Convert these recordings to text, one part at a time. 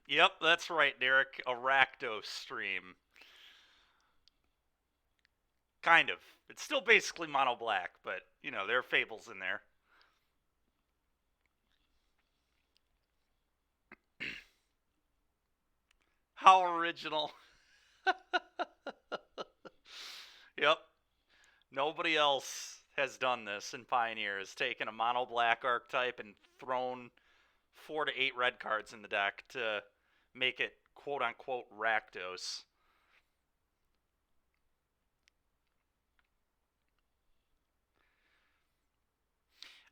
Yep, that's right, Derek. A Rakdos stream. Kind of. It's still basically mono black, but, there are fables in there. How original. Yep. Nobody else has done this in Pioneer, has taken a mono black archetype and thrown 4 to 8 red cards in the deck to make it quote unquote Rakdos.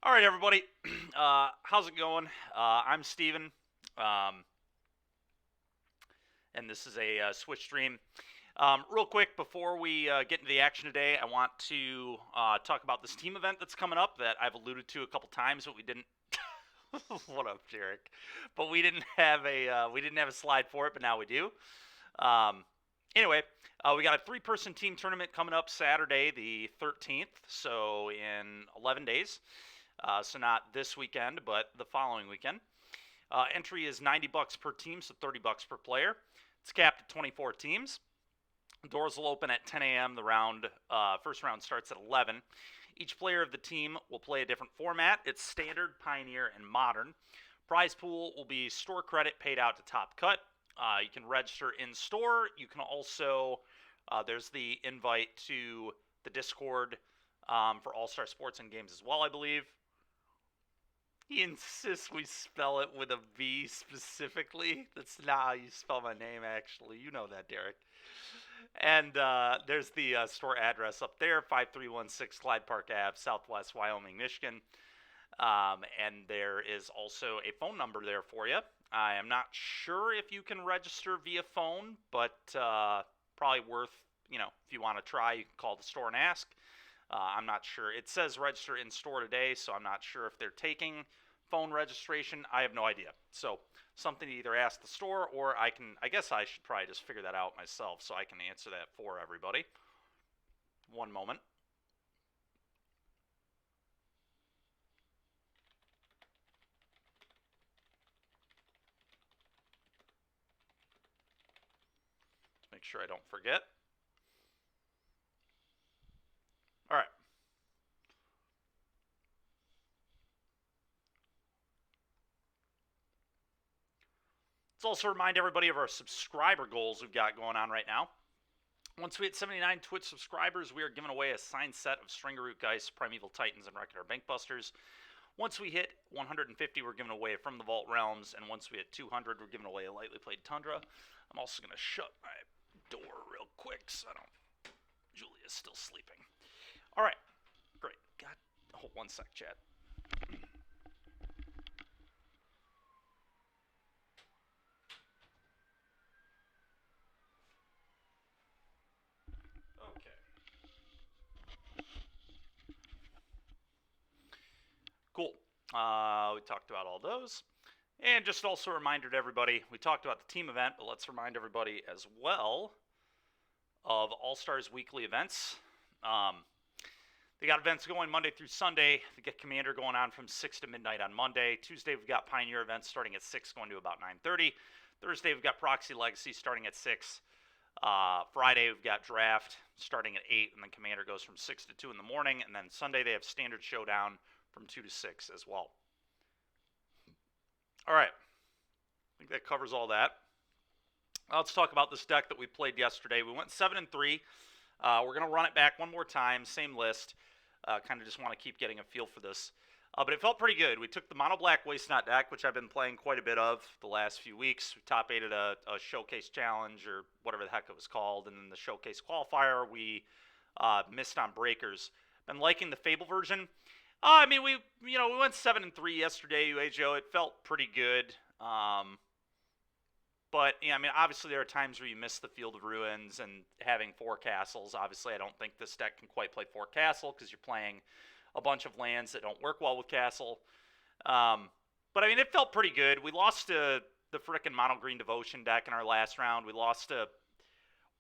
All right, everybody. How's it going? I'm Steven, um, and this is a Switch stream. Real quick, before we get into the action today, I want to talk about this team event that's coming up that I've alluded to a couple times, but we didn't. What up, Derek? But we didn't have a slide for it, but now we do. Um, anyway, we got a 3-person team tournament coming up Saturday, the 13th. So in 11 days. So not this weekend, but the following weekend. Entry is $90 per team, so $30 per player. It's capped at 24 teams. Doors will open at 10 a.m. The first round starts at 11. Each player of the team will play a different format. It's standard, pioneer, and modern. Prize pool will be store credit paid out to top cut. You can register in store. You can also, there's the invite to the Discord for All Star Sports and Games as well, I believe. He insists we spell it with a V specifically. That's not how you spell my name, actually. You know that, Derek. And there's the store address up there, 5316 Clyde Park Ave, Southwest Wyoming, Michigan. And there is also a phone number there for you. I am not sure if you can register via phone, but probably worth, if you want to try, you can call the store and ask. I'm not sure. It says register in store today, so I'm not sure if they're taking phone registration. I have no idea. So something to either ask the store, or I guess I should probably just figure that out myself so I can answer that for everybody. One moment. Make sure I don't forget. All right. Let's also remind everybody of our subscriber goals we've got going on right now. Once we hit 79 Twitch subscribers, we are giving away a signed set of Stringerroot Geist, Primeval Titans, and Reckoner Bankbusters. Once we hit 150, we're giving away From the Vault Realms, and once we hit 200, we're giving away a Lightly Played Tundra. I'm also going to shut my door real quick so I don't... Julia's still sleeping. All right, great. God, hold one sec, chat. Okay. Cool. We talked about all those. And just also a reminder to everybody, we talked about the team event, but let's remind everybody as well of All Stars weekly events. They got events going Monday through Sunday. They get Commander going on from 6 to midnight on Monday. Tuesday, we've got Pioneer events starting at 6, going to about 9:30. Thursday, we've got Proxy Legacy starting at 6. Friday, we've got Draft starting at 8, and then Commander goes from 6 to 2 in the morning. And then Sunday, they have Standard Showdown from 2 to 6 as well. All right. I think that covers all that. Let's talk about this deck that we played yesterday. We went 7-3. We're going to run it back one more time, same list. Kind of just want to keep getting a feel for this. But it felt pretty good. We took the Mono Black Waste Not deck, which I've been playing quite a bit of the last few weeks. We top 8'd a Showcase Challenge, or whatever the heck it was called. And then the Showcase Qualifier, we missed on Breakers. Been liking the Fable version. I mean, we went 7-3 yesterday, UHO. It felt pretty good. But, yeah, I mean, obviously there are times where you miss the Field of Ruins and having 4 castles. Obviously, I don't think this deck can quite play 4 castle because you're playing a bunch of lands that don't work well with castle. But, I mean, it felt pretty good. We lost to the frickin' Mono Green Devotion deck in our last round. We lost to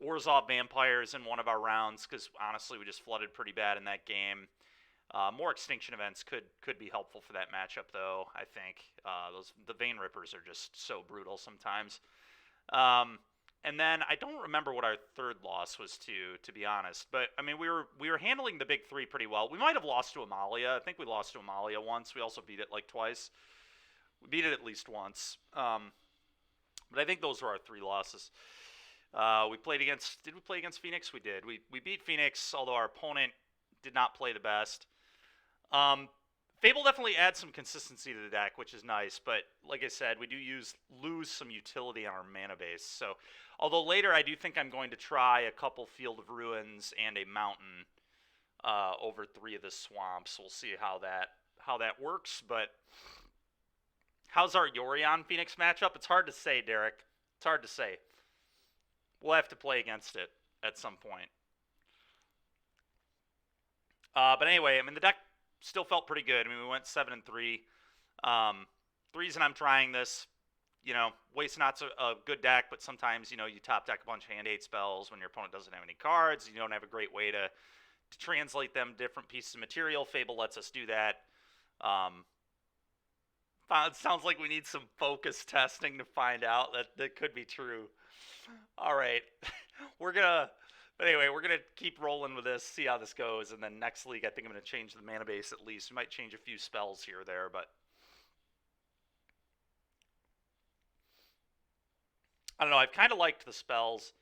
Orzhov Vampires in one of our rounds because, honestly, we just flooded pretty bad in that game. More extinction events could be helpful for that matchup, though. I think the Vein Rippers are just so brutal sometimes. And then I don't remember what our third loss was to be honest. But I mean, we were handling the big three pretty well. We might have lost to Amalia. I think we lost to Amalia once. We also beat it like twice. We beat it at least once. But I think those were our three losses. We played against. Did we play against Phoenix? We did. We beat Phoenix, although our opponent did not play the best. Fable definitely adds some consistency to the deck, which is nice. But like I said, we do lose some utility on our mana base. So, although later I do think I'm going to try a couple Field of Ruins and a Mountain over 3 of the swamps. We'll see how that works. But how's our Yorion Phoenix matchup? It's hard to say, Derek. It's hard to say. We'll have to play against it at some point. But anyway, I mean, the deck still felt pretty good. I mean, we went 7-3. The reason I'm trying this, Waste Not's a good deck, but sometimes, you top deck a bunch of hand hate spells when your opponent doesn't have any cards. You don't have a great way to translate them different pieces of material. Fable lets us do that. It sounds like we need some focus testing to find out that could be true. All right. But anyway, we're going to keep rolling with this, see how this goes, and then next league I think I'm going to change the mana base at least. We might change a few spells here or there, but I don't know. I've kind of liked the spells.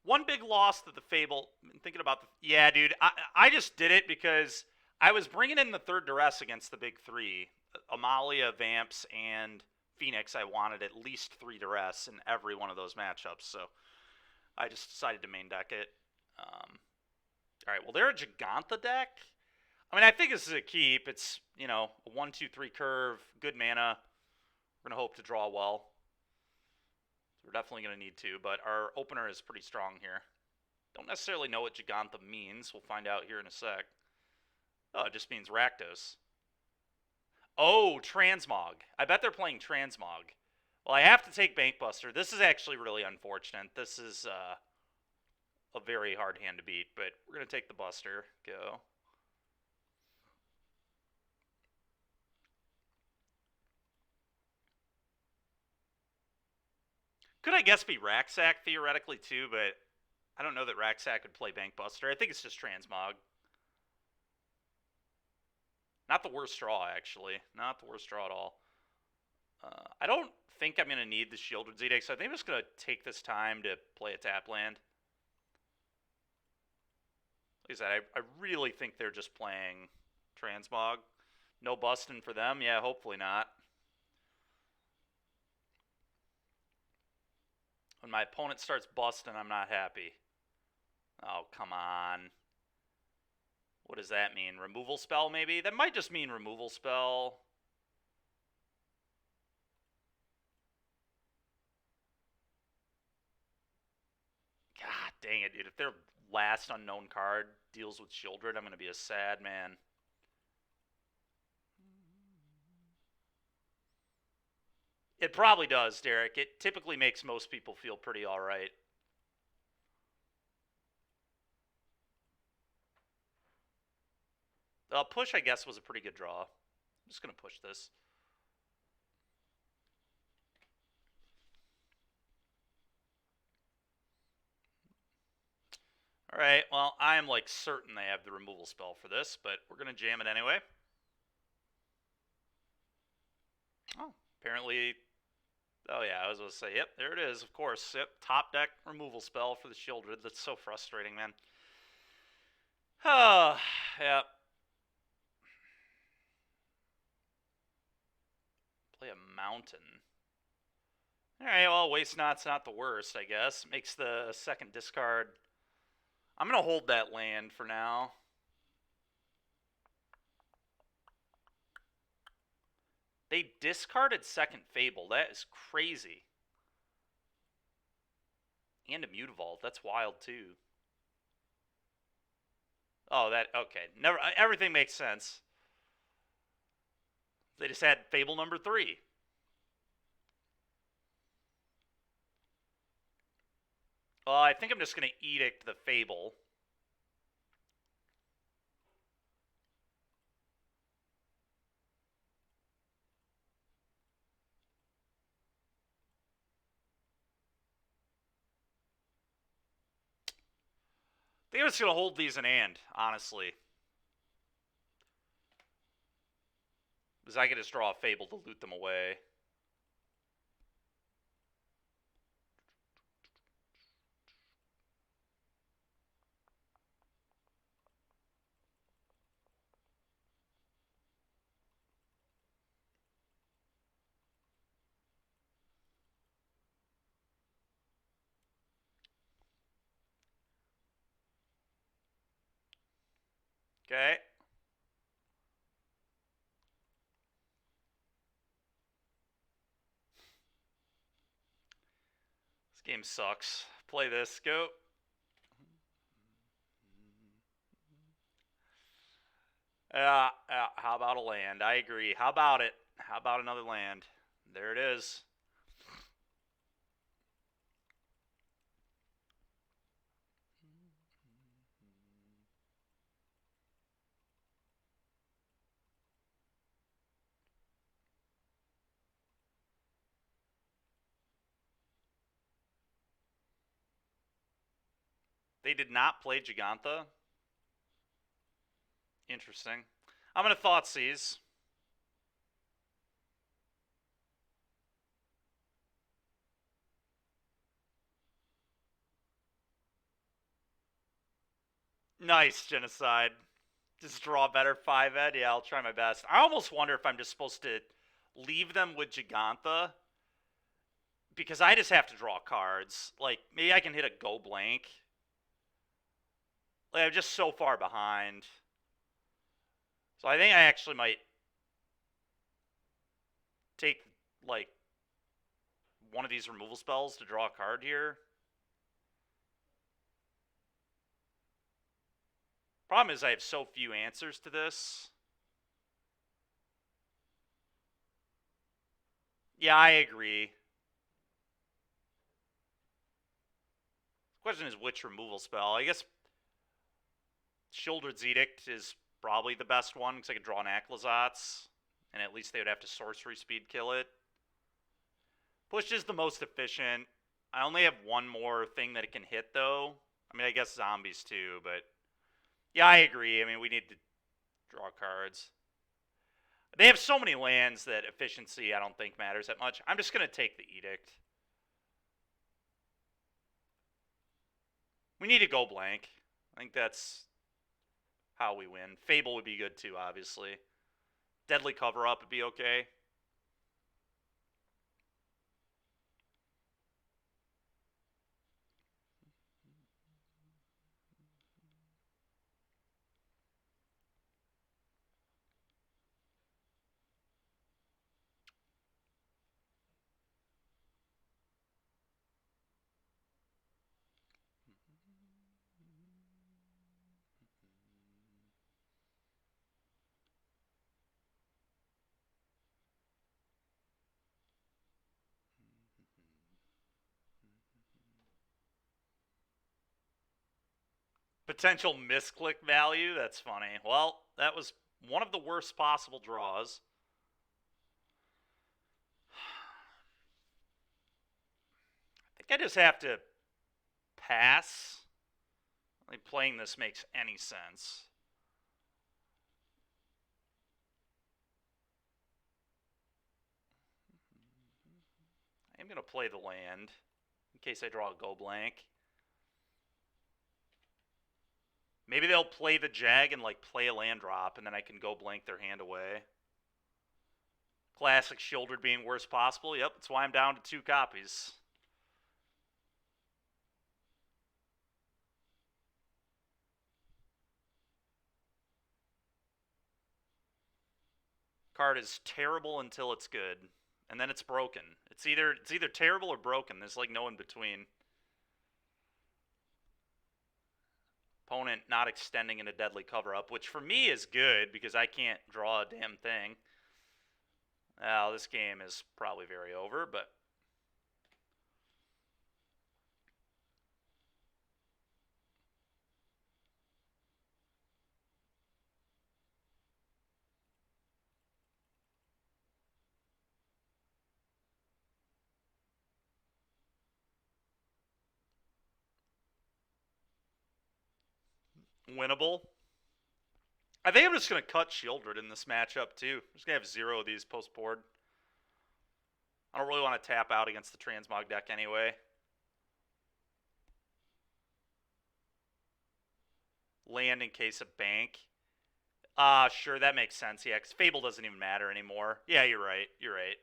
One big loss that the Fable, thinking about yeah, dude, I just did it because I was bringing in the third duress against the big three, Amalia, Vamps, and Phoenix. I wanted at least 3 duress in every one of those matchups, so I just decided to main deck it. All right, well, they're a Giganta deck. I mean, I think this is a keep. It's, a 1-2-3 curve, good mana. We're going to hope to draw well. So we're definitely going to need to, but our opener is pretty strong here. Don't necessarily know what Giganta means. We'll find out here in a sec. Oh, it just means Rakdos. Oh, Transmog. I bet they're playing Transmog. Well, I have to take Bankbuster. This is actually really unfortunate. This is a very hard hand to beat, but we're going to take the Buster. Go. Could, I guess, be Racksack theoretically too, but I don't know that Racksack could play Bankbuster. I think it's just Transmog. Not the worst draw, actually. Not the worst draw at all. I don't think I'm going to need the Shieldred Zedek, so I think I'm just going to take this time to play a tap land. Like I said, I really think they're just playing Transmog. No busting for them? Yeah, hopefully not. When my opponent starts busting, I'm not happy. Oh, come on. What does that mean? Removal spell, maybe? That might just mean removal spell. God dang it, dude. If their last unknown card deals with Shieldred, I'm going to be a sad man. It probably does, Derek. It typically makes most people feel pretty alright. Push, I guess, was a pretty good draw. I'm just going to push this. Alright, well, I am like certain they have the removal spell for this, but we're going to jam it anyway. Oh, apparently... Oh yeah, I was going to say, yep, there it is, of course. Yep, top deck removal spell for the Shieldred. That's so frustrating, man. Yeah. Play a Mountain. Alright, well, Waste Not's not the worst, I guess. Makes the second discard. I'm going to hold that land for now. They discarded second Fable. That is crazy. And a Mutavault. That's wild, too. Oh, okay. Everything makes sense. They just had Fable number 3. Well, I think I'm just going to Edict the Fable. think I'm just going to hold these in hand, honestly. Because I can just draw a Fable to loot them away. Okay. This game sucks. Play this. Go. How about a land? I agree. How about it? How about another land? There it is. They did not play Giganta. Interesting. I'm going to Thoughtseize. Nice, Genocide. Just draw better 5-ed? Yeah, I'll try my best. I almost wonder if I'm just supposed to leave them with Giganta. Because I just have to draw cards. Like, maybe I can hit a go blank. Like, I'm just so far behind. So I think I actually might take, like, one of these removal spells to draw a card here. Problem is I have so few answers to this. Yeah, I agree. The question is which removal spell. I guess Shieldred's Edict is probably the best one because I could draw an Aclazotz, and at least they would have to sorcery speed kill it. Push is the most efficient. I only have one more thing that it can hit, though. I mean, I guess zombies too, but yeah, I agree. I mean, we need to draw cards. They have so many lands that efficiency I don't think matters that much. I'm just going to take the Edict. We need to go blank. I think that's how we win. Fable would be good too, obviously. Deadly Cover-Up would be okay. Potential misclick value? That's funny. Well, that was one of the worst possible draws. I think I just have to pass. Like, playing this makes any sense. I'm going to play the land in case I draw a go blank. Maybe they'll play the Jag and like play a land drop, and then I can go blank their hand away. Classic Shieldred being worst possible. Yep, that's why I'm down to 2 copies. Card is terrible until it's good, and then it's broken. It's either terrible or broken. There's like no in between. Opponent not extending into Deadly Cover-Up, which for me is good because I can't draw a damn thing. Well, this game is probably very over, but Winnable. I think I'm just going to cut Shieldred in this matchup, too. I'm just going to have 0 of these post-board. I don't really want to tap out against the Transmog deck anyway. Land in case of bank. Sure, that makes sense. Yeah, because Fable doesn't even matter anymore. Yeah, you're right. You're right.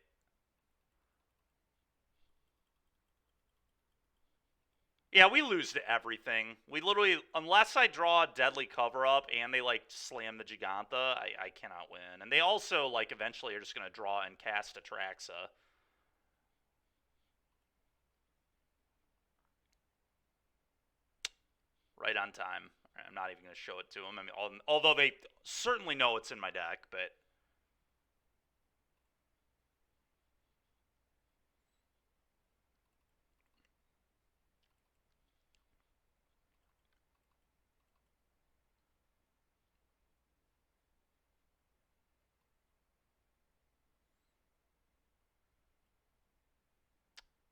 Yeah, we lose to everything. We literally, unless I draw a Deadly Cover-Up and they, like, slam the Giganta, I cannot win. And they also, like, eventually are just going to draw and cast Atraxa. Right on time. I'm not even going to show it to them. I mean, although they certainly know it's in my deck, but...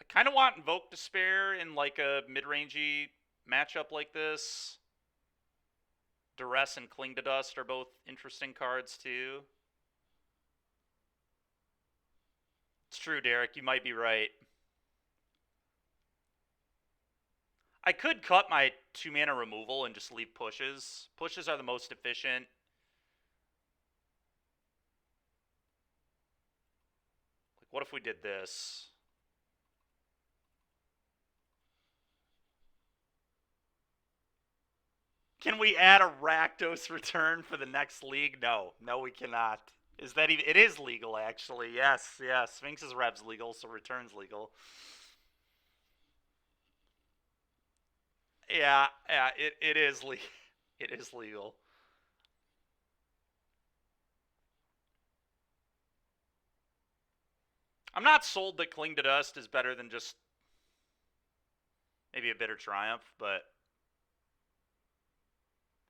I kind of want Invoke Despair in, like, a mid-rangey matchup like this. Duress and Cling to Dust are both interesting cards, too. It's true, Derek. You might be right. I could cut my 2-mana removal and just leave pushes. Pushes are the most efficient. Like, what if we did this? Can we add a Rakdos return for the next league? No. No, we cannot. Is that even... It is legal, actually. Yes, yes. Sphinx's Rev's legal, so return's legal. Yeah, it is legal. It is legal. I'm not sold that Cling to Dust is better than just maybe a Bitter Triumph, but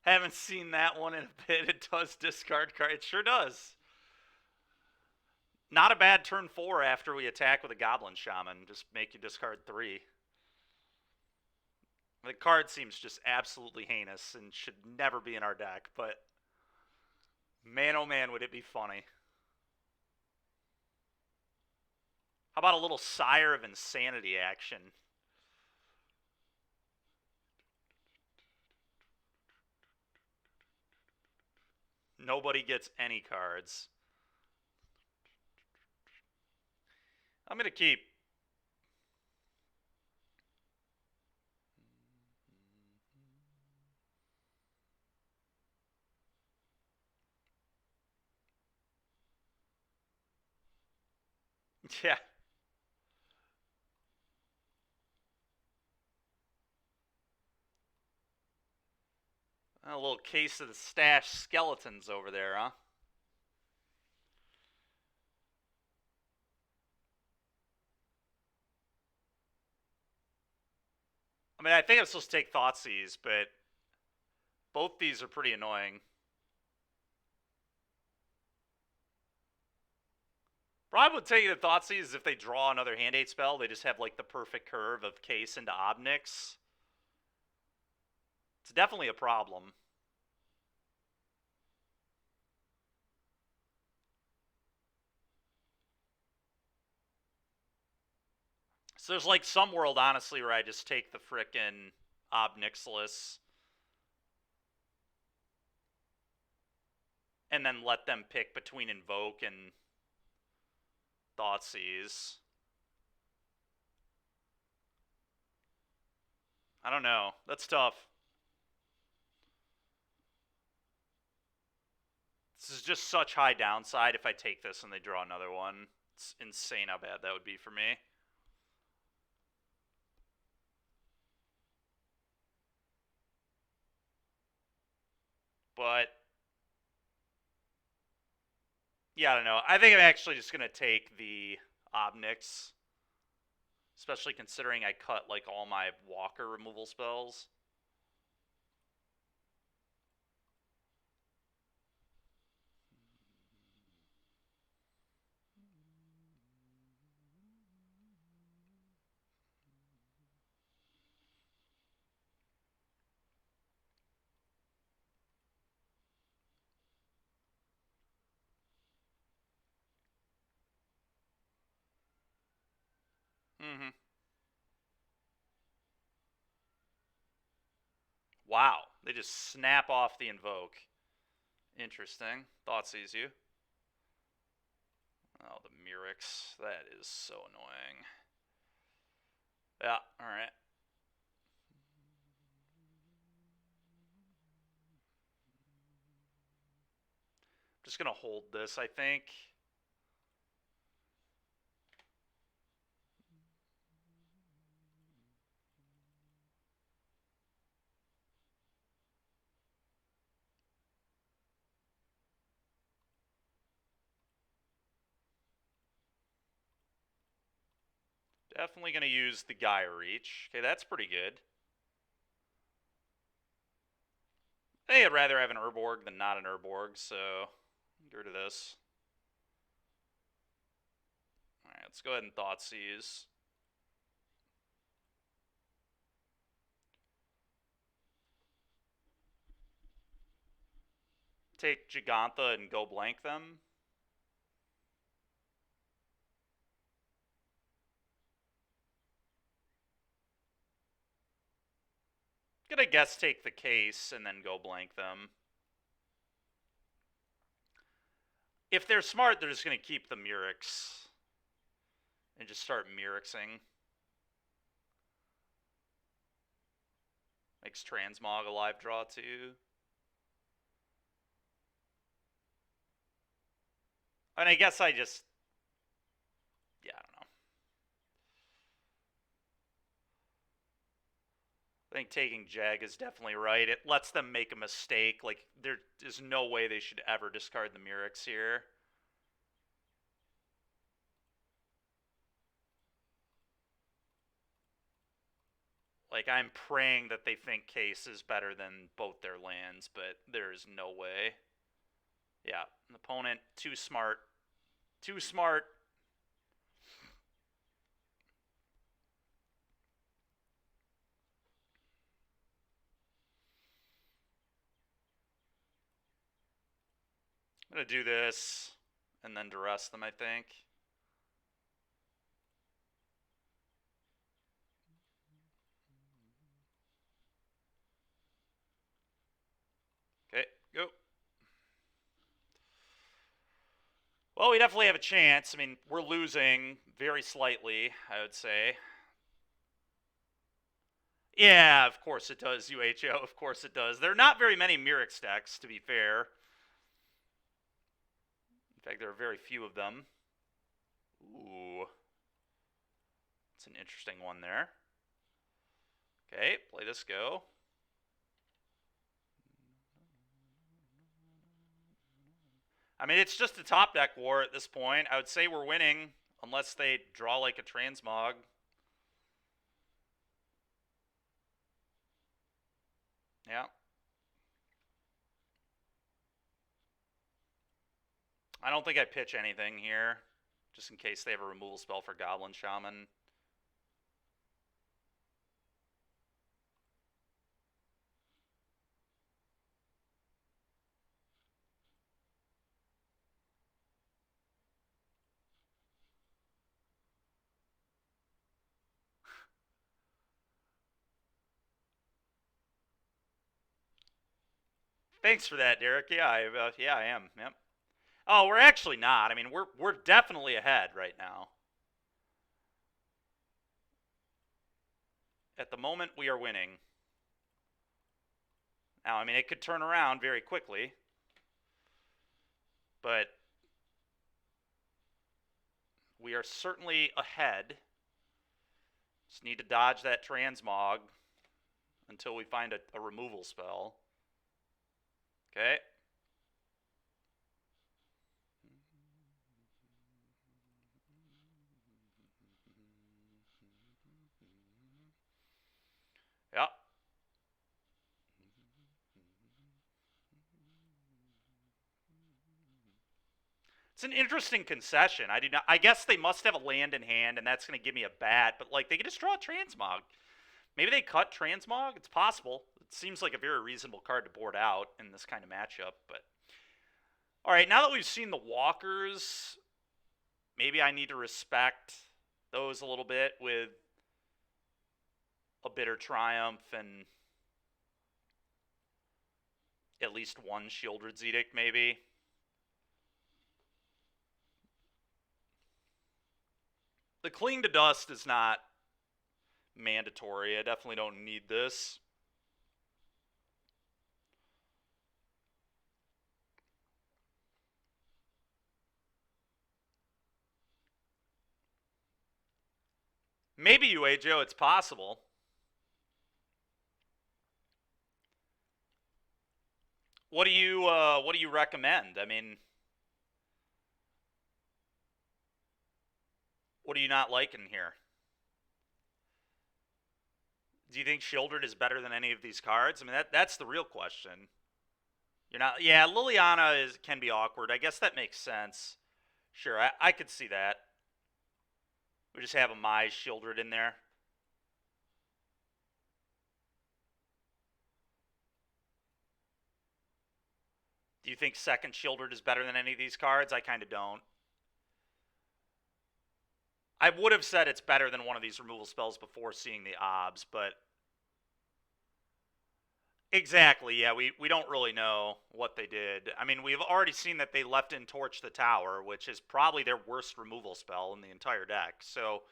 haven't seen that one in a bit. It does discard card. It sure does. Not a bad turn 4 after we attack with a Goblin Shaman. Just make you discard 3. The card seems just absolutely heinous and should never be in our deck, but man oh man would it be funny. How about a little Sire of Insanity action? Nobody gets any cards. I'm going to keep. Yeah. A little case of the stash skeletons over there, huh? I mean, I think I'm supposed to take Thoughtseize, but both these are pretty annoying. Probably would take the Thoughtseize if they draw another Hand 8 spell. They just have, like, the perfect curve of Case into Obnix. It's definitely a problem. So there's, like, some world, honestly, where I just take the frickin' Obnixilis and then let them pick between Invoke and Thoughtseize. I don't know. That's tough. This is just such high downside if I take this and they draw another one. It's insane how bad that would be for me. But yeah, I don't know. I think I'm actually just going to take the Obnix. Especially considering I cut, like, all my Walker removal spells. Mm-hmm. Wow. They just snap off the invoke. Interesting. Thought sees you. Oh, the Murex. That is so annoying. Yeah, alright. Just gonna hold this, I think. Definitely gonna use the Gaia Reach. Okay, that's pretty good. I think I'd rather have an Urborg than not an Urborg, so get rid of this. Alright, let's go ahead and Thoughtseize. Take Gigantha and go blank them. Gonna guess take the case and then go blank them. If they're smart, they're just gonna keep the Murex and just start Murexing. Makes Transmog a live draw too. And I guess I just... yeah, I don't know. I think taking Jag is definitely right. It lets them make a mistake. Like, there is no way they should ever discard the Murex here. Like, I'm praying that they think Case is better than both their lands, but there is no way. Yeah, an opponent, too smart. Too smart. I'm going to do this and then duress them, I think. Okay, go. Well, we definitely have a chance. I mean, we're losing very slightly, I would say. Yeah, of course it does, UHO. Of course it does. There are not very many Murex decks, to be fair. In fact, there are very few of them. Ooh. It's an interesting one there. Okay, play this go. I mean, it's just a top deck war at this point. I would say we're winning, unless they draw like a Transmog. Yeah. I don't think I pitch anything here, just in case they have a removal spell for Goblin Shaman. Thanks for that, Derek. Yeah, I am. Yep. Oh, we're actually not. I mean, we're definitely ahead right now. At the moment, we are winning. Now, I mean, it could turn around very quickly, but we are certainly ahead. Just need to dodge that Transmog until we find a removal spell. Okay. Yep. It's an interesting concession. I do not. I guess they must have a land in hand, and that's going to give me a bat. But like, they can just draw a Transmog. Maybe they cut Transmog. It's possible. It seems like a very reasonable card to board out in this kind of matchup. But all right, now that we've seen the walkers, maybe I need to respect those a little bit with a bitter triumph and at least one Shieldred's Edict, maybe. The Cling to Dust is not mandatory. I definitely don't need this. Maybe Joe. It's possible. What do you recommend? I mean, what do you not like in here? Do you think Shieldred is better than any of these cards? I mean, that's the real question. You're not. Yeah, Liliana can be awkward. I guess that makes sense. Sure, I could see that. We just have a Mai Shieldred in there. Do you think second Shieldred is better than any of these cards? I kind of don't. I would have said it's better than one of these removal spells before seeing the obs, but exactly, yeah, we don't really know what they did. I mean, we've already seen that they left in Torch the Tower, which is probably their worst removal spell in the entire deck. So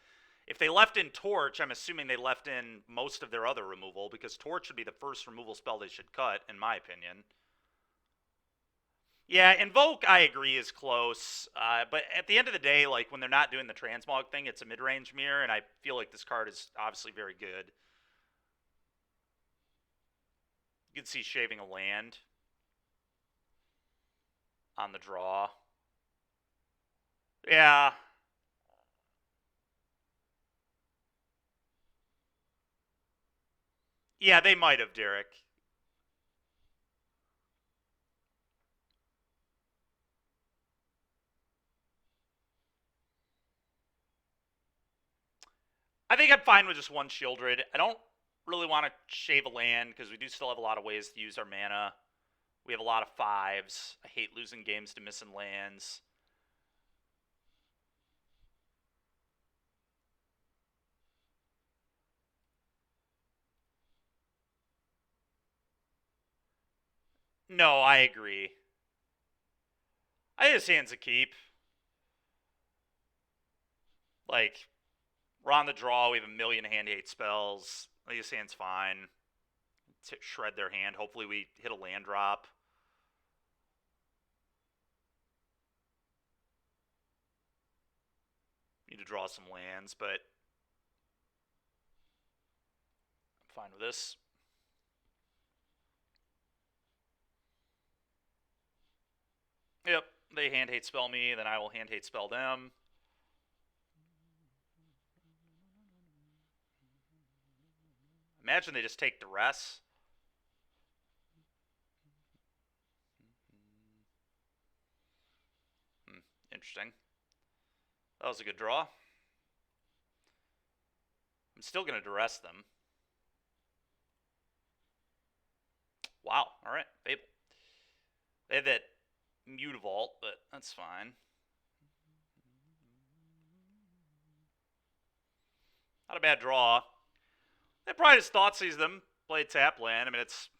if they left in Torch, I'm assuming they left in most of their other removal, because Torch would be the first removal spell they should cut, in my opinion. Yeah, Invoke, I agree, is close. But at the end of the day, like, when they're not doing the Transmog thing, it's a mid-range mirror, and I feel like this card is obviously very good. You can see shaving a land on the draw. Yeah. Yeah, they might have, Derek. I think I'm fine with just one Shieldred. I don't really want to shave a land because we do still have a lot of ways to use our mana. We have a lot of fives. I hate losing games to missing lands. No, I agree. I think his hand's a keep. Like, we're on the draw. We have a million hand hate spells. I think his hand's fine. Shred their hand. Hopefully we hit a land drop. Need to draw some lands, but I'm fine with this. Yep, they hand hate spell me, then I will hand hate spell them. Imagine they just take duress. Interesting. That was a good draw. I'm still going to duress them. Wow. All right. Fable. They have that Mutavault, but that's fine. Not a bad draw. They probably just thought sees them. Play tap land. I mean, it's...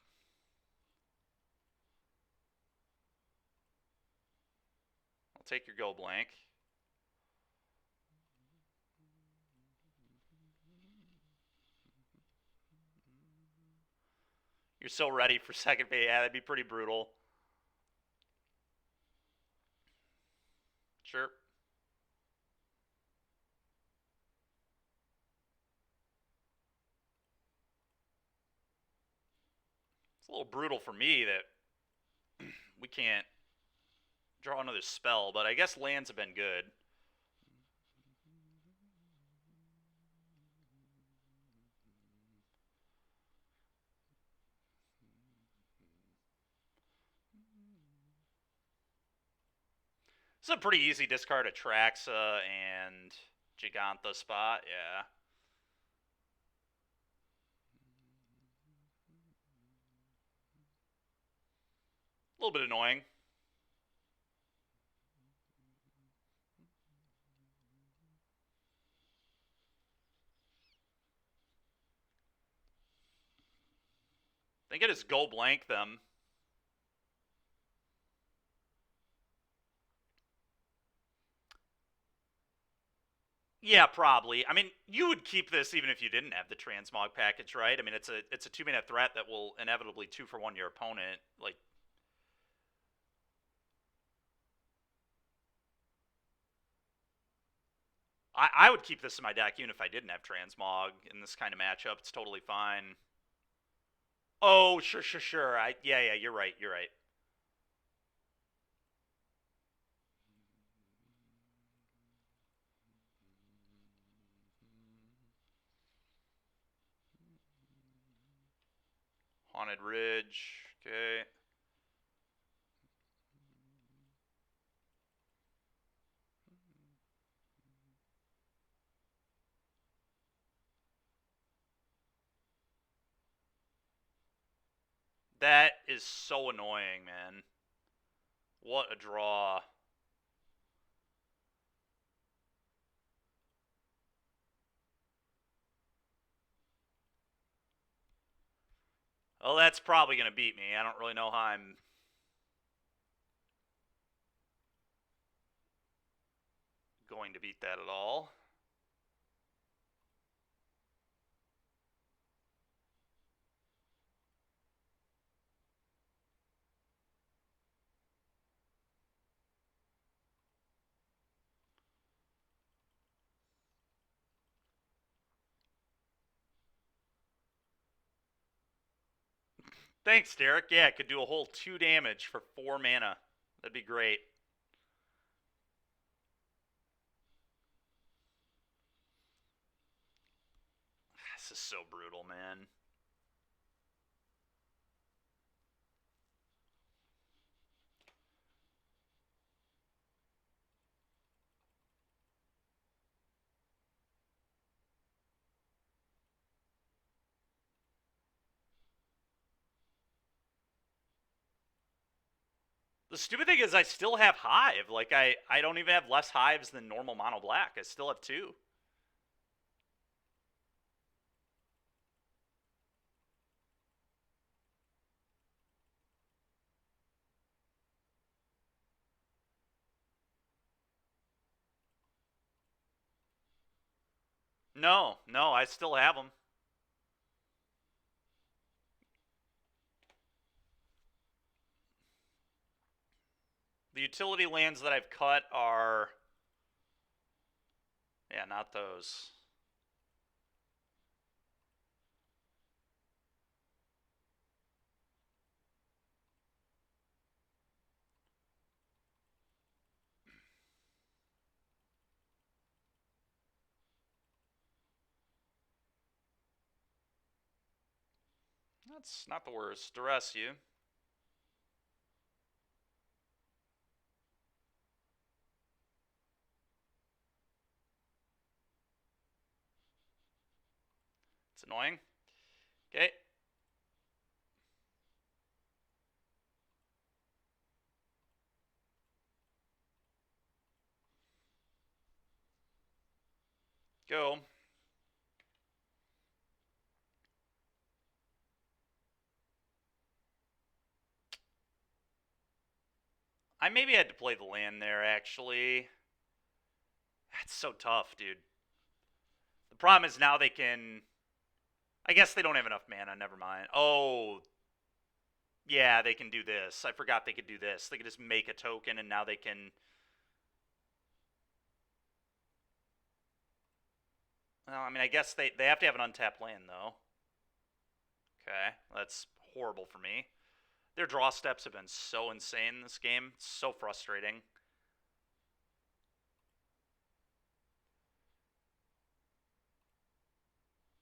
I'll take your go blank. You're so ready for second phase. Yeah, that'd be pretty brutal. Sure. It's a little brutal for me that we can't draw another spell, but I guess lands have been good. It's a pretty easy discard Atraxa and Gigantha spot, yeah. A little bit annoying. think I just go blank them. Yeah, probably. I mean, you would keep this even if you didn't have the transmog package, right? I mean, it's a 2-mana threat that will inevitably 2-for-1 your opponent. Like, I would keep this in my deck even if I didn't have transmog in this kind of matchup. It's totally fine. Oh, sure. Yeah, you're right. You're right. Haunted Ridge. Okay. That is so annoying, man. What a draw. Well, that's probably going to beat me. I don't really know how I'm going to beat that at all. Thanks, Derek. Yeah, it could do a whole 2 damage for 4 mana. That'd be great. This is so brutal, man. The stupid thing is I still have Hive. Like, I don't even have less Hives than normal mono black. I still have 2. No, I still have them. The utility lands that I've cut are... Yeah, not those. That's not the worst. Duress you. It's annoying. Okay. Go. I maybe had to play the land there, actually. That's so tough, dude. The problem is now they can... I guess they don't have enough mana. Never mind. Oh, yeah, they can do this. I forgot they could do this. They could just make a token, and now they can... Well, I mean, I guess they have to have an untapped land, though. Okay, that's horrible for me. Their draw steps have been so insane in this game. It's so frustrating.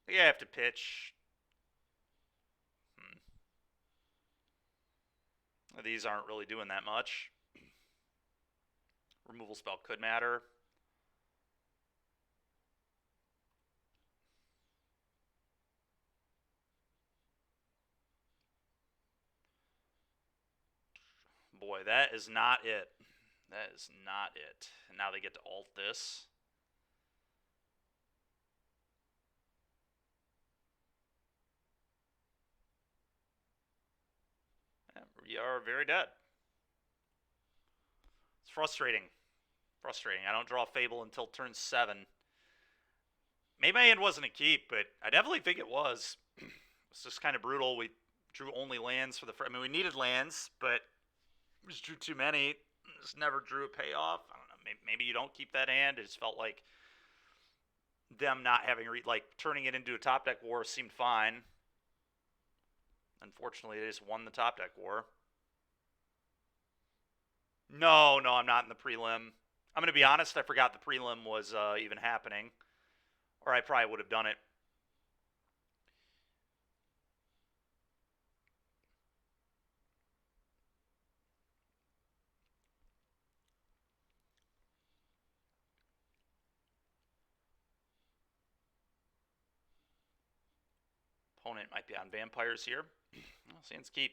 I think I have to pitch. These aren't really doing that much. Removal spell could matter. Boy, that is not it. That is not it. And now they get to alt this. We are very dead. It's frustrating. Frustrating. I don't draw Fable until turn 7. Maybe my hand wasn't a keep, but I definitely think it was. It's just kind of brutal. We drew only lands for the first. I mean, we needed lands, but we just drew too many. Just never drew a payoff. I don't know. Maybe you don't keep that hand. It just felt like them not having like turning it into a top deck war seemed fine. Unfortunately, they just won the top deck war. No, I'm not in the prelim. I'm going to be honest, I forgot the prelim was even happening. Or I probably would have done it. Opponent might be on vampires here. Well, Sands keep.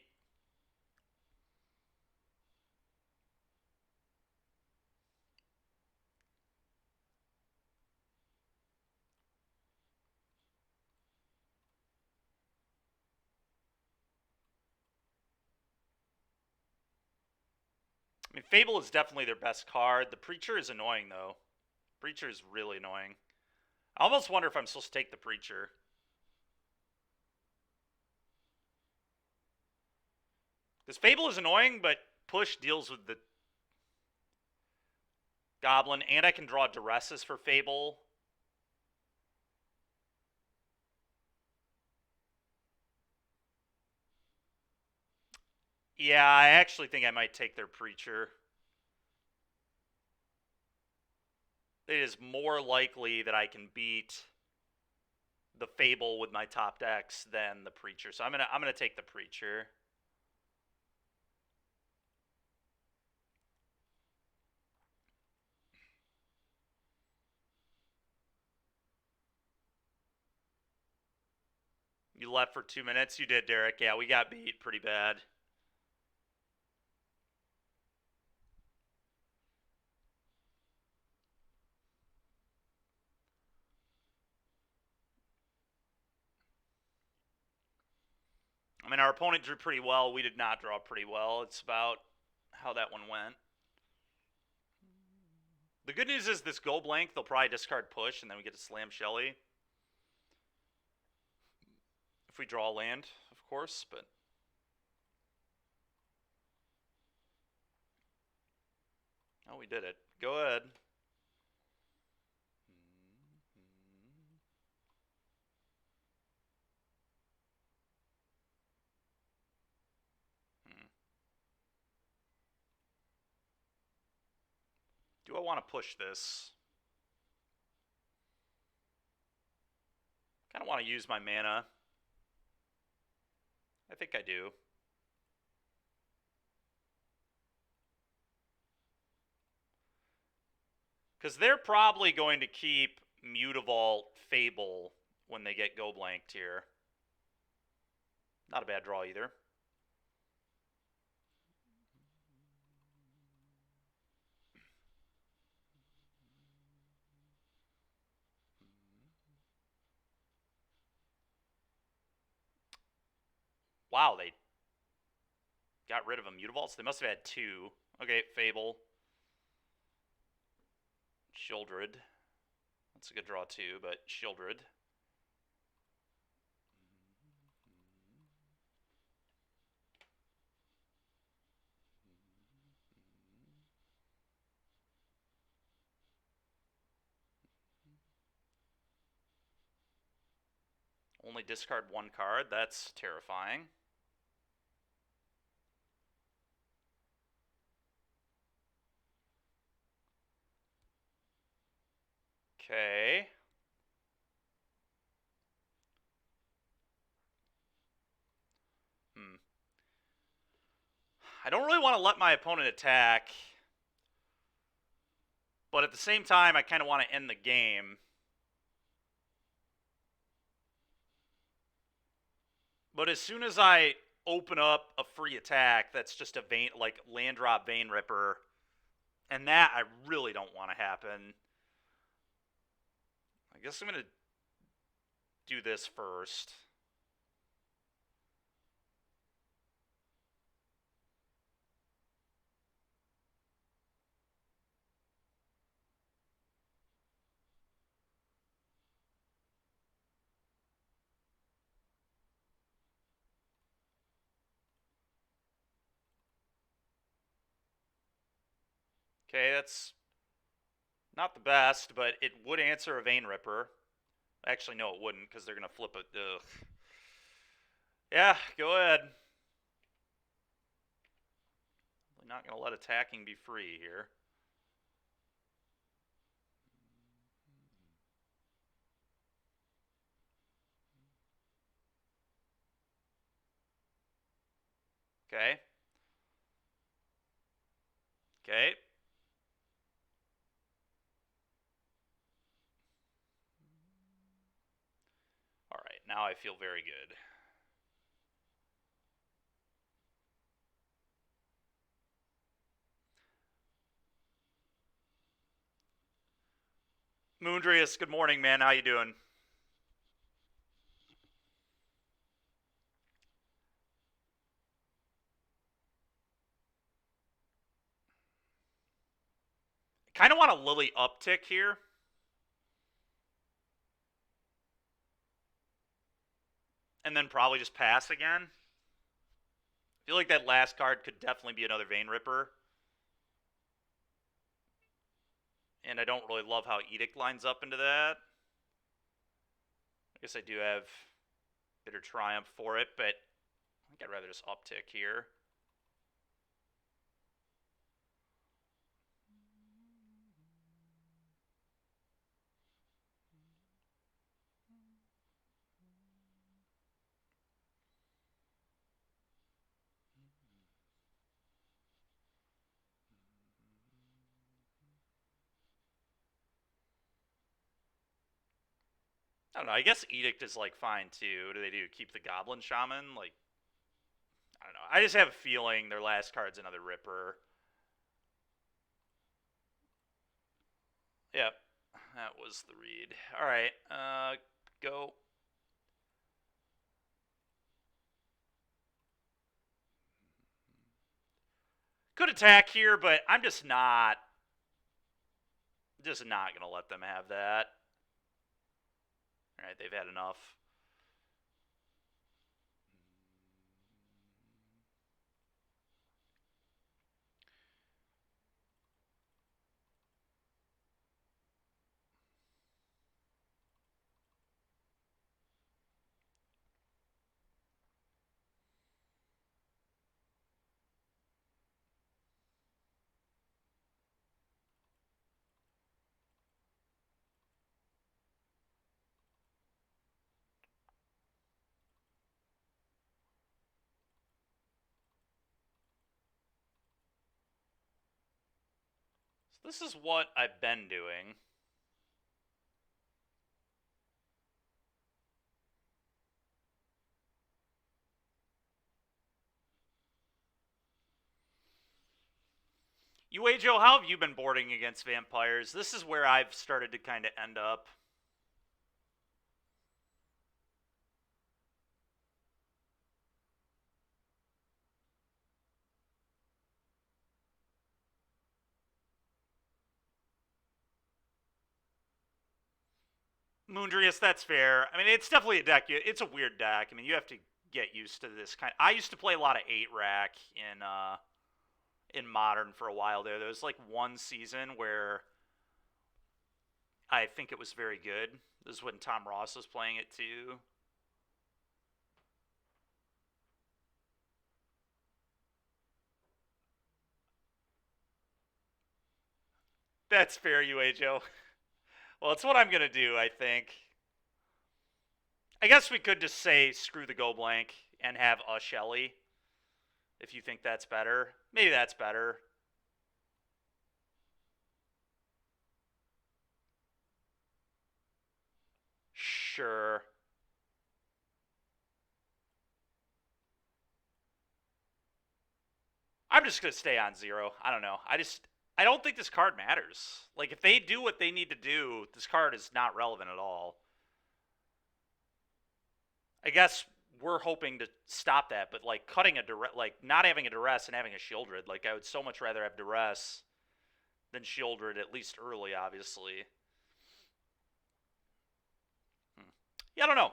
I mean, Fable is definitely their best card. The Preacher is annoying, though. Preacher is really annoying. I almost wonder if I'm supposed to take the Preacher. Because Fable is annoying, but Push deals with the Goblin, and I can draw Duresses for Fable. Yeah, I actually think I might take their Preacher. It is more likely that I can beat the Fable with my top decks than the Preacher. So I'm gonna take the Preacher. You left for 2 minutes? You did, Derek. Yeah, we got beat pretty bad. I mean, our opponent drew pretty well. We did not draw pretty well. It's about how that one went. The good news is this go blank, they'll probably discard Push, and then we get to slam Shelly. If we draw land, of course, but... Oh, we did it. Go ahead. Do I want to push this? Kind of want to use my mana. I think I do. Because they're probably going to keep Mutavault Fable when they get go blanked here. Not a bad draw either. Wow, they got rid of a Mutavaults? They must have had 2. Okay, Fable. Shieldred. That's a good draw too, but Shieldred. Only discard 1 card. That's terrifying. Okay. I don't really want to let my opponent attack, but at the same time, I kind of want to end the game. But as soon as I open up a free attack, that's just a vein, like land drop Vein Ripper, and that I really don't want to happen. I guess I'm going to do this first. Okay, that's not the best, but it would answer a Vein Ripper. Actually, no, it wouldn't, because they're going to flip it. Ugh. Yeah, go ahead. We're not going to let attacking be free here. Okay. Okay. All right, now I feel very good. Moondrius, good morning, man. How you doing? Kind of want a Lily uptick here. And then probably just pass again. I feel like that last card could definitely be another Vein Ripper. And I don't really love how Edict lines up into that. I guess I do have Bitter Triumph for it, but I think I'd rather just uptick here. I don't know. I guess Edict is like fine too. What do they do? Keep the Goblin Shaman? Like, I don't know. I just have a feeling their last card's another Ripper. Yep, that was the read. All right, go. Could attack here, but I'm just not gonna let them have that. All right, they've had enough. So this is what I've been doing. Joe, how have you been boarding against vampires? This is where I've started to kind of end up. Moondrius, that's fair. I mean, it's definitely a deck. It's a weird deck. I mean, you have to get used to this kind. I used to play a lot of 8-rack in Modern for a while there. There was like one season where I think it was very good. This is when Tom Ross was playing it too. That's fair, Joe. Well, it's what I'm gonna do, I think. I guess we could just say screw the go blank and have a Shelly. If you think that's better. Maybe that's better. Sure. I'm just gonna stay on 0. I don't know. I don't think this card matters. Like, if they do what they need to do, this card is not relevant at all. I guess we're hoping to stop that, but like cutting a duress, like not having a duress and having a Shieldred, like I would so much rather have duress than Shieldred, at least early, obviously. Yeah, I don't know.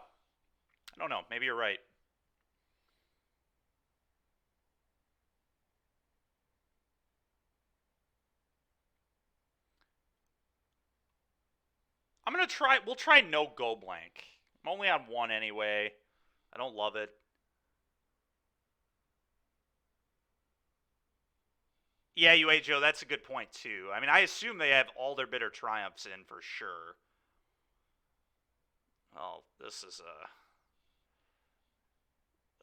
I don't know. Maybe you're right. gonna try. We'll try no go blank. I'm only on one anyway. I don't love it. Yeah, UA Joe, that's a good point too. I mean, I assume they have all their bitter triumphs in for sure. Oh, this is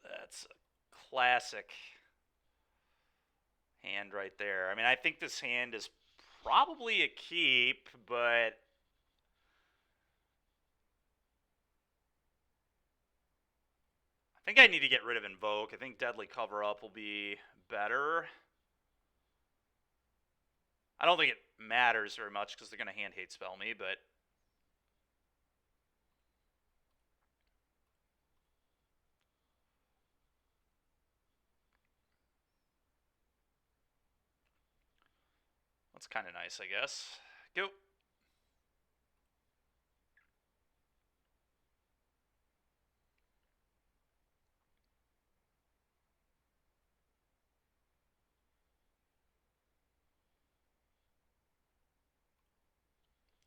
that's a classic hand right there. I mean, I think this hand is probably a keep, but I think I need to get rid of Invoke. I think Deadly Cover Up will be better. I don't think it matters very much because they're going to hand hate spell me, but that's kind of nice, I guess. Go.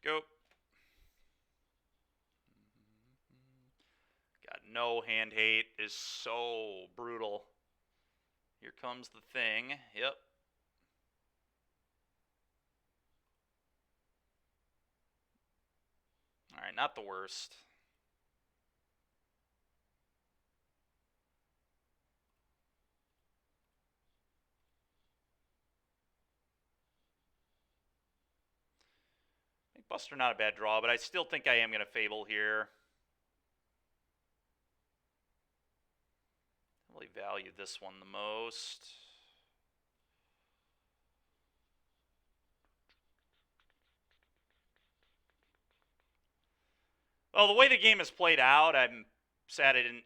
Go. God, no hand hate is so brutal. Here comes the thing. Yep. Alright, not the worst. I think Buster not a bad draw, but I still think I am going to Fable here. I really value this one the most. Well, the way the game is played out, I'm sad I didn't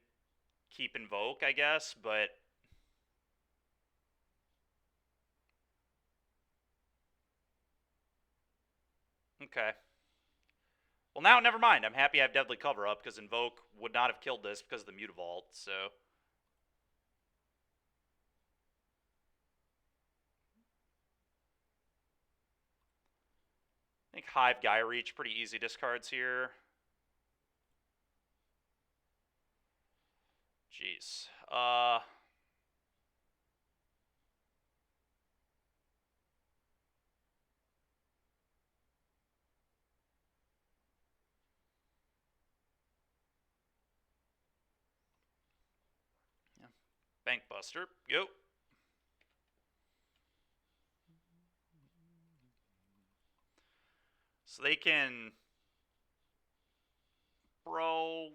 keep Invoke, I guess, but okay. Well, now, never mind. I'm happy I have Deadly Cover Up because Invoke would not have killed this because of the Mutavault, so. I think Hive, Gaia Reach, pretty easy discards here. Jeez. Yeah. Bank Buster. Go. So they can. Bro.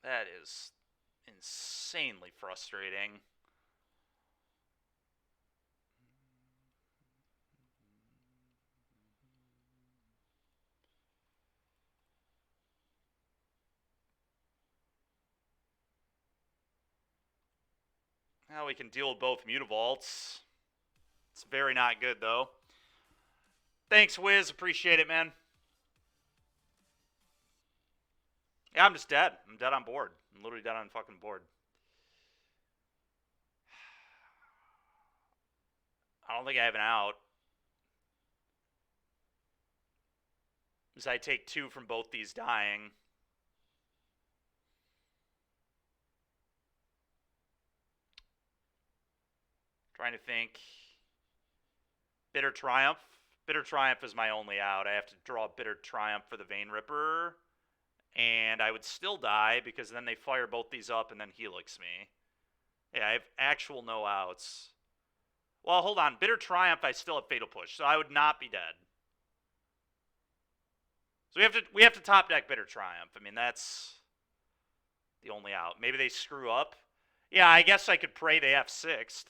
That is insanely frustrating. Now we can deal with both Mutavaults. It's very not good, though. Thanks, Wiz. Appreciate it, man. Yeah, I'm just dead. I'm dead on board. I'm literally dead on fucking board. I don't think I have an out. Because I take 2 from both these dying. Trying to think. Bitter Triumph. Bitter Triumph is my only out. I have to draw Bitter Triumph for the Vein Ripper. And I would still die because then they fire both these up and then Helix me. Yeah, I have actual no outs. Well, hold on. Bitter Triumph, I still have Fatal Push, so I would not be dead. So we have to top deck Bitter Triumph. I mean, that's the only out. Maybe they screw up. Yeah, I guess I could pray they F6'd.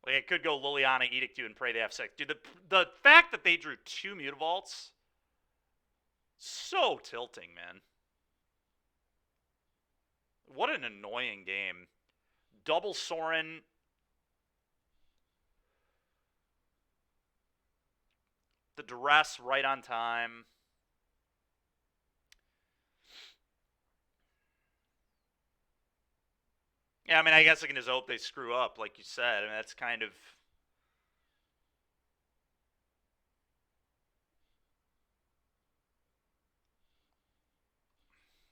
Like, I could go Liliana, Edict you, and pray they F6. Dude, the fact that they drew 2 Mutavaults, so tilting, man. What an annoying game. Double Sorin. The duress right on time. Yeah, I mean, I guess I can just hope they screw up, like you said. I mean, that's kind of.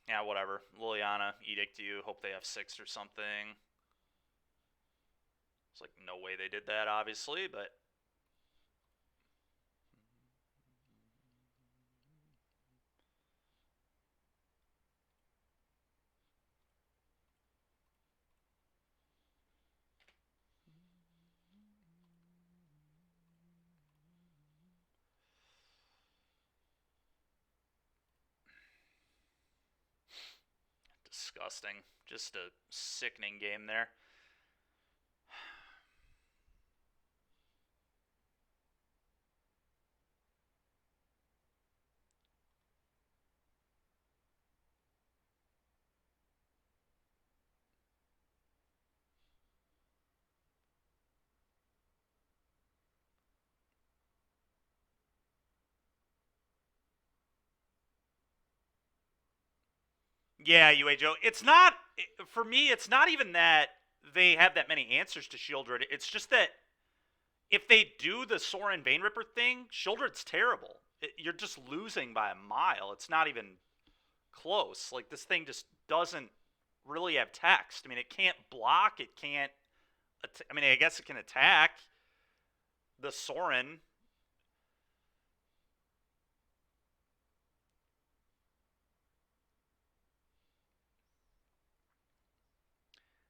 Yeah, whatever. Liliana, Edict you. Hope they have 6 or something. It's like no way they did that, obviously, but disgusting. Just a sickening game there. Yeah, UHO. It's not for me. It's not even that they have that many answers to Shieldred. It's just that if they do the Soren Ripper thing, Shieldred's terrible. You're just losing by a mile. It's not even close. Like this thing just doesn't really have text. I mean, it can't block. It can't. I mean, I guess it can attack the Soren.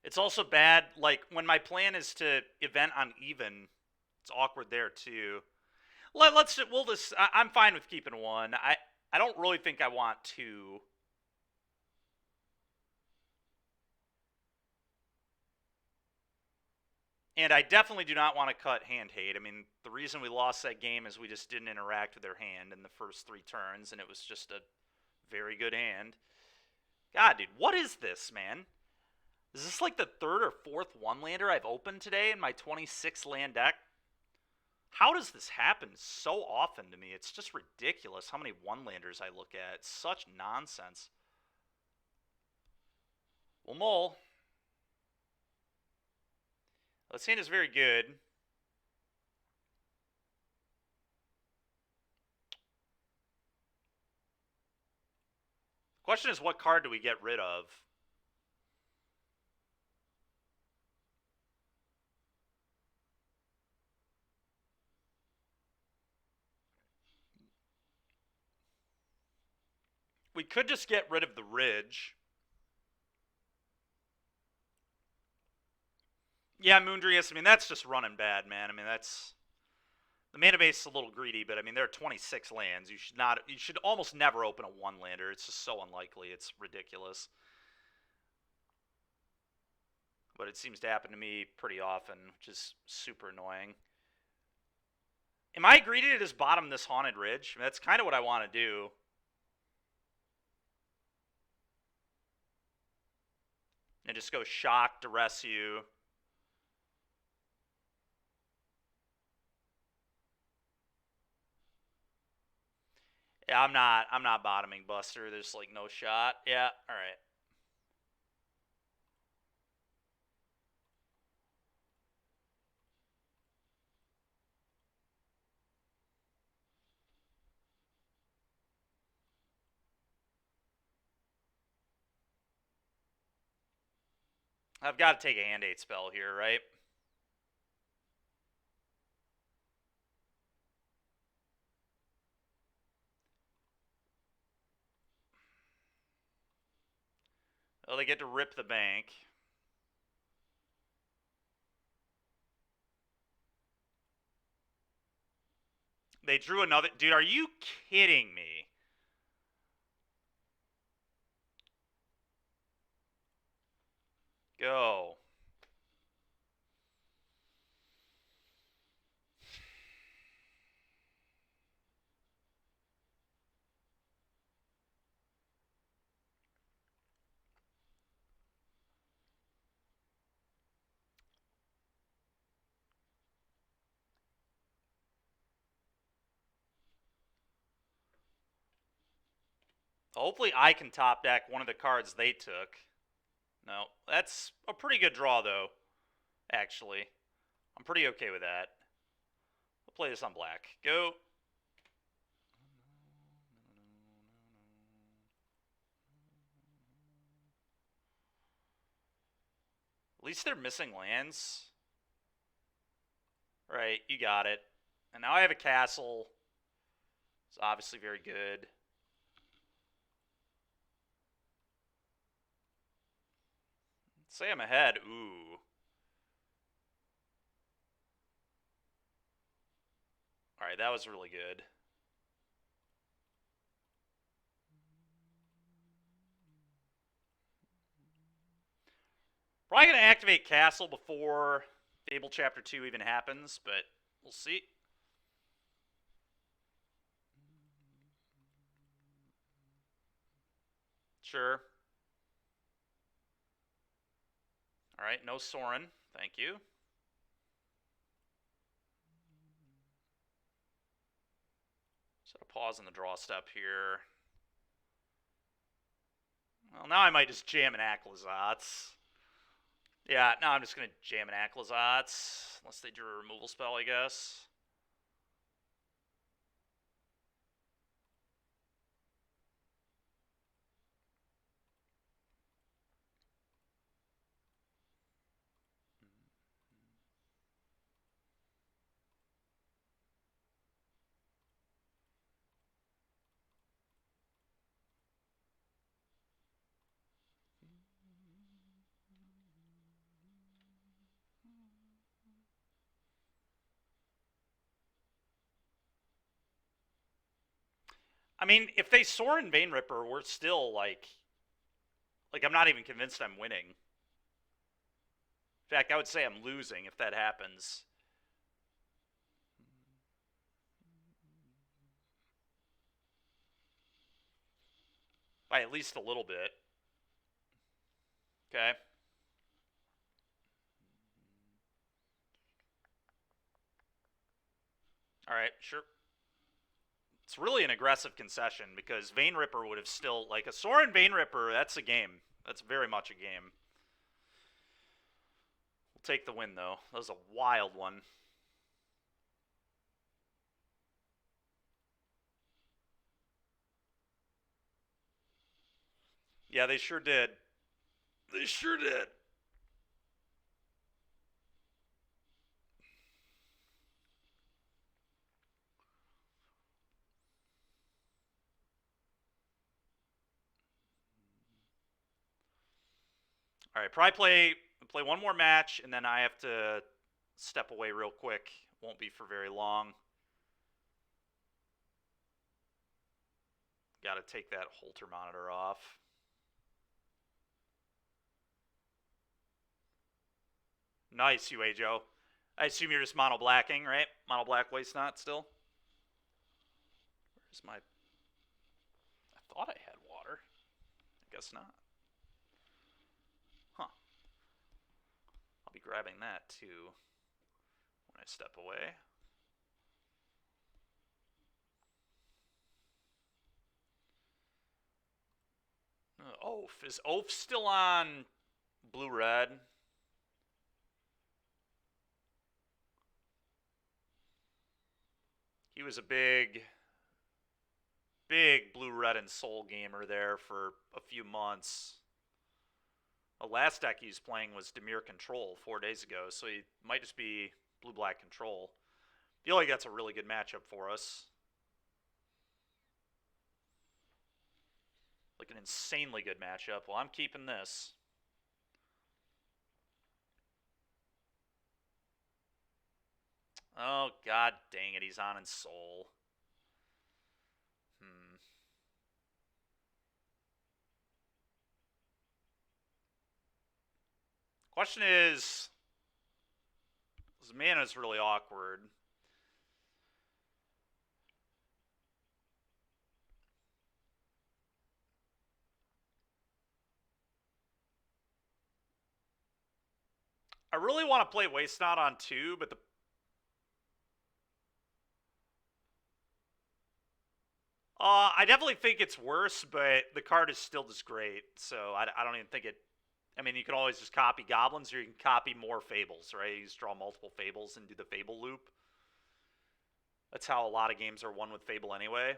It's also bad. Like when my plan is to event on even, it's awkward there too. Let's we'll just. I'm fine with keeping one. I don't really think I want two. And I definitely do not want to cut hand hate. I mean, the reason we lost that game is we just didn't interact with their hand in the first 3 turns, and it was just a very good hand. God, dude, what is this, man? Is this like the third or fourth one lander I've opened today in my 26 land deck? How does this happen so often to me? It's just ridiculous how many one landers I look at. It's such nonsense. Well, Mole, this hand is very good. The question is, what card do we get rid of? We could just get rid of the Ridge. Yeah, Moondrius. I mean, that's just running bad, man. I mean, that's the mana base is a little greedy, but I mean, there are 26 lands. You should not. You should almost never open a one lander. It's just so unlikely. It's ridiculous. But it seems to happen to me pretty often, which is super annoying. Am I greedy to just bottom this Haunted Ridge? I mean, that's kind of what I want to do. And just go shock, duress you. Yeah, I'm not. I'm not bottoming Buster. There's like no shot. Yeah. All right. I've got to take a hand 8 spell here, right? Well, they get to rip the bank. They drew another. Dude, are you kidding me? Go. Hopefully, I can top deck one of the cards they took. No, that's a pretty good draw, though, actually. I'm pretty okay with that. We'll play this on black. Go. At least they're missing lands. Right, you got it. And now I have a castle. It's obviously very good. Let's say I'm ahead. Ooh. Alright, that was really good. Probably going to activate Castle before Fable Chapter 2 even happens, but we'll see. Sure. Alright, no Sorin. Thank you. Set a pause in the draw step here. Well, now I might just jam an Aclazotz. Yeah, now I'm just going to jam an Aclazotz. Unless they drew a removal spell, I guess. I mean, if they Sorin Vein Ripper, we're still like I'm not even convinced I'm winning. In fact, I would say I'm losing if that happens. By at least a little bit. Okay. Alright, sure. It's really an aggressive concession because Vein Ripper would have still, like, a Sorin Vein Ripper, that's a game. That's very much a game. We'll take the win, though. That was a wild one. Yeah, they sure did. They sure did. All right, probably play one more match, and then I have to step away real quick. Won't be for very long. Got to take that Holter monitor off. Nice, UA Joe. I assume you're just mono blacking, right? Mono black waste not still. Where's my? I thought I had water. I guess not. Huh. I'll be grabbing that too when I step away. Oaf. Is Oaf still on blue-red? He was a big blue-red and soul gamer there for a few months. The last deck he was playing was Dimir Control 4 days ago, so he might just be blue-black Control. I feel like that's a really good matchup for us. Like an insanely good matchup. Well, I'm keeping this. Oh, god dang it, he's on in soul. Question is, this mana is really awkward. I really want to play Waste Not on 2, but I definitely think it's worse, but the card is still just great, so I don't even think it I mean, you can always just copy goblins, or you can copy more fables, right? You just draw multiple fables and do the fable loop. That's how a lot of games are won with fable anyway.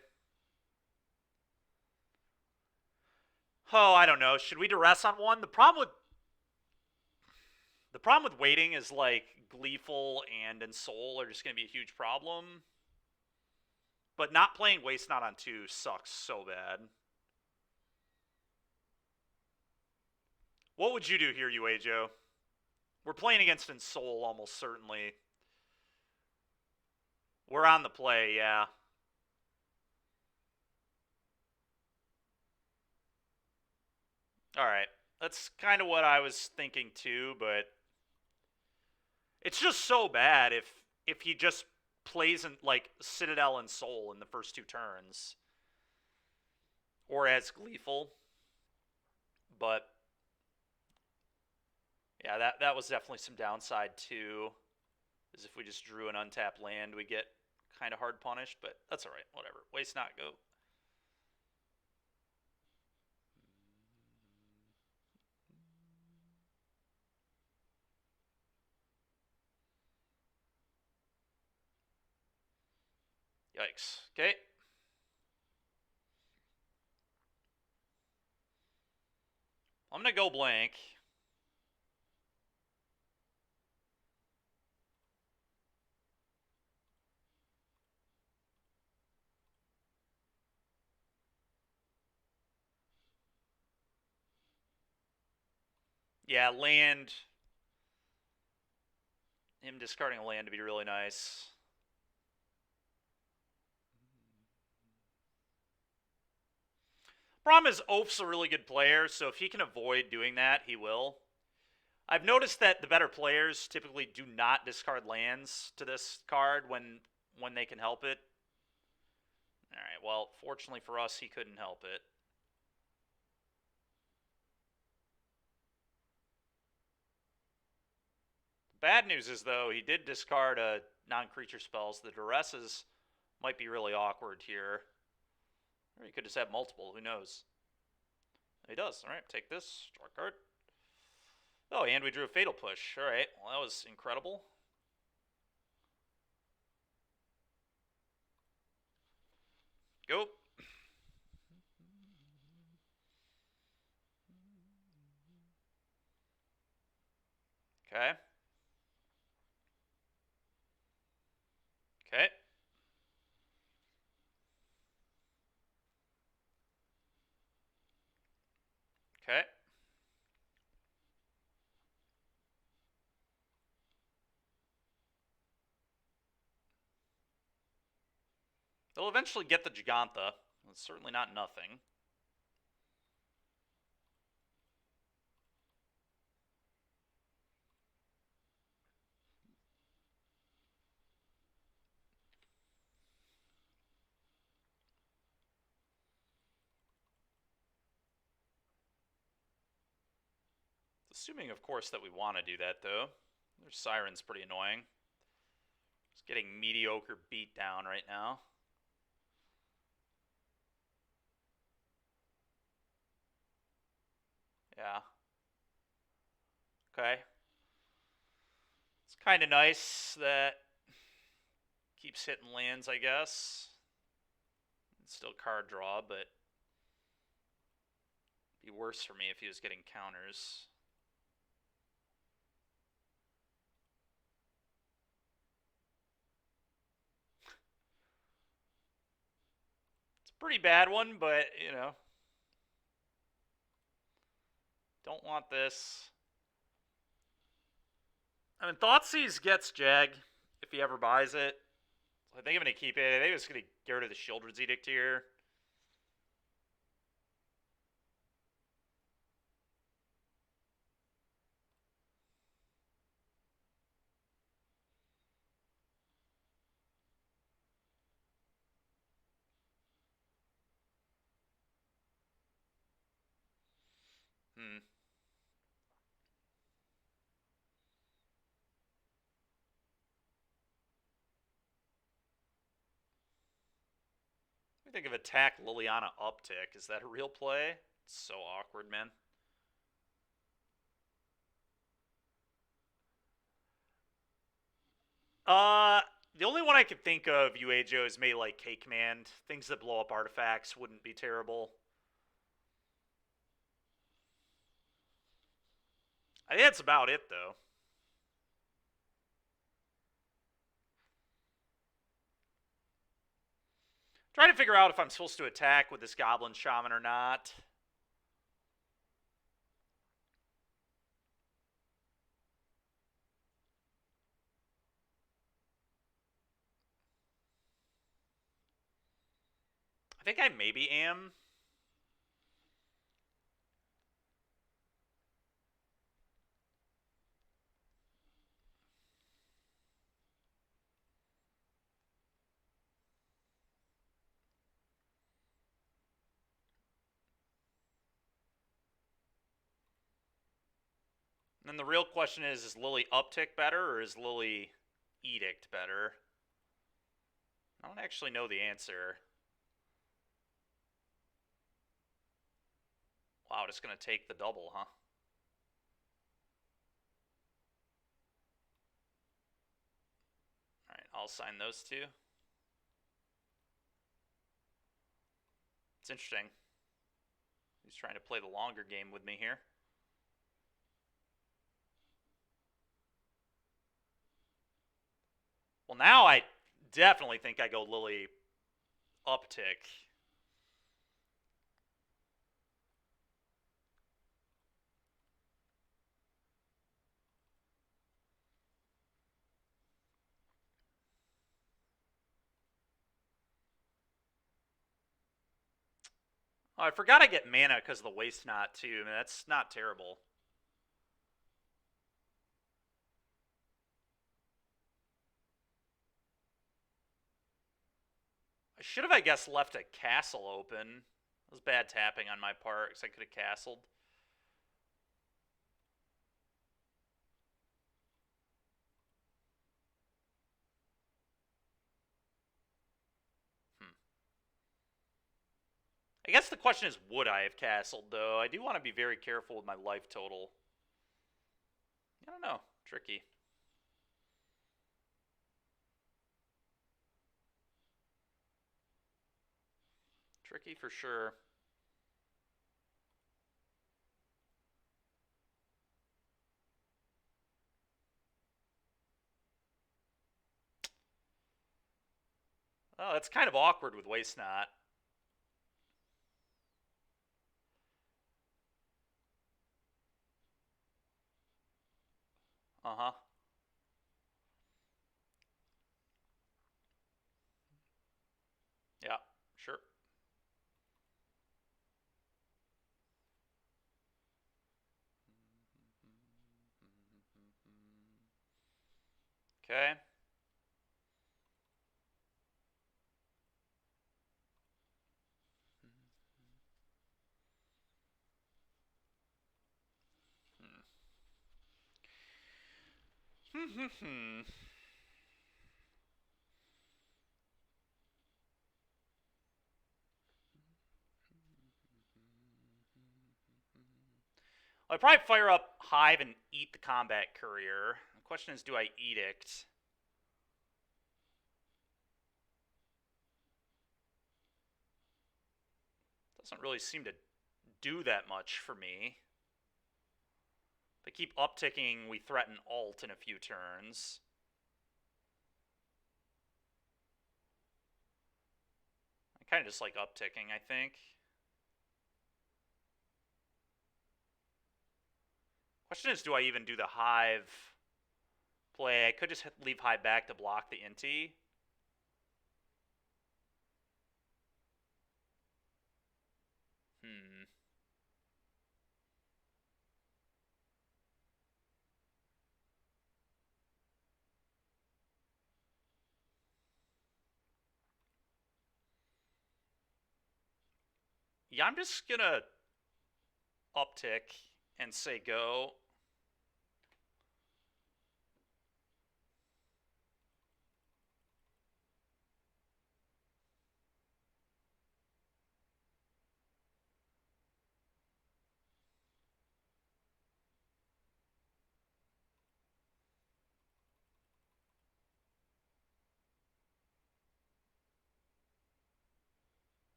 Oh, I don't know. Should we duress on one? The problem with waiting is like Gleeful and Ensoul are just going to be a huge problem. But not playing Waste Not on 2 sucks so bad. What would you do here, Joe? We're playing against Ensoul almost certainly. We're on the play, yeah. All right. That's kind of what I was thinking too, but it's just so bad if he just plays in like Citadel and Soul in the first two turns, or as Gleeful. But yeah, that was definitely some downside too. Is if we just drew an untapped land, we get kind of hard punished. But that's all right. Whatever. Waste not go. Yikes. Okay. I'm gonna go blank. Yeah, land. Him discarding a land to be really nice. Problem is, Oaf's a really good player, so if he can avoid doing that, he will. I've noticed that the better players typically do not discard lands to this card when they can help it. All right, well, fortunately for us, he couldn't help it. Bad news is, though, he did discard a non-creature spells. The duresses might be really awkward here. Or he could just have multiple, who knows? He does. All right, take this, draw a card. Oh, and we drew a Fatal Push. All right, well, that was incredible. Go. Okay. Okay. Okay. They'll eventually get the Gigantha. It's certainly not nothing. Assuming, of course, that we want to do that, though. Their Siren's pretty annoying. It's getting mediocre beat down right now. Yeah. Okay. It's kind of nice that keeps hitting lands, I guess. It's still card draw, but it'd be worse for me if he was getting counters. It's a pretty bad one, but, don't want this. I mean, Thoughtseize gets Jag if he ever buys it. So I think I'm going to keep it. I think I'm just going to get rid of the Shieldred's Edict here. Hmm. I think of attack Liliana uptick. Is that a real play? It's so awkward, man. Uh, the only one I could think of, UAJO, is maybe like Cake Command. Things that blow up artifacts wouldn't be terrible. I think that's about it, though. Trying to figure out if I'm supposed to attack with this Goblin Shaman or not. I think I maybe am. And then the real question is Lily Uptick better or is Lily Edict better? I don't actually know the answer. Wow, just gonna take the double, huh? Alright, I'll assign those two. It's interesting. He's trying to play the longer game with me here. Well, now I definitely think I go Lily Uptick. Oh, I forgot I get mana because of the Waste Not, too. I mean, that's not terrible. I should have, I guess, left a castle open. It was bad tapping on my part because I could have castled. Hmm. I guess the question is, would I have castled, though? I do want to be very careful with my life total. I don't know. Tricky. Tricky for sure. Oh, that's kind of awkward with Waste Not. Uh-huh. Yeah, sure. Okay. Hmm. I'd probably fire up Hive and eat the Combat Courier. The question is, do I Edict? Doesn't really seem to do that much for me. If I keep upticking, we threaten alt in a few turns. I kind of just like upticking, I think. Question is, do I even do the Hive play? I could just leave Hive back to block the Inti. Hmm. Yeah, I'm just gonna uptick and say go.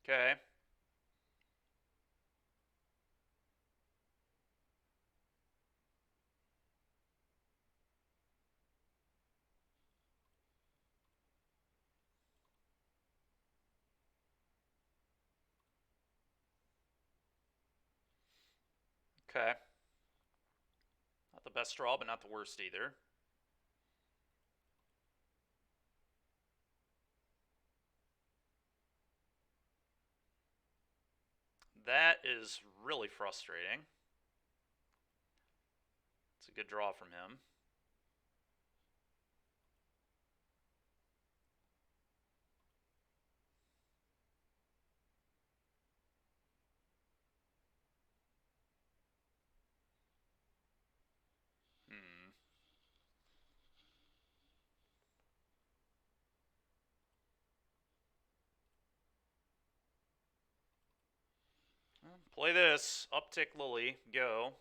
Okay. Okay. Not the best draw, but not the worst either. That is really frustrating. It's a good draw from him. Hmm. Well, play this. Uptick Lily. Go.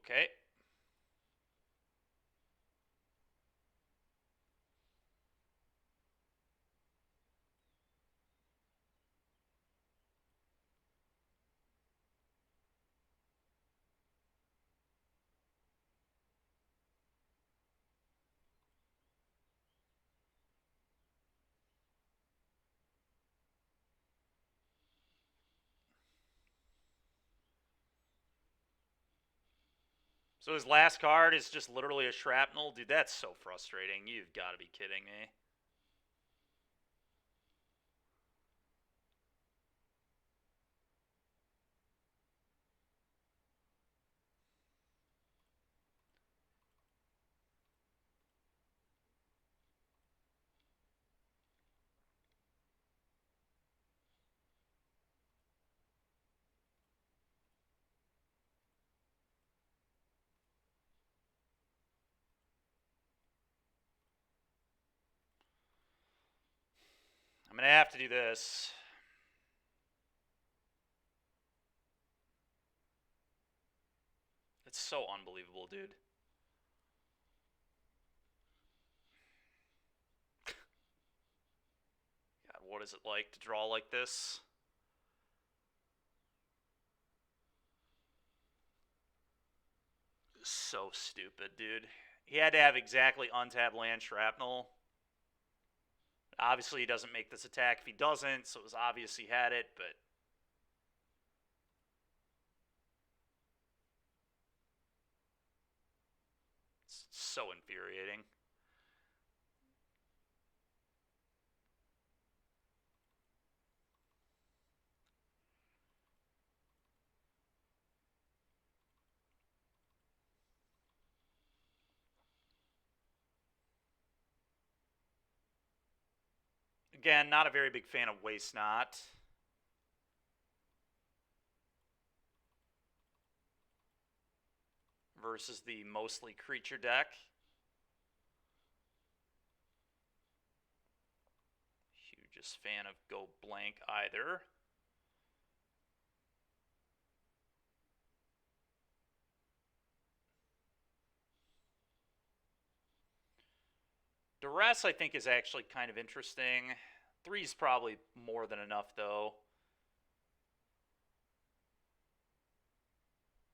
Okay. So his last card is just literally a shrapnel? Dude, that's so frustrating. You've got to be kidding me. I'm going to have to do this. It's so unbelievable, dude. God, what is it like to draw like this? So stupid, dude. He had to have exactly untapped land shrapnel. Obviously, he doesn't make this attack if he doesn't, so it was obvious he had it, but it's so infuriating. Again, not a very big fan of Waste Not. Versus the mostly creature deck. Hugest fan of Go Blank either. Duress, I think, is actually kind of interesting. 3's probably more than enough, though.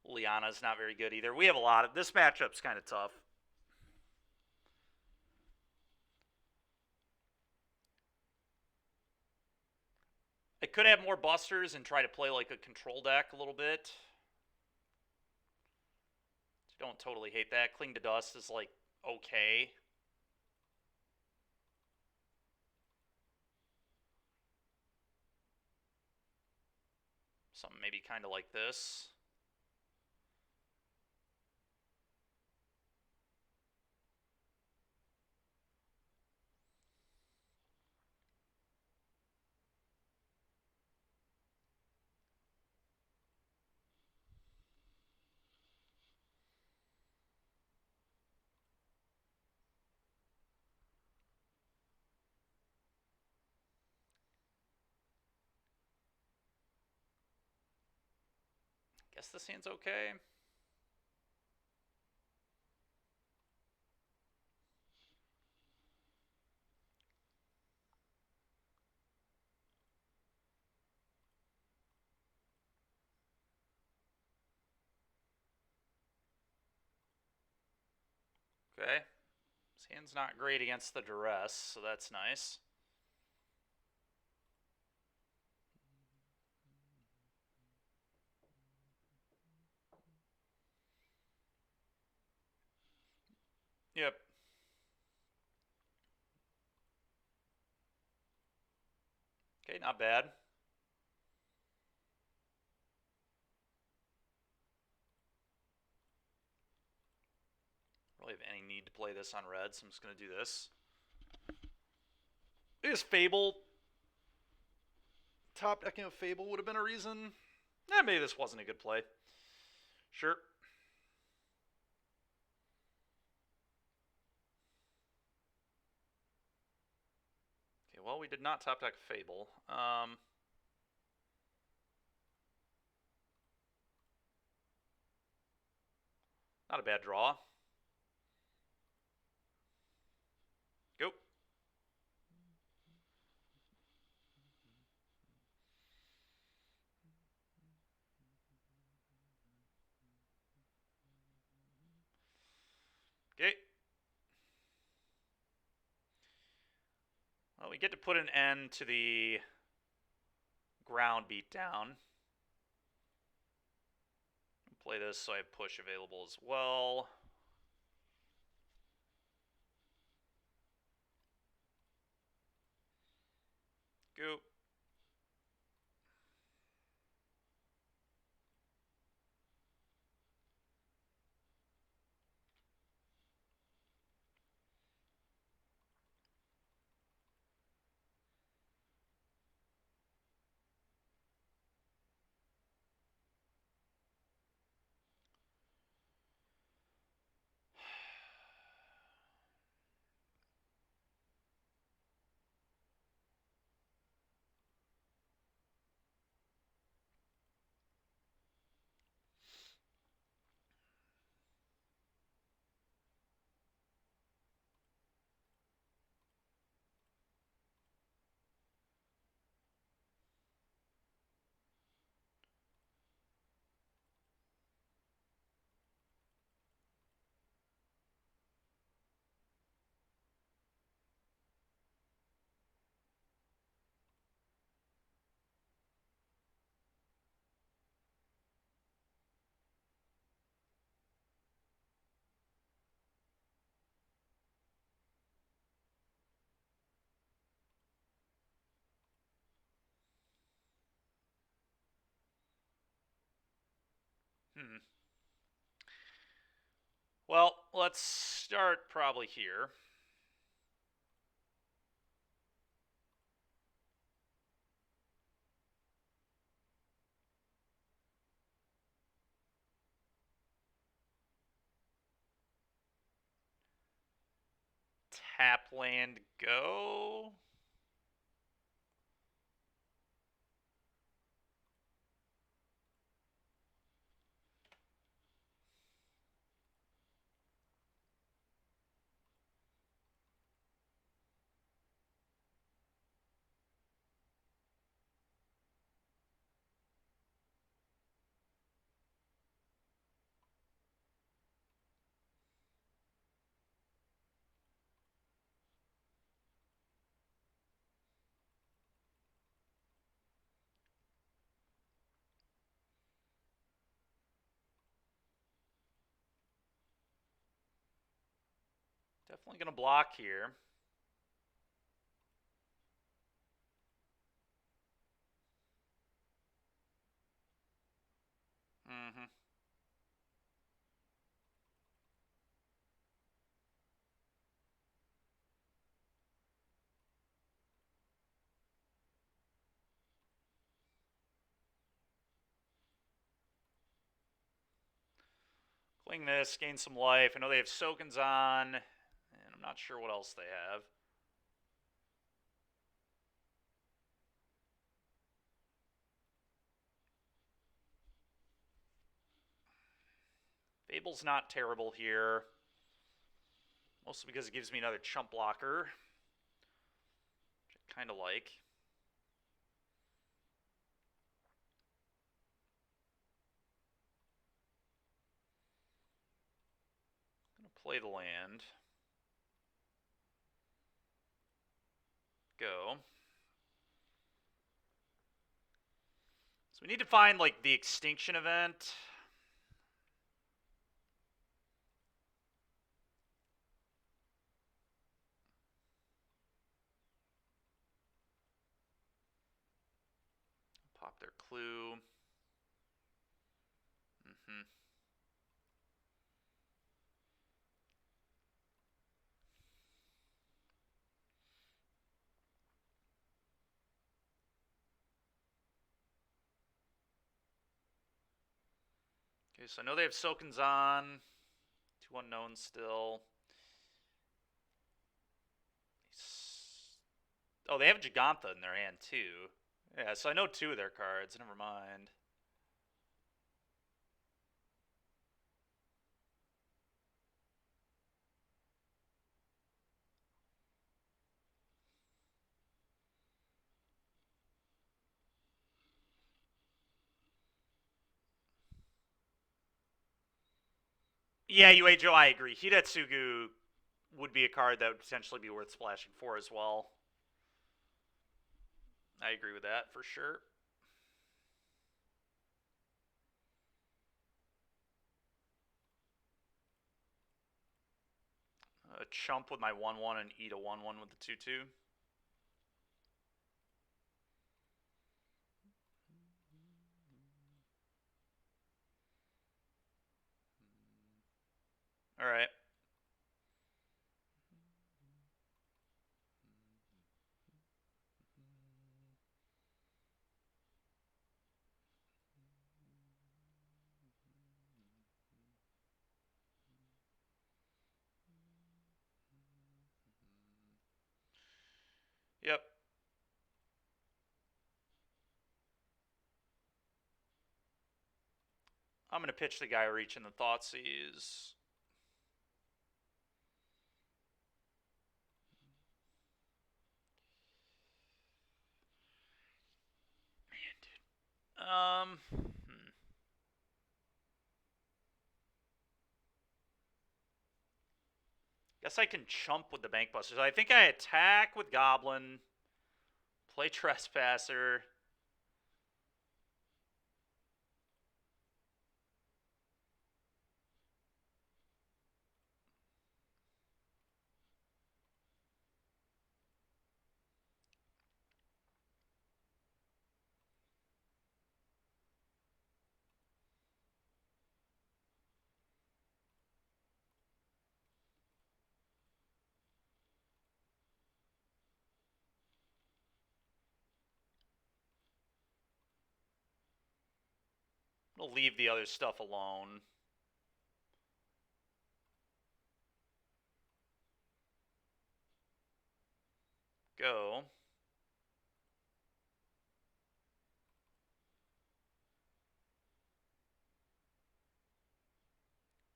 Liana's not very good either. We have a lot of... This matchup's kind of tough. I could have more busters and try to play like a control deck a little bit. Don't totally hate that. Cling to Dust is like okay. Something maybe kind of like this. Guess this hand's okay. Okay. This hand's not great against the duress, so that's nice. Yep. Okay, not bad. Really have any need to play this on red, so I'm just going to do this. I guess Fable. Top decking of Fable would have been a reason. Maybe this wasn't a good play. Sure. Okay, well, we did not top deck Fable. Not a bad draw. Go. Okay. Well, we get to put an end to the ground beatdown. Play this so I have push available as well. Go. Well, let's start probably here. Tap land go. Definitely going to block here. Mm-hmm. Cling this, gain some life. I know they have Sokens on, and I'm not sure what else they have. Fable's not terrible here. Mostly because it gives me another chump blocker. Which I kind of like. I'm going to play the land. Go. So we need to find, like, the extinction event. Pop their clue. Okay, so I know they have Soken'Zan. 2 unknowns still. Oh, they have Gigantha in their hand, too. Yeah, so I know 2 of their cards. Never mind. Yeah, Joe, I agree. Hidetsugu would be a card that would potentially be worth splashing for as well. I agree with that for sure. A chump with my 1/1 and eat a 1/1 with the 2/2. All right. Yep. I'm going to pitch the guy reaching the Thoughtseize. Man, dude. Guess I can chump with the Bank Busters. I think I attack with Goblin, play Trespasser. I'll leave the other stuff alone. Go.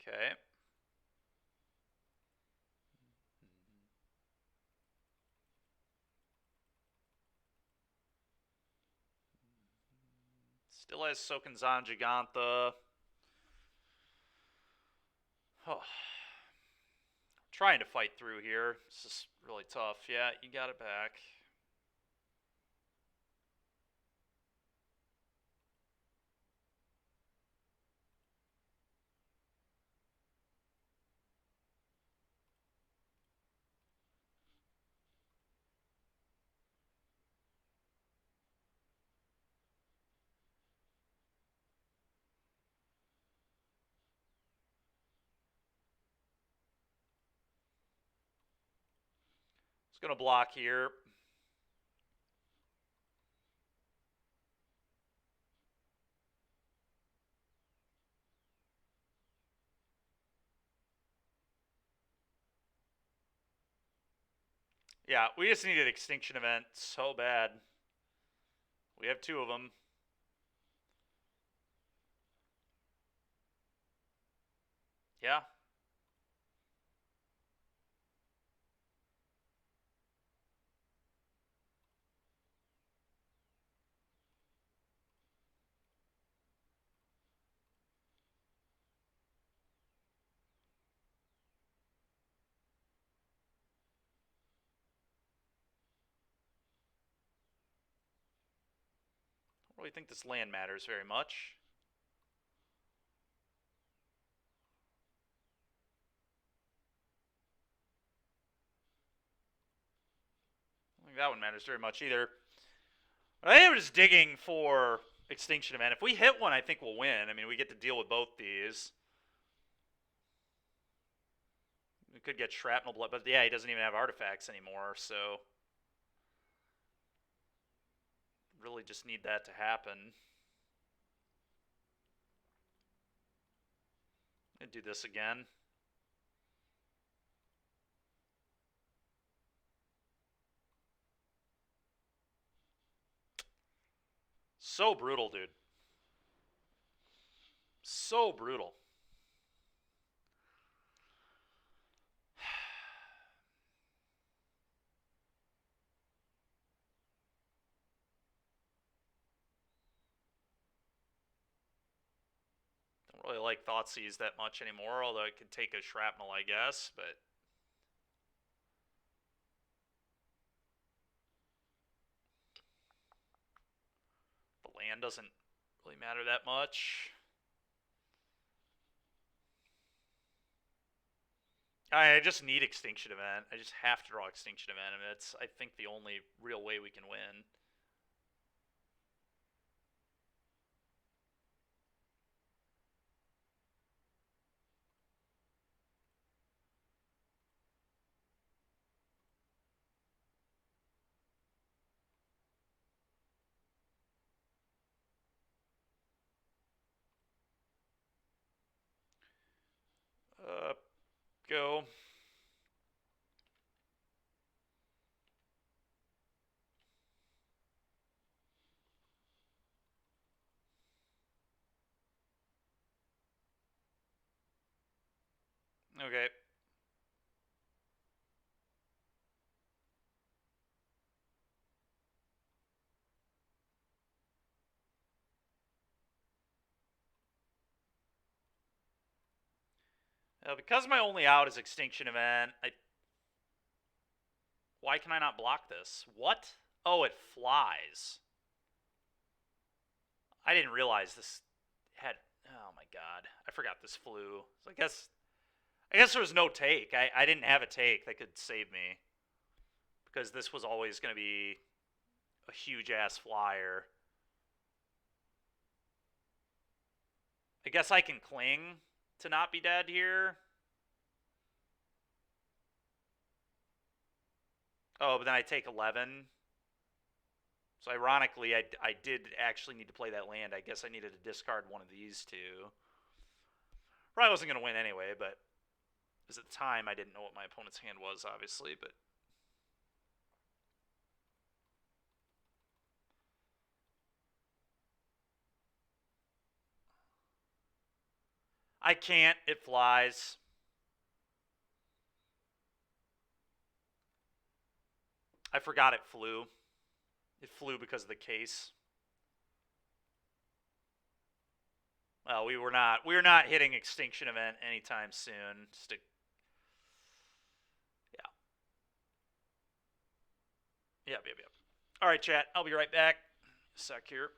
Okay. Still has Soken'Zan Gigantha. Oh. Trying to fight through here. This is really tough. Yeah, you got it back. It's going to block here. Yeah, we just needed Extinction Event so bad. We have 2 of them. Yeah. I don't really think this land matters very much. I don't think that one matters very much either. I think I'm just digging for Extinction Event. If we hit one, I think we'll win. I mean, we get to deal with both these. We could get Shrapnel Blood, but yeah, he doesn't even have artifacts anymore, so really just need that to happen. And do this again. So brutal, dude. So brutal. Don't really like Thoughtseize that much anymore, although it could take a Shrapnel, I guess, but the land doesn't really matter that much. I just need Extinction Event. I just have to draw Extinction Event. I mean, it's, I think, the only real way we can win. Go. Okay. Because my only out is Extinction Event, why can I not block this? What? Oh, it flies. I didn't realize this had. Oh my god, I forgot this flew. So I guess there was no take. I didn't have a take that could save me because this was always going to be a huge ass flyer. I guess I can cling to not be dead here. Oh, but then I take 11. So ironically, I did actually need to play that land. I guess I needed to discard one of these two. Probably wasn't going to win anyway, but because at the time I didn't know what my opponent's hand was, obviously, but I can't. It flies. I forgot it flew. It flew because of the case. Well, we were not hitting Extinction Event anytime soon. Yeah. Yep. All right, chat. I'll be right back. A sec here.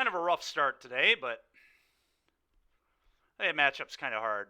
kind of a rough start today, but hey, matchup's kind of hard.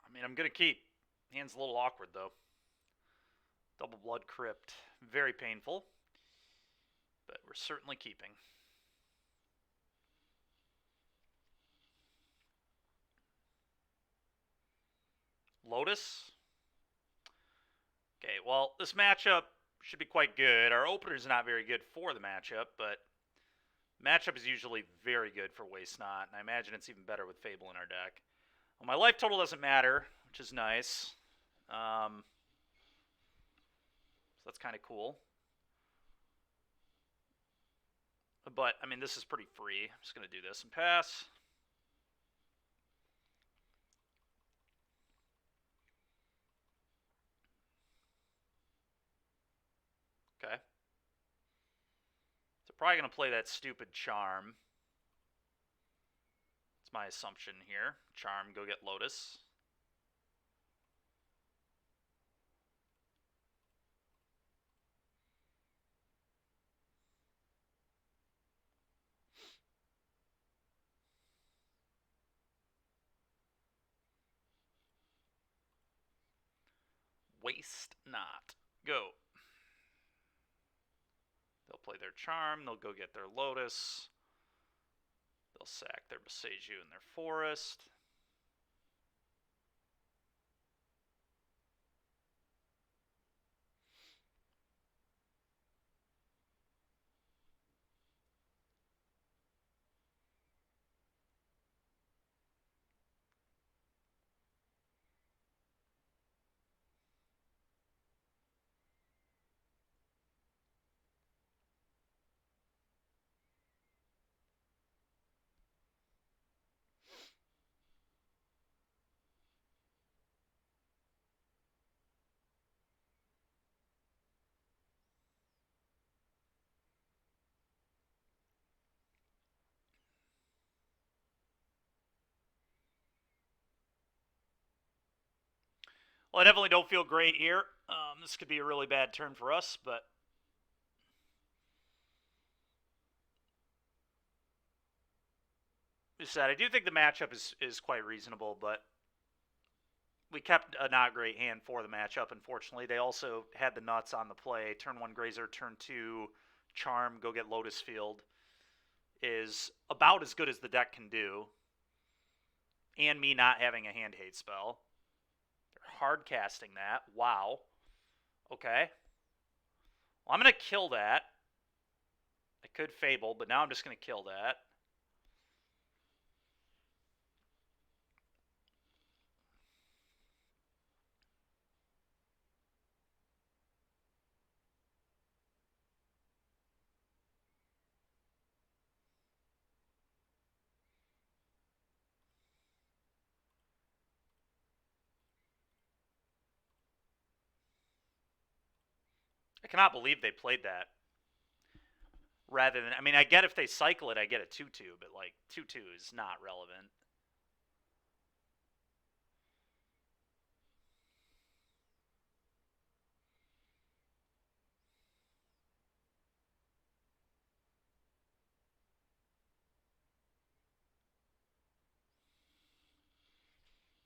I mean, I'm going to keep. Hand's a little awkward, though. Double Blood Crypt. Very painful. But we're certainly keeping. Lotus. Okay, well, this matchup should be quite good. Our opener's not very good for the matchup, but matchup is usually very good for Waste Not, and I imagine it's even better with Fable in our deck. Well, my life total doesn't matter, which is nice. So that's kind of cool. But, I mean, this is pretty free. I'm just going to do this and pass. Okay. So probably going to play that stupid Charm. That's my assumption here. Charm, go get Lotus. Waste Not. Go. They'll play their Charm. They'll go get their Lotus. They'll sack their Boseiju and their Forest. Well, I definitely don't feel great here. This could be a really bad turn for us, but as I said, I do think the matchup is quite reasonable, but we kept a not great hand for the matchup, unfortunately. They also had the nuts on the play. Turn 1 Grazer, turn 2 Charm, go get Lotus Field is about as good as the deck can do. And me not having a hand hate spell. They're hard casting that. Wow. Okay. Well, I'm going to kill that. I could Fable, but now I'm just going to kill that. I cannot believe they played that. Rather than, I mean, I get if they cycle it, I get a 2-2, but like 2-2 is not relevant.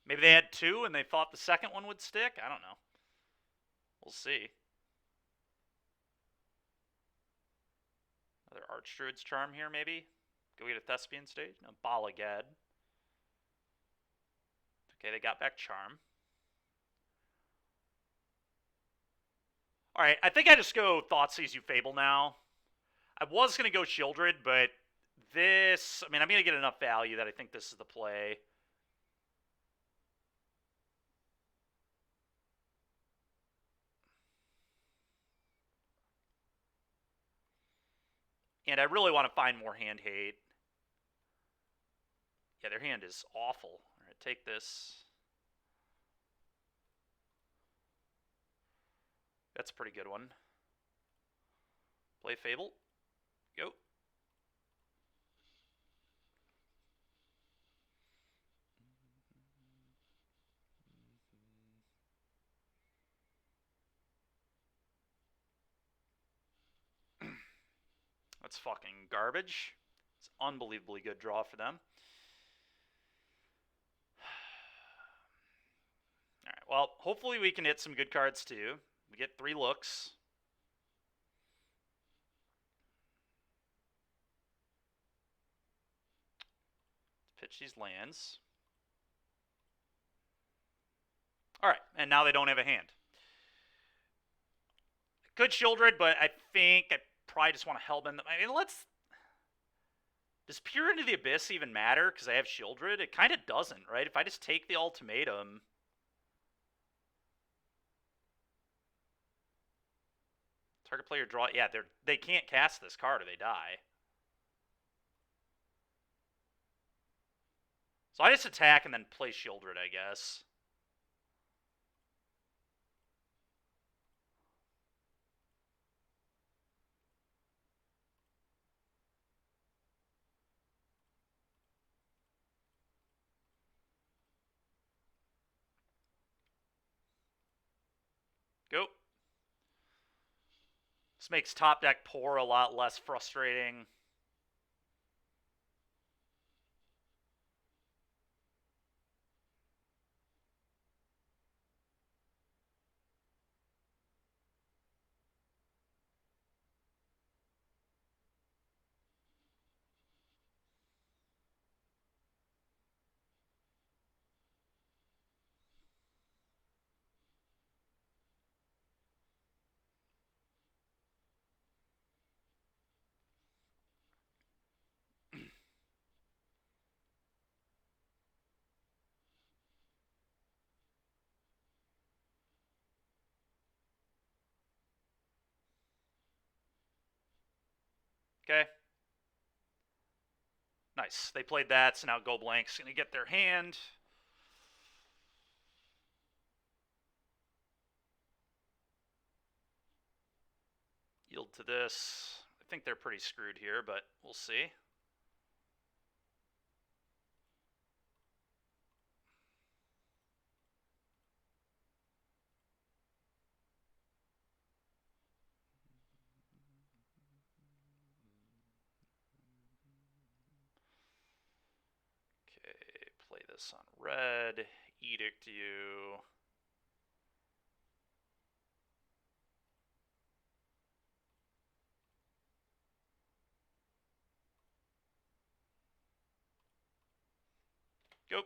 Maybe they had 2 and they thought the second one would stick. I don't know. We'll see. Another Archdruid's Charm here, maybe. Go get a Thespian stage? No, Balagad. Okay, they got back Charm. Alright, I think I just go Thoughtseize You Fable now. I was going to go Shieldred, but this... I mean, I'm going to get enough value that I think this is the play. And I really want to find more hand hate. Yeah, their hand is awful. Alright, take this. That's a pretty good one. Play Fable. Go. That's fucking garbage. It's an unbelievably good draw for them. Alright, well, hopefully we can hit some good cards too. We get 3 looks. Let's pitch these lands. Alright, and now they don't have a hand. Good Shieldred, but I think I probably just want to Hellbend them. I mean, let's... Does Peer into the Abyss even matter because I have Shieldred? It kind of doesn't, right? If I just take the ultimatum... Target player draw... Yeah, they can't cast this card or they die. So I just attack and then play Shieldred, I guess. Go. This makes top deck poor a lot less frustrating. Okay. Nice. They played that, so now Go Blank's going to get their hand. Yield to this. I think they're pretty screwed here, but we'll see. Okay, play this on red. Edict you. Go.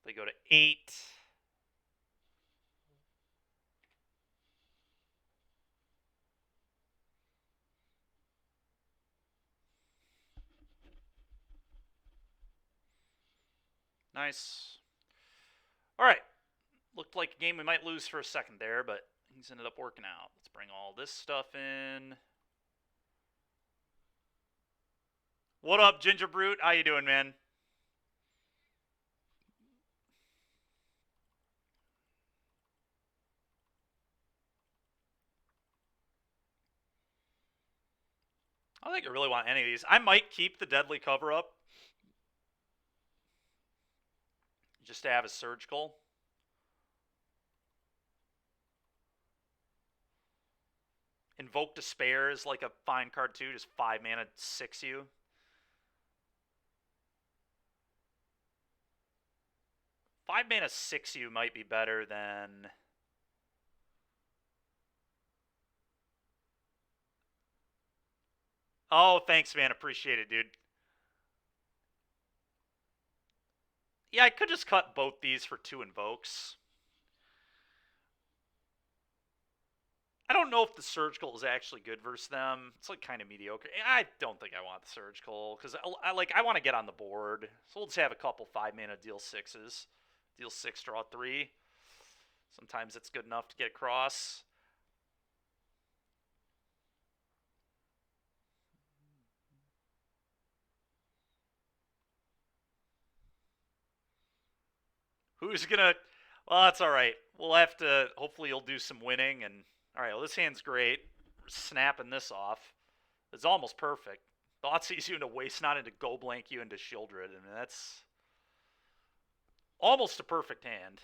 They go to 8. Nice. All right. Looked like a game we might lose for a second there, but things ended up working out. Let's bring all this stuff in. What up, Ginger Brute? How you doing, man? I don't think I really want any of these. I might keep the Deadly Cover-Up just to have a Surgical. Invoke Despair is like a fine card too, just 5 mana, 6 you. 5 mana, 6 you might be better than... Oh, thanks, man. Appreciate it, dude. Yeah, I could just cut both these for 2 invokes. I don't know if the surgical is actually good versus them. It's like kind of mediocre. I don't think I want the surgical because I want to get on the board. So we'll just have a couple 5-mana deal 6s, deal 6, draw 3. Sometimes it's good enough to get across. Who's gonna? Well, that's all right. We'll have to. Hopefully, you'll do some winning. And all right, well, this hand's great. We're snapping this off. It's almost perfect. Thoughtseize you into Waste Not, into Go Blank you into Shieldred. I mean, that's almost a perfect hand.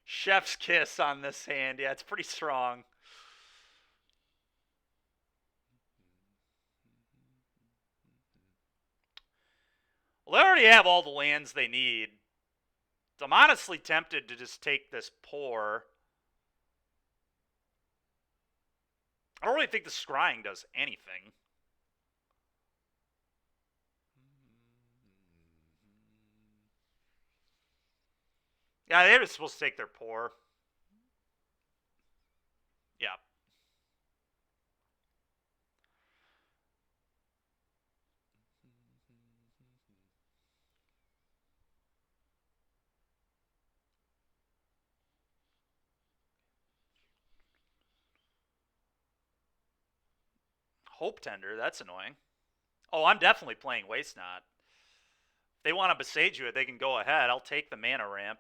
Chef's kiss on this hand. Yeah, it's pretty strong. Well, they already have all the lands they need. So I'm honestly tempted to just take this pour. I don't really think the scrying does anything. Yeah, they're just supposed to take their pour. Yeah. Hope Tender, that's annoying. Oh, I'm definitely playing Waste Not. If they want to besage you, they can go ahead. I'll take the mana ramp.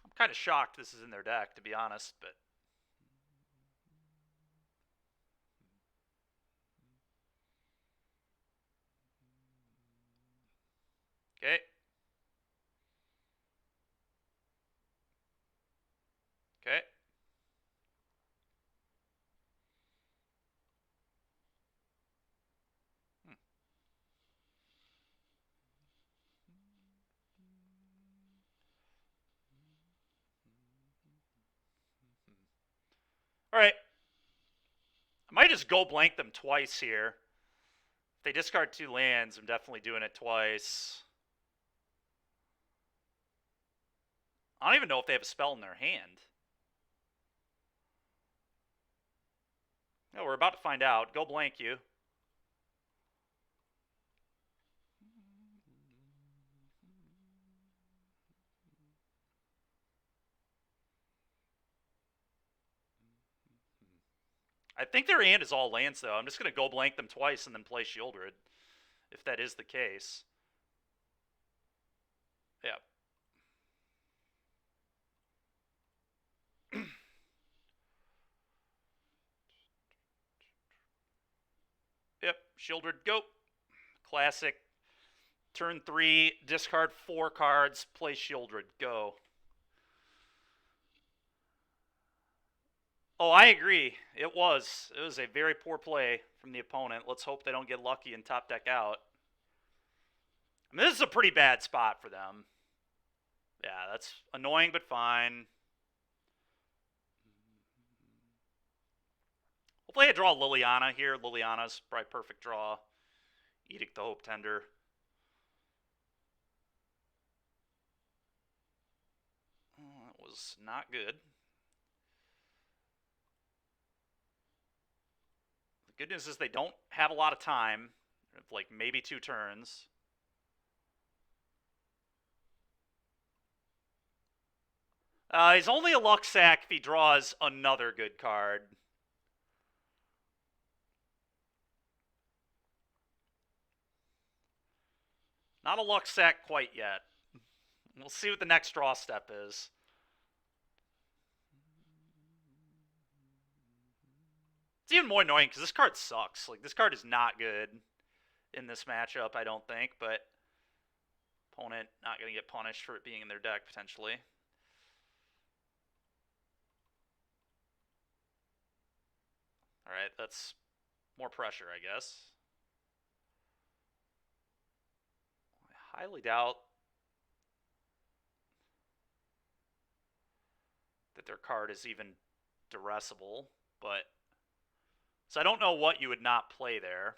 I'm kind of shocked this is in their deck, to be honest, but okay. Okay. Hmm. All right. I might just go blank them twice here. If they discard 2 lands, I'm definitely doing it twice. I don't even know if they have a spell in their hand. No, we're about to find out. Go blank you. I think their hand is all lands, though. I'm just going to go blank them twice and then play Shieldred, if that is the case. Yeah. Yep. Shieldred, go. Classic. Turn 3, discard 4 cards, play Shieldred, go. Oh, I agree. It was. It was a very poor play from the opponent. Let's hope they don't get lucky and top deck out. I mean, this is a pretty bad spot for them. Yeah, that's annoying, but fine. Hopefully I draw Liliana here. Liliana's probably perfect draw. Edict the Hope Tender. That was not good. The good news is they don't have a lot of time. Like maybe 2 turns. He's only a luck sack if he draws another good card. Not a luck sack quite yet. We'll see what the next draw step is. It's even more annoying because this card sucks. Like, this card is not good in this matchup, I don't think, but opponent not going to get punished for it being in their deck, potentially. Alright, that's more pressure, I guess. I highly doubt that their card is even duressable, but... So I don't know what you would not play there.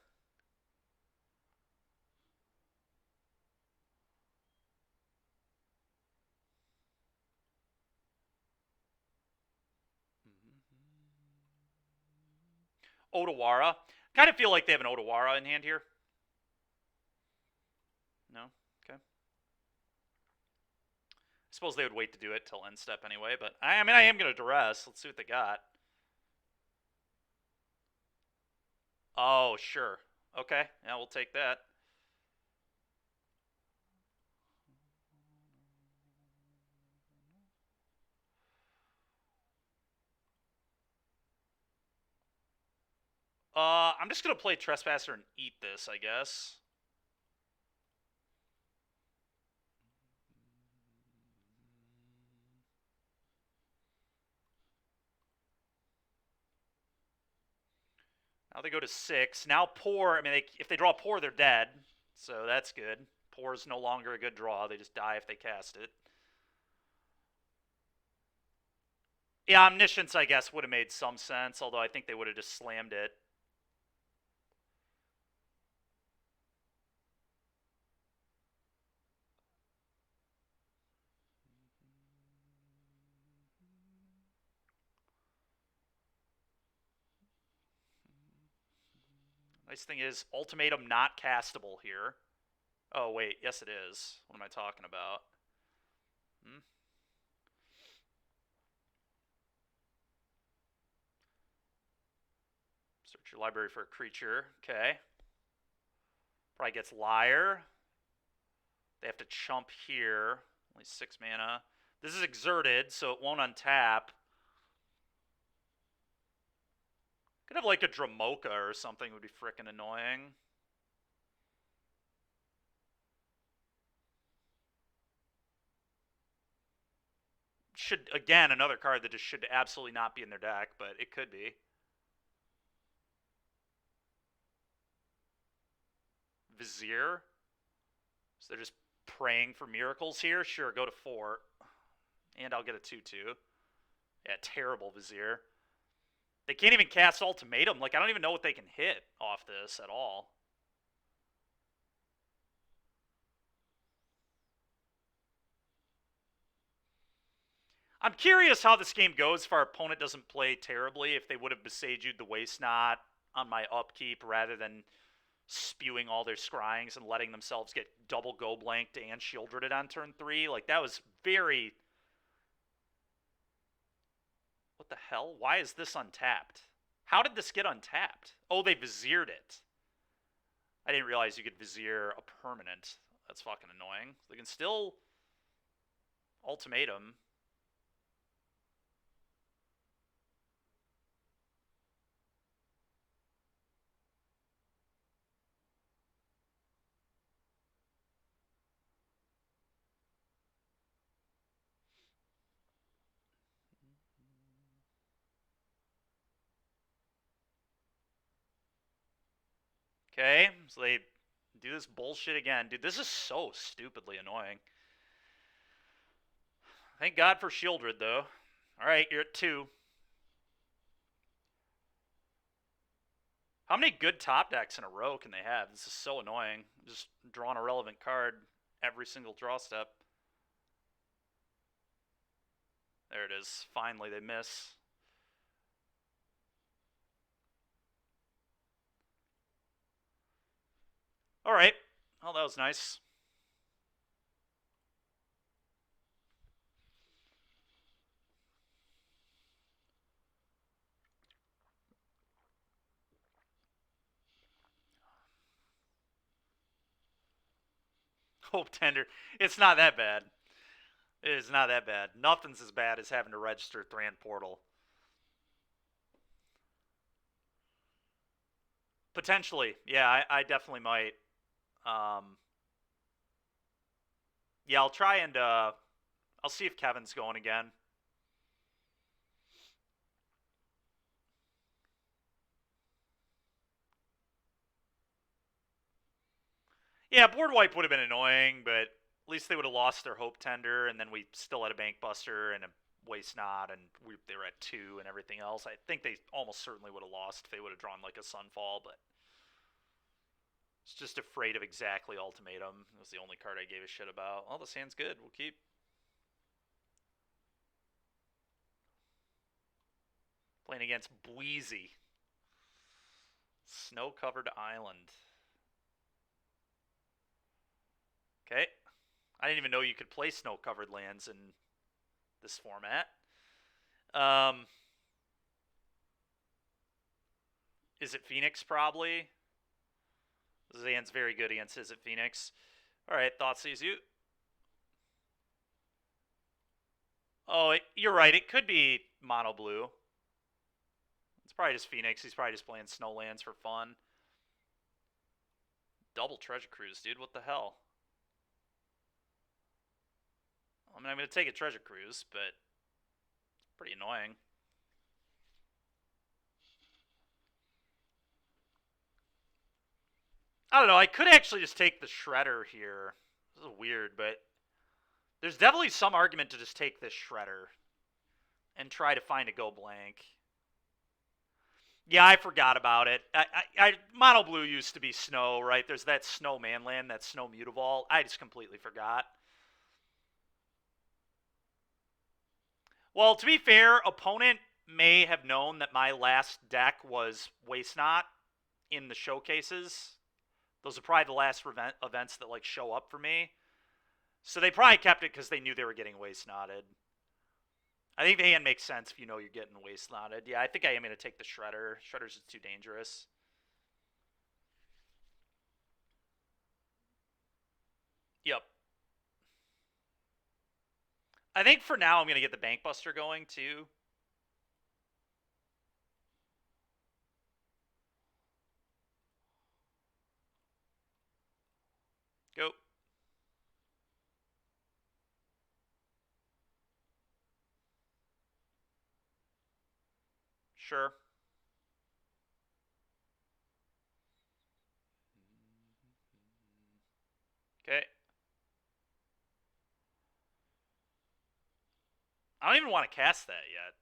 Otawara. Kind of feel like they have an Otawara in hand here. No? Okay. I suppose they would wait to do it till end step anyway, but I mean, I am going to duress. Let's see what they got. Oh, sure. Okay. Yeah, we'll take that. I'm just going to play Trespasser and eat this, I guess. Now they go to 6. Now Pour, I mean, if they draw Pour, they're dead. So that's good. Pour is no longer a good draw. They just die if they cast it. Yeah, Omniscience, I guess, would have made some sense, although I think they would have just slammed it. Nice thing is, Ultimatum not castable here. Oh, wait, yes it is. What am I talking about? Search your library for a creature. Okay. Probably gets Liar. They have to chump here. Only 6 mana. This is exerted, so it won't untap. Could have like a Dramoka or something, would be freaking annoying. Should, again, another card that just should absolutely not be in their deck, but it could be. Vizier. So they're just praying for miracles here. Sure, go to 4. And I'll get a 2-2. Yeah, terrible Vizier. They can't even cast Ultimatum. Like, I don't even know what they can hit off this at all. I'm curious how this game goes if our opponent doesn't play terribly, if they would have Besaged the Waste Knot on my upkeep rather than spewing all their scryings and letting themselves get double go blanked and shielded on turn 3. Like, that was very... What the hell? Why is this untapped? How did this get untapped? Oh, they Viziered it. I didn't realize you could Vizier a permanent. That's fucking annoying. They can still Ultimatum. Okay, so they do this bullshit again. Dude, this is so stupidly annoying. Thank God for Shieldred, though. Alright, you're at 2. How many good top decks in a row can they have? This is so annoying. Just drawing a relevant card every single draw step. There it is. Finally, they miss. Alright. Well, that was nice. Hope Tender. It's not that bad. It is not that bad. Nothing's as bad as having to register Thran Portal. Potentially, yeah, I definitely might. Um, yeah, I'll try and I'll see if Kevin's going again. Yeah, board wipe would have been annoying, but at least they would have lost their Hope Tender, and then we still had a Bank Buster and a Waste Not, and they were at 2 and everything else. I think they almost certainly would have lost if they would have drawn like a Sunfall, but it's just afraid of exactly Ultimatum. It was the only card I gave a shit about. Oh, this hand's good. We'll keep. Playing against Bweezy. Snow-covered island. Okay. I didn't even know you could play snow-covered lands in this format. Is it Phoenix, probably? Zan's very good against Is it Phoenix. Alright, Thoughtseize you. Oh, you're right. It could be mono blue. It's probably just Phoenix. He's probably just playing Snowlands for fun. Double Treasure Cruise, dude. What the hell? I mean, I'm going to take a Treasure Cruise, but it's pretty annoying. I don't know. I could actually just take the Shredder here. This is weird, but there's definitely some argument to just take this Shredder and try to find a go blank. Yeah, I forgot about it. Mono Blue used to be Snow, right? There's that Snow Manland, that Snow Mutavault. I just completely forgot. Well, to be fair, opponent may have known that my last deck was Waste Not in the showcases. Those are probably the last events that like show up for me. So they probably kept it because they knew they were getting Waste Knotted. I think the hand makes sense if you know you're getting Waste Knotted. Yeah, I think I am going to take the Shredder. Shredder's just too dangerous. Yep. I think for now I'm going to get the Bank Buster going too. Go. Sure. Okay. I don't even want to cast that yet.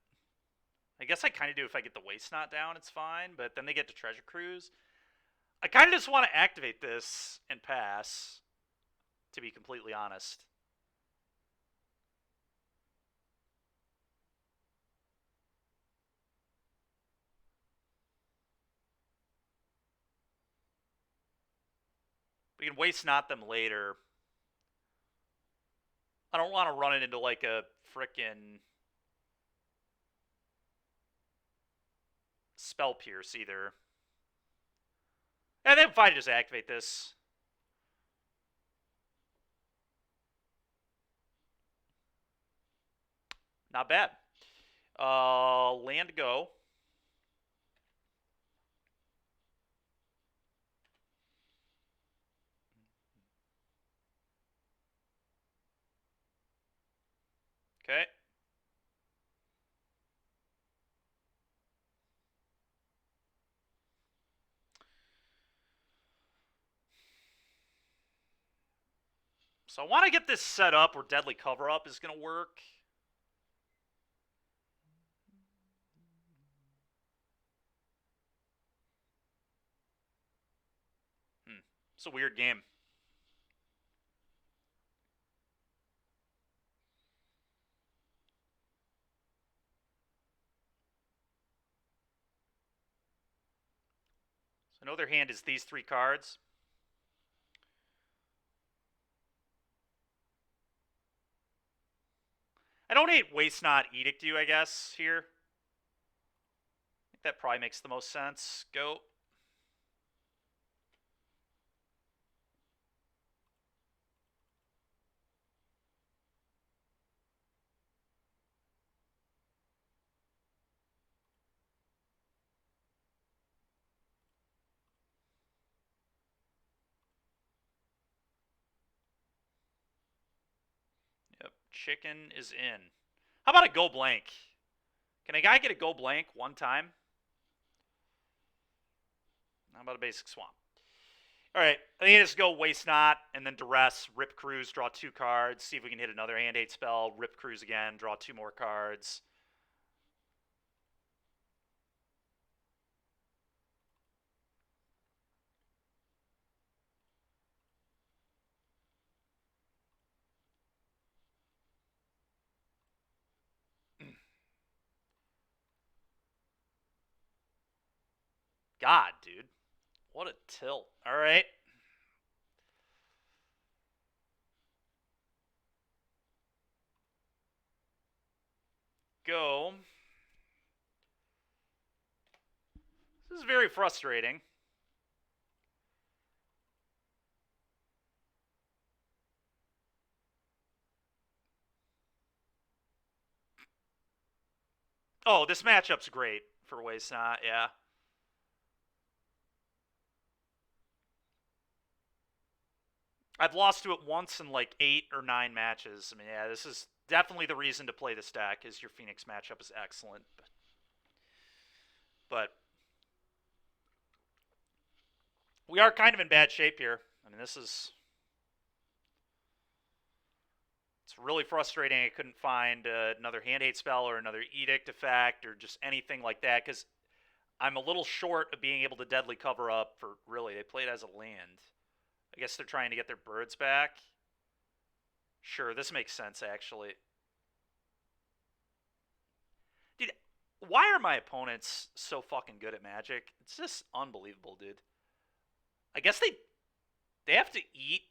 I guess I kind of do if I get the Waste Knot down, it's fine. But then they get to Treasure Cruise. I kind of just want to activate this and pass, to be completely honest. We can Waste Not them later. I don't want to run it into like a frickin' Spell Pierce either. And then if I just activate this. Not bad. Land go. Okay. So I want to get this set up where Deadly Cover Up is going to work. It's a weird game. So I know their hand is these 3 cards. I don't hate Waste Not Edict you, I guess, here. I think that probably makes the most sense. Go. Chicken is in. How about a go blank? Can a guy get a go blank one time? How about a basic swamp? All right, I think just go waste not, and then duress, rip cruise, draw 2 cards, see if we can hit another hand 8 spell, rip cruise again, draw 2 more cards. God, dude. What a tilt. All right. Go. This is very frustrating. Oh, this matchup's great for Waste Not, yeah. I've lost to it once in like 8 or 9 matches. I mean, yeah, this is definitely the reason to play this deck, is your Phoenix matchup is excellent. But we are kind of in bad shape here. I mean, this is... It's really frustrating I couldn't find another Hand 8 spell or another Edict effect or just anything like that, because I'm a little short of being able to deadly cover up for... Really, they played as a land. I guess they're trying to get their birds back. Sure, this makes sense, actually. Dude, why are my opponents so fucking good at Magic? It's just unbelievable, dude. I guess they have to eat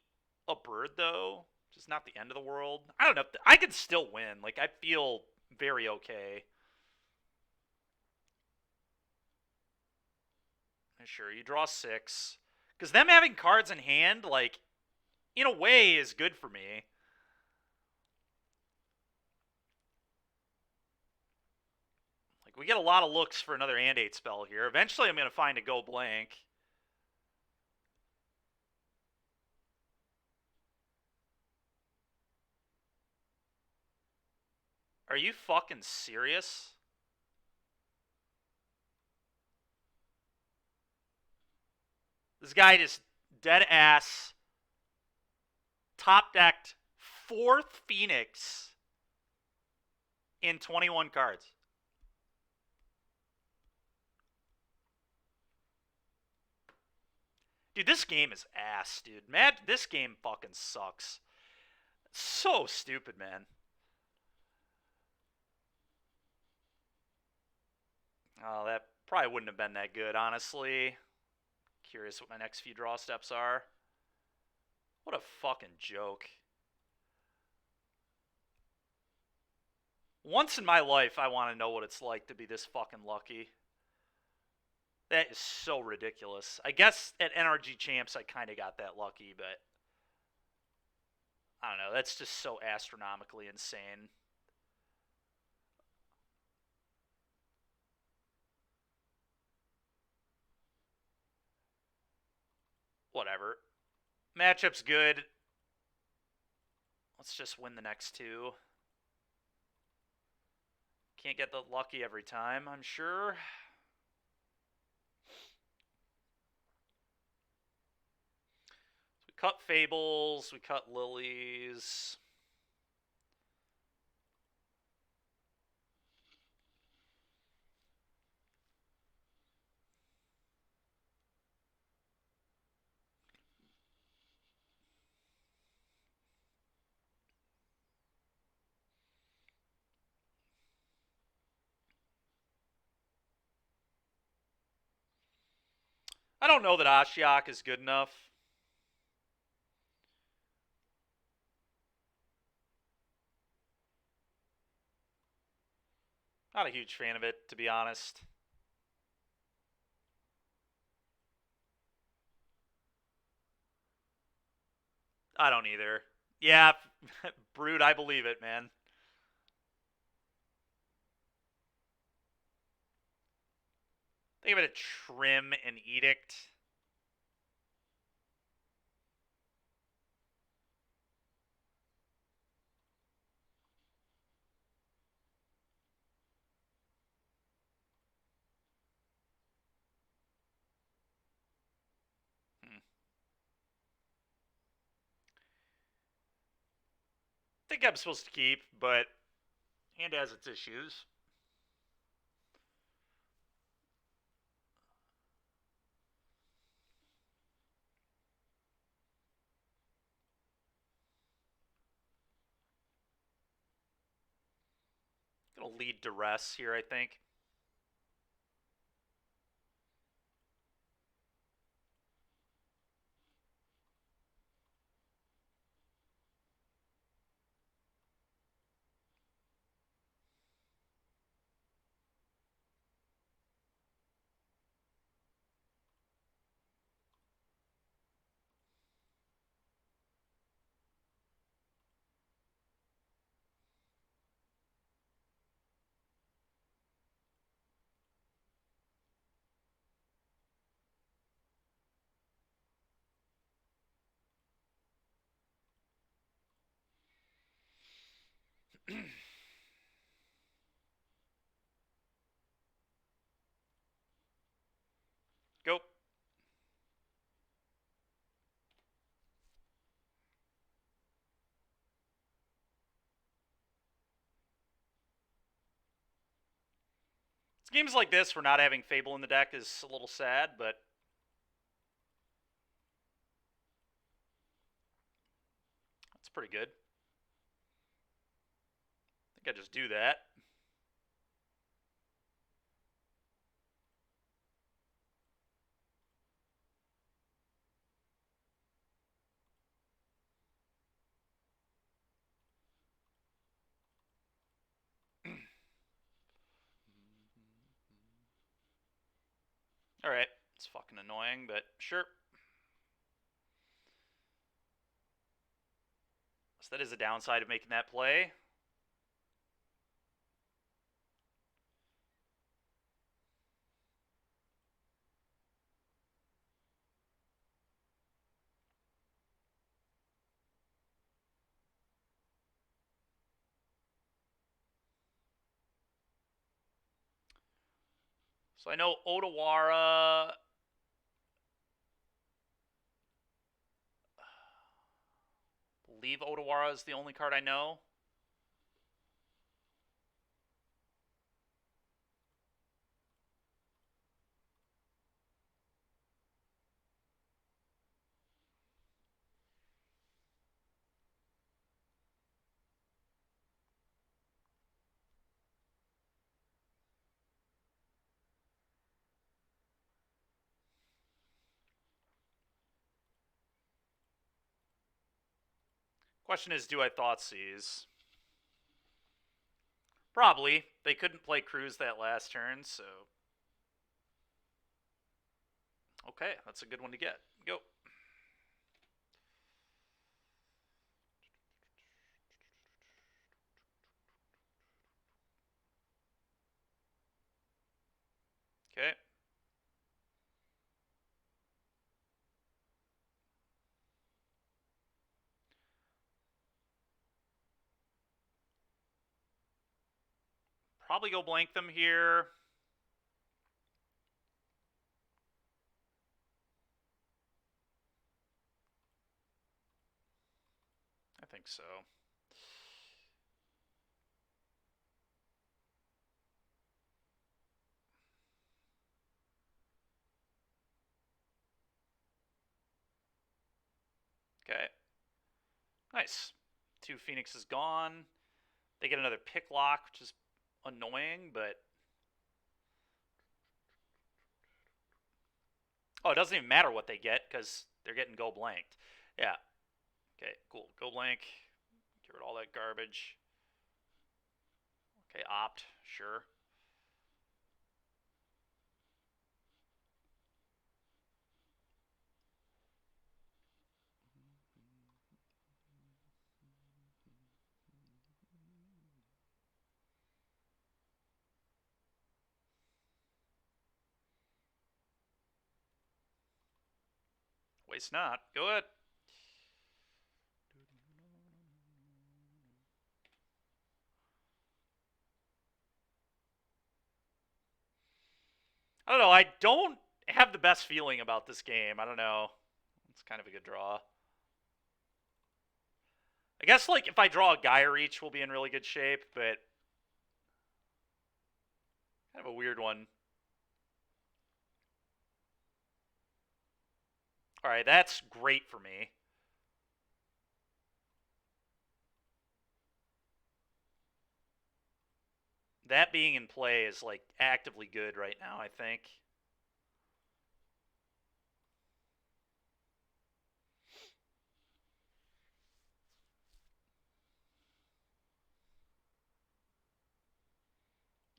a bird, though. Just not the end of the world. I don't know. I could still win. Like, I feel very okay. Sure, you draw 6. Because them having cards in hand, like, in a way, is good for me. Like, we get a lot of looks for another Hand 8 spell here. Eventually, I'm going to find a go blank. Are you fucking serious? This guy just dead ass top decked 4th Phoenix in 21 cards. Dude, this game is ass, dude. This game fucking sucks. So stupid, man. Oh, that probably wouldn't have been that good, honestly. Curious what my next few draw steps are. What a fucking joke. Once in my life, I want to know what it's like to be this fucking lucky. That is so ridiculous. I guess at NRG Champs, I kind of got that lucky, but I don't know. That's just so astronomically insane. Whatever. Matchup's good. Let's just win the next 2. Can't get the lucky every time, I'm sure. So we cut Fables, we cut Lilies. I don't know that Ashiok is good enough. Not a huge fan of it, to be honest. I don't either. Yeah, Brood, I believe it, man. Think of it a Trim and Edict. think I'm supposed to keep, but hand has its issues. Gonna lead duress here, I think. Go. It's games like this where not having Fable in the deck is a little sad, but that's pretty good. I think I just do that. Alright, it's fucking annoying, but sure. So that is a downside of making that play. So I know Odawara. I believe Odawara is the only card I know. Question is, do I Thoughtseize? Probably. They couldn't play Cruise that last turn, so... Okay, that's a good one to get. Go. Okay. Probably go blank them here. I think so. Okay. Nice. 2 Phoenixes gone. They get another pick lock, which is annoying, but... Oh, it doesn't even matter what they get, because they're getting go blanked. Yeah. Okay, cool. Go blank. Get rid of all that garbage. Okay, opt. Sure. Waste not. Go ahead. I don't know. I don't have the best feeling about this game. I don't know. It's kind of a good draw. I guess, like, if I draw a Gaia Reach, we'll be in really good shape, but kind of a weird one. Alright, that's great for me. That being in play is, like, actively good right now, I think.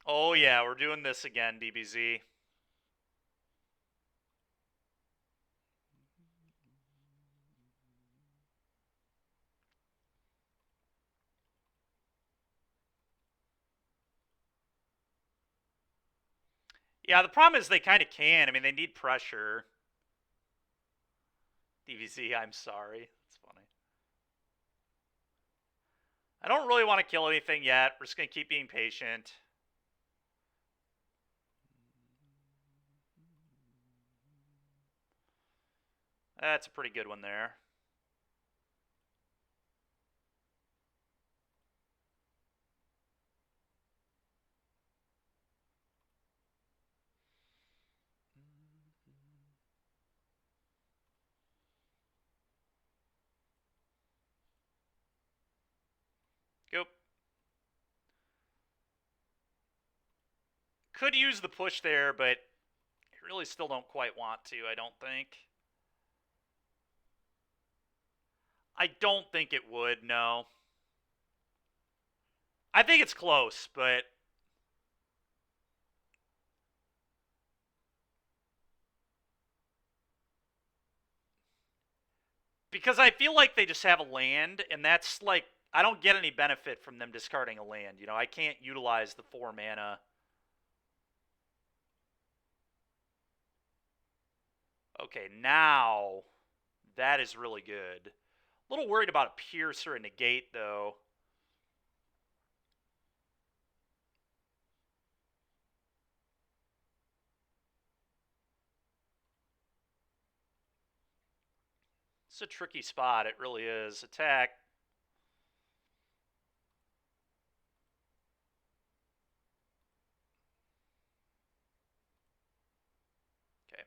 Oh, yeah, we're doing this again, DBZ. Yeah, the problem is they kind of can. I mean, they need pressure. DBZ, I'm sorry. That's funny. I don't really want to kill anything yet. We're just going to keep being patient. That's a pretty good one there. Go. Could use the push there, but I really still don't quite want to, I don't think. I don't think it would, no. I think it's close, but because I feel like they just have a land, and that's like, I don't get any benefit from them discarding a land. You know, I can't utilize the 4 mana. Okay, now that is really good. A little worried about a Pierce or a Negate, though. It's a tricky spot, it really is. Attack. Okay.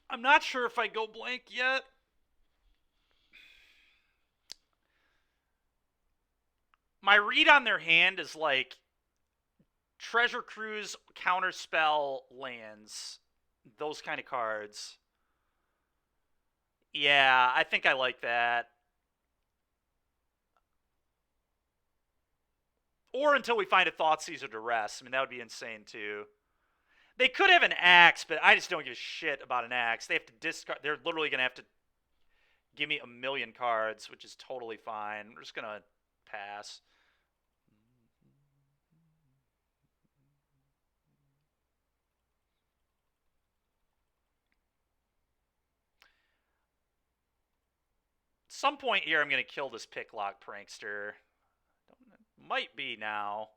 I'm not sure if I go blank yet. My read on their hand is like Treasure Cruise, Counterspell, lands. Those kind of cards. Yeah, I think I like that. Or until we find a Thoughtseize or Duress. I mean, that would be insane too. They could have an axe, but I just don't give a shit about an axe. They have to discard. They're literally going to have to give me a million cards, which is totally fine. We're just going to pass. Some point here, I'm going to kill this Picklock Prankster. Might be now.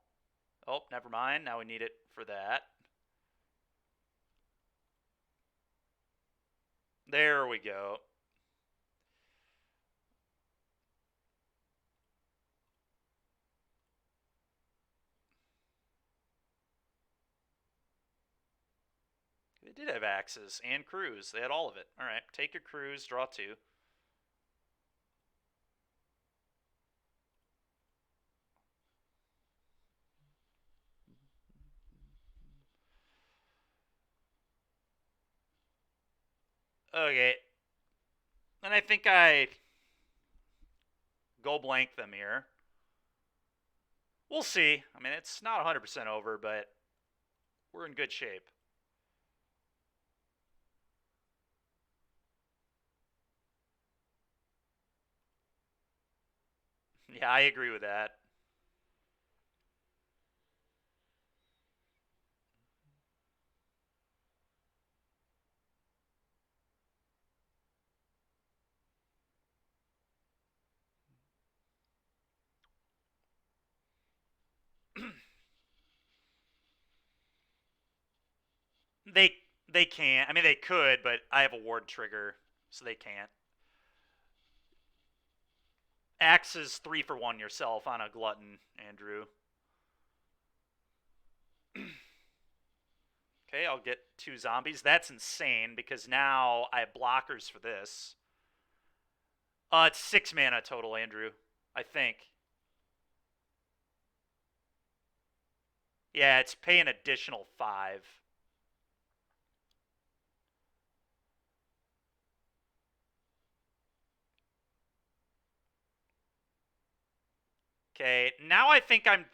Oh, never mind. Now we need it for that. There we go. They did have axes and cruise. They had all of it. All right, take a cruise, draw 2. Okay. And I think I go blank them here. We'll see. I mean, it's not 100% over, but we're in good shape. Yeah, I agree with that. They can't. I mean, they could, but I have a ward trigger, so they can't. Axes 3-for-1 yourself on a glutton, Andrew. Okay, I'll get 2 zombies. That's insane because now I have blockers for this. It's 6 mana total, Andrew. I think. Yeah, it's pay an additional 5. Okay, now I think I'm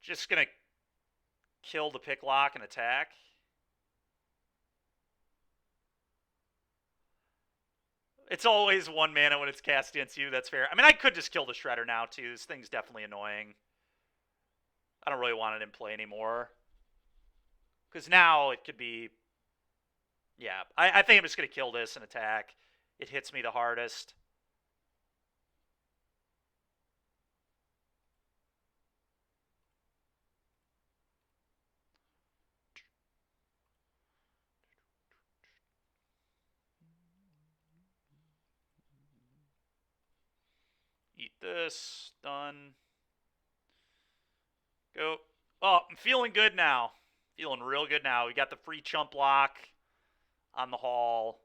just gonna kill the pick lock and attack. It's always 1 mana when it's cast against you. That's fair. I mean, I could just kill the Shredder now, too. This thing's definitely annoying. I don't really want it in play anymore. Because now it could be... Yeah, I think I'm just going to kill this and attack. It hits me the hardest. Eat this. Done. Go. Oh, I'm feeling good now. Feeling real good now. We got the free chump block on the hall.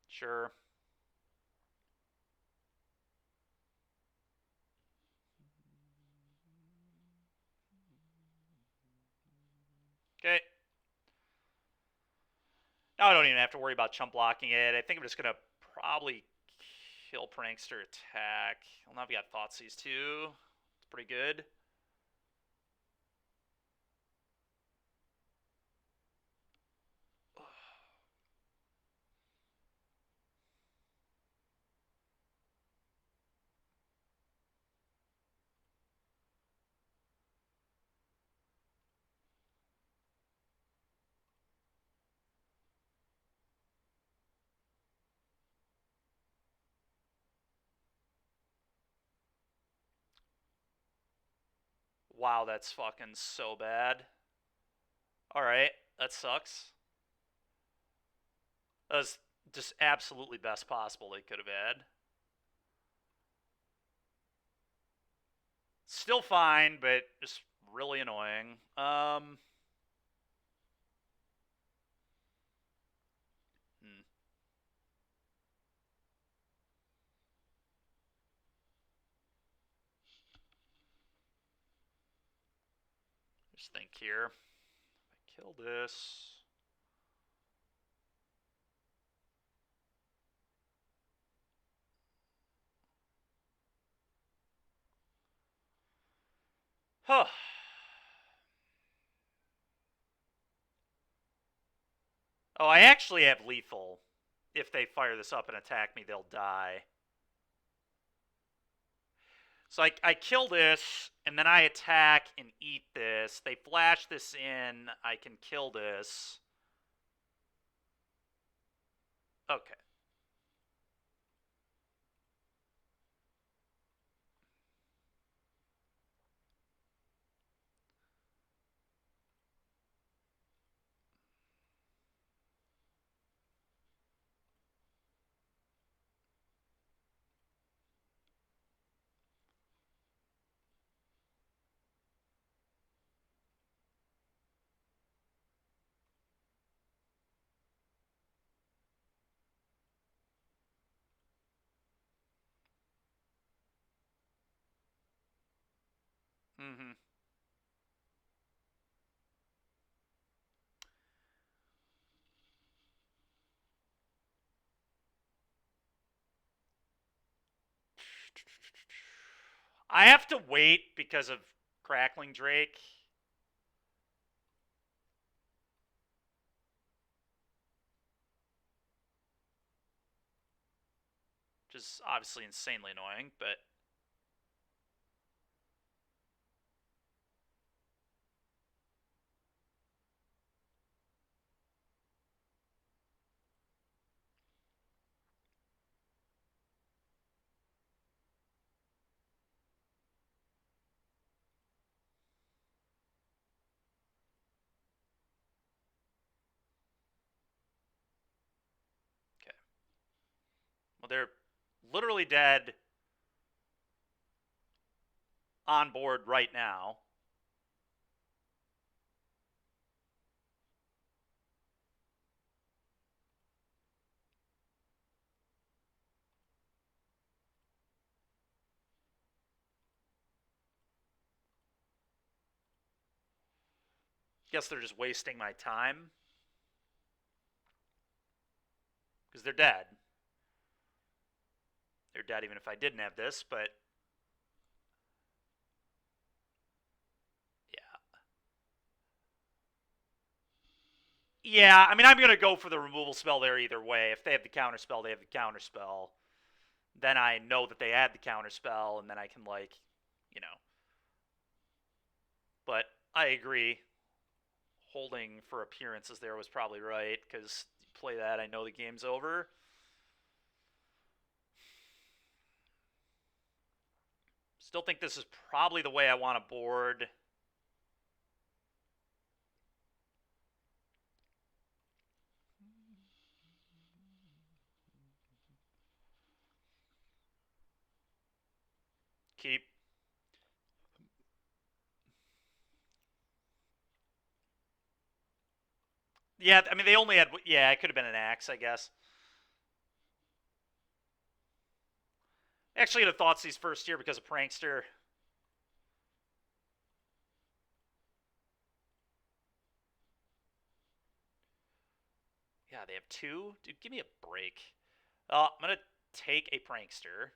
Sure. Okay. Now I don't even have to worry about chump blocking it. I think I'm just going to probably kill Prankster, attack. Well, now we got Thoughtseize too. It's pretty good. Wow, that's fucking so bad. Alright, that sucks. That was just absolutely best possible they could have had. Still fine, but just really annoying. Just think here. If I kill this... Huh. Oh, I actually have lethal. If they fire this up and attack me, they'll die. So I kill this, and then I attack and eat this. They flash this in. I can kill this. Okay. Mm-hmm. I have to wait because of Crackling Drake. Which is obviously insanely annoying, but... Okay. Well, they're literally dead on board right now. Guess they're just wasting my time. Because they're dead. They're dead even if I didn't have this, but yeah. Yeah, I mean, I'm going to go for the removal spell there either way. If they have the counter spell, they have the counter spell. Then I know that they had the counter spell, and then I can, like, you know. But I agree. Holding for appearances there was probably right, because you play that, I know the game's over. Still think this is probably the way I want to board. Keep. Yeah, I mean, they only had... Yeah, it could have been an axe, I guess. Actually, had thoughts these first year because of Prankster. Yeah, they have two? Dude, give me a break. I'm going to take a Prankster.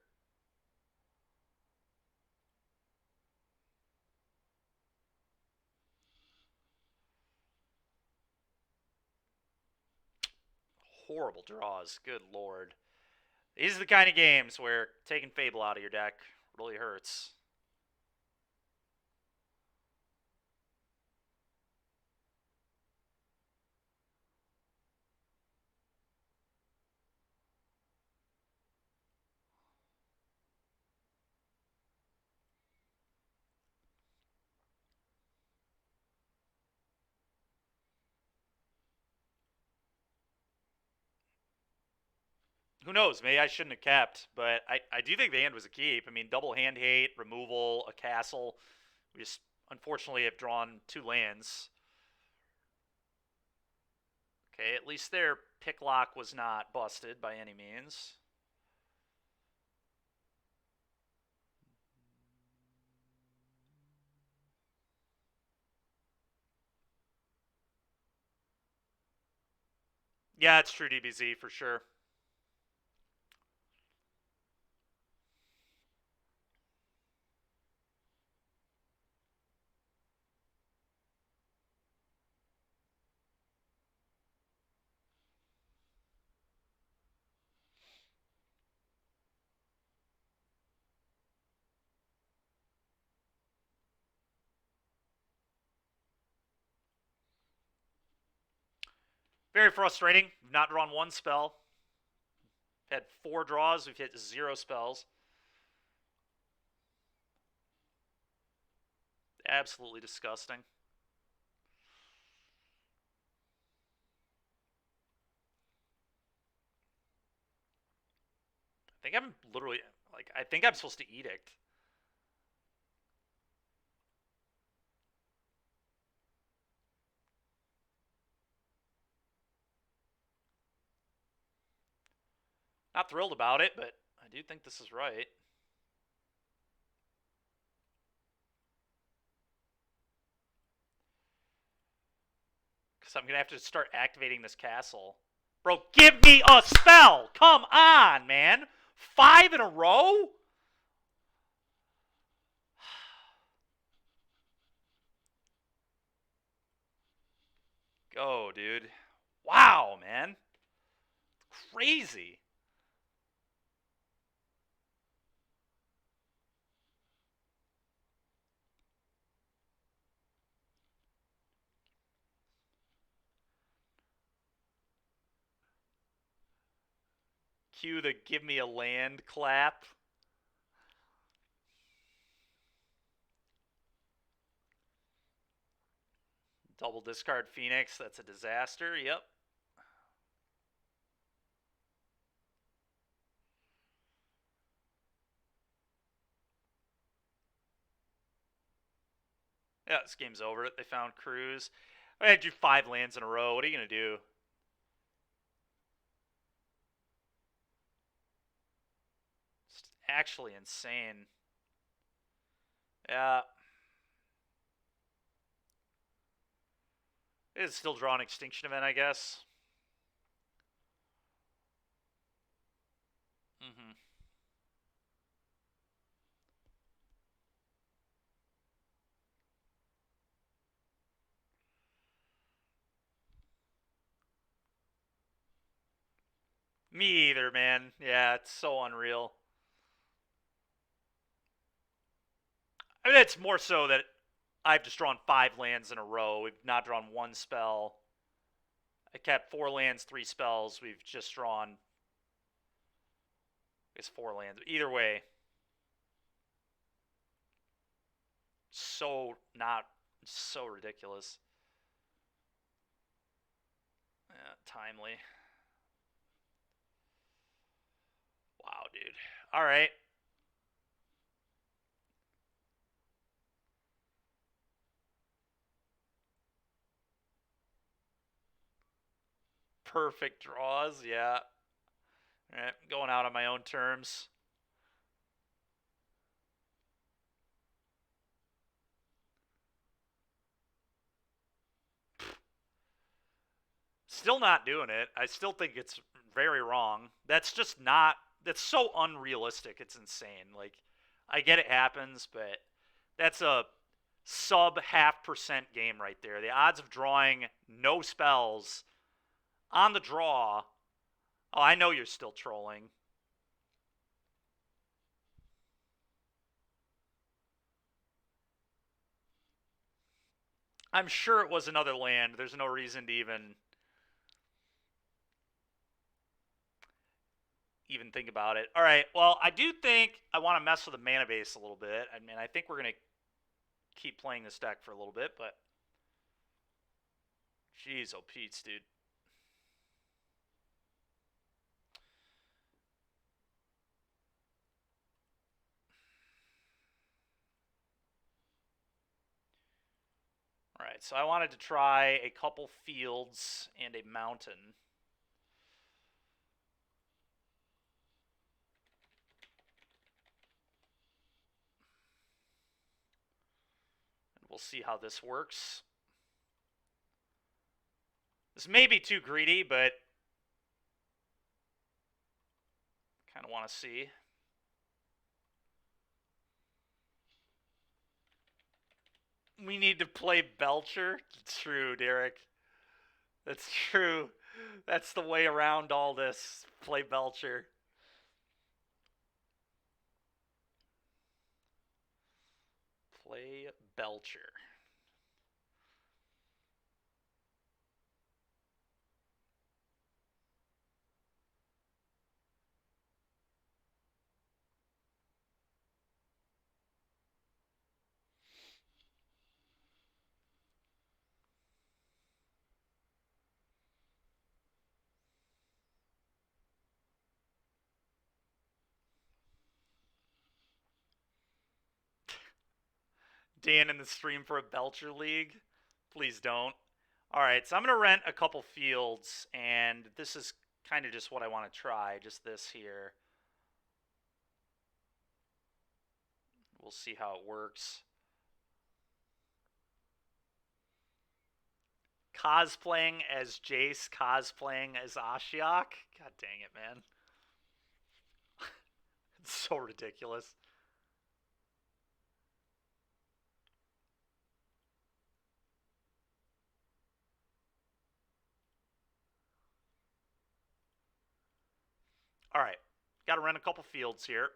Horrible draws. Good lord. These are the kind of games where taking Fable out of your deck really hurts. Who knows? Maybe I shouldn't have kept, but I do think the hand was a keep. I mean, double hand hate, removal, a castle. We just unfortunately have drawn 2 lands. Okay, at least their pick lock was not busted by any means. Yeah, it's true DBZ for sure. Very frustrating. We've not drawn 1 spell. We've had 4 draws. We've hit 0 spells. Absolutely disgusting. I think I'm literally, like, I think I'm supposed to edict. Not thrilled about it, but I do think this is right. Because I'm going to have to start activating this castle. Bro, give me a spell! Come on, man! 5 in a row? Go, dude. Wow, man. Crazy. Cue the give me a land clap. Double discard Phoenix. That's a disaster. Yep. Yeah, this game's over. They found Cruz. I had you 5 lands in a row. What are you going to do? It's actually insane. Yeah. It's still drawing Extinction Event, I guess. Mm-hmm. Me either, man. Yeah, it's so unreal. I mean, it's more so that I've just drawn 5 lands in a row. We've not drawn one spell. I kept 4 lands, 3 spells. We've just drawn, it's 4 lands. Either way, so not so ridiculous. Yeah, timely. Wow, dude. All right. Perfect draws. Yeah. All right. Going out on my own terms. Still not doing it. I still think it's very wrong. That's just not. That's so unrealistic. It's insane. Like, I get it happens, but that's a sub half% game right there. The odds of drawing no spells on the draw. Oh, I know you're still trolling. I'm sure it was another land. There's no reason to even think about it. All right. Well, I do think I want to mess with the mana base a little bit. I mean, I think we're gonna keep playing this deck for a little bit, but jeez, oh Pete's, dude. All right. So I wanted to try a couple fields and a mountain. And we'll see how this works. This may be too greedy, but kind of want to see. We need to play Belcher. True, Derek. That's true. That's the way around all this. Play Belcher. Play Belcher. Dan in the stream for a Belcher League. Please don't. All right, so I'm going to rent a couple fields, and this is kind of just what I want to try, just this here. We'll see how it works. Cosplaying as Jace, cosplaying as Ashiok. God dang it, man. It's so ridiculous. All right, got to rent a couple fields here.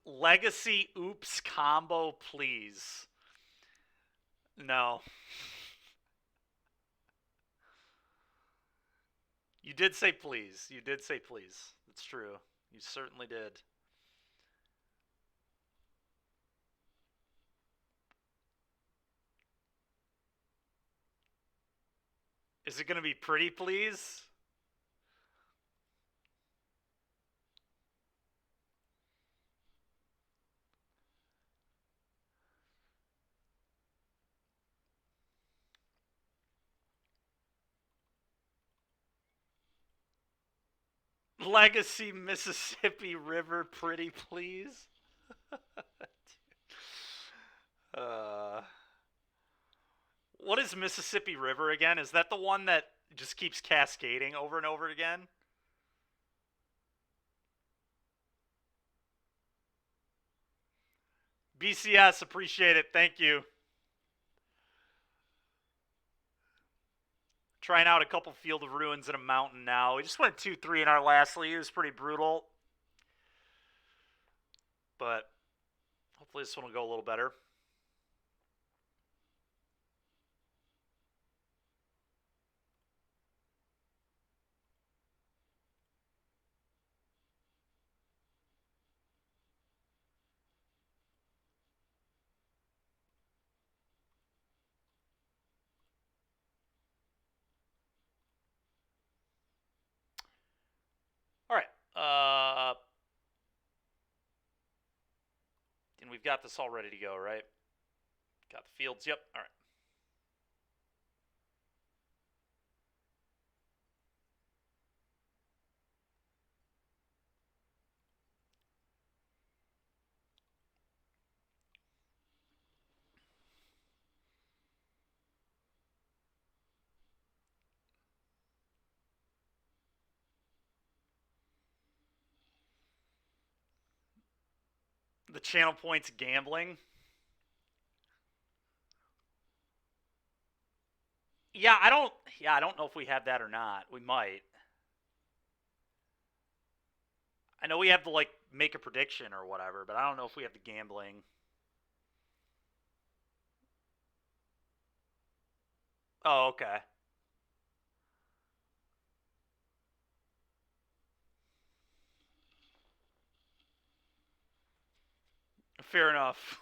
Legacy oops combo, please. No. You did say please. You did say please. It's true. You certainly did. Is it going to be pretty please? Legacy Mississippi River, pretty please. uh, what is Mississippi River again? Is that the one that just keeps cascading over and over again? BCS, appreciate it. Thank you. Trying out a couple Field of Ruins in a mountain now. We just went 2-3 in our last league. It was pretty brutal. But hopefully this one will go a little better. All right. And we've got this all ready to go, right? Got the fields. Yep. All right. The channel points gambling. Yeah, I don't. Yeah, I don't know if we have that or not. We might. I know we have to like make a prediction or whatever, but I don't know if we have the gambling. Oh, okay. Fair enough.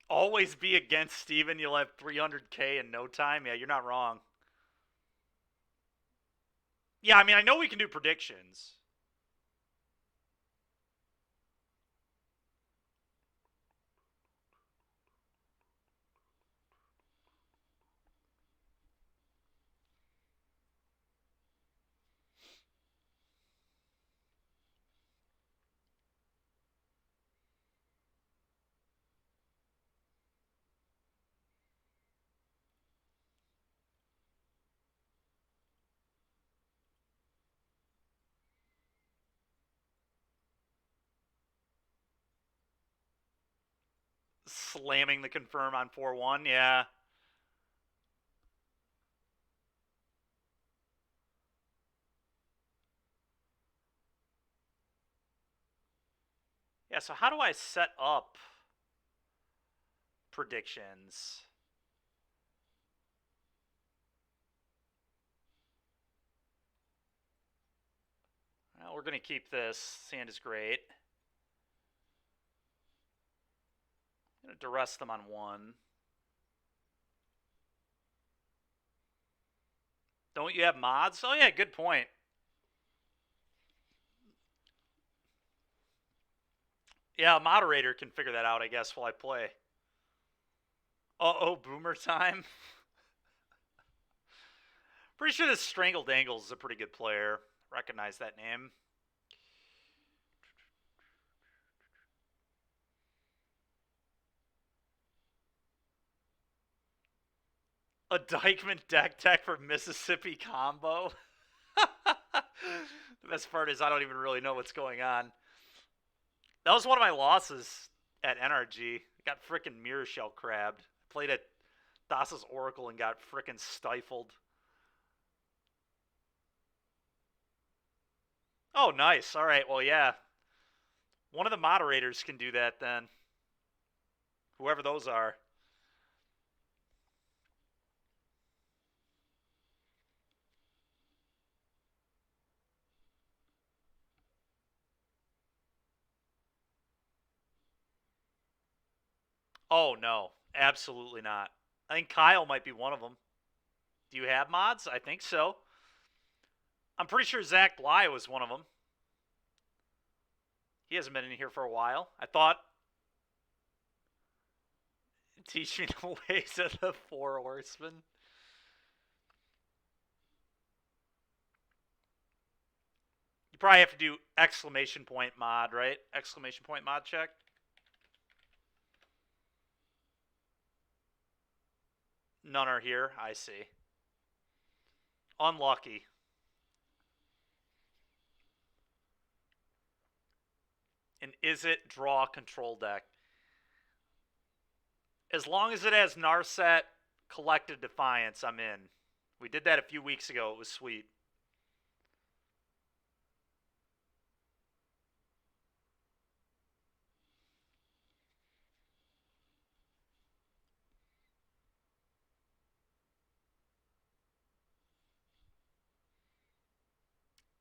Always be against Steven. You'll have 300K in no time. Yeah, you're not wrong. Yeah, I mean, I know we can do predictions. Slamming the confirm on 4-1. Yeah. Yeah, so how do I set up predictions? Well, we're going to keep this. Sand is great. I'm going to duress them on 1. Don't you have mods? Oh, yeah, good point. Yeah, a moderator can figure that out, I guess, while I play. Uh-oh, boomer time. Pretty sure this Strangled Angles is a pretty good player. Recognize that name. A Dykeman deck tech for Mississippi combo. The best part is I don't even really know what's going on. That was one of my losses at NRG. Got frickin' Mirror Shell crabbed. Played at Thassa's Oracle and got frickin' stifled. Oh, nice. All right. Well, yeah. One of the moderators can do that then. Whoever those are. Oh, no. Absolutely not. I think Kyle might be one of them. Do you have mods? I think so. I'm pretty sure Zach Bly was one of them. He hasn't been in here for a while. I thought. Teach me the ways of the Four Horsemen. You probably have to do exclamation point mod, right? Exclamation point mod check. None are here. I see. Unlucky. And is it draw control deck? As long as it has Narset Collected Defiance, I'm in. We did that a few weeks ago. It was sweet.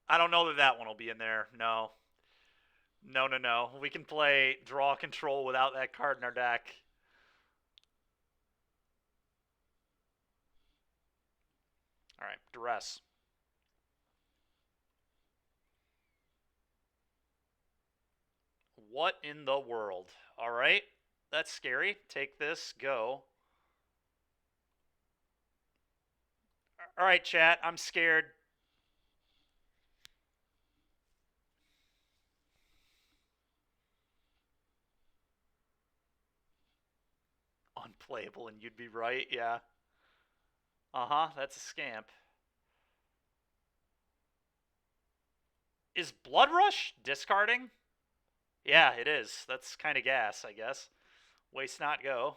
I don't know that that one will be in there. No. No, no, no. We can play draw control without that card in our deck. All right, duress. What in the world? All right, that's scary. Take this, go. All right, chat, I'm scared. Unplayable, and you'd be right, yeah. Uh-huh, that's a scamp. Is Blood Rush discarding? Yeah, it is. That's kind of gas, I guess. Waste not go.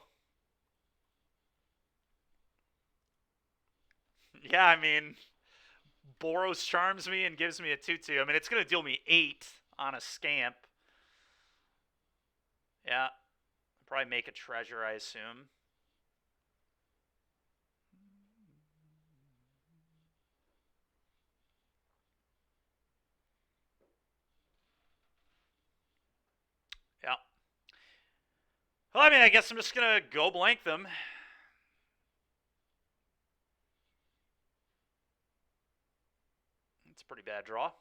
Yeah, I mean, Boros charms me and gives me a 2-2. I mean, it's going to deal me 8 on a scamp. Yeah. Probably make a treasure, I assume. Yeah. Well, I mean, I guess I'm just going to go blank them. It's a pretty bad draw. I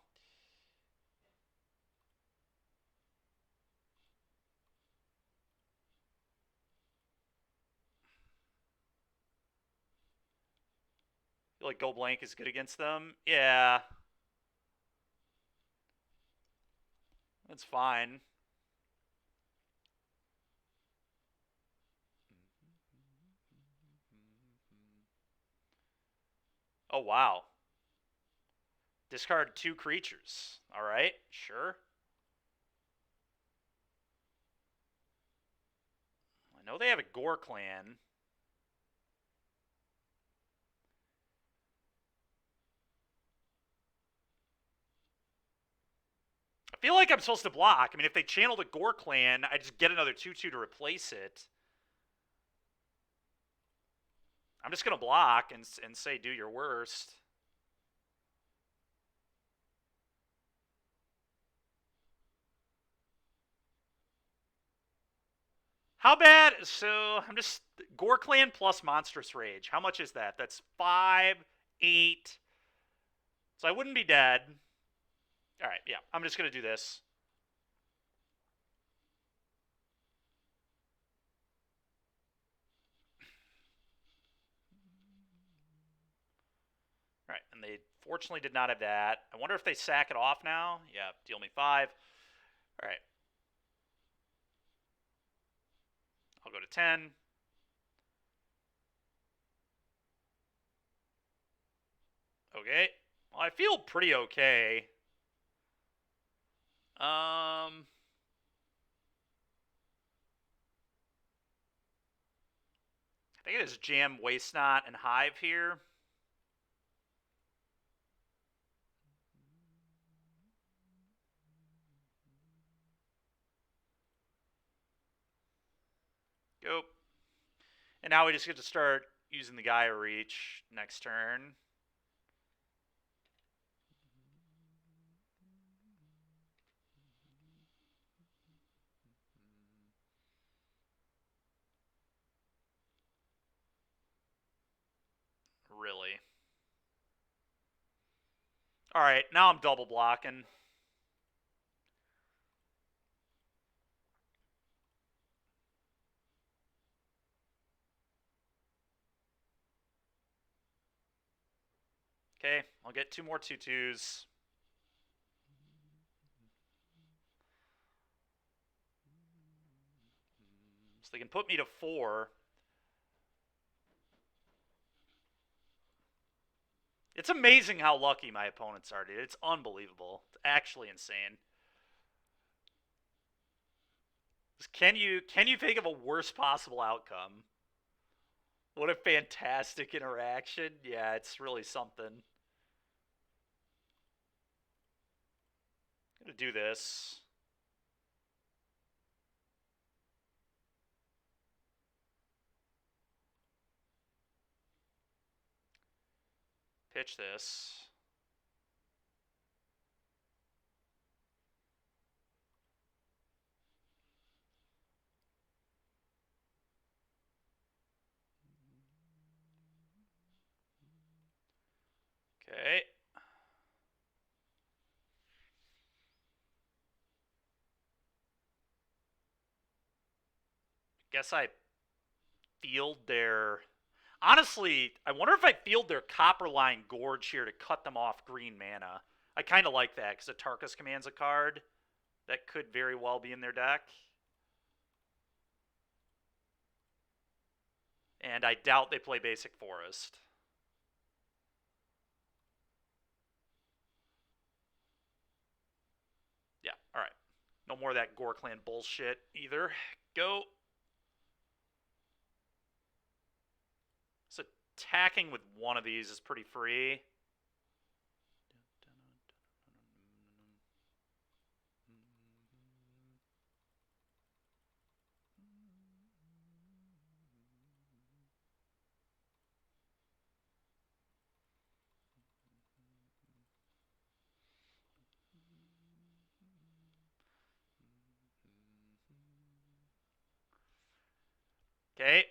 feel like go blank is good against them. Yeah. That's fine. Oh, wow. Discard 2 creatures. All right, sure. I know they have a Gore clan. I feel like I'm supposed to block. I mean, if they channel the Gore clan, I just get another 2-2 to replace it. I'm just going to block and say do your worst. How bad? So I'm just Gore Clan plus Monstrous Rage. How much is that? That's 5, 8. So I wouldn't be dead. All right, yeah. I'm just gonna do this. All right, and they fortunately did not have that. I wonder if they sack it off now. Yeah, deal me 5. All right. I'll go to 10. Okay. Well, I feel pretty okay. I think it is jam Waste Not and Hive here. Go. And now we just get to start using the Gaia Reach next turn. Really. Alright, now I'm double blocking. Okay, I'll get 2 more 2/2s. So they can put me to 4. It's amazing how lucky my opponents are, dude. It's unbelievable. It's actually insane. Can you think of a worst possible outcome? What a fantastic interaction. Yeah, it's really something. I'm gonna do this. Pitch this. Okay. Guess I field their... Honestly, I wonder if I field their Copperline Gorge here to cut them off green mana. I kind of like that, because Atarkus commands a card that could very well be in their deck. And I doubt they play Basic Forest. Yeah, alright. No more of that Gore Clan bullshit either. Go. So attacking with one of these is pretty free. Okay.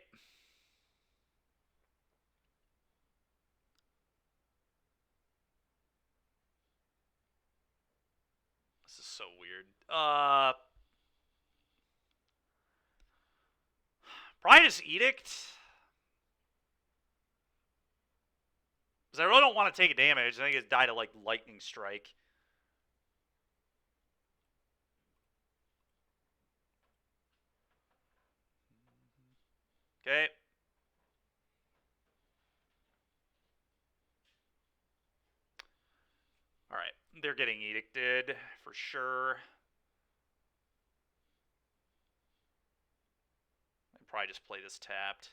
This is so weird. Probably just Edict. Because I really don't want to take a damage. I think it died to like Lightning Strike. Okay. Alright. They're getting Edicted for sure. I'd probably just play this tapped.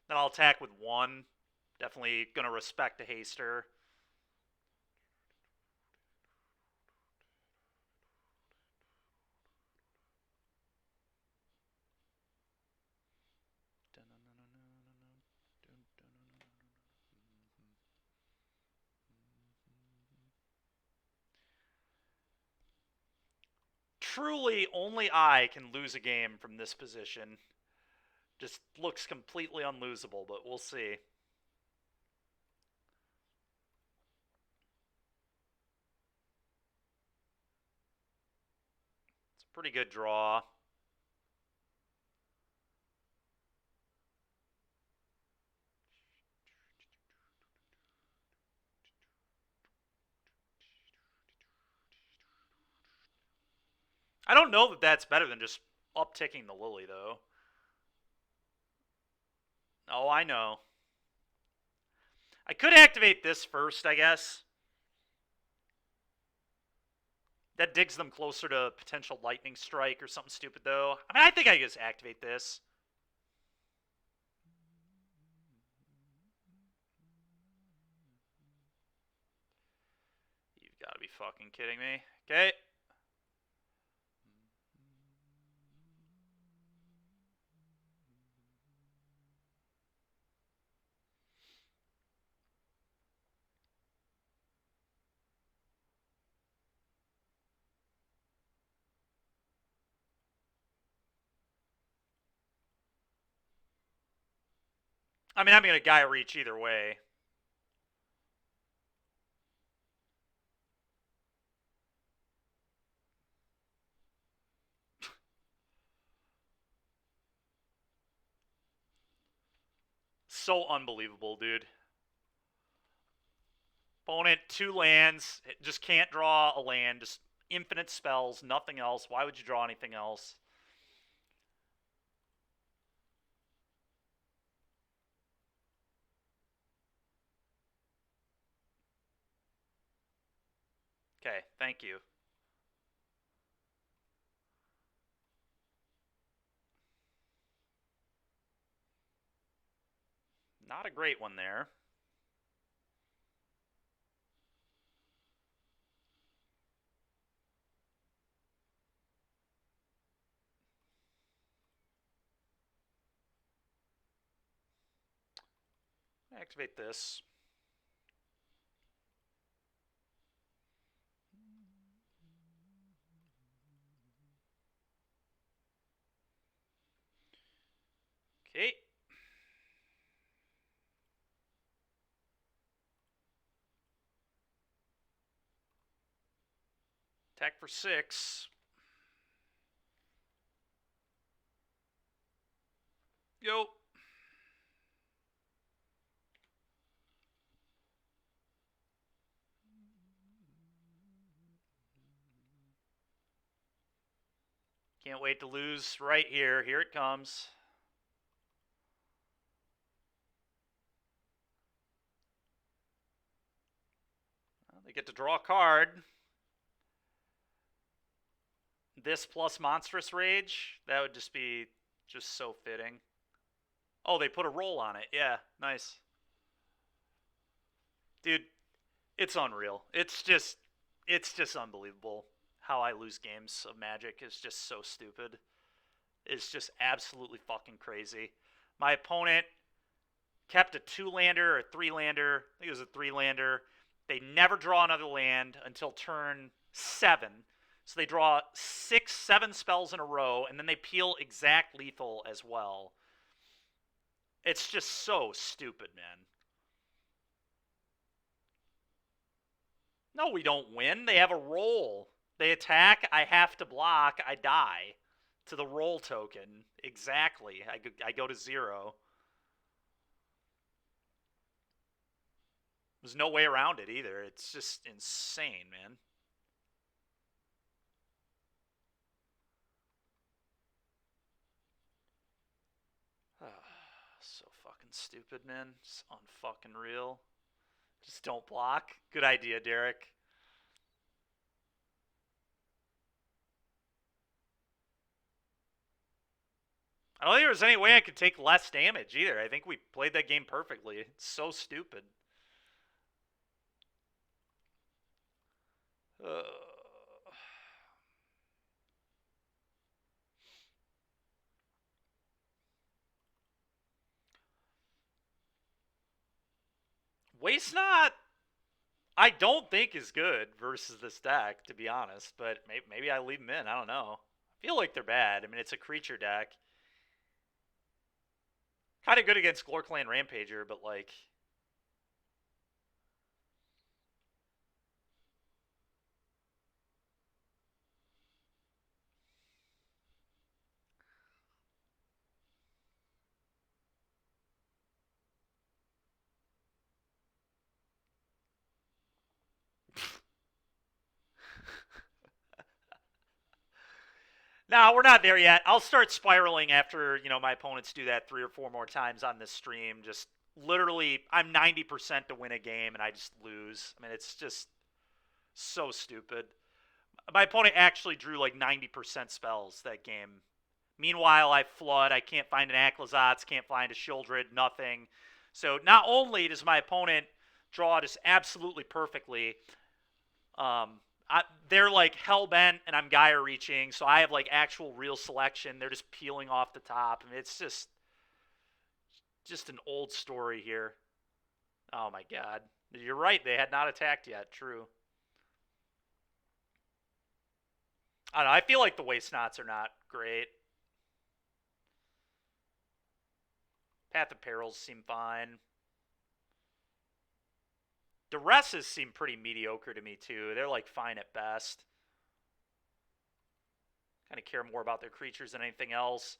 Then I'll attack with 1. Definitely going to respect the haster. Truly, only I can lose a game from this position. Just looks completely unlosable, but we'll see. It's a pretty good draw. I don't know that that's better than just upticking the Lily, though. Oh, I know. I could activate this first, I guess. That digs them closer to potential lightning strike or something stupid, though. I mean, I think I just activate this. You've got to be fucking kidding me. Okay. I mean, I'm going to Gaia Reach either way. So unbelievable, dude. Opponent, 2 lands, just can't draw a land, just infinite spells, nothing else. Why would you draw anything else? Okay, thank you. Not a great one there. Activate this. Okay. Attack for 6. Yo. Can't wait to lose right here. Here it comes. Well, they get to draw a card. This plus Monstrous Rage. That would just be just so fitting. Oh, they put a roll on it. Yeah, nice. Dude, it's unreal. It's just unbelievable how I lose games of Magic. Is just so stupid. It's just absolutely fucking crazy. My opponent kept a 2-lander or a 3-lander. I think it was a 3-lander. They never draw another land until turn 7. So they draw 6, 7 spells in a row, and then they peel exact lethal as well. It's just so stupid, man. No, we don't win. They have a roll. They attack, I have to block, I die. To the roll token. Exactly. I go to 0. There's no way around it either. It's just insane, man. So fucking stupid, man. It's unfucking real. Just don't block. Good idea, Derek. I don't think there was any way I could take less damage either. I think we played that game perfectly. It's so stupid. Uh, Waste Not, I don't think is good versus this deck, to be honest. But maybe I leave them in. I don't know. I feel like they're bad. I mean, it's a creature deck. Kind of good against Glorclan Rampager, but like... No, we're not there yet. I'll start spiraling after, my opponents do that 3 or 4 more times on this stream. Just literally I'm 90% to win a game and I just lose. I mean, it's just so stupid. My opponent actually drew like 90% spells that game. Meanwhile, I flood. I can't find an Aclazotz, can't find a Shieldred, nothing. So not only does my opponent draw just absolutely perfectly, um, they're like hell bent, and I'm Gaia reaching, so I have like actual real selection. They're just peeling off the top. I mean, it's just an old story here. Oh my god, you're right. They had not attacked yet. True. I don't know. I feel like the waste knots are not great. Path of Perils seem fine. Duresses seem pretty mediocre to me too. They're like fine at best. Kind of care more about their creatures than anything else.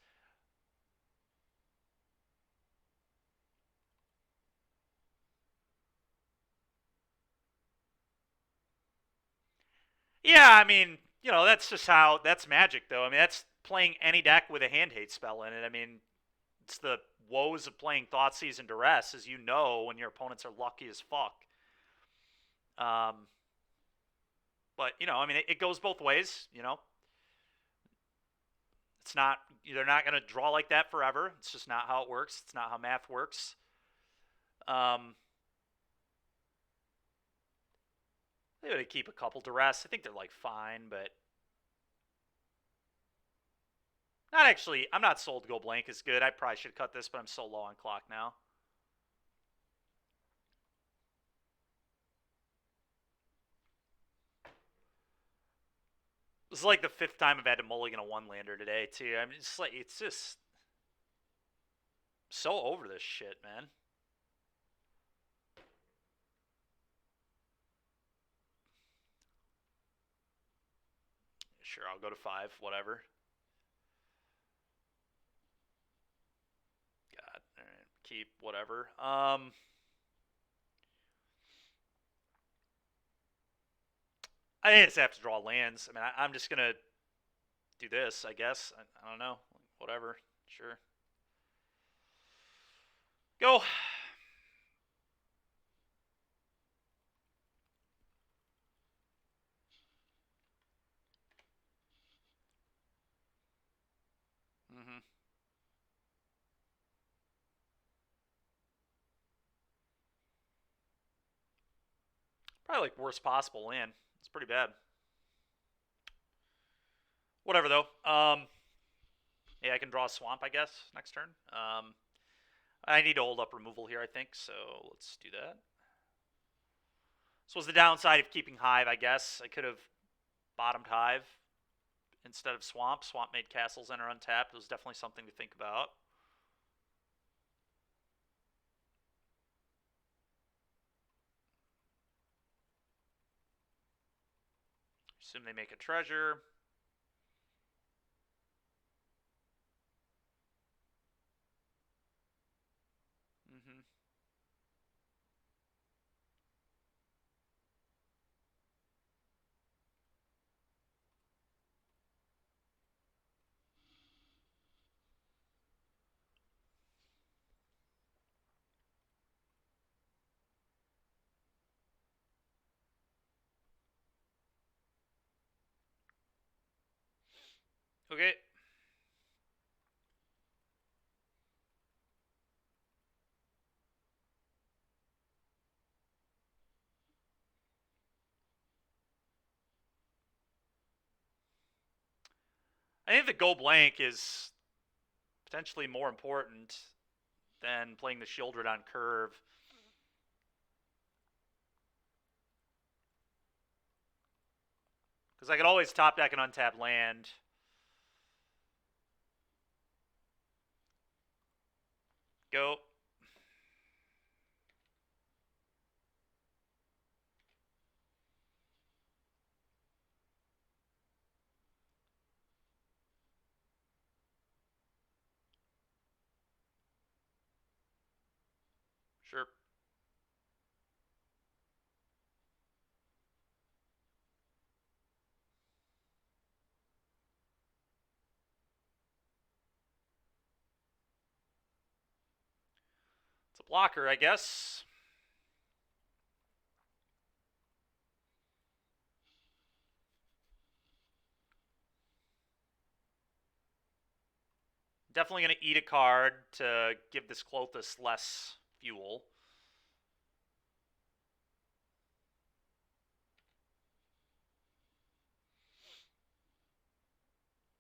Yeah, I mean, that's just how that's Magic though. I mean, that's playing any deck with a hand hate spell in it. I mean, it's the woes of playing Thoughtseize and Duress, as you know, when your opponents are lucky as fuck. Um, but I mean, it goes both ways. It's not they're not going to draw like that forever. It's just not how it works. It's not how math works. Um, they would keep a couple Duress. I think they're like fine, but not actually. I'm not sold to go blank is good. I probably should cut this, but I'm so low on clock now. This is like the fifth time I've had to mulligan a one lander today too. I mean, it's just so over this shit, man. Sure, I'll go to 5, whatever. God, all right, keep whatever. I just have to draw lands. I mean, I'm just gonna do this, I guess. I don't know, whatever. Sure, go. Mm-hmm. Probably like worst possible land. It's pretty bad. Whatever though. Yeah, I can draw a swamp, I guess, next turn. I need to hold up removal here, I think, so let's do that. This was the downside of keeping Hive, I guess. I could have bottomed Hive instead of Swamp. Swamp made castles enter untapped. It was definitely something to think about. Assume they make a treasure. Mm-hmm. Okay. I think the go blank is potentially more important than playing the Shieldred on curve. Because I could always top deck an untapped land. Go. Sure. a blocker, I guess. Definitely going to eat a card to give this Clothis less fuel.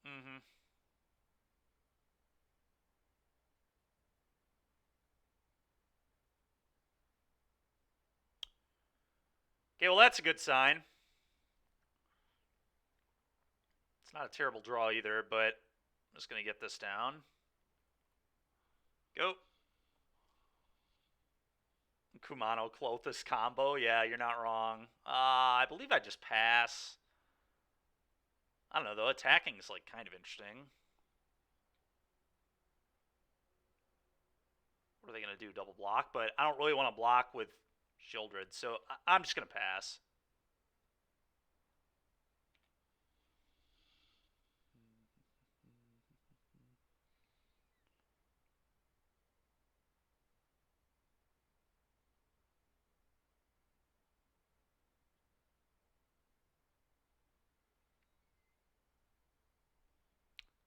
Mm-hmm. Okay, well, that's a good sign. It's not a terrible draw either, but I'm just going to get this down. Go. Kumano Clothis combo. Yeah, you're not wrong. I believe I just pass. I don't know, though. Attacking is, like, kind of interesting. What are they going to do? Double block? But I don't really want to block with Shieldred, so I'm just going to pass.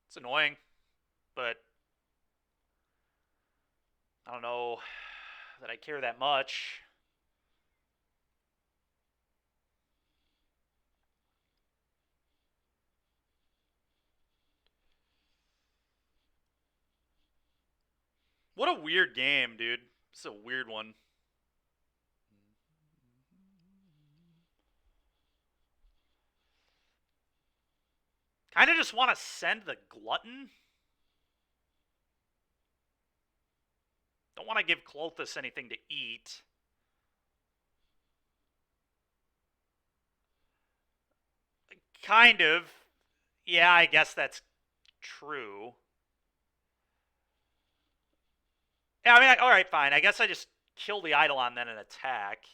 It's annoying, but I don't know that I care that much. What a weird game, dude. It's a weird one. Kind of just want to send the Glutton. Don't want to give Clothis anything to eat. Kind of. Yeah, I guess that's true. Yeah, I mean, alright, fine. I guess I just kill the Eidolon then and attack.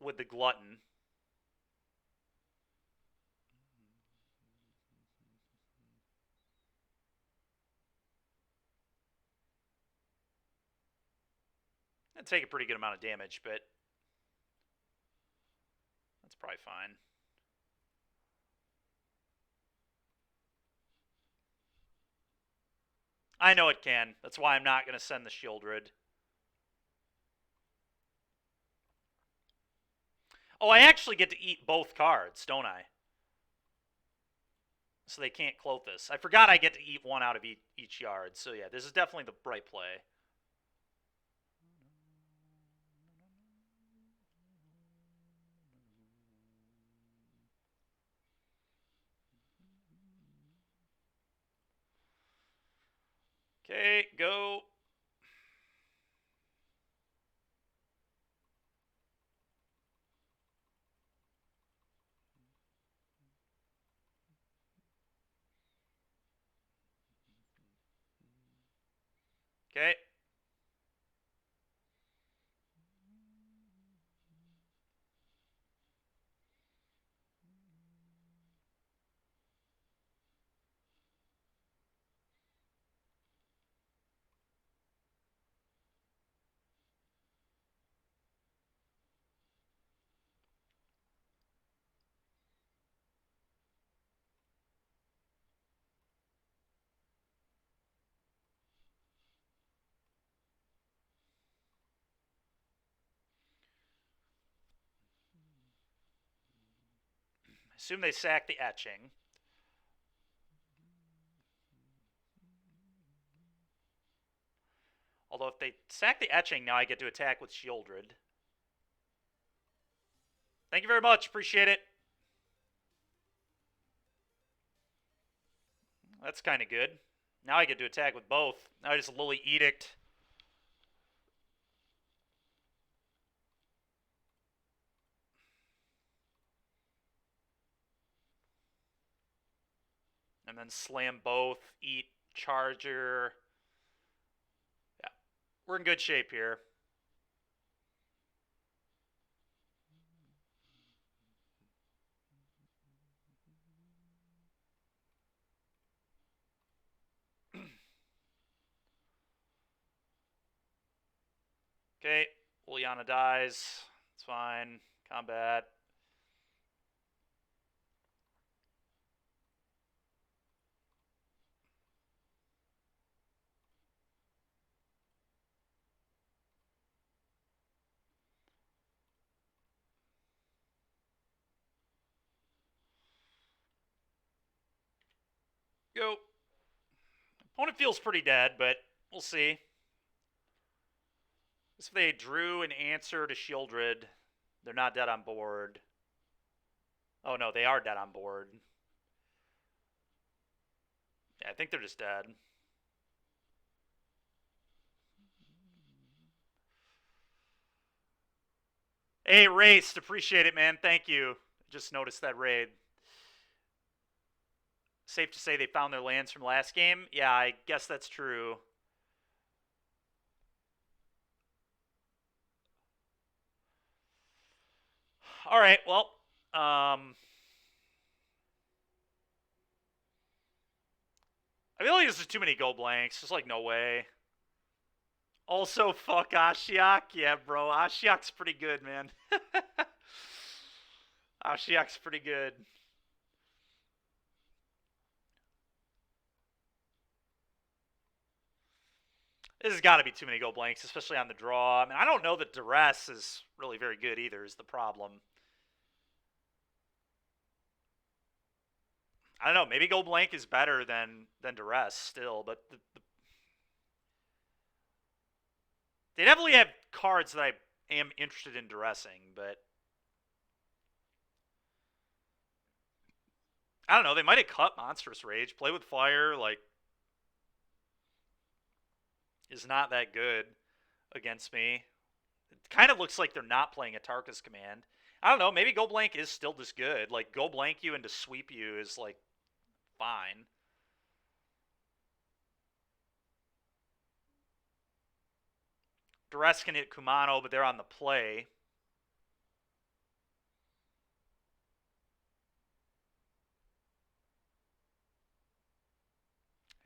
With the Glutton. That'd take a pretty good amount of damage, but that's probably fine. I know it can. That's why I'm not going to send the Shieldred. Oh, I actually get to eat both cards, don't I? So they can't Clothis. I forgot I get to eat one out of each yard. So yeah, this is definitely the right play. Okay, go. Okay. Assume they sack the Etching. Although if they sack the Etching, now I get to attack with Shieldred. Thank you very much. Appreciate it. That's kind of good. Now I get to attack with both. Now I just Lily Edict. And then slam both. Eat Charger. Yeah. We're in good shape here. Okay, Liliana dies. It's fine. Combat. Go. Opponent feels pretty dead, but we'll see. If they drew an answer to Shieldred, they're not dead on board. Oh no, they are dead on board. Yeah, I think they're just dead. Hey, Raced, appreciate it, man. Thank you. Just noticed that raid. Safe to say they found their lands from last game? Yeah, I guess that's true. All right, well, I feel like this is too many go blanks. There's like no way. Also, fuck Ashiok. Yeah, bro. Ashiok's pretty good, man. Ashiok's pretty good. This has got to be too many go blanks, especially on the draw. I mean, I don't know that Duress is really very good either, is the problem. I don't know. Maybe go blank is better than Duress still, but they definitely have cards that I am interested in Duressing, but I don't know. They might have cut Monstrous Rage. Play with Fire, like, is not that good against me. It kind of looks like they're not playing a Tarkus command. I don't know. Maybe Go Blank is still just good. Like, Go Blank you and to sweep you is, like, fine. Duress can hit Kumano, but they're on the play.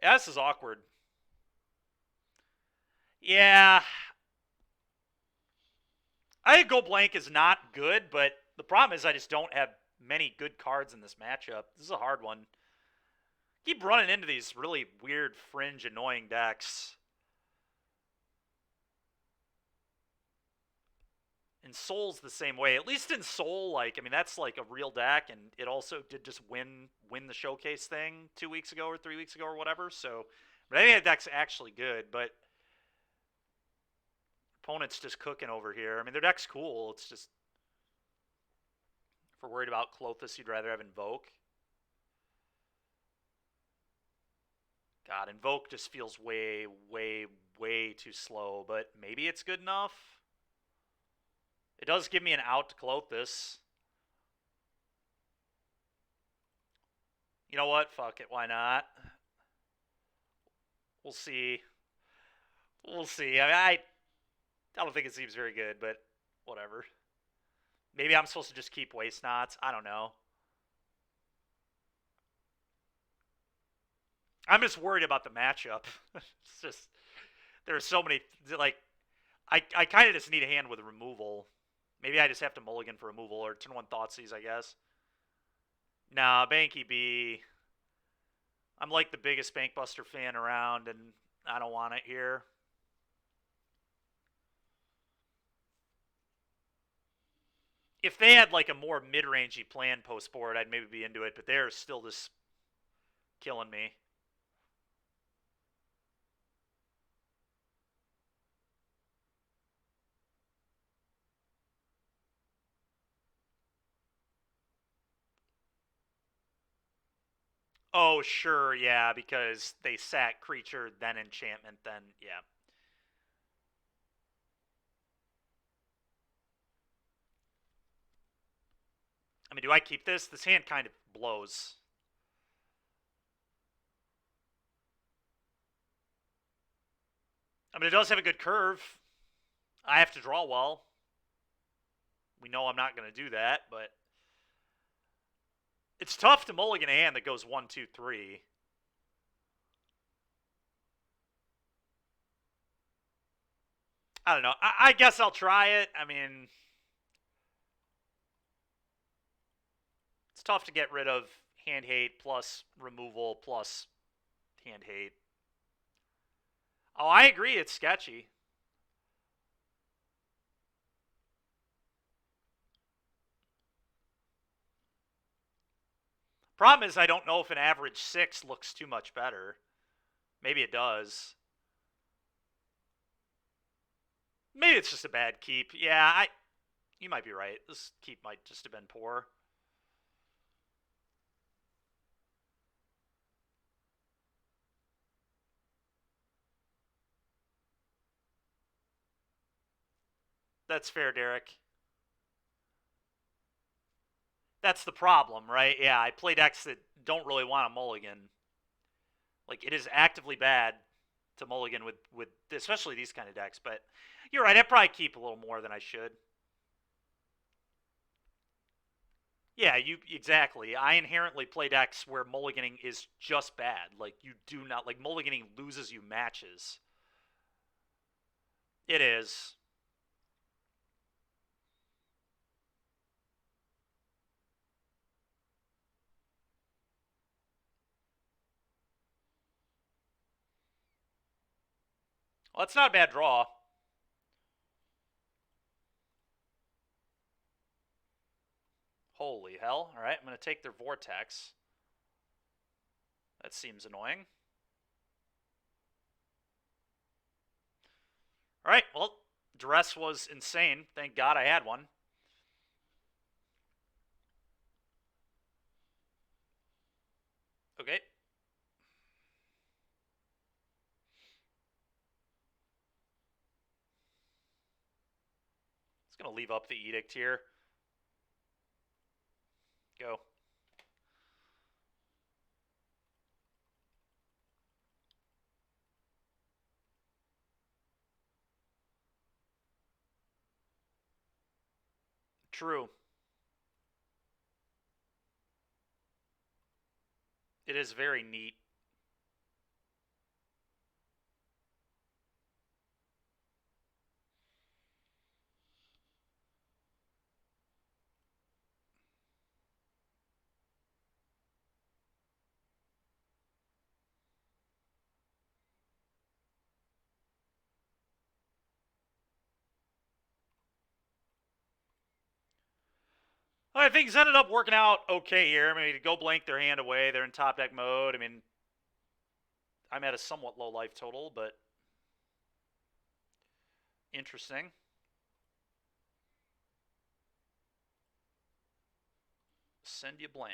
Yeah, this is awkward. Yeah. I think Go Blank is not good, but the problem is I just don't have many good cards in this matchup. This is a hard one. Keep running into these really weird, fringe, annoying decks. And Soul's the same way. At least in Soul, like, I mean, that's like a real deck, and it also did just win the showcase thing 2 weeks ago or 3 weeks ago or whatever. So, but I think that deck's actually good. But opponent's just cooking over here. I mean, their deck's cool. It's just if we're worried about Klothys, you'd rather have Invoke. God, Invoke just feels way, way, way too slow. But maybe it's good enough. It does give me an out to Klothys. You know what? Fuck it. Why not? We'll see. We'll see. I mean, I don't think it seems very good, but whatever. Maybe I'm supposed to just keep Waste Knots. I don't know. I'm just worried about the matchup. It's just there's so many like I kind of just need a hand with removal. Maybe I just have to mulligan for removal or turn one Thoughtseize, I guess. Nah, Banky B. I'm like the biggest Bankbuster fan around, and I don't want it here. If they had like a more mid-rangey plan post-board, I'd maybe be into it, but they're still just killing me. Oh, sure, yeah, because they sack creature, then enchantment, then, yeah. I mean, do I keep this? This hand kind of blows. I mean, it does have a good curve. I have to draw well. We know I'm not going to do that, but it's tough to mulligan a hand that goes 1, 2, 3. I don't know. I guess I'll try it. I mean, it's tough to get rid of hand hate plus removal plus hand hate. Oh, I agree. It's sketchy. Problem is, I don't know if an average 6 looks too much better. Maybe it does. Maybe it's just a bad keep. Yeah, you might be right. This keep might just have been poor. That's fair, Derek. That's the problem, right? Yeah, I play decks that don't really want a mulligan. Like, it is actively bad to mulligan with especially these kind of decks, but you're right, I probably keep a little more than I should. Yeah, you exactly. I inherently play decks where mulliganing is just bad. Like, you do not like mulliganing loses you matches. It is. Well, that's not a bad draw. Holy hell. All right, I'm going to take their Vortex. That seems annoying. All right, well, Duress was insane. Thank God I had one. Okay. It's going to leave up the Edict here. Go. True. It is very neat. I think things ended up working out okay here. I mean, to go blank their hand away. They're in top deck mode. I mean, I'm at a somewhat low life total, but interesting. Send you blank.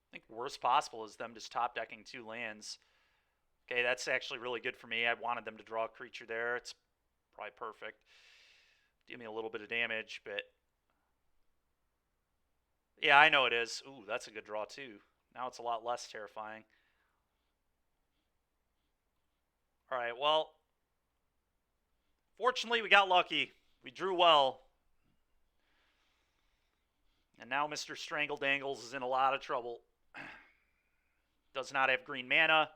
I think worst possible is them just top decking 2 lands. Okay, that's actually really good for me. I wanted them to draw a creature there. It's probably perfect. Give me a little bit of damage, but yeah, I know it is. Ooh, that's a good draw too. Now it's a lot less terrifying. All right, well, fortunately we got lucky. We drew well. And now Mr. Strangle Dangles is in a lot of trouble. Does not have green mana.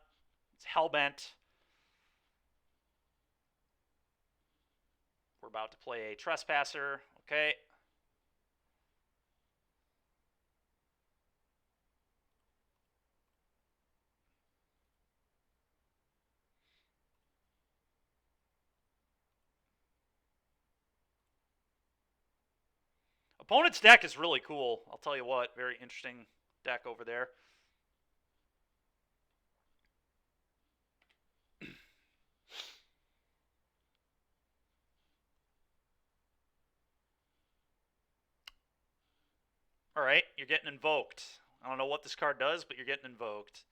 It's hellbent. We're about to play a Trespasser. Okay. Opponent's deck is really cool. I'll tell you what. Very interesting deck over there. All right, you're getting invoked. I don't know what this card does, but you're getting invoked.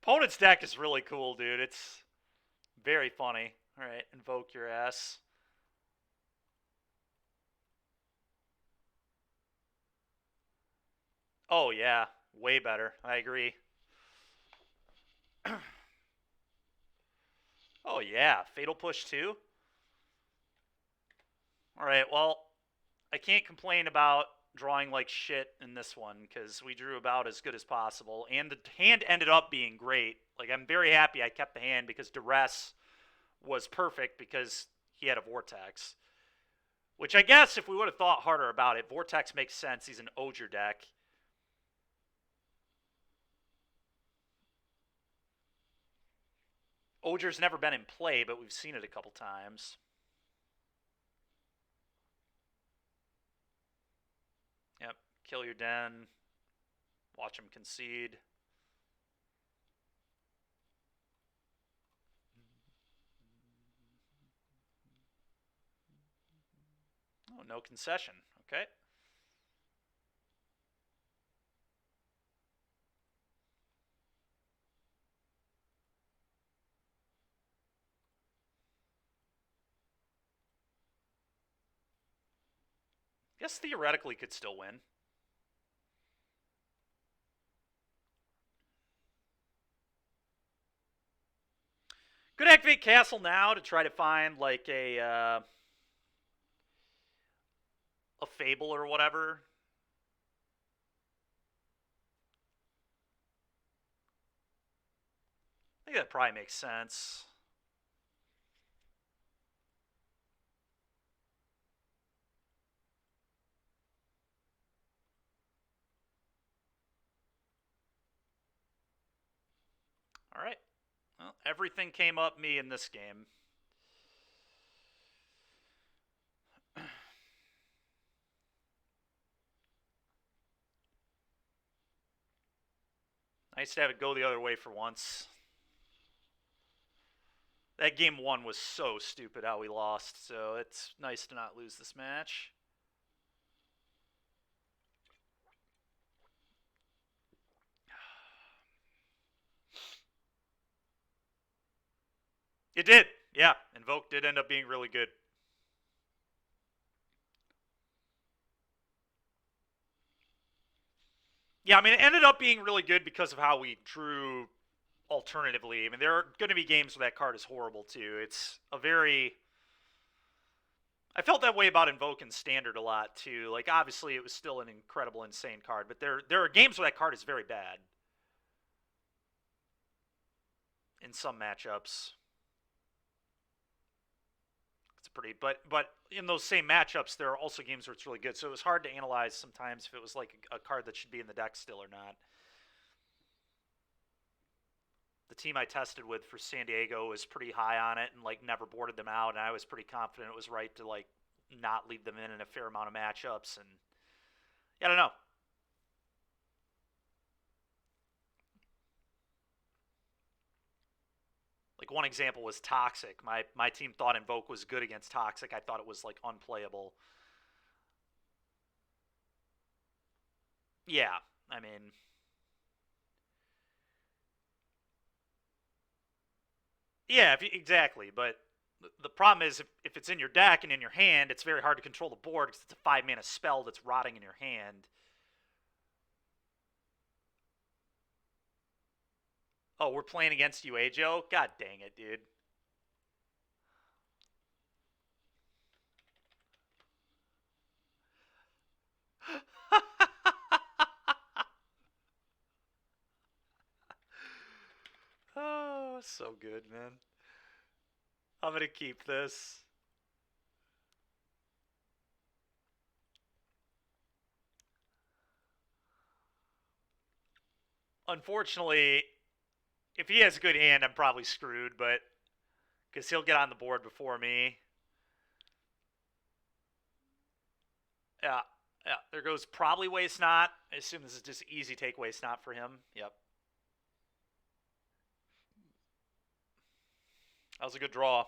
Opponent's deck is really cool, dude. It's very funny. All right, invoke your ass. Oh, yeah. Way better. I agree. Oh yeah, Fatal Push too? Alright, well, I can't complain about drawing like shit in this one, because we drew about as good as possible, and the hand ended up being great. Like, I'm very happy I kept the hand, because Duress was perfect, because he had a Vortex. Which I guess, if we would have thought harder about it, Vortex makes sense. He's an Oger deck. Oger's never been in play, but we've seen it a couple times. Yep, kill your den. Watch him concede. Oh, no concession. Okay. Guess theoretically could still win. Could activate Castle now to try to find like a fable or whatever. I think that probably makes sense. All right. Well, everything came up me in this game. Nice to have it go the other way for once. That game one was so stupid how we lost, so it's nice to not lose this match. It did, yeah. Invoke did end up being really good. Yeah, I mean, it ended up being really good because of how we drew alternatively. I mean, there are going to be games where that card is horrible too. It's a very... I felt that way about Invoke in Standard a lot too. Like, obviously, it was still an incredible, insane card, but there are games where that card is very bad in some matchups. It's pretty, but in those same matchups, there are also games where it's really good. So it was hard to analyze sometimes if it was like a card that should be in the deck still or not. The team I tested with for San Diego was pretty high on it and like never boarded them out, and I was pretty confident it was right to like not leave them in a fair amount of matchups. And yeah, I don't know. Like, one example was Toxic. My team thought Invoke was good against Toxic. I thought it was like unplayable. Yeah, I mean, yeah, exactly. But the problem is if it's in your deck and in your hand, it's very hard to control the board because it's a 5-mana spell that's rotting in your hand. Oh, we're playing against you, Ajo? God dang it, dude. Oh, so good, man. I'm going to keep this. Unfortunately, if he has a good hand, I'm probably screwed, but because he'll get on the board before me. Yeah, yeah. There goes probably Waste Not. I assume this is just easy take Waste Not for him. Yep. That was a good draw.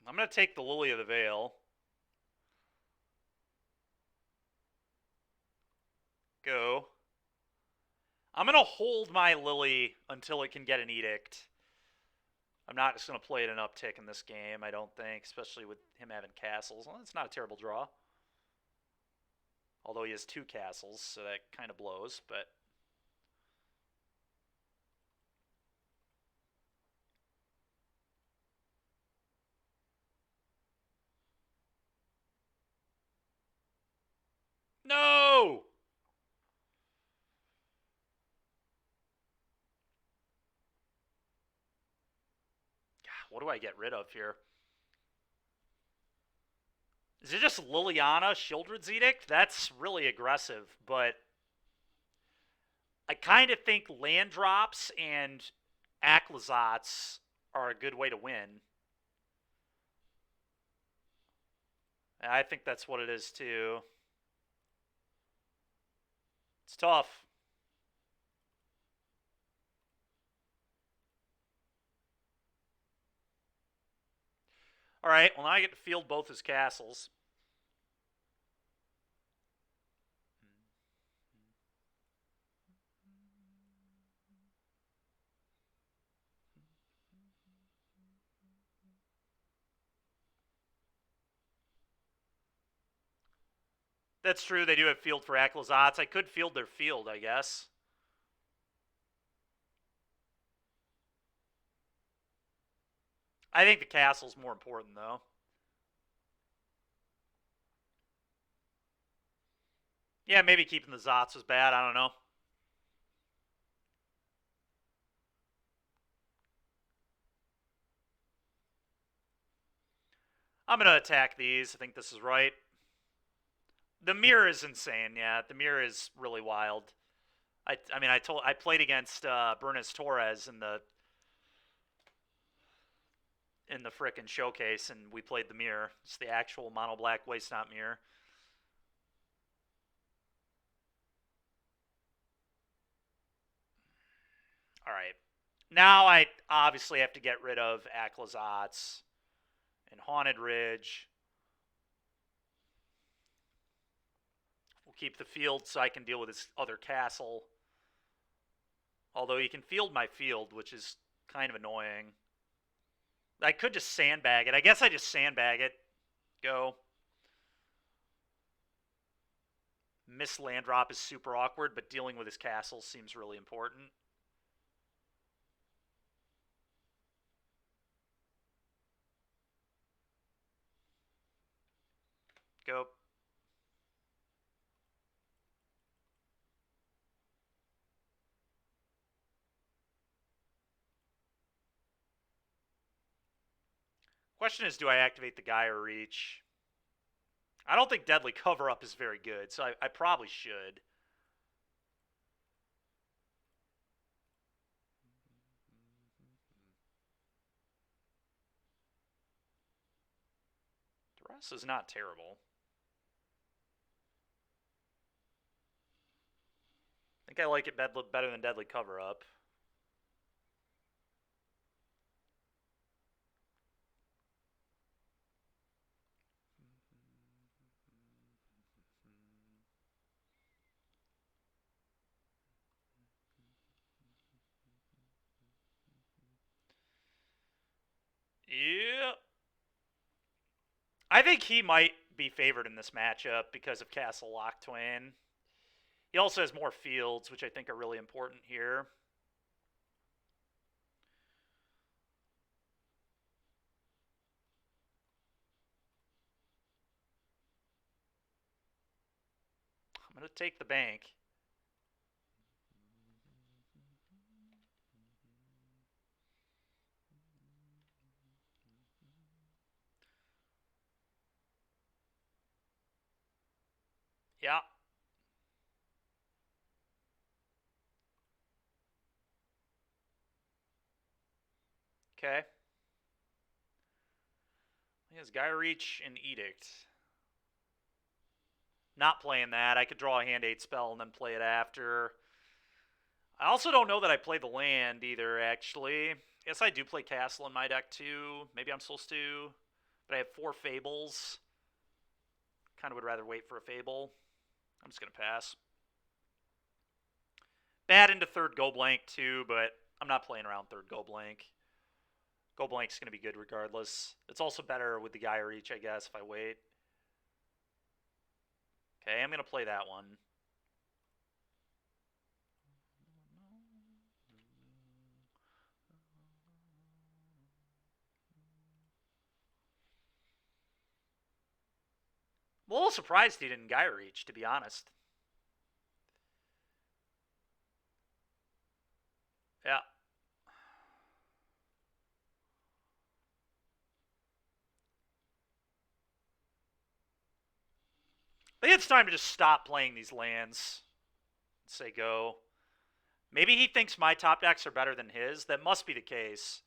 I'm going to take the Lily of the Veil. Go. I'm going to hold my Lily until it can get an Edict. I'm not just going to play it an uptick in this game, I don't think, especially with him having castles. Well, it's not a terrible draw. Although he has 2 castles, so that kind of blows, but... No! What do I get rid of here? Is it just Liliana, Shieldred's Edict? That's really aggressive, but I kind of think land drops and Aclazats are a good way to win. I think that's what it is, too. It's tough. All right, well, now I get to field both his castles. That's true, they do have field for Aclazats. I could field their field, I guess. I think the castle's more important, though. Yeah, maybe keeping the Zots was bad, I don't know. I'm going to attack these. I think this is right. The mirror is insane, yeah. The mirror is really wild. I played against Bernice Torres in the frickin' showcase, and we played the mirror. It's the actual mono black waste not mirror. All right. Now I obviously have to get rid of Aclazats and Haunted Ridge. We'll keep the field so I can deal with his other castle. Although he can field my field, which is kind of annoying. I could just sandbag it. I guess I just sandbag it. Go. Miss land drop is super awkward, but dealing with his castle seems really important. Go. Question is, do I activate the Gaia Reach? I don't think Deadly Cover-Up is very good, so I probably should. Duress is not terrible. I think I like it better than Deadly Cover-Up. Yeah. I think he might be favored in this matchup because of Castle Lock Twain. He also has more fields, which I think are really important here. I'm going to take the bank. Yeah. Okay. He has Gaia Reach and Edict. Not playing that. I could draw a hand 8 spell and then play it after. I also don't know that I play the land either, actually. Yes, I do play Castle in my deck too. Maybe I'm supposed to. But I have 4 Fables. Kind of would rather wait for a Fable. I'm just going to pass. Bad into third Go Blank too, but I'm not playing around third Go Blank. Go blank's going to be good regardless. It's also better with the guy reach, I guess, if I wait. Okay, I'm going to play that one. I'm a little surprised he didn't guy reach, to be honest. Yeah. I think it's time to just stop playing these lands. Say go. Maybe he thinks my top decks are better than his. That must be the case.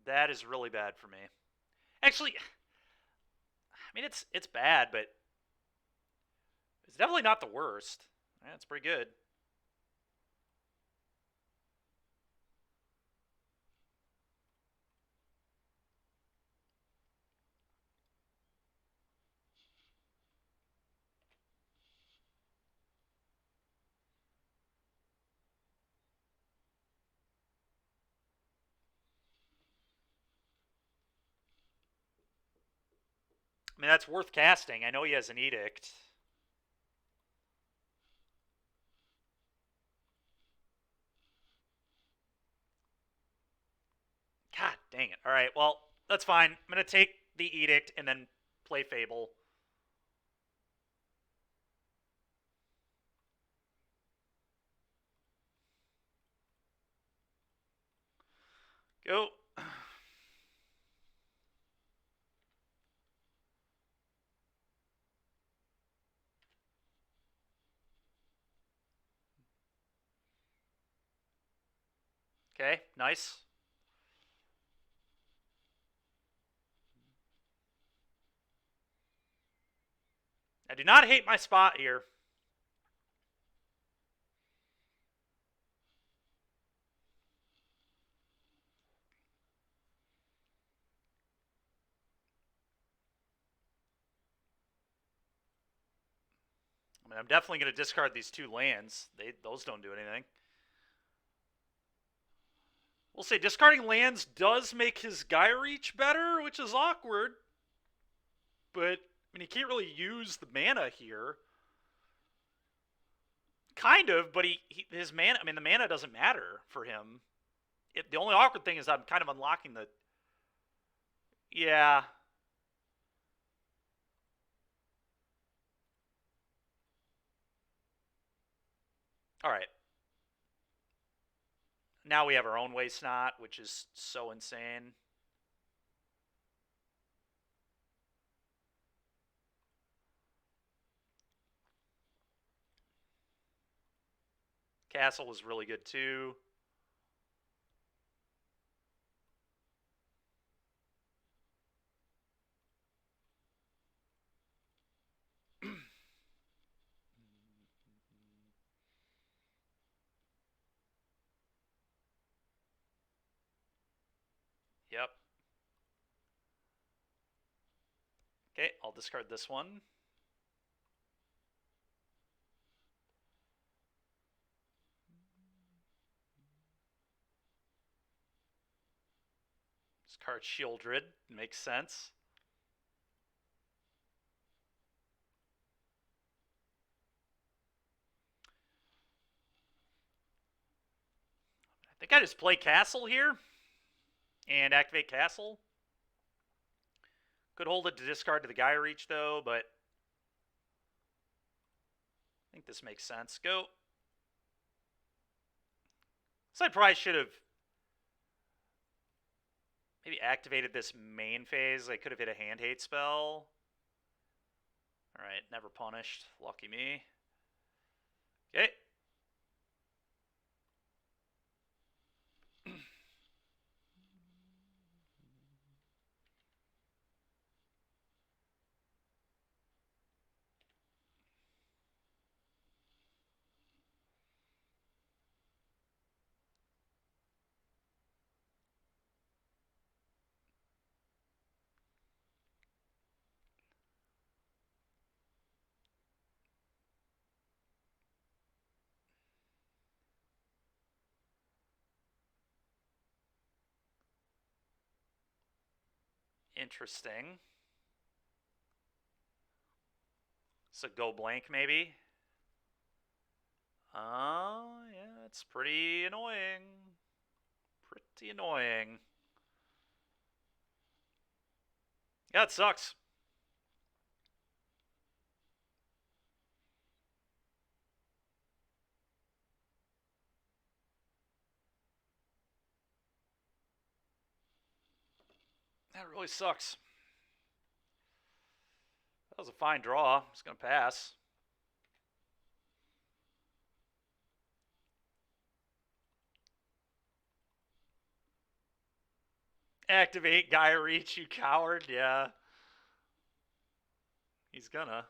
That is really bad for me. Actually, I mean it's bad, but it's definitely not the worst. Yeah, it's pretty good. I mean, that's worth casting. I know he has an edict. God dang it. All right, well, that's fine. I'm going to take the edict and then play Fable. Go. Okay, nice. I do not hate my spot here. I mean, I'm definitely going to discard these two lands. Those don't do anything. We'll say discarding lands does make his guy reach better, which is awkward. But, I mean, he can't really use the mana here. Kind of, but his mana, I mean, the mana doesn't matter for him. The only awkward thing is I'm kind of unlocking the... Yeah. All right. Now we have our own waste not, which is so insane. Castle was really good too. Yep. Okay, I'll discard this one. Discard Shieldred. Makes sense. I think I just play Castle here and activate Castle. Could hold it to discard to the Gaia Reach though, but I think this makes sense. Go. So I probably should have maybe activated this main phase. I could have hit a hand hate spell. Alright, never punished. Lucky me. Okay. Interesting. So go blank, maybe? Oh, yeah, it's pretty annoying. Pretty annoying. Yeah, it sucks. That really sucks. That was a fine draw. It's going to pass. Activate Gaia Reach, you coward. Yeah. He's gonna.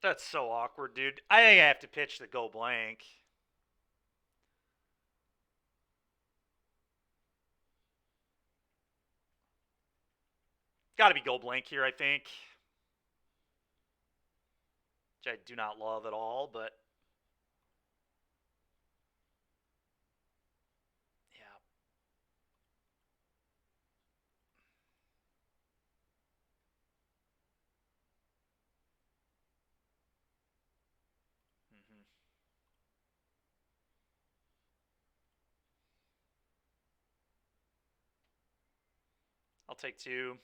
That's so awkward, dude. I think I have to pitch the go blank. Gotta be go blank here, I think. Which I do not love at all, but yeah. Mm-hmm. I'll take two.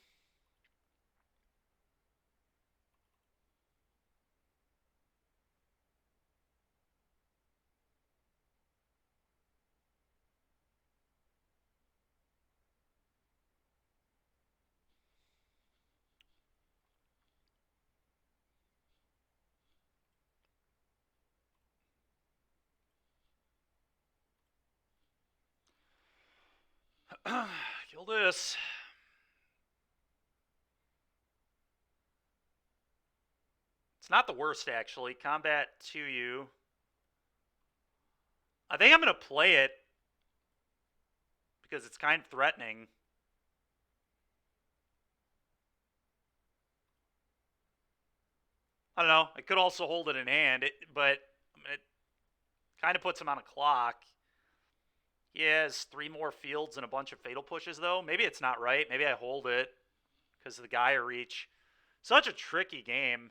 Kill this. It's not the worst, actually. Combat to you. I think I'm going to play it because it's kind of threatening. I don't know. I could also hold it in hand, but it kind of puts him on a clock. He has 3 more fields and a bunch of fatal pushes, though. Maybe it's not right. Maybe I hold it because of the Gaia Reach. Such a tricky game.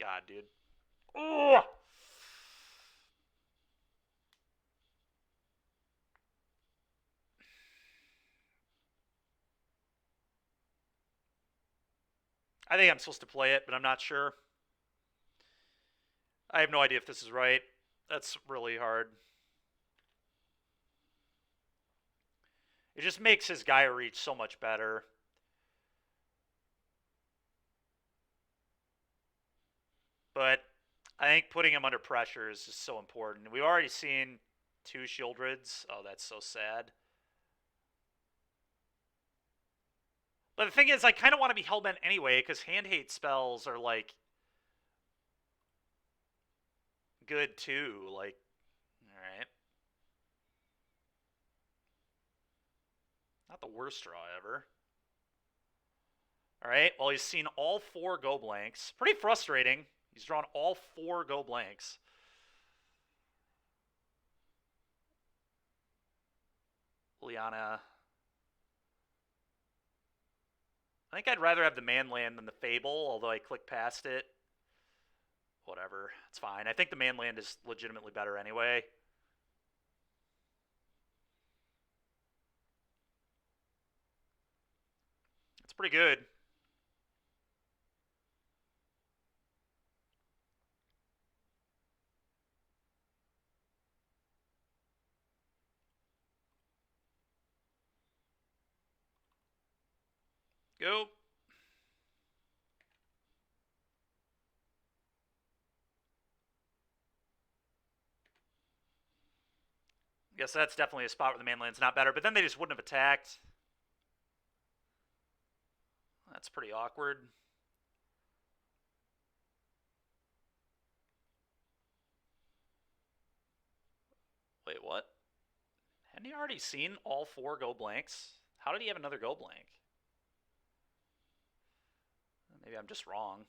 God, dude. Ugh. I think I'm supposed to play it, but I'm not sure. I have no idea if this is right. That's really hard. It just makes his Gaia Reach so much better. But I think putting him under pressure is just so important. We've already seen 2 Shieldreds. Oh, that's so sad. But the thing is, I kind of want to be Hellbent anyway, because hand hate spells are, like, good too. Like, alright. Not the worst draw ever. Alright, well, he's seen all 4 go blanks. Pretty frustrating. He's drawn all 4 go blanks. Liana. I think I'd rather have the Manland than the Fable, although I click past it. Whatever, it's fine. I think the Manland is legitimately better anyway. It's pretty good. Go. Guess that's definitely a spot where the Manland's not better, but then they just wouldn't have attacked. That's pretty awkward. Wait, what? Hadn't he already seen all 4 go blanks? How did he have another go blank? Maybe I'm just wrong.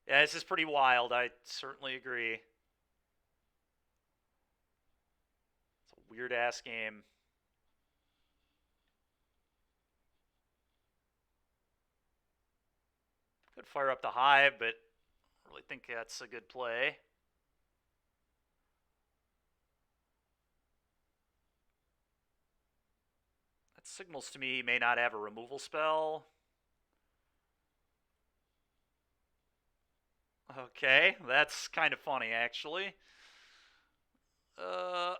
Yeah, this is pretty wild. I certainly agree. It's a weird ass game. Could fire up the hive, but I really think that's a good play. That signals to me he may not have a removal spell. Okay, that's kind of funny, actually. Well,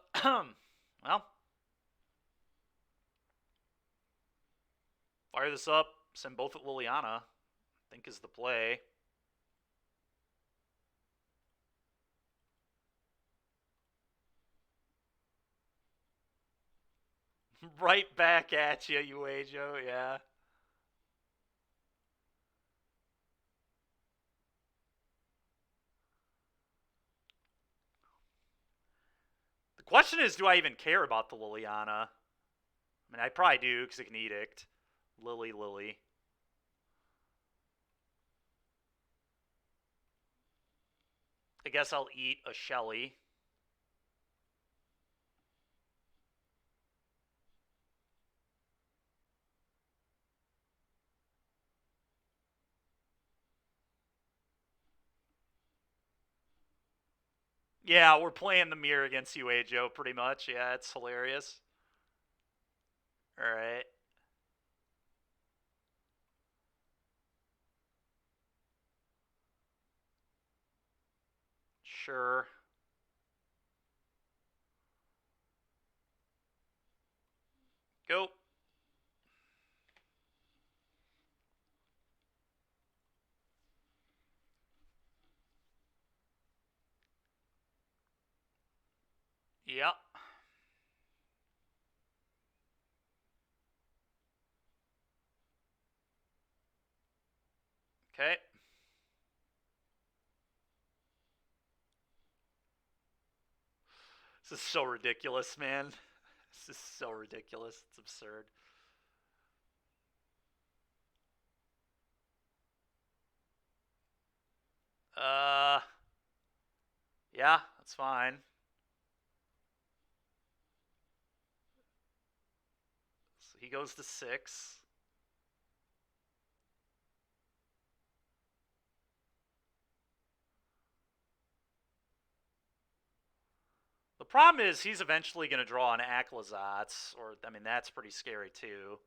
fire this up, send both at Liliana, I think is the play. Right back at you, Uejo, yeah. The question is, do I even care about the Liliana? I mean, I probably do, because it can Edict. Lily. I guess I'll eat a Shelly. Yeah, we're playing the mirror against Uejo, pretty much. Yeah, it's hilarious. Alright. Sure. Go. Yep. Okay. This is so ridiculous, man. This is so ridiculous. It's absurd. Uh, yeah, that's fine. So he goes to 6. The problem is he's eventually going to draw an Aclazotz, or, I mean, that's pretty scary too.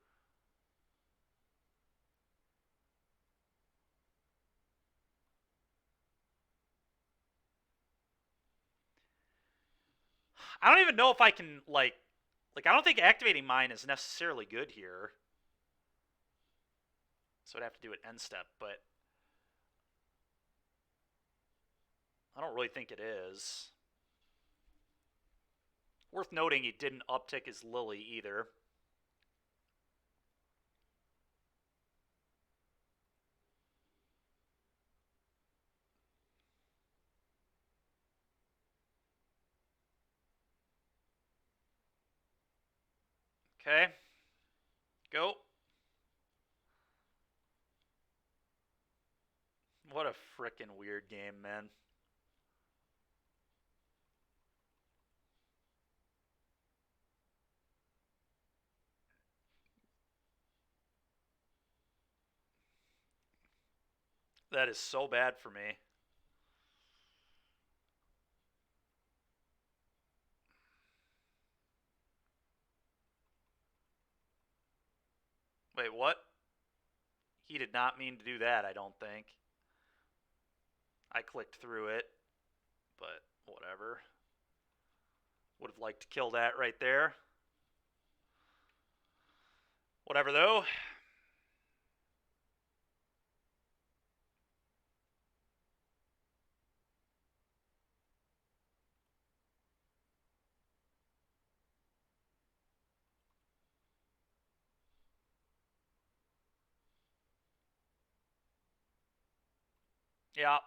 I don't even know if I can, like, I don't think activating mine is necessarily good here. So I'd have to do it end step, but I don't really think it is. Worth noting he didn't uptick his Lily either. Okay. Go. What a frickin' weird game, man. That is so bad for me. Wait, what? He did not mean to do that, I don't think. I clicked through it, but whatever. Would have liked to kill that right there. Whatever, though. Yeah.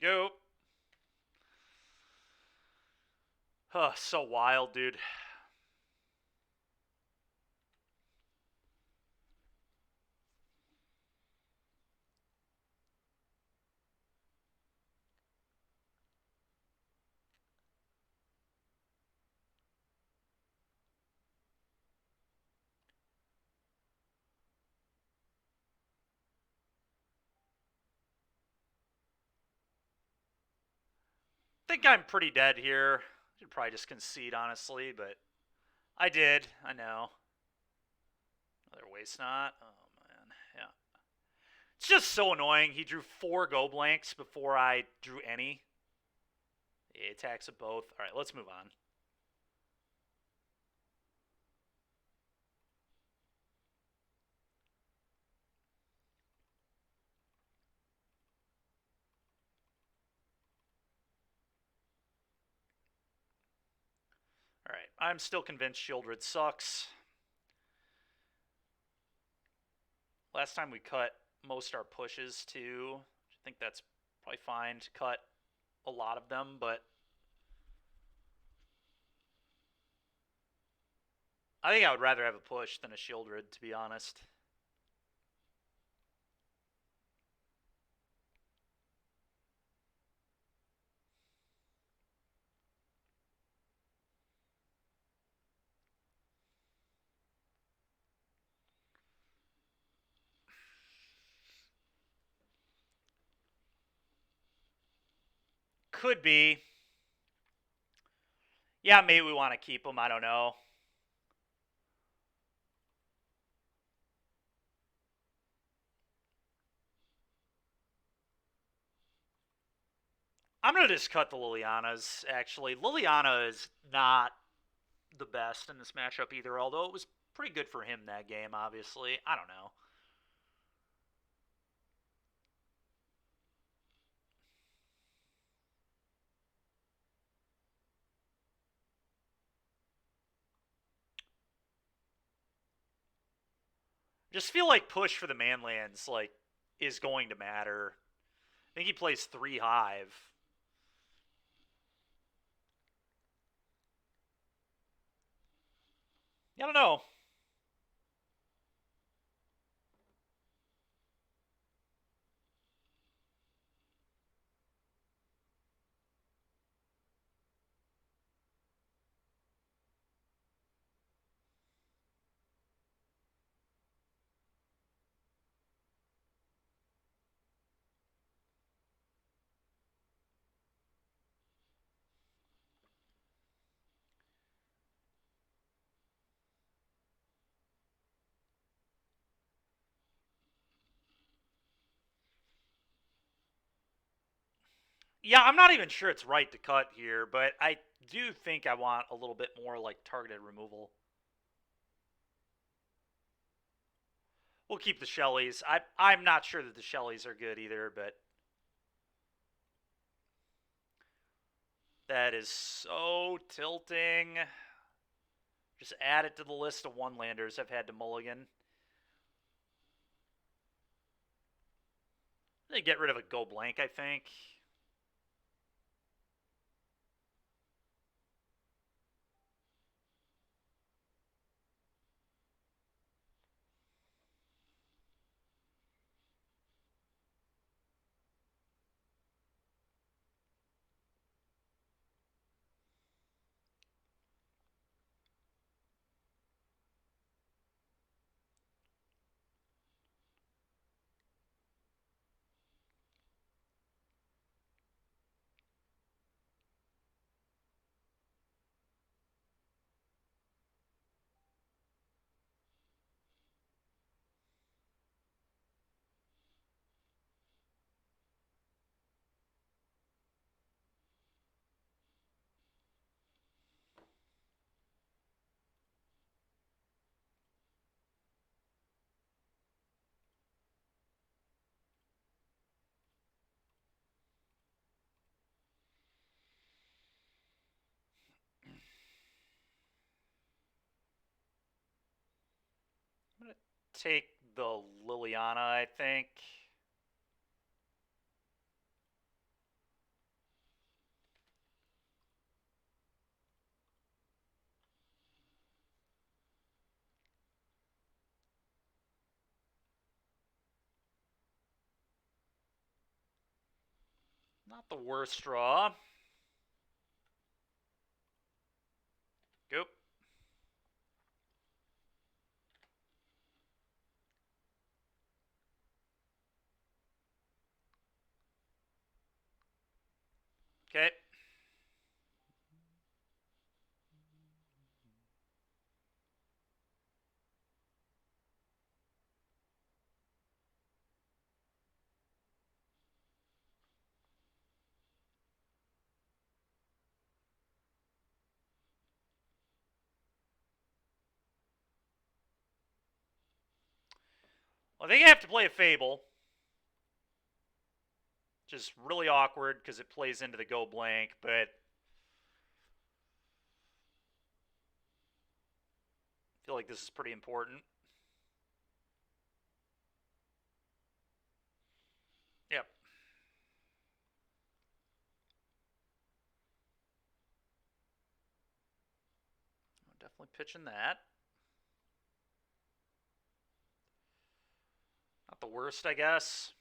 Go. So wild, dude. Think I'm pretty dead here. Should probably just concede, honestly, but I did. I know. Another waste not. Oh man, yeah. It's just so annoying. He drew 4 go blanks before I drew any. He attacks at both. All right, let's move on. All right, I'm still convinced Shieldred sucks. Last time we cut most our pushes too. I think that's probably fine to cut a lot of them, but I think I would rather have a push than a Shieldred, to be honest. Could be. Yeah, maybe we want to keep him. I don't know. I'm going to just cut the Lilianas, actually. Liliana is not the best in this matchup either, although it was pretty good for him that game, obviously. I don't know. Just feel like push for the manlands, like, is going to matter. I think he plays 3 Hive. I don't know. Yeah, I'm not even sure it's right to cut here, but I do think I want a little bit more, like, targeted removal. We'll keep the Shellys. I'm not sure that the Shellys are good either, but that is so tilting. Just add it to the list of one-landers I've had to mulligan. They get rid of a go blank, I think. take the Liliana, I think. Not the worst draw. Go. Okay. Well, I think I have to play a Fable. Just really awkward because it plays into the go blank, but I feel like this is pretty important. Yep. I'm definitely pitching that. Not the worst, I guess.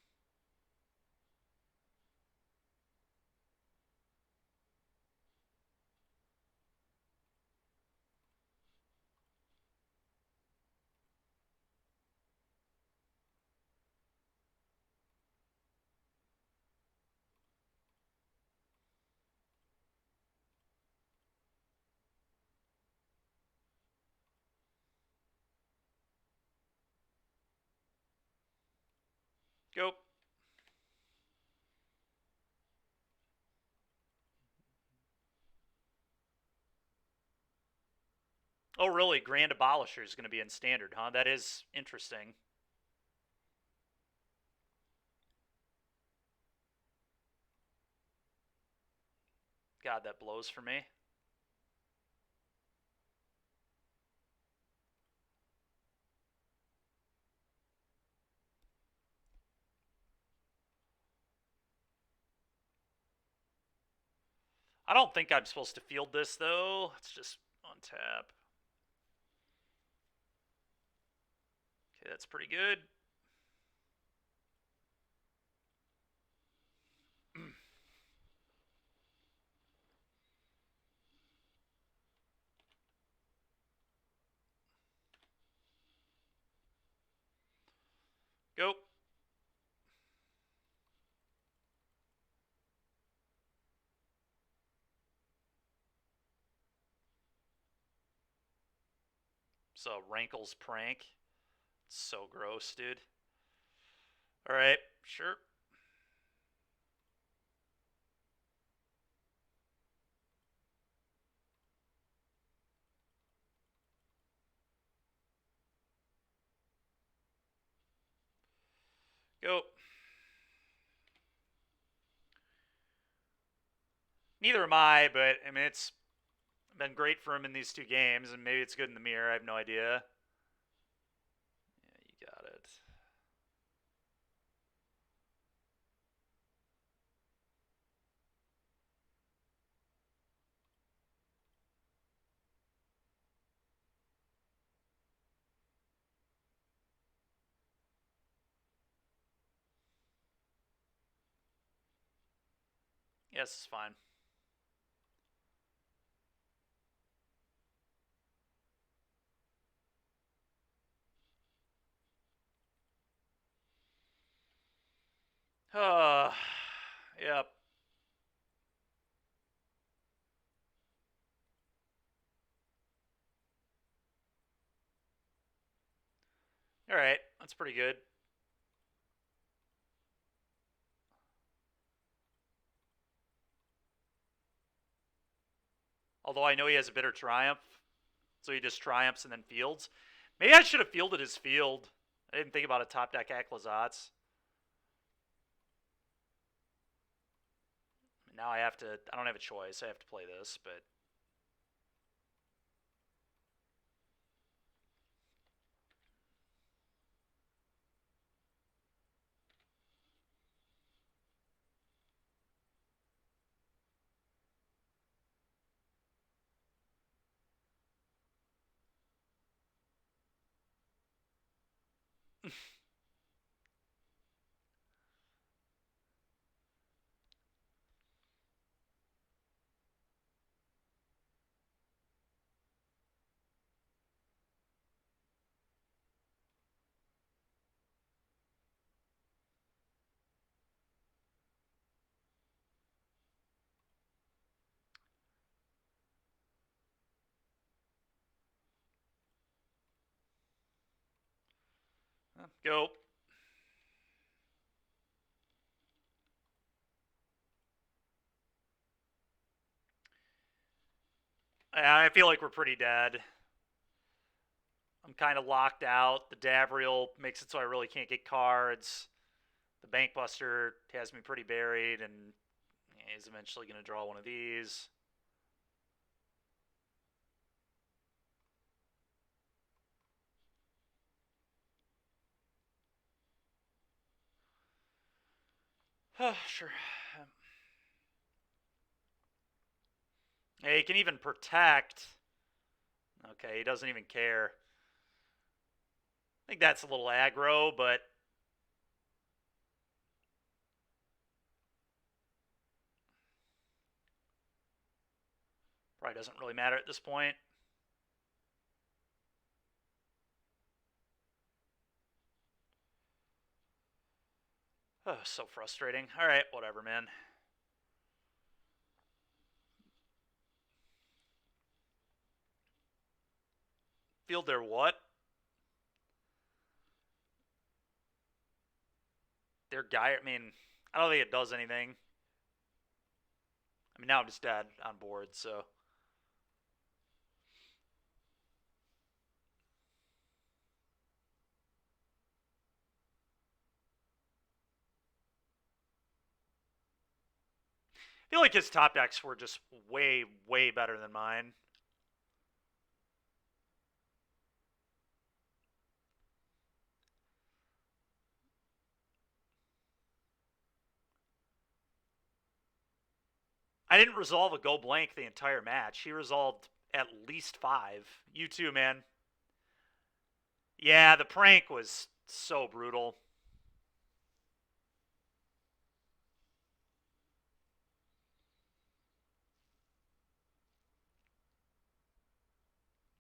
Go. Oh, really? Grand Abolisher is going to be in standard, huh? That is interesting. God, that blows for me. I don't think I'm supposed to field this, though. Let's just untap. Okay, that's pretty good. Go. So, Rankle's Prank. It's so gross, dude. Alright, sure. Go. Neither am I, but I mean, it's been great for him in these two games, and maybe it's good in the mirror. I have no idea. Yeah, you got it. Yes, it's fine. Yep. Alright, that's pretty good. Although I know he has a bitter triumph, so he just triumphs and then fields. Maybe I should have fielded his field. I didn't think about a top deck Aclazotz. Now I have to. I don't have a choice. I have to play this, but Go. I feel like we're pretty dead. I'm kind of locked out. The Davriel makes it so I really can't get cards. The Bankbuster has me pretty buried, and he's eventually going to draw one of these. Sure. Hey, he can even protect. Okay, he doesn't even care. I think that's a little aggro, but probably doesn't really matter at this point. Oh, so frustrating. All right, whatever, man. Field their what? Their guy. I mean, I don't think it does anything. I mean, now I'm just dead on board, so. I feel like his top decks were just way, way better than mine. I didn't resolve a go blank the entire match. He resolved at least 5. You too, man. Yeah, the prank was so brutal.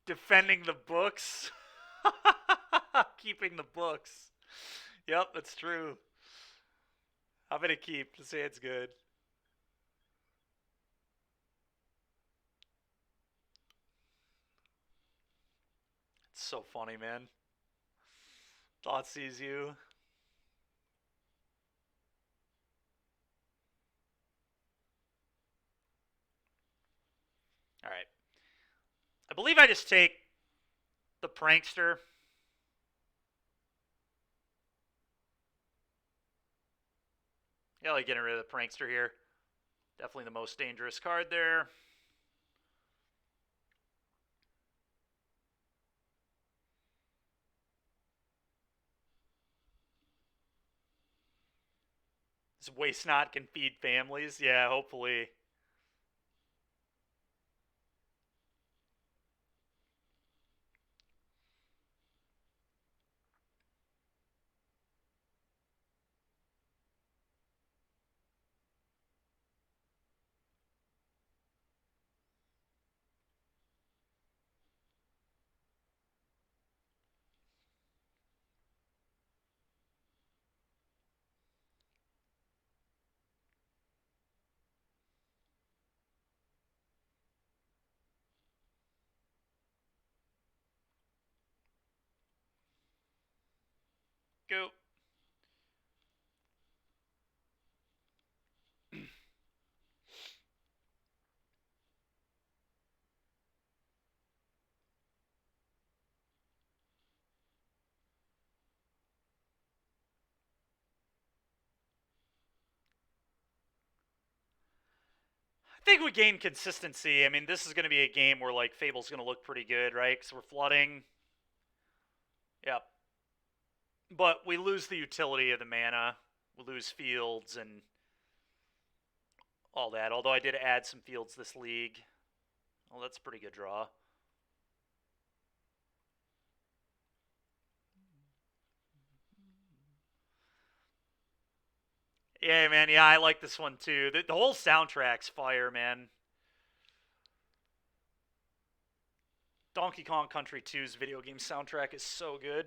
Defending the books. Keeping the books. Yep, that's true. I'm gonna keep to say it's good. It's so funny, man. Thought sees you. All right. I believe I just take the prankster. Yeah, like getting rid of the prankster here. Definitely the most dangerous card there. This waste not can feed families. Yeah, hopefully. Go. I think we gain consistency. I mean, this is going to be a game where like Fable's going to look pretty good, right? Because we're flooding. Yep. But we lose the utility of the mana. We lose fields and all that. Although I did add some fields this league. Well, that's a pretty good draw. Yeah, man. Yeah, I like this one too. The whole soundtrack's fire, man. Donkey Kong Country 2's video game soundtrack is so good.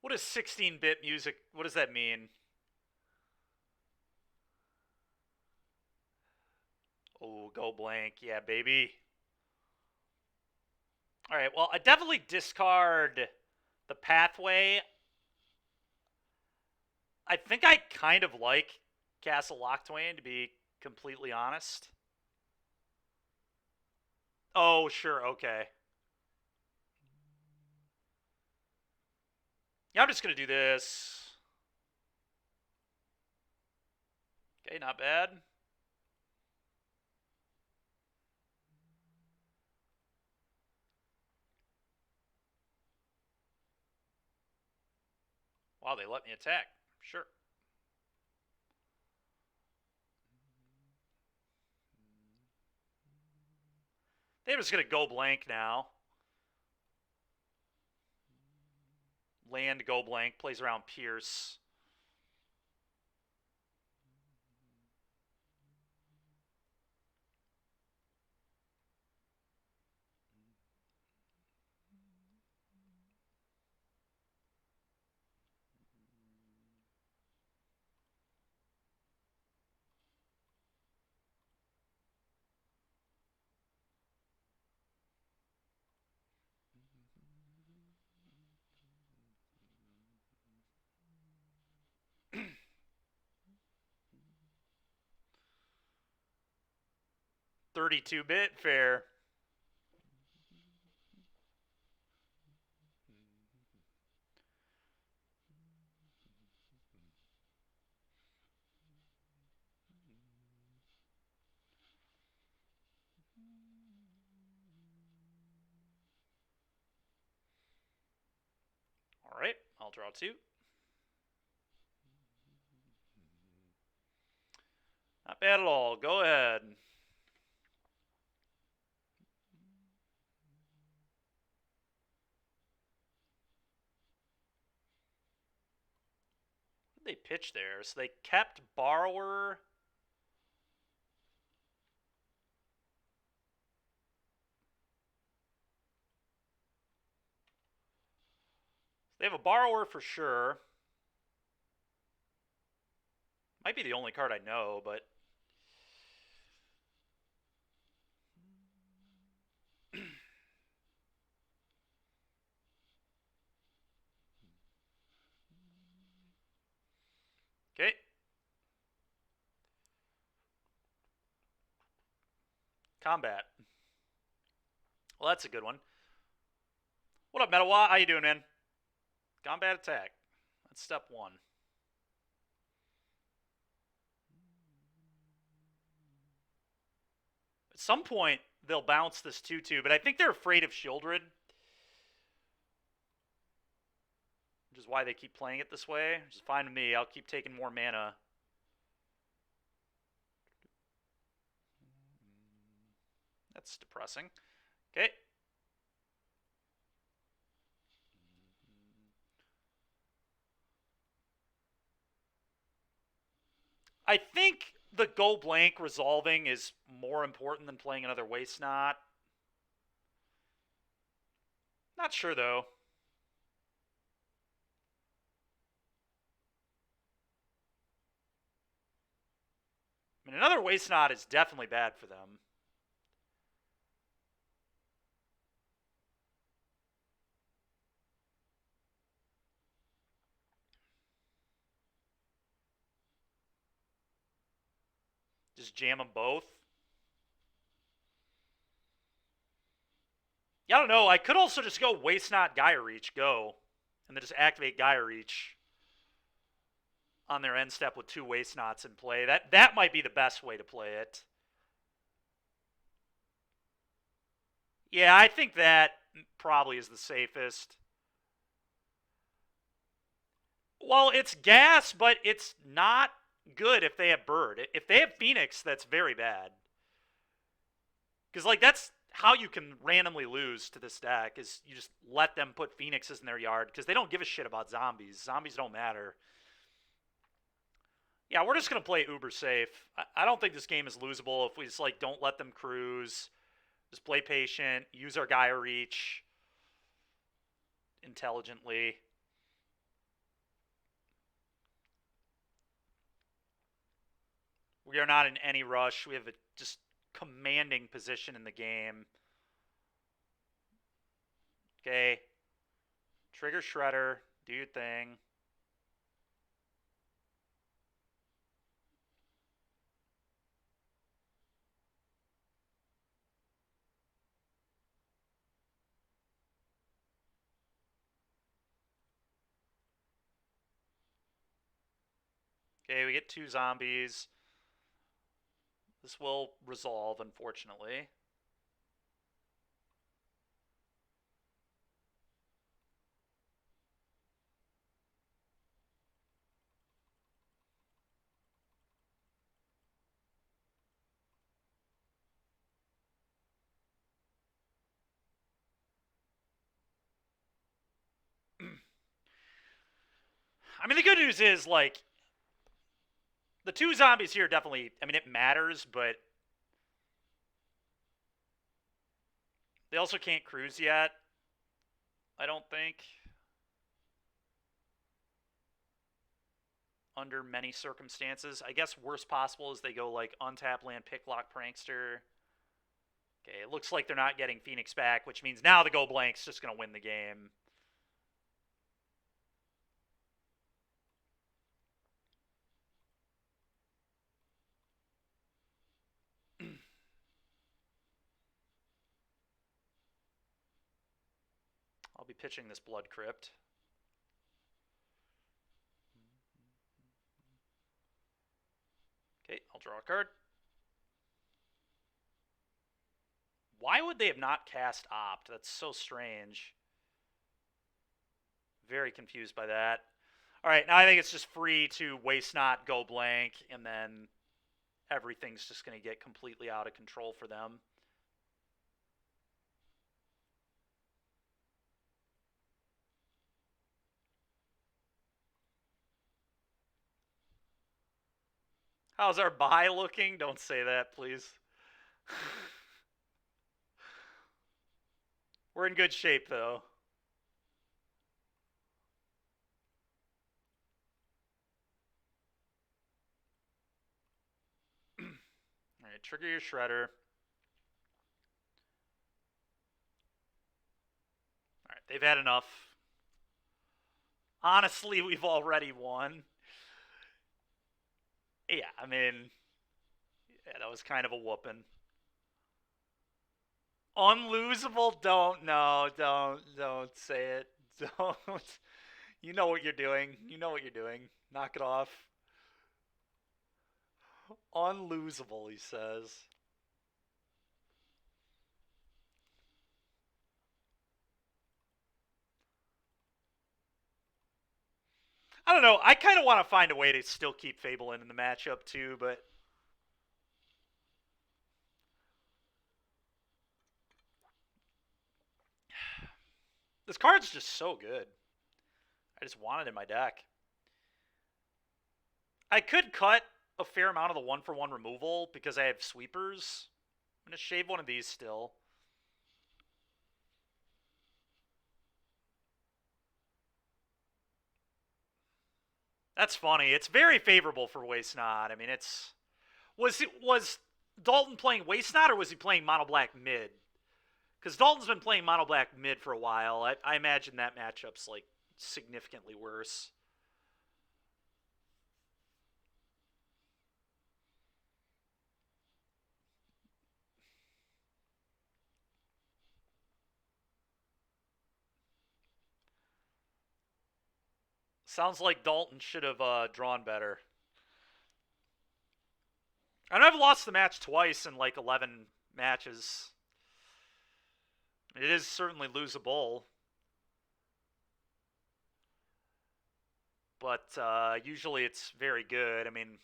What is 16-bit music? What does that mean? Oh, go blank. Yeah, baby. All right, well, I definitely discard the pathway. I think I kind of like Castle Locked-Twain, to be completely honest. Oh, sure, okay. Yeah, I'm just going to do this. Okay, not bad. Wow, they let me attack. Sure. They're just going to go blank now. Land, go blank, plays around Pierce. $32-bit, fair. All right, I'll draw two. Not bad at all. Go ahead. What did they pitch there? So they kept Borrower. They have a Borrower for sure. Might be the only card I know, but okay. Combat. Well, that's a good one. What up, Metawa? How you doing, man? Combat attack. That's step one. At some point, they'll bounce this 2-2, but I think they're afraid of Shieldred, which is why they keep playing it this way, which is fine with me. I'll keep taking more mana. That's depressing. Okay. I think the go blank resolving is more important than playing another Waste Not. Not sure, though. I mean, another Waste Not is definitely bad for them. Just jam them both. Yeah, I don't know. I could also just go Waste Not Gaia Reach, go. And then just activate Gaia Reach on their end step with two Waste Knots in play. That might be the best way to play it. Yeah, I think that probably is the safest. Well, it's gas, but it's not good if they have bird. If they have Phoenix, that's very bad. Because like that's how you can randomly lose to this deck is you just let them put Phoenixes in their yard because they don't give a shit about zombies. Zombies don't matter. Yeah, we're just gonna play uber safe. I don't think this game is losable if we just like don't let them cruise. Just play patient, use our Gaia reach intelligently. We are not in any rush. We have a just commanding position in the game. Okay. Trigger Shredder. Do your thing. Okay, we get 2 zombies. This will resolve, unfortunately. I mean, the good news is, like, the 2 zombies here definitely, I mean, it matters, but they also can't cruise yet, I don't think. Under many circumstances. I guess worst possible is they go, like, untap land, picklock, prankster. Okay, it looks like they're not getting Phoenix back, which means now the go blank's just going to win the game. I'll be pitching this Blood Crypt. Okay, I'll draw a card. Why would they have not cast Opt? That's so strange. Very confused by that. All right, now I think it's just free to waste not, go blank, and then everything's just going to get completely out of control for them. How's our buy looking? Don't say that, please. We're in good shape, though. All right, trigger your Shredder. All right, they've had enough. Honestly, we've already won. Yeah, I mean, yeah, that was kind of a whooping. Unlosable? Don't say it. Don't. You know what you're doing. You know what you're doing. Knock it off. Unlosable, he says. I don't know. I kind of want to find a way to still keep Fable in the matchup too, but this card's just so good. I just want it in my deck. I could cut a fair amount of the 1-for-1 removal because I have sweepers. I'm going to shave one of these still. That's funny. It's very favorable for Waste Not. I mean, it's was Dalton playing Waste Not or was he playing Mono Black mid? Because Dalton's been playing Mono Black mid for a while. I imagine that matchup's like significantly worse. Sounds like Dalton should have drawn better. And I've lost the match twice in like 11 matches. It is certainly losable, but usually it's very good. I mean,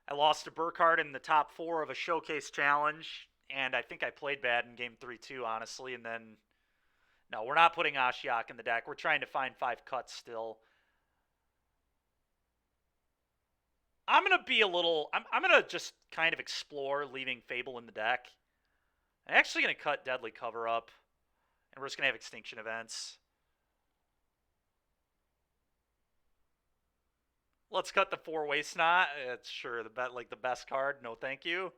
I lost to Burkhardt in the top 4 of a showcase challenge, and I think I played bad in game 3 too, honestly. And then, no, we're not putting Ashiok in the deck. We're trying to find 5 cuts still. I'm going to be a little... I'm going to just kind of explore leaving Fable in the deck. I'm actually going to cut Deadly Cover up, and we're just going to have Extinction Events. Let's cut the 4 Waste Not. It's sure the best card. No, thank you.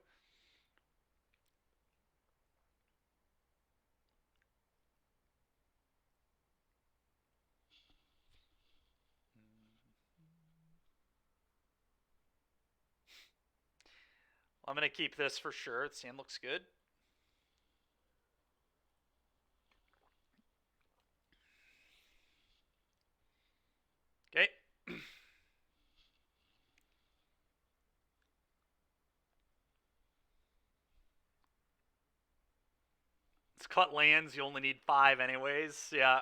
I'm going to keep this for sure. The sand looks good. Okay. It's cut lands. You only need 5 anyways. Yeah.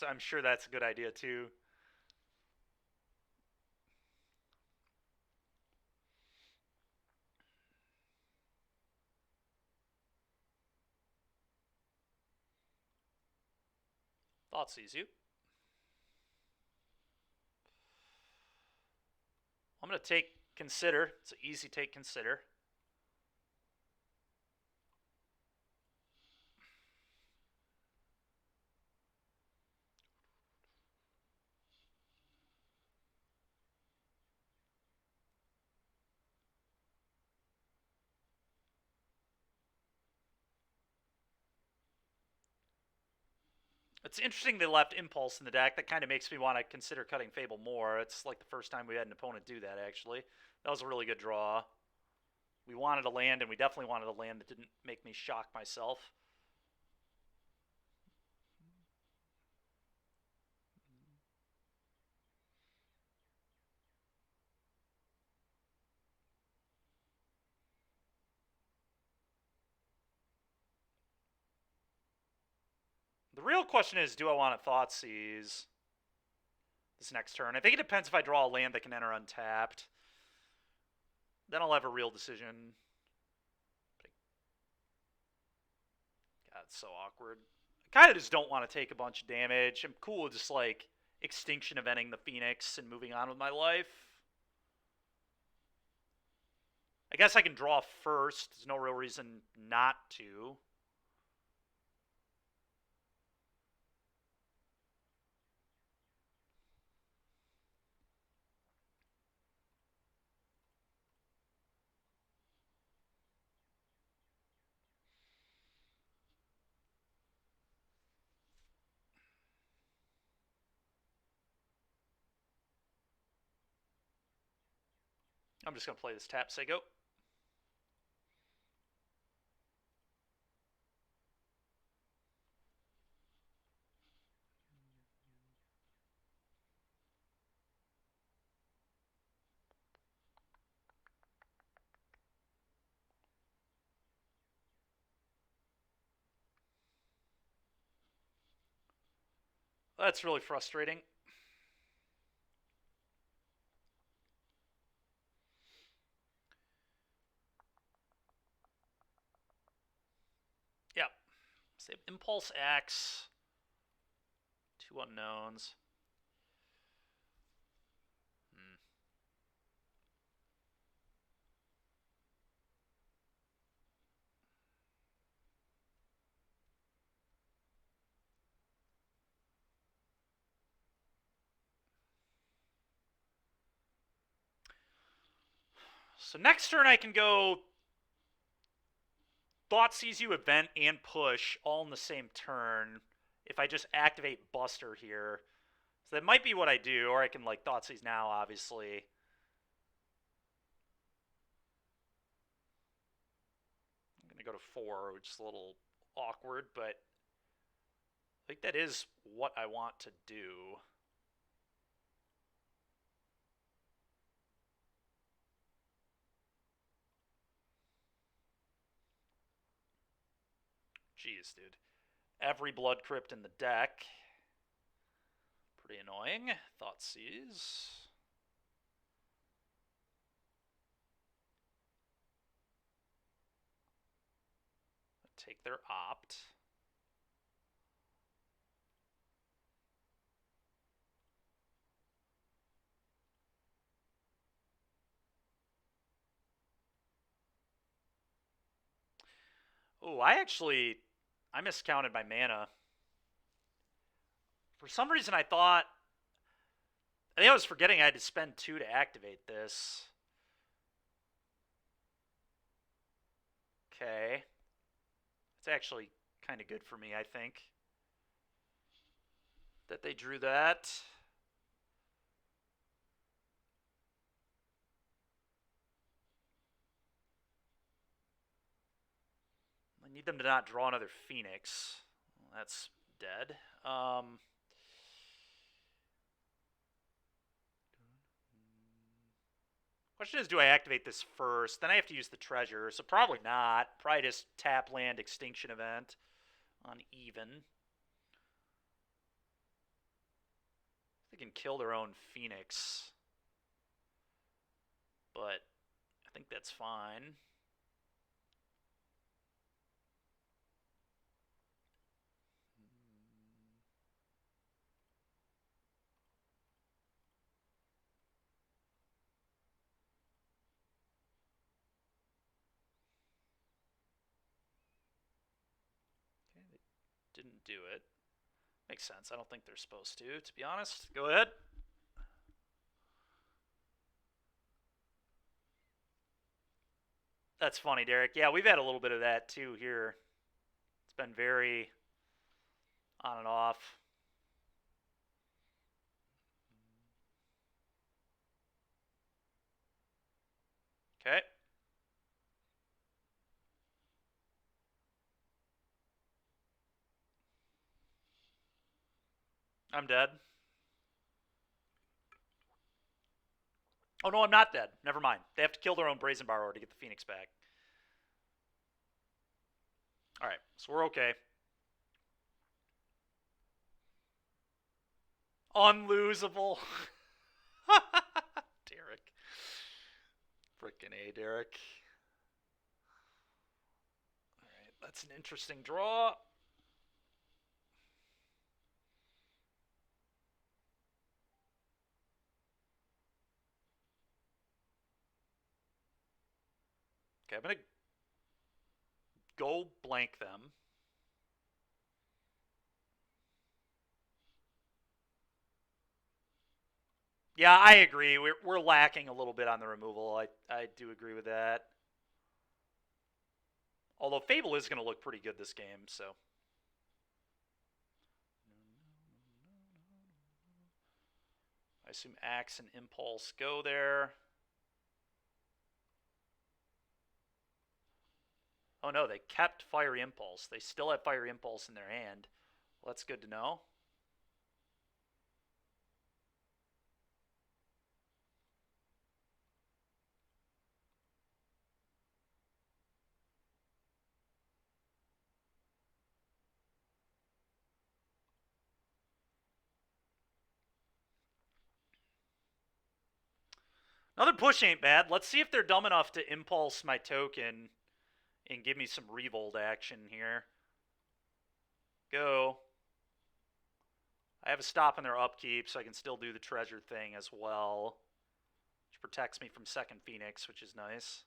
I'm sure that's a good idea too. Thought sees you. I'm going to take Consider. It's an easy take Consider. It's interesting they left Impulse in the deck. That kind of makes me want to consider cutting Fable more. It's like the first time we had an opponent do that, actually. That was a really good draw. We wanted a land, and we definitely wanted a land that didn't make me shock myself. The real question is, do I want a Thoughtseize this next turn? I think it depends if I draw a land that can enter untapped. Then I'll have a real decision. God, it's so awkward. I kind of just don't want to take a bunch of damage. I'm cool with just, like, Extinction Eventing the Phoenix and moving on with my life. I guess I can draw first. There's no real reason not to. I'm just going to play this tap Sego. That's really frustrating. Yep. Save Impulse Axe. 2 unknowns. So next turn I can go Thoughtseize You, Event, and Push all in the same turn if I just activate Buster here. So that might be what I do, or I can, like, Thoughtseize now, obviously. I'm going to go to 4, which is a little awkward, but I think that is what I want to do. Jeez, dude. Every blood crypt in the deck. Pretty annoying. Thoughtseize. Take their opt. Oh, I miscounted my mana. For some reason, I think I was forgetting I had to spend 2 to activate this. Okay. It's actually kind of good for me, I think, that they drew that. I need them to not draw another Phoenix. That's dead. Question is, do I activate this first? Then I have to use the treasure, so probably not. Probably just tap land extinction event on even. They can kill their own Phoenix, but I think that's fine. Okay, they didn't do it. Makes sense. I don't think they're supposed to be honest. Go ahead. That's funny, Derek. Yeah, we've had a little bit of that too here. It's been very on and off. Okay. I'm dead. Oh, no, I'm not dead. Never mind. They have to kill their own Brazen Borrower to get the Phoenix back. Alright, so we're okay. Unlosable. Derek. Frickin' A, Derek. Alright, that's an interesting draw. Okay, I'm gonna go blank them. Yeah, I agree. We're lacking a little bit on the removal. I do agree with that. Although Fable is going to look pretty good this game, so. I assume Axe and Impulse go there. Oh no, they kept Fiery Impulse. They still have Fiery Impulse in their hand. Well, that's good to know. Another push ain't bad. Let's see if they're dumb enough to Impulse my token and give me some Revolt action here. Go. I have a stop in their upkeep, so I can still do the treasure thing as well, which protects me from second Phoenix, which is nice.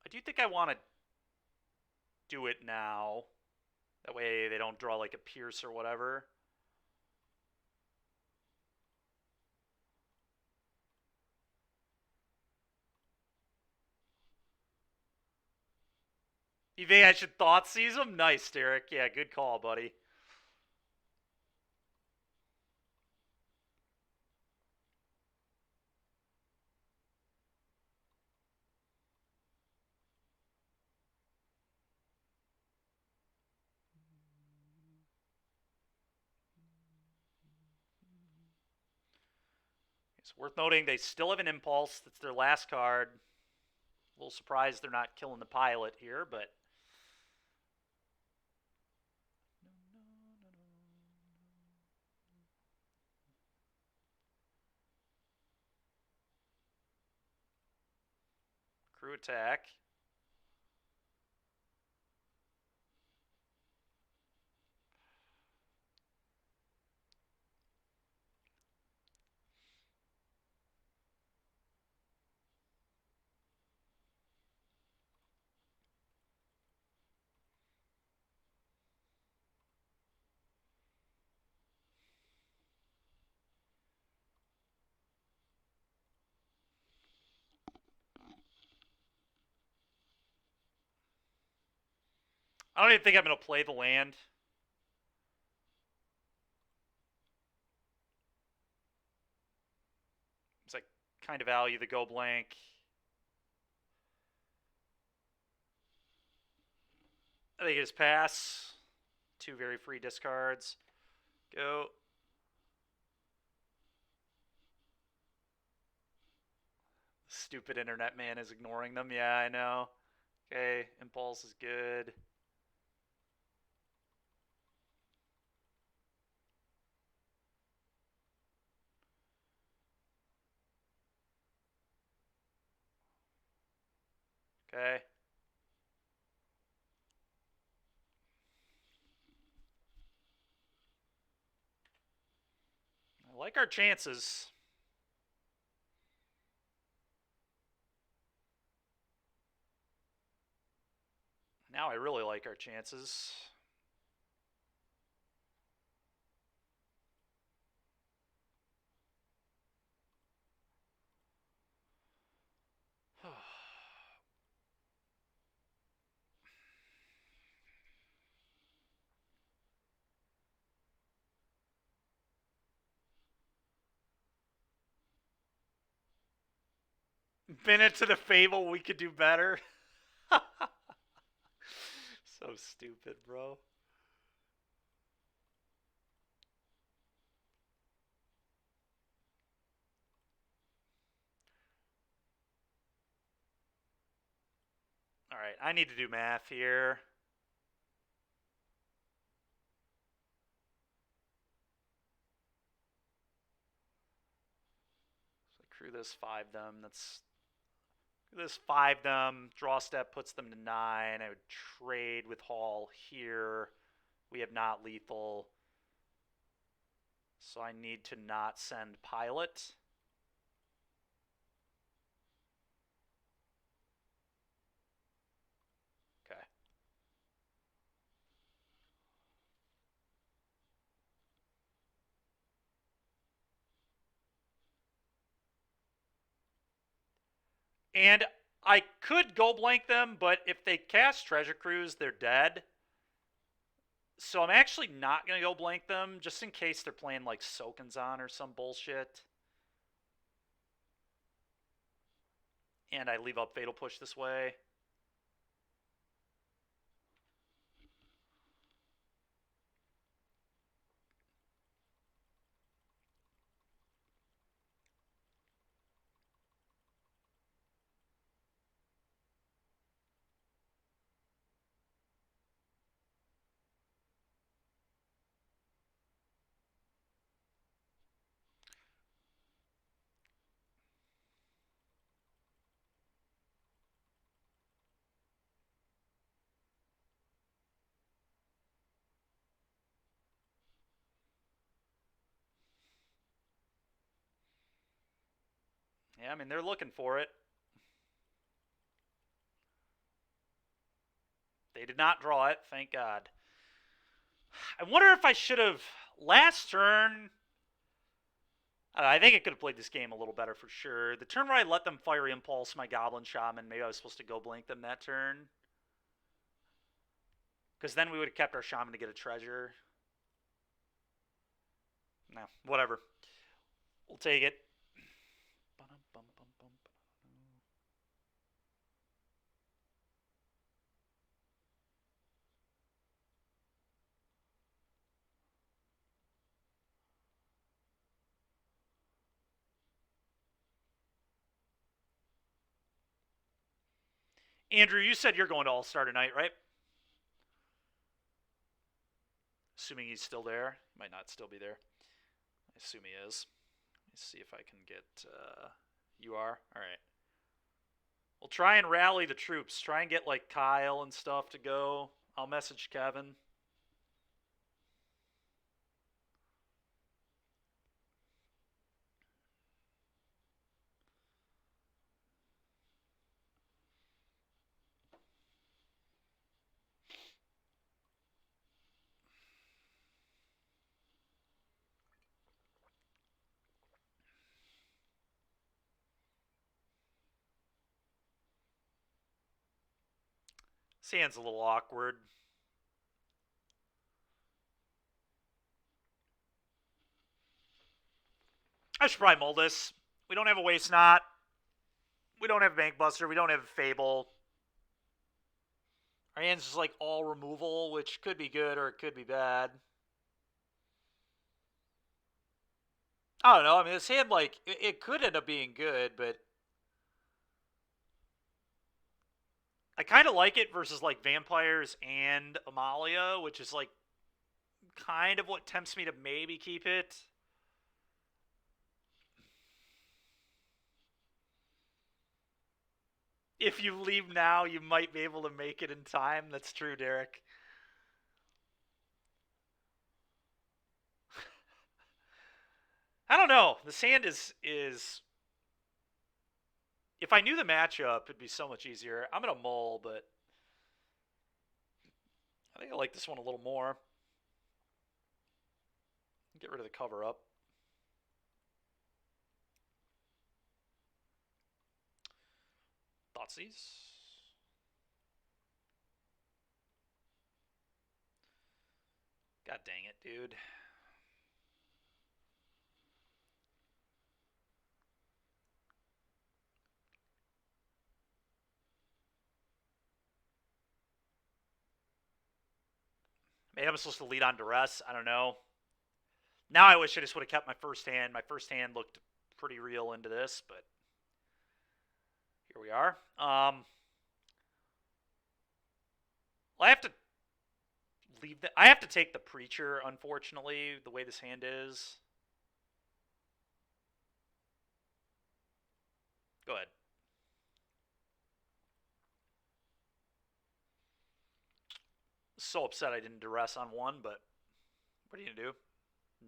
I do think I want to do it now. That way they don't draw like a Pierce or whatever. You think I should Thoughtseize him? Nice, Derek. Yeah, good call, buddy. It's worth noting they still have an impulse. That's their last card. A little surprised they're not killing the pilot here, but crew attack. I don't even think I'm going to play the land. It's like kind of value the go blank. I think it's pass. 2 very free discards. Go. Stupid internet man is ignoring them. Yeah, I know. Okay, impulse is good. Okay. I like our chances. Now I really like our chances. Been into the fable, we could do better. So stupid, bro. Alright, I need to do math here. So I crew this 5 them. That's this 5 them. Draw step puts them to 9. I would trade with Hall here. We have not lethal. So I need to not send pilot. Okay. And I could go blank them, but if they cast Treasure Cruise, they're dead. So I'm actually not going to go blank them, just in case they're playing like Sokinzon or some bullshit. And I leave up Fatal Push this way. Yeah, I mean, they're looking for it. They did not draw it, thank God. I wonder if I should have... Last turn... I think I could have played this game a little better for sure. The turn where I let them Fiery Impulse my Goblin Shaman, maybe I was supposed to go blank them that turn. Because then we would have kept our Shaman to get a treasure. No, whatever. We'll take it. Andrew, you said you're going to All-Star tonight, right? Assuming he's still there. He might not still be there. I assume he is. Let me see if I can get... you are? Alright. We'll try and rally the troops. Try and get, like, Kyle and stuff to go. I'll message Kevin. This hand's a little awkward. I should probably mull this. We don't have a Waste Not. We don't have Bank Buster. We don't have Fable. Our hand's just like all removal, which could be good or it could be bad. I don't know. I mean, this hand, like, it could end up being good, but I kind of like it versus, like, Vampires and Amalia, which is, like, kind of what tempts me to maybe keep it. If you leave now, you might be able to make it in time. That's true, Derek. I don't know. This hand is if I knew the matchup, it'd be so much easier. I'm gonna mull, but I think I like this one a little more. Get rid of the cover up. Thoughtseize. God dang it, dude. Maybe I'm supposed to lead on duress. I don't know. Now I wish I just would have kept my first hand. My first hand looked pretty real into this, but here we are. Well, I have to leave the. I have to take the Preacher, unfortunately, the way this hand is. Go ahead. So upset I didn't duress on one, but what are you gonna do?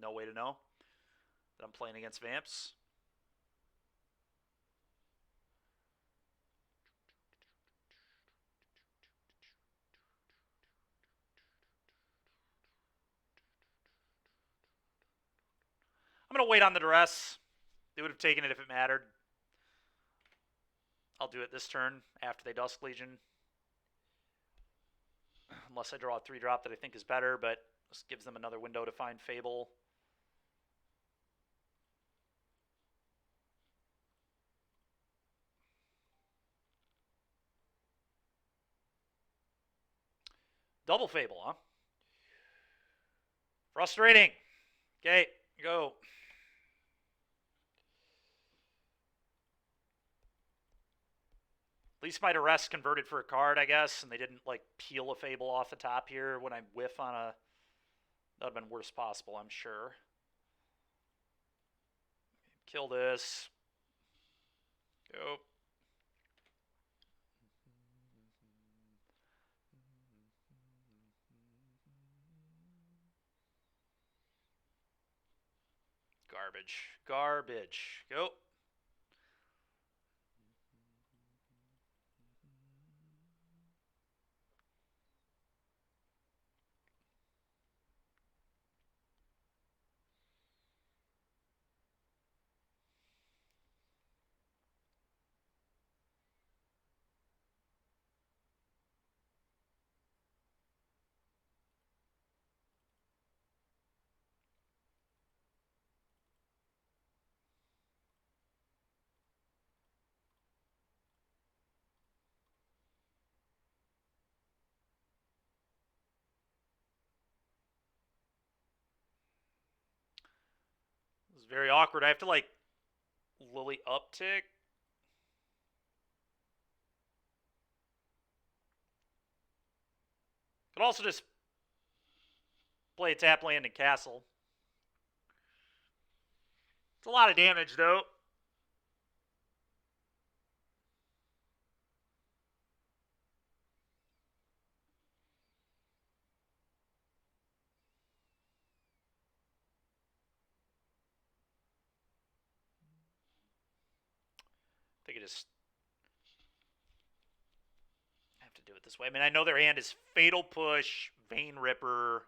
No way to know that I'm playing against Vamps. I'm gonna wait on the duress. They would have taken it if it mattered. I'll do it this turn after they Dusk Legion. Unless I draw a 3-drop that I think is better, but this gives them another window to find Fable. Double Fable, huh? Frustrating. Okay, go. At least my duress converted for a card, I guess, and they didn't, like, peel a Fable off the top here when I whiff on a... That would have been worst possible, I'm sure. Kill this. Go. Garbage. Garbage. Go. This is very awkward. I have to, like, Lily uptick. Could also just play a tap land and castle. It's a lot of damage, though. I think I just have to do it this way. I mean, I know their hand is Fatal Push, Vein Ripper,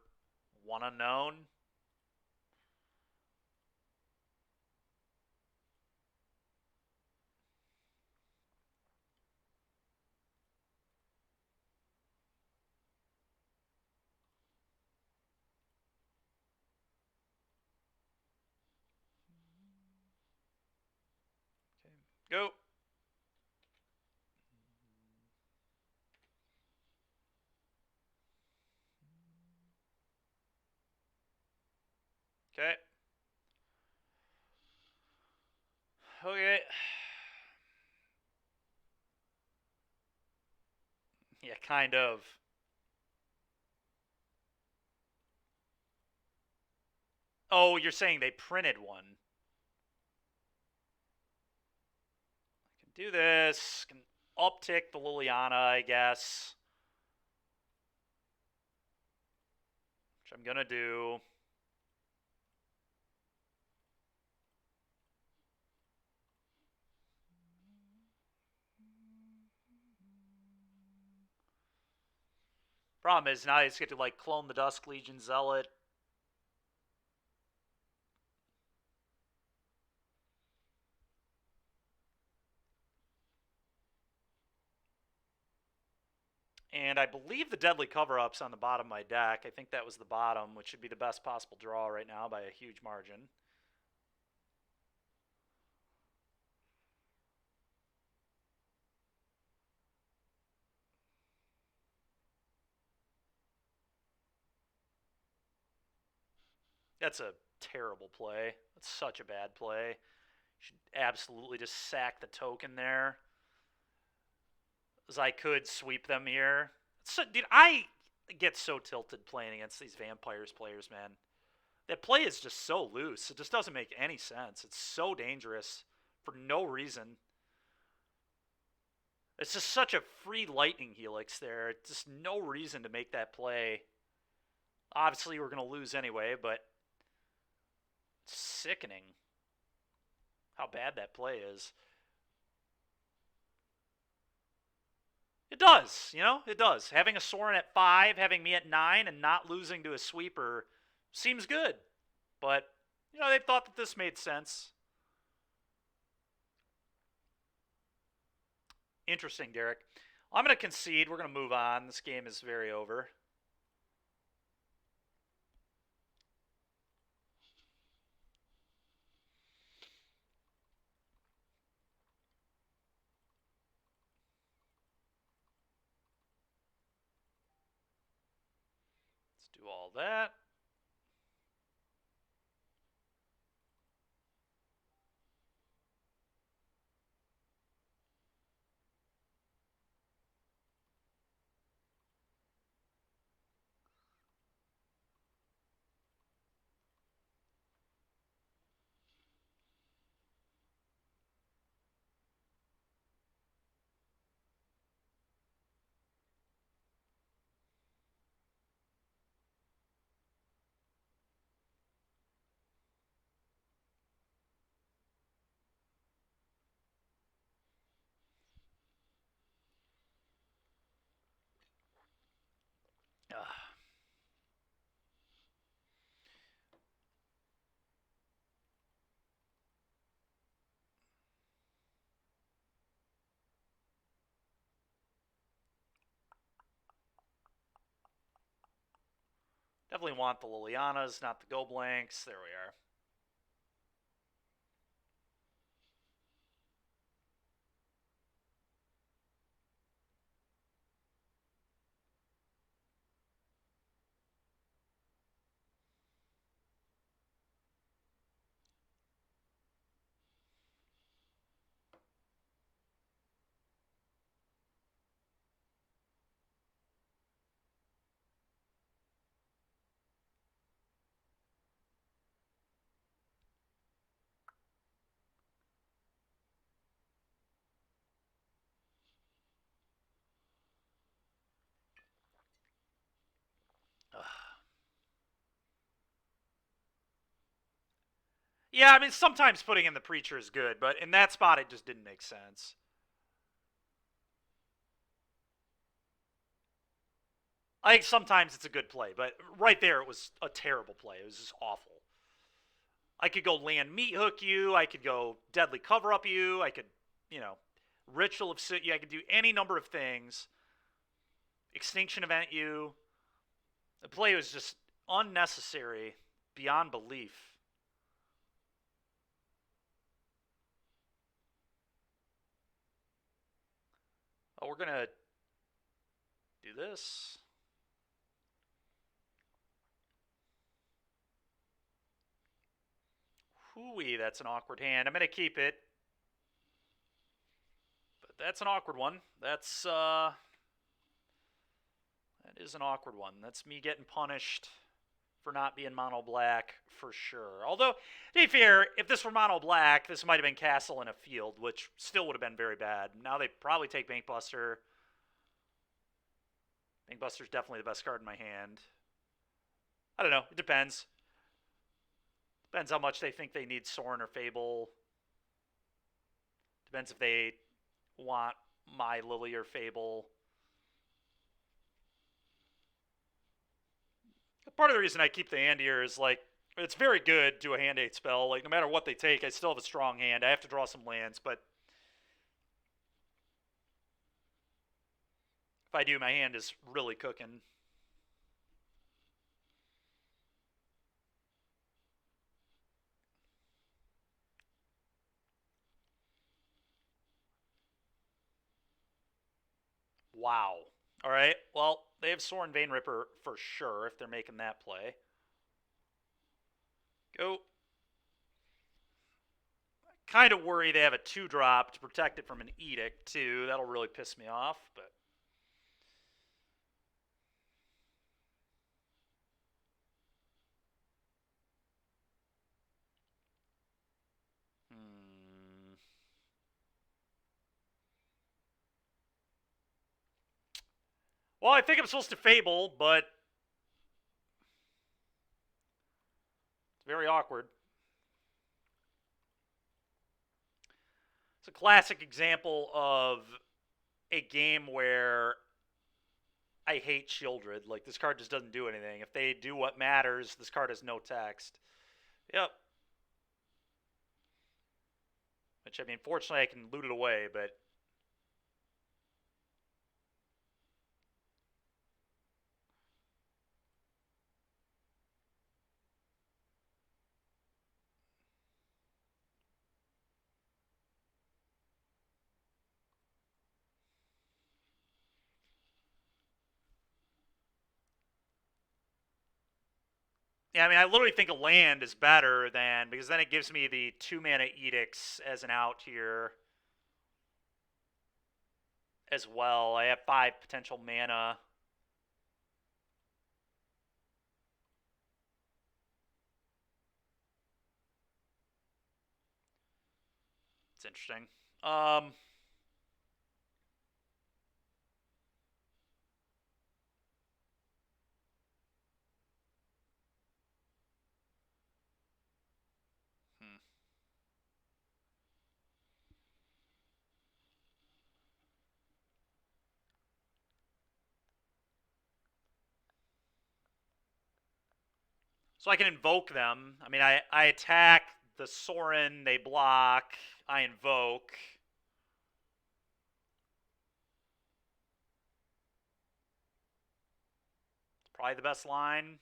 One Unknown. Okay. Go. Okay. Okay. Yeah, kind of. Oh, you're saying they printed one. I can do this. Can uptick the Liliana, I guess. Which I'm gonna do. Problem is, now I just get to, like, clone the Dusk Legion Zealot. And I believe the Deadly Cover-Up's on the bottom of my deck. I think that was the bottom, which should be the best possible draw right now by a huge margin. That's a terrible play. That's such a bad play. Should absolutely just sack the token there. As I could sweep them here. So, dude, I get so tilted playing against these Vampires players, man. That play is just so loose. It just doesn't make any sense. It's so dangerous for no reason. It's just such a free lightning helix there. Just no reason to make that play. Obviously, we're going to lose anyway, but it's sickening how bad that play is. It does, you know, it does. Having a Sorin at 5, having me at 9, and not losing to a sweeper seems good. But, you know, they thought that this made sense. Interesting, Derek. I'm going to concede. We're going to move on. This game is very over. Let's do all that. Definitely want the Lilianas, not the Go Blanks. There we are. Yeah, I mean, sometimes putting in the Preacher is good, but in that spot, it just didn't make sense. I think sometimes it's a good play, but right there, it was a terrible play. It was just awful. I could go land meat hook you. I could go deadly cover up you. I could, you know, ritual of sit you. I could do any number of things. Extinction event you. The play was just unnecessary beyond belief. Oh, we're going to do this. Hooey, that's an awkward hand. I'm going to keep it. But that's an awkward one. That is an awkward one. That's me getting punished for not being mono black for sure. Although, to be fair, if this were mono black, this might have been castle in a field, which still would have been very bad. Now they probably take Bankbuster. Bankbuster's definitely the best card in my hand. I don't know. It depends. Depends how much they think they need Sorin or Fable. Depends if they want my Lily or Fable. Part of the reason I keep the hand here is like it's very good to a hand 8 spell. Like no matter what they take, I still have a strong hand. I have to draw some lands, but if I do, my hand is really cooking. Wow. All right. Well, they have Sorin Vein Ripper for sure if they're making that play. Go. Kind of worry they have a 2-drop to protect it from an Edict, too. That'll really piss me off, but... Well, I think I'm supposed to Fable, but... It's very awkward. It's a classic example of a game where I hate Shieldred. Like, this card just doesn't do anything. If they do what matters, this card has no text. Yep. Which, I mean, fortunately I can loot it away, but... Yeah, I mean, I literally think a land is better than... Because then it gives me the 2-mana Edicts as an out here as well. I have 5 potential mana. It's interesting. So I can invoke them. I mean, I attack the Sorin, they block, I invoke. It's probably the best line.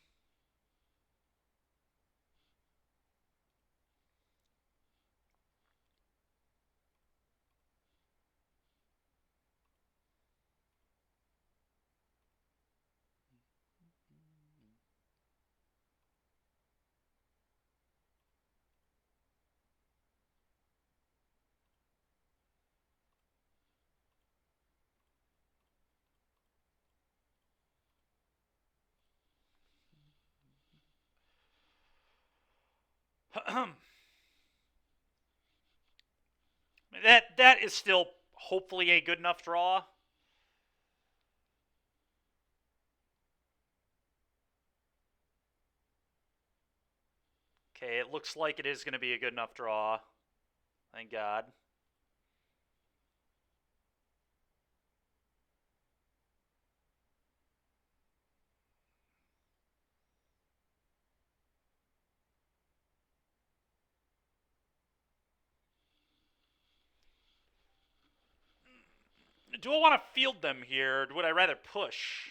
that is still hopefully a good enough draw. Okay, it looks like it is going to be a good enough draw. Thank God. Do I want to field them here? Would I rather push?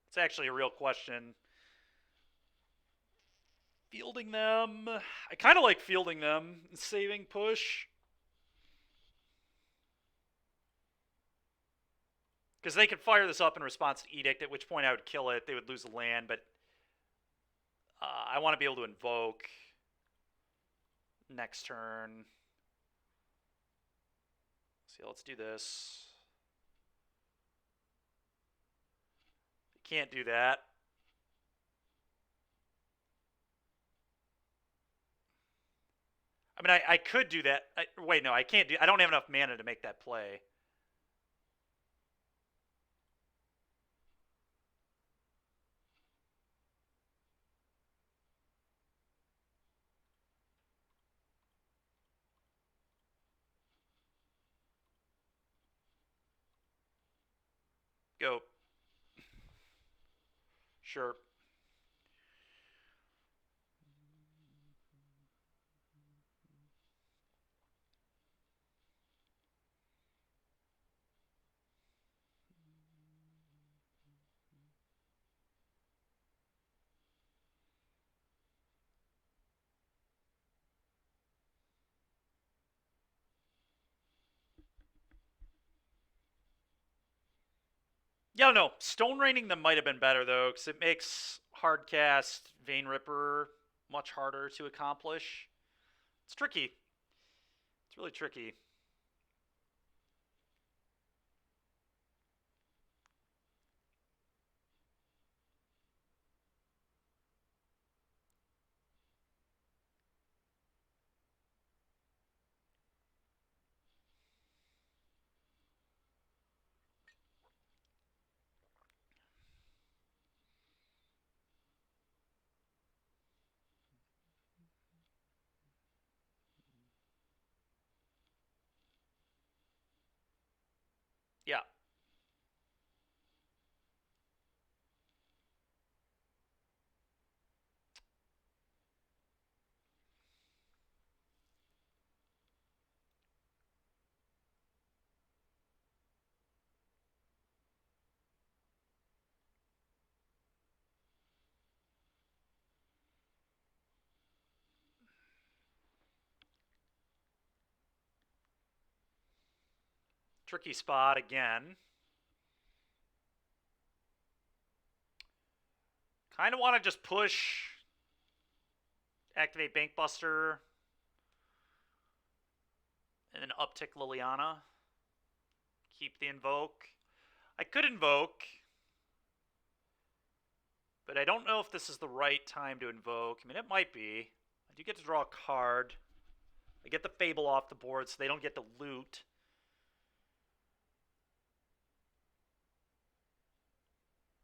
It's actually a real question. Fielding them. I kind of like fielding them and saving push. Because they could fire this up in response to Edict, at which point I would kill it. They would lose the land, but I want to be able to invoke next turn. So let's do this. Can't do that. I mean, I could do that. Wait, no, I can't do. I don't have enough mana to make that play. Go. Sure. Yeah, no. Stone Raining them might have been better, though, because it makes Hardcast Vein Ripper much harder to accomplish. It's tricky. It's really tricky. Yeah. Tricky spot again. Kind of want to just push, activate Bankbuster, and then uptick Liliana. Keep the invoke. I could invoke, but I don't know if this is the right time to invoke. I mean, it might be. I do get to draw a card. I get the Fable off the board, so they don't get the loot.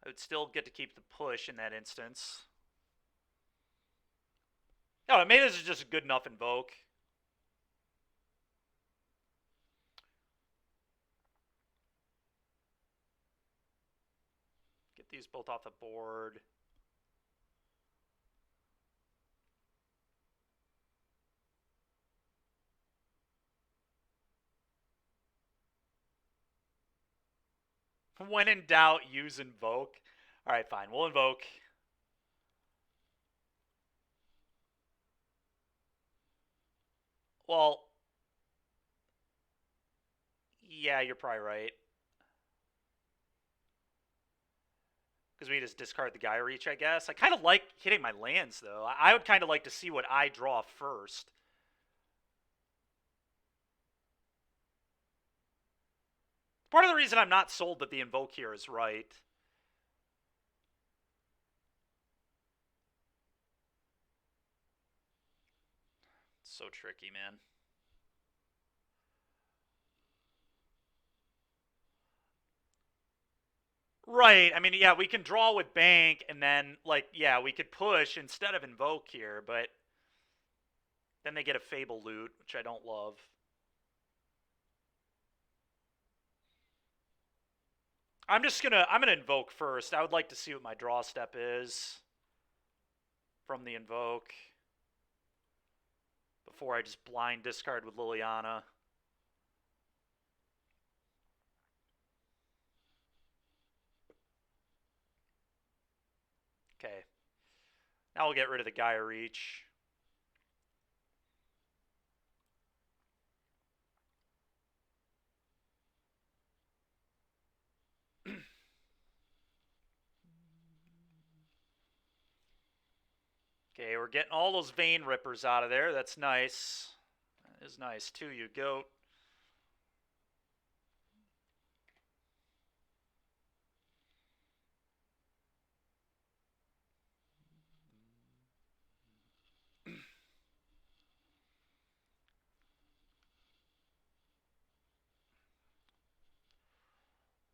I would still get to keep the push in that instance. No, maybe this is just a good enough invoke. Get these both off the board. When in doubt, use invoke. All right, fine. We'll invoke. Well, yeah, you're probably right. Because we just discard the Gaia Reach, I guess. I kind of like hitting my lands, though. I would kind of like to see what I draw first. Part of the reason I'm not sold that the invoke here is right. It's so tricky, man. Right. I mean, yeah, we can draw with bank, and then like, yeah, we could push instead of invoke here, but then they get a fable loot, which I don't love. I'm gonna invoke first. I would like to see what my draw step is from the invoke before I just blind discard with Liliana. Okay. Now we'll get rid of the Gaia Reach. Okay, we're getting all those vein rippers out of there. That's nice. That is nice too, you goat.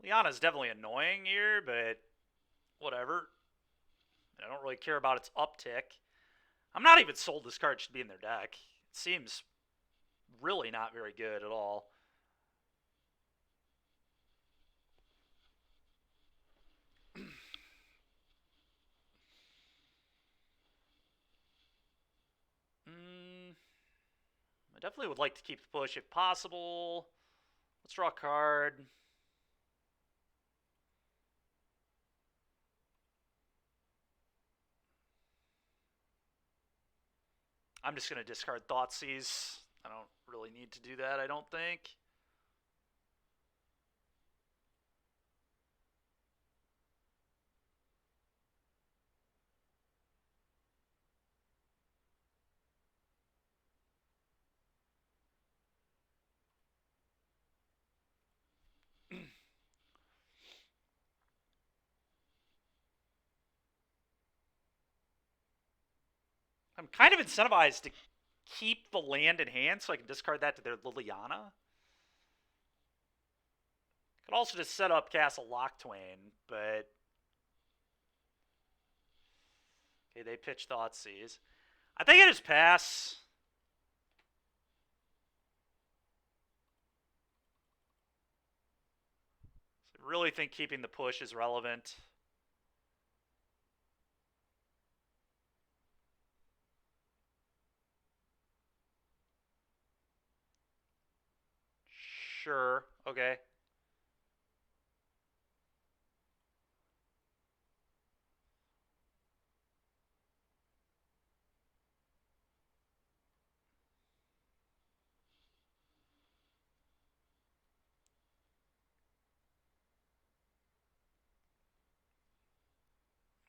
Liana's definitely annoying here, but whatever. I don't really care about its uptick. I'm not even sold this card should be in their deck. It seems really not very good at all. I definitely would like to keep the push if possible. Let's draw a card. I'm just going to discard Thoughtseize. I don't really need to do that, I don't think. I'm kind of incentivized to keep the land in hand so I can discard that to their Liliana. Could also just set up Castle Locktwain, but okay, they pitch Thoughtseize. I think I just pass. I really think keeping the push is relevant. Sure. Okay.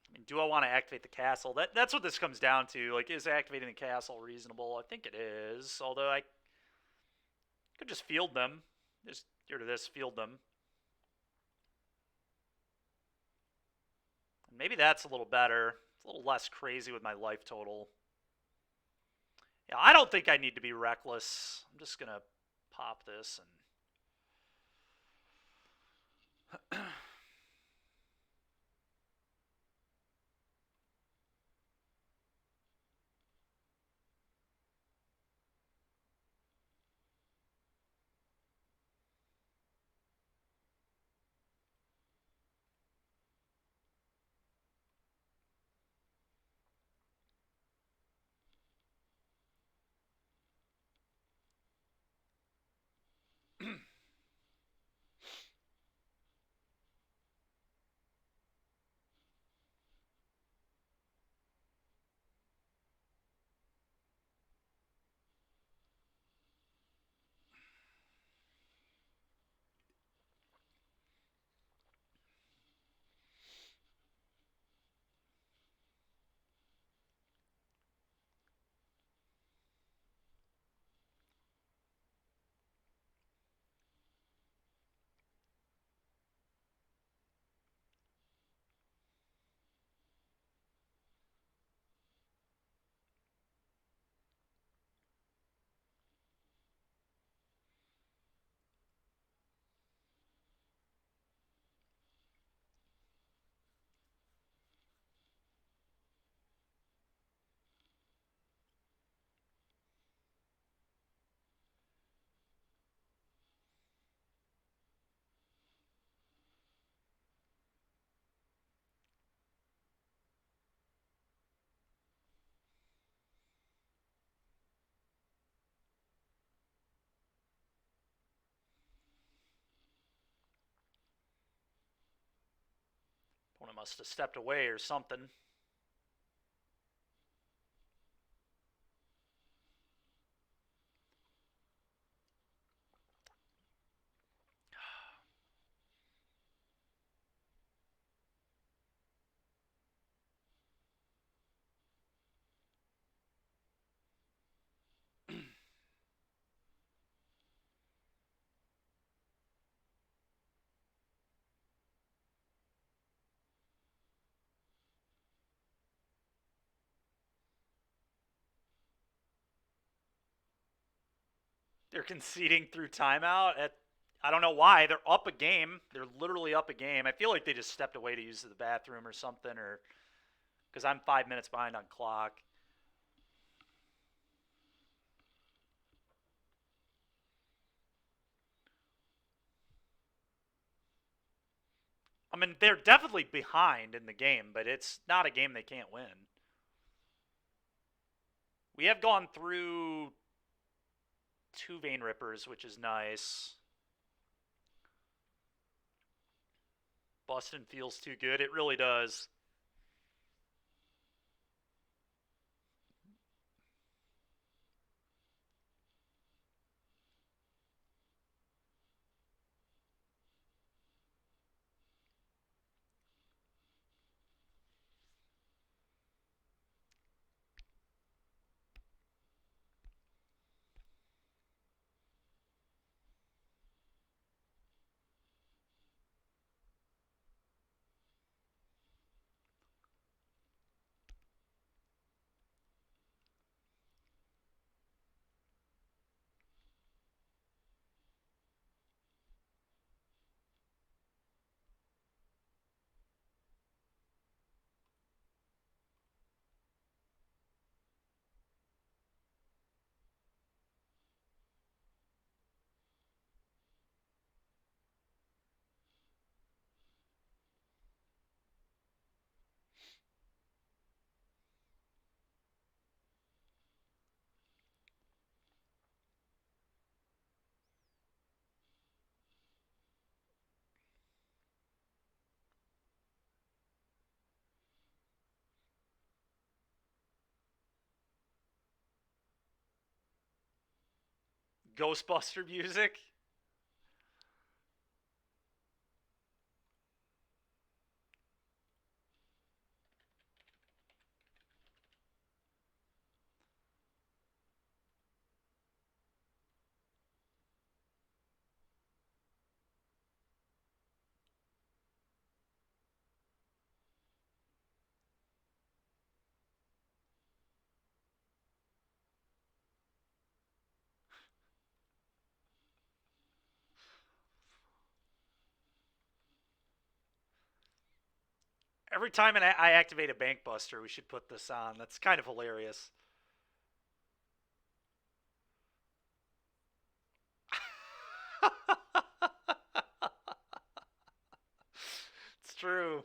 I mean, do I want to activate the castle? That's what this comes down to. Like, is activating the castle reasonable? I think it is. Although I could just field them. Just get rid of this, field them. Maybe that's a little better. It's a little less crazy with my life total. Yeah, I don't think I need to be reckless. I'm just gonna pop this and Must have stepped away or something. They're conceding through timeout. I don't know why. They're up a game. They're literally up a game. I feel like they just stepped away to use the bathroom or something, or because I'm 5 minutes behind on clock. I mean, they're definitely behind in the game, but it's not a game they can't win. We have gone through two vein rippers, which is nice. Boston feels too good. It really does. Ghostbuster music. Every time I activate a bank buster, we should put this on. That's kind of hilarious. It's true.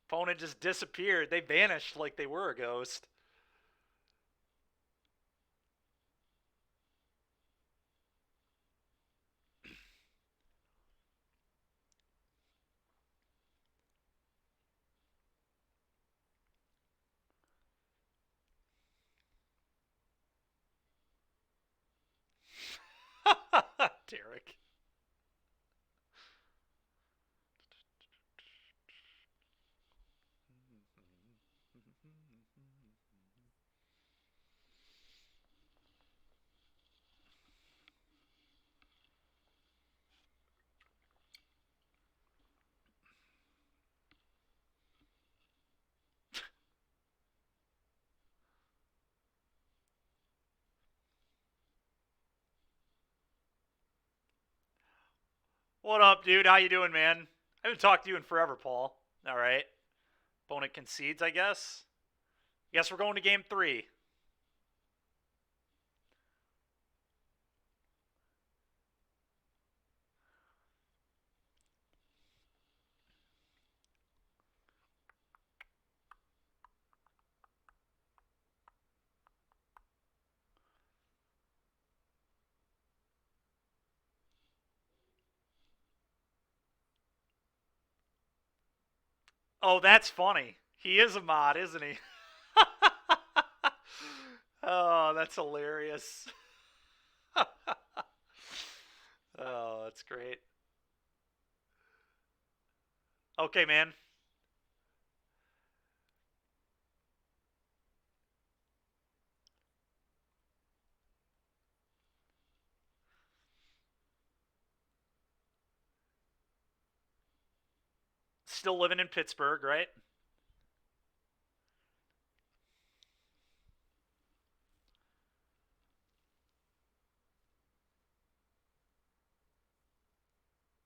Opponent just disappeared. They vanished like they were a ghost. Derek. What up, dude? How you doing, man? I haven't talked to you in forever, Paul. All right. Opponent concedes, I guess. Guess we're going to game 3. Oh, that's funny. He is a mod, isn't he? Oh, that's hilarious. Oh, that's great. Okay, man. Still living in Pittsburgh, right?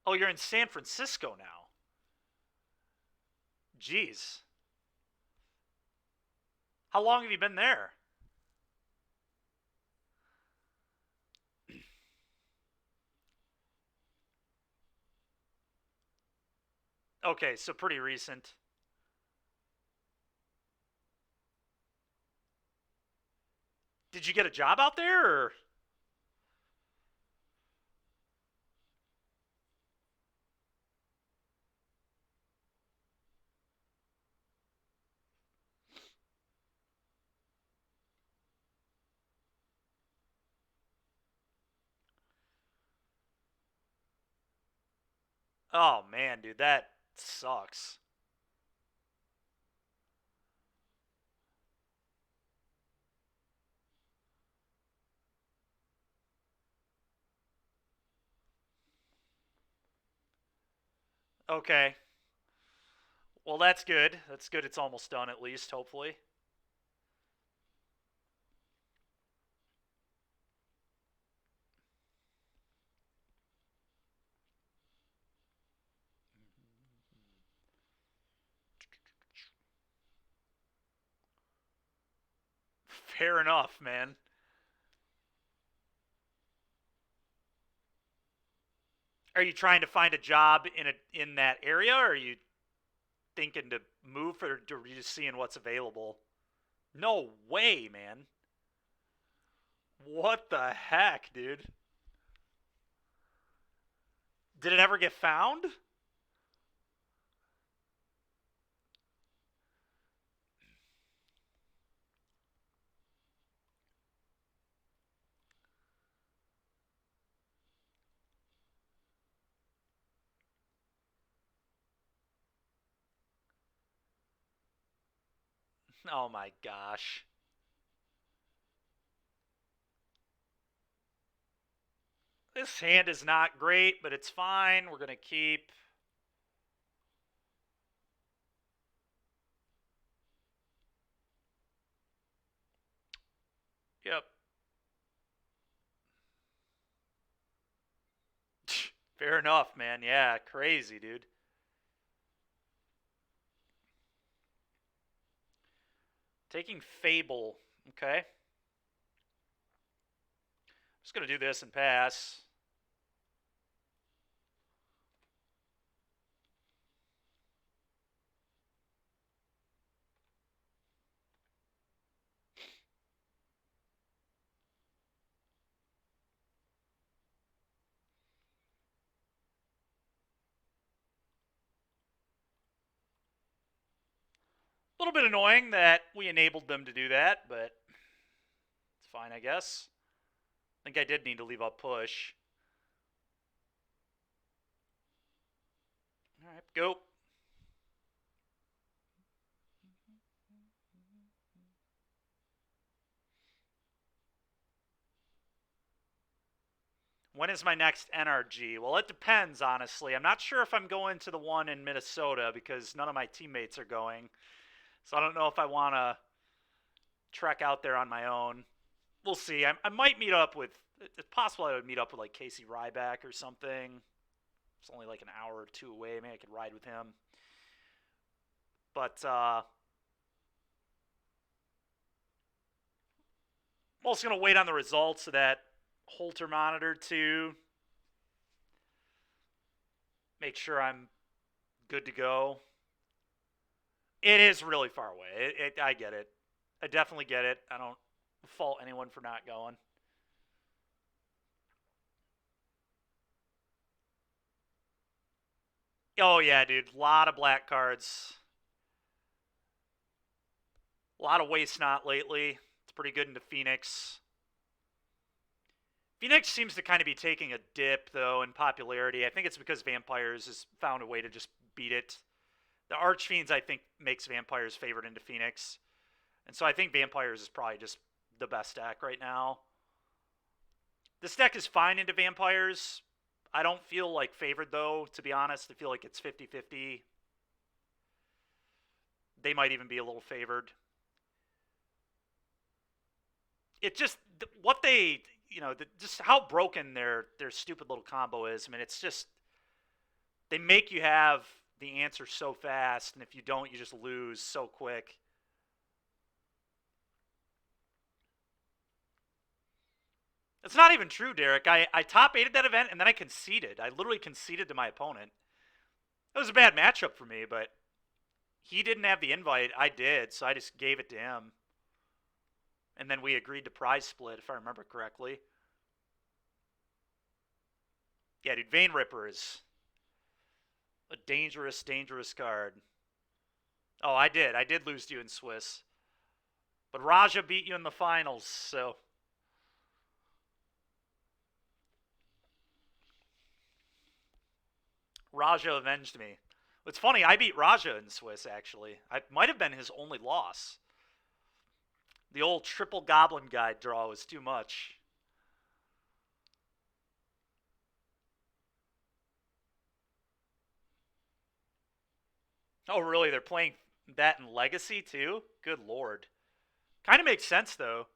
Oh, you're in San Francisco now. Jeez. How long have you been there? Okay, so pretty recent. Did you get a job out there or? Oh man, dude, that sucks. Okay. Well, that's good. That's good. It's almost done at least, hopefully. Fair enough, man. Are you trying to find a job in that area, or are you thinking to move, or are you just seeing what's available? No way, man. What the heck, dude? Did it ever get found? Oh my gosh. This hand is not great, but it's fine. We're going to keep. Yep. Fair enough, man. Yeah, crazy, dude. Taking Fable. Okay. Just going to do this and pass. A little bit annoying that we enabled them to do that, but it's fine, I guess. I think I did need to leave up push. All right, go. When is my next NRG? Well, it depends, honestly. I'm not sure if I'm going to the one in Minnesota because none of my teammates are going. So I don't know if I want to trek out there on my own. We'll see. I might meet up with. It's possible I would meet up with like Casey Ryback or something. It's only like an hour or two away. Maybe I could ride with him. But I'm also going to wait on the results of that Holter monitor to make sure I'm good to go. It is really far away. I get it. I definitely get it. I don't fault anyone for not going. Oh yeah, dude. A lot of black cards. A lot of waste not lately. It's pretty good into Phoenix. Phoenix seems to kind of be taking a dip, though, in popularity. I think it's because Vampires has found a way to just beat it. The Archfiends, I think, makes Vampires favored into Phoenix. And so I think Vampires is probably just the best deck right now. This deck is fine into Vampires. I don't feel like favored, though, to be honest. I feel like it's 50-50. They might even be a little favored. It just, what they, just how broken their stupid little combo is. I mean, it's just, they make you have the answer so fast, and if you don't, you just lose so quick. It's not even true, Derek. I top 8'd that event, and then I conceded. I literally conceded to my opponent. It was a bad matchup for me, but he didn't have the invite. I did, so I just gave it to him. And then we agreed to prize split, if I remember correctly. Yeah, dude, Vein Ripper is a dangerous, dangerous card. Oh, I did. I did lose to you in Swiss. But Raja beat you in the finals, so... Raja avenged me. It's funny, I beat Raja in Swiss, actually. I might have been his only loss. The old triple Goblin Guide draw was too much. Oh, really? They're playing that in Legacy, too? Good lord. Kind of makes sense, though.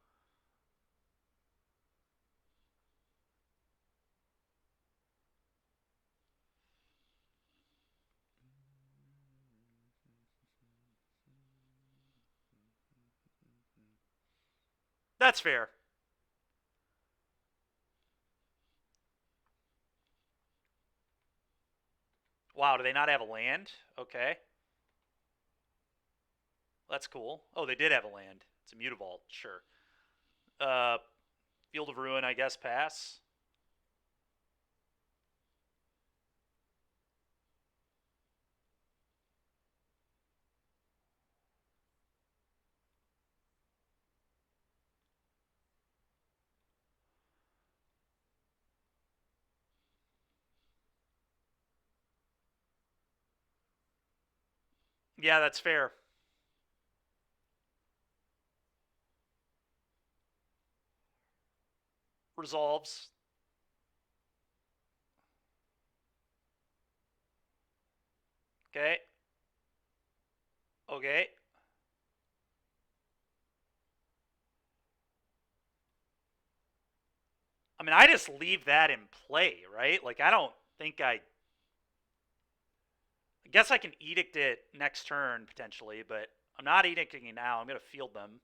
That's fair. Wow, do they not have a land? Okay. That's cool. Oh, they did have a land. It's a Mutavault, sure. Uh, Field of Ruin, I guess, pass. Yeah, that's fair. Resolves. Okay. Okay. I mean, I just leave that in play, right? Like, I don't think I guess I can edict it next turn, potentially, but I'm not edicting it now. I'm going to field them.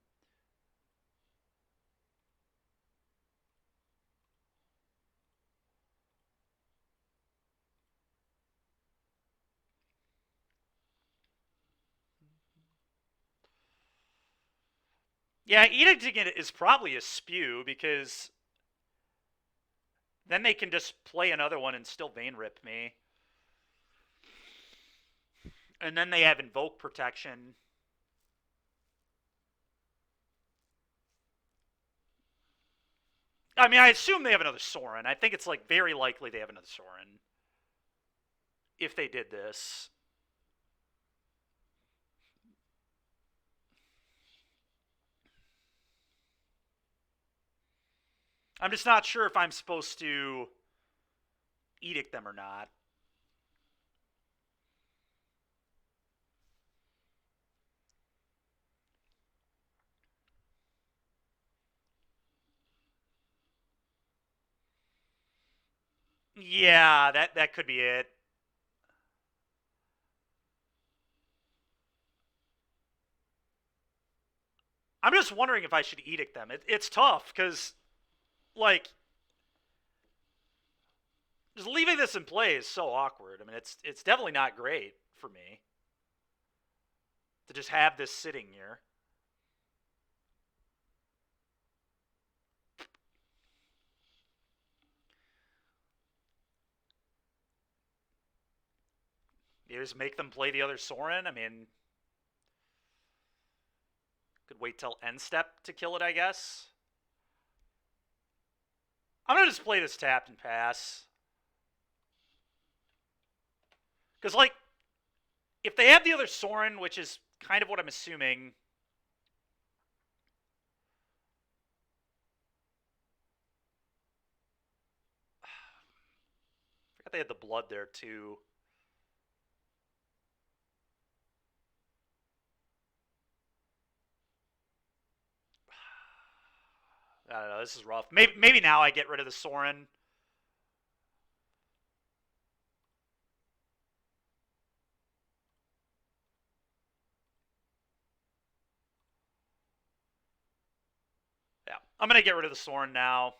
Yeah, edicting it is probably a spew, because then they can just play another one and still vein rip me. And then they have invoke protection. I mean, I assume they have another Sorin. I think it's like very likely they have another Sorin. If they did this. I'm just not sure if I'm supposed to edict them or not. Yeah, that could be it. I'm just wondering if I should edict them. It's tough, because, like, just leaving this in play is so awkward. I mean, it's definitely not great for me to just have this sitting here. You just make them play the other Sorin. I mean, could wait till end step to kill it, I guess. I'm going to just play this tapped and pass. Because, like, if they have the other Sorin, which is kind of what I'm assuming. I forgot they had the blood there, too. I don't know. This is rough. Maybe now I get rid of the Sorin. Yeah, I'm going to get rid of the Sorin now.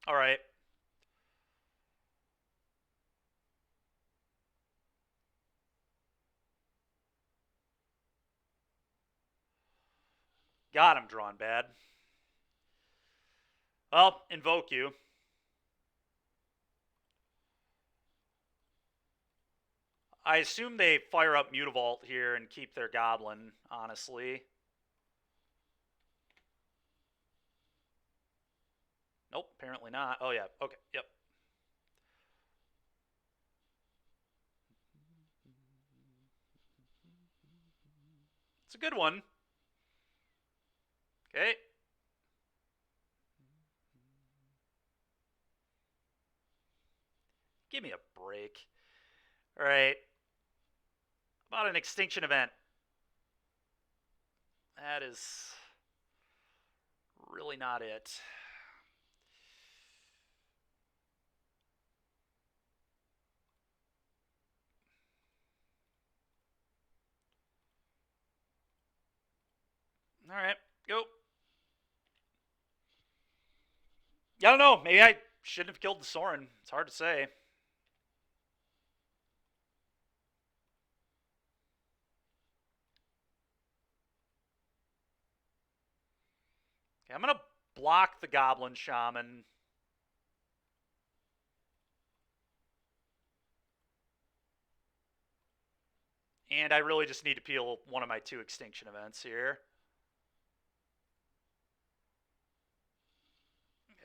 All right. God, I'm drawing bad. Well, invoke you. I assume they fire up Mutavault here and keep their Goblin, honestly. Nope, apparently not. Oh, yeah. Okay, yep. It's a good one. Okay. Give me a break. All right. About an extinction event. That is really not it. All right, go. I don't know. Maybe I shouldn't have killed the Sorin. It's hard to say. Okay, I'm going to block the Goblin Shaman. And I really just need to peel one of my 2 extinction events here.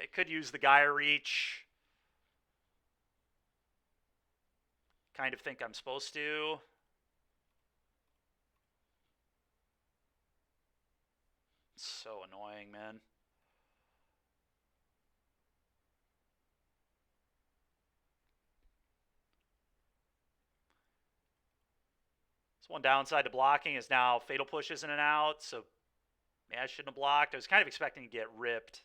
I could use the Gaia Reach. Kind of think I'm supposed to. It's so annoying, man. So one downside to blocking is now Fatal Push isn't an out, so yeah, I shouldn't have blocked. I was kind of expecting to get ripped.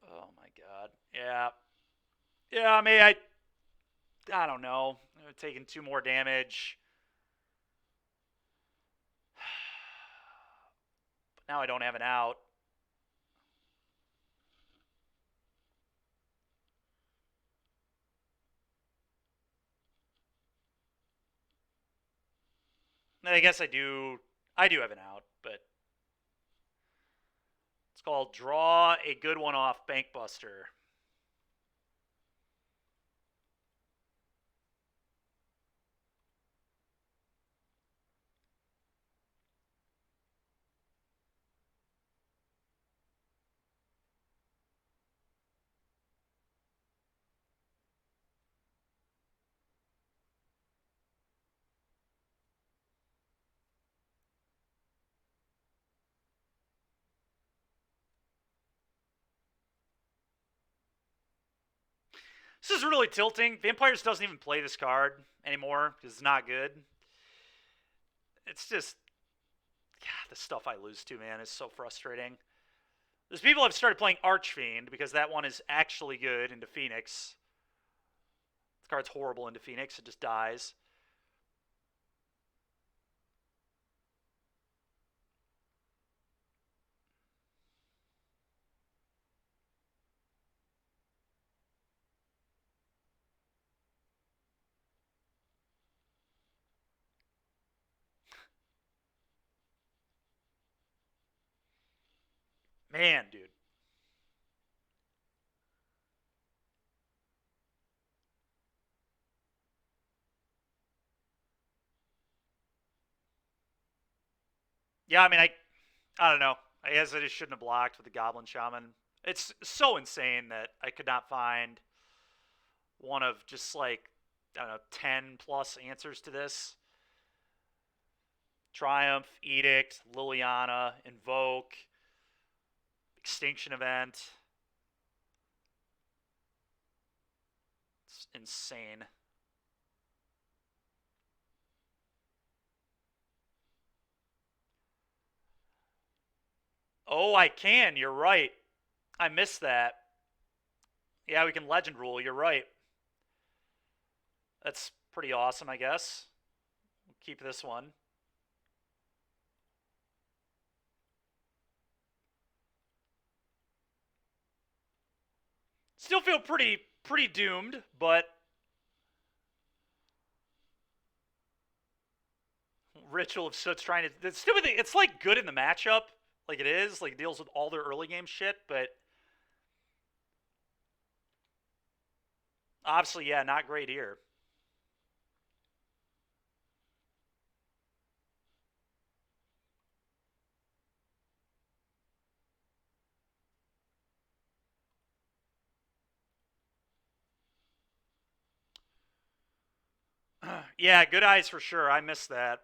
Oh my god. Yeah. Yeah, maybe I don't know. Taking 2 more damage. But now I don't have an out. I guess I do have an out, but it's called draw a good one off Bankbuster. This is really tilting. Vampires doesn't even play this card anymore because it's not good. It's just, God, the stuff I lose to, man, is so frustrating. There's people have started playing Archfiend because that one is actually good into Phoenix. The card's horrible into Phoenix. It just dies. Man, dude. Yeah, I mean, I don't know. I guess I just shouldn't have blocked with the Goblin Shaman. It's so insane that I could not find one of just like, I don't know, 10 plus answers to this. Triumph, Edict, Liliana, Invoke, Extinction Event. It's insane. Oh, I can. You're right. I missed that. Yeah, we can Legend Rule. You're right. That's pretty awesome, I guess. Keep this one. Still feel pretty doomed, but Ritual of Soot's trying to. The stupid thing, it's like good in the matchup, like it is, like it deals with all their early game shit, but obviously, yeah, not great here. Yeah, good eyes for sure. I missed that.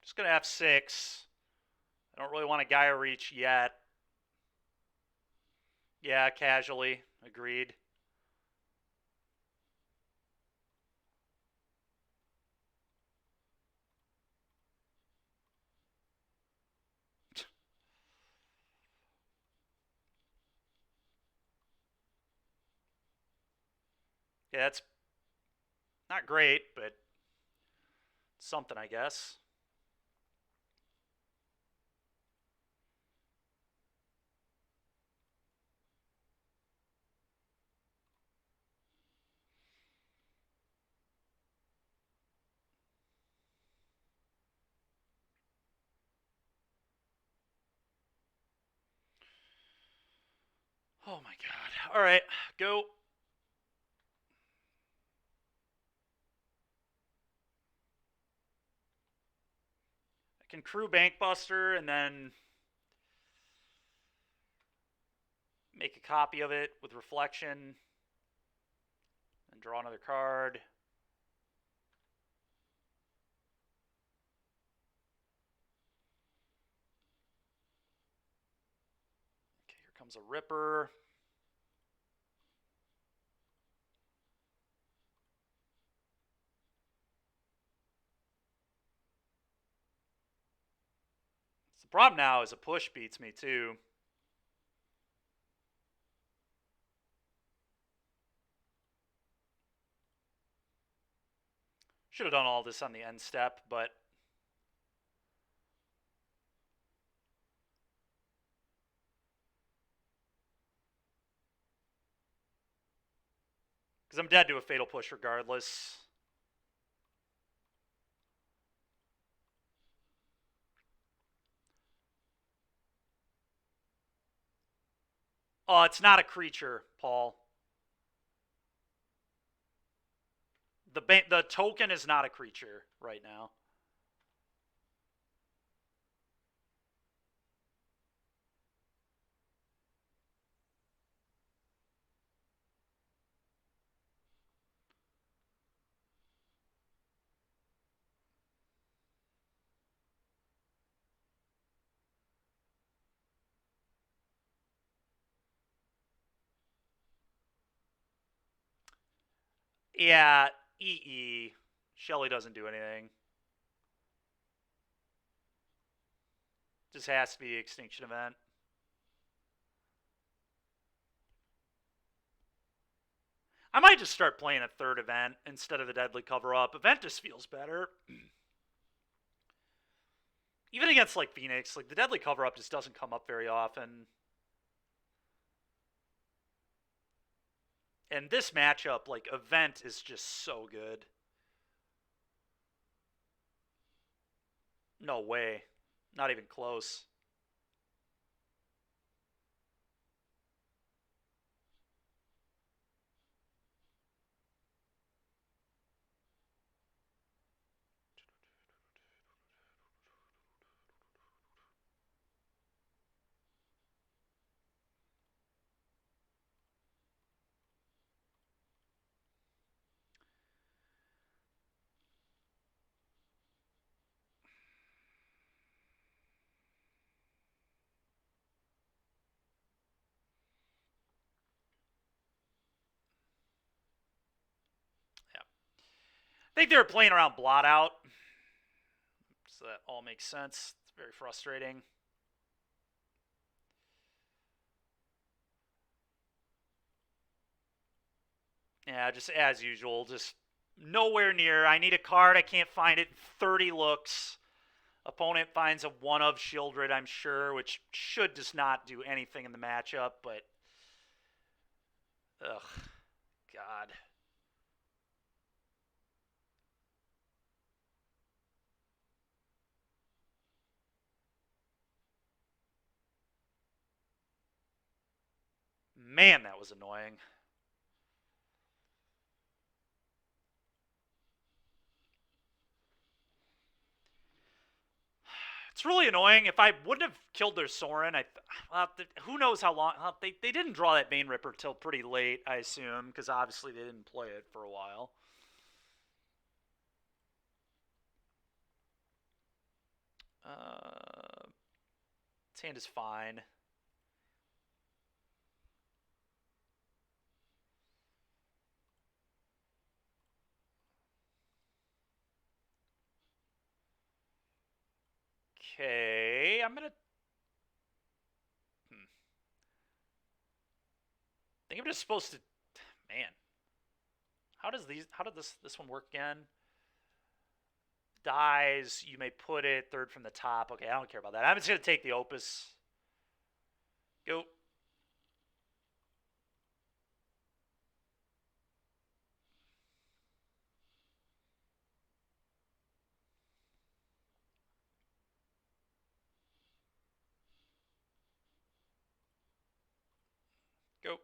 Just gonna F6. I don't really want a Gaia Reach yet. Yeah, casually. Agreed. Yeah, that's not great, but something, I guess. Oh my god. All right, go. I can crew Bankbuster and then make a copy of it with Reflection and draw another card. Okay, here comes a Ripper. The problem now is a push beats me too. Should have done all this on the end step, but because I'm dead to a fatal push regardless. Oh, it's not a creature, Paul. The token is not a creature right now. Yeah, EE. Shelly doesn't do anything. Just has to be Extinction Event. I might just start playing a third event instead of the Deadly Cover Up. Event just feels better. Even against like Phoenix, like the deadly cover up just doesn't come up very often. And this matchup, like event, is just so good. No way. Not even close. Yeah. I think they were playing around blot out. So that all makes sense. It's very frustrating. Yeah, just as usual, just nowhere near. I need a card. I can't find it. 30 looks. Opponent finds a one of Shieldred, I'm sure, which should just not do anything in the matchup, but. Ugh. God. Man, that was annoying. It's really annoying. If I wouldn't have killed their Sorin, who knows how long. They didn't draw that Bane Ripper till pretty late, I assume, because obviously they didn't play it for a while. His hand is fine. Okay, I'm gonna. I think I'm just supposed to. Man, how did this one work again? Dies. You may put it third from the top. Okay, I don't care about that. I'm just gonna take the Opus. Go. Go.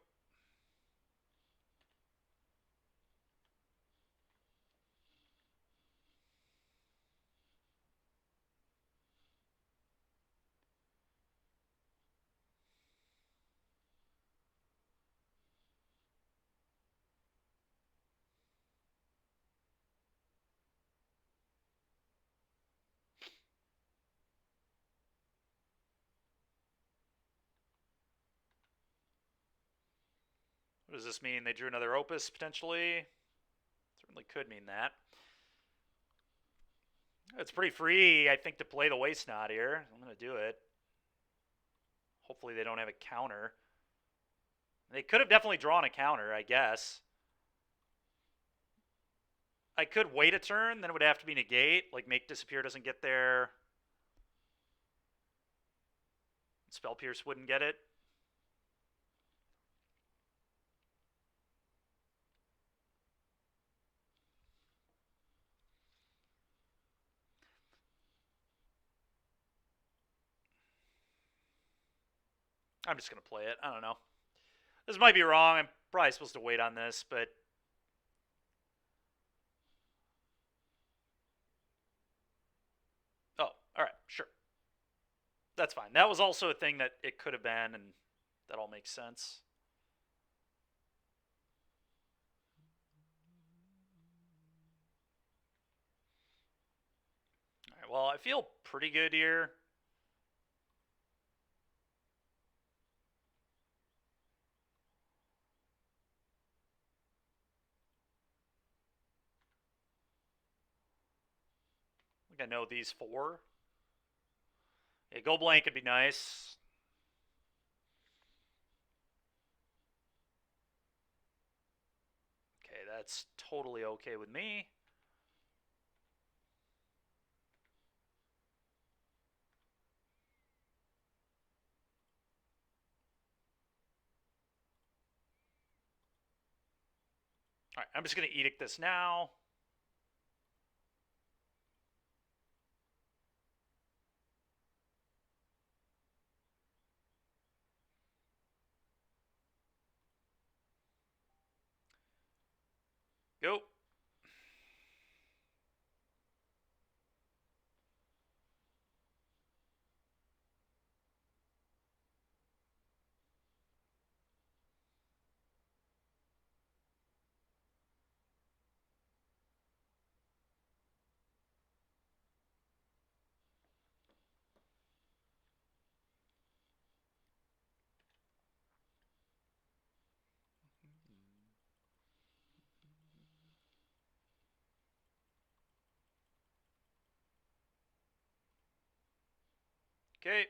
What does this mean? They drew another Opus potentially. Certainly could mean that. It's pretty free, I think, to play the Waste Knot here. I'm going to do it. Hopefully they don't have a counter. They could have definitely drawn a counter, I guess. I could wait a turn, then it would have to be negate. Like, Make Disappear doesn't get there. Spell Pierce wouldn't get it. I'm just going to play it. I don't know. This might be wrong. I'm probably supposed to wait on this, but. Oh, alright, sure. That's fine. That was also a thing that it could have been, and that all makes sense. Alright, well, I feel pretty good here. I think I know these four. Yeah, go blank would be nice. Okay, that's totally okay with me. Alright, I'm just going to edict this now. Go. Okay.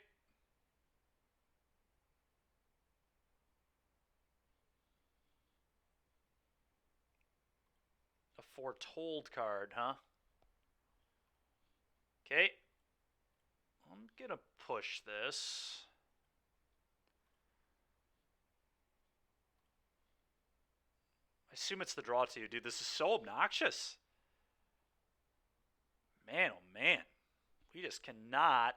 A foretold card, huh? Okay. I'm going to push this. I assume it's the draw two. Dude, this is so obnoxious. Man, oh man. We just cannot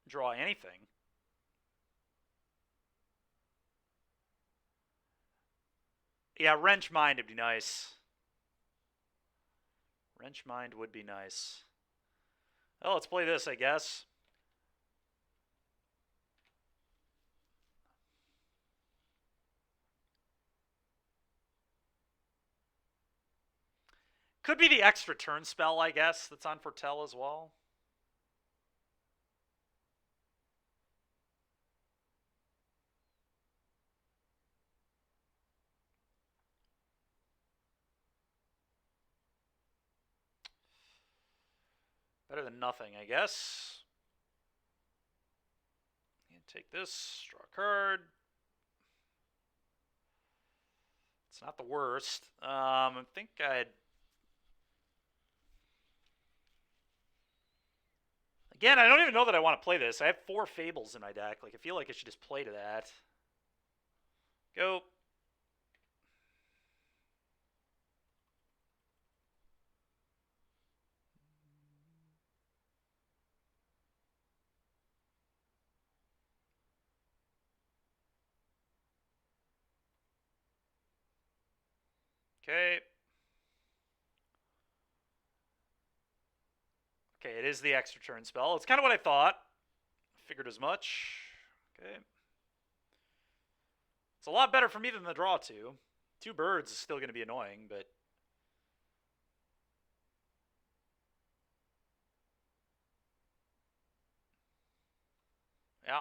draw anything. Yeah, Wrench Mind would be nice. Wrench Mind would be nice. Oh, let's play this, I guess. Could be the extra turn spell, I guess, that's on Foretell as well. Better than nothing, I guess. Take this, draw a card. It's not the worst. I think I'd... Again, I don't even know that I want to play this. I have 4 Fables in my deck. Like, I feel like I should just play to that. Go. Okay. Okay, it is the extra turn spell. It's kind of what I thought. Figured as much. Okay. It's a lot better for me than the draw two. 2 birds is still going to be annoying, but... Yeah.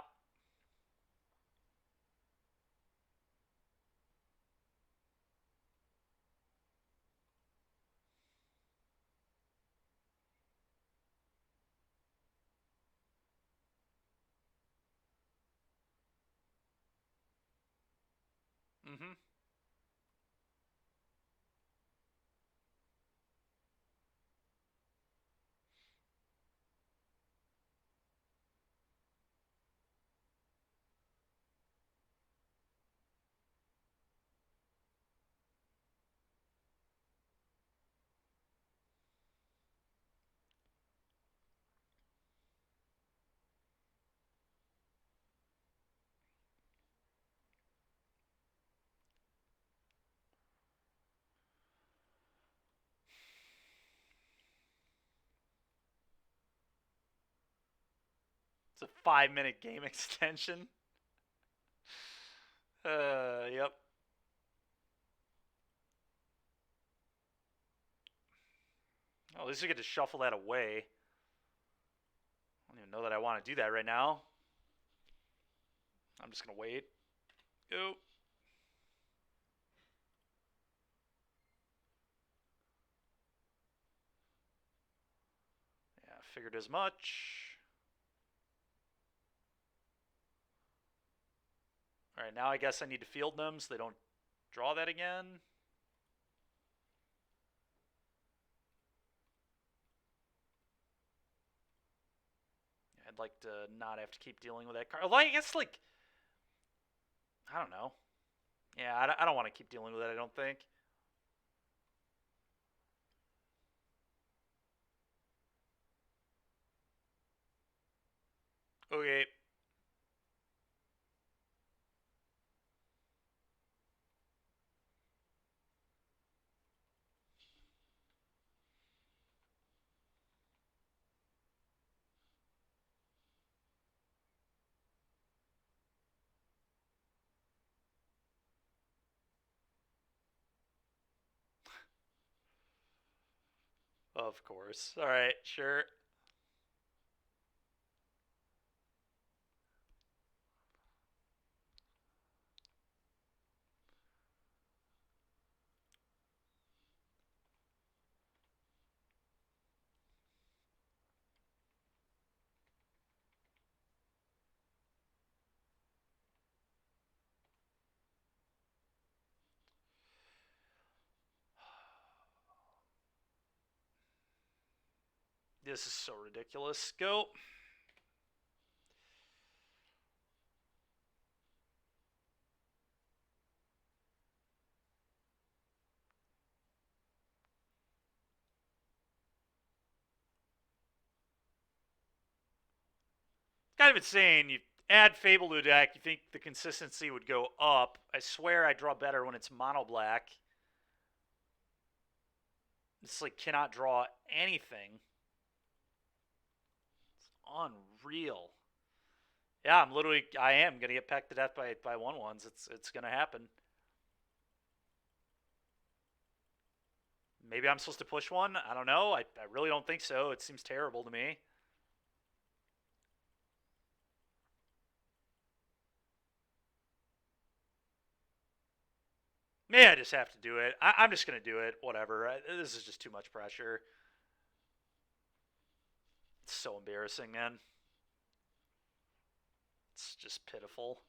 Mm-hmm. It's a 5-minute game extension. Yep. Oh, at least we get to shuffle that away. I don't even know that I want to do that right now. I'm just going to wait. Go. Yeah, figured as much. Alright, now I guess I need to field them so they don't draw that again. I'd like to not have to keep dealing with that card. Although I guess, like, I don't know. Yeah, I don't want to keep dealing with it, I don't think. Okay. Of course. All right, sure. This is so ridiculous. Go. Kind of insane. You add Fable to a deck, you think the consistency would go up. I swear I draw better when it's mono black. It's like cannot draw anything. It's unreal. Yeah, I am gonna get pecked to death by 1/1s. It's gonna happen. Maybe I'm supposed to push one. I don't know. I really don't think so. It seems terrible to me. Maybe I just have to do it. I'm just gonna do it. Whatever. This is just too much pressure. It's so embarrassing, man. It's just pitiful.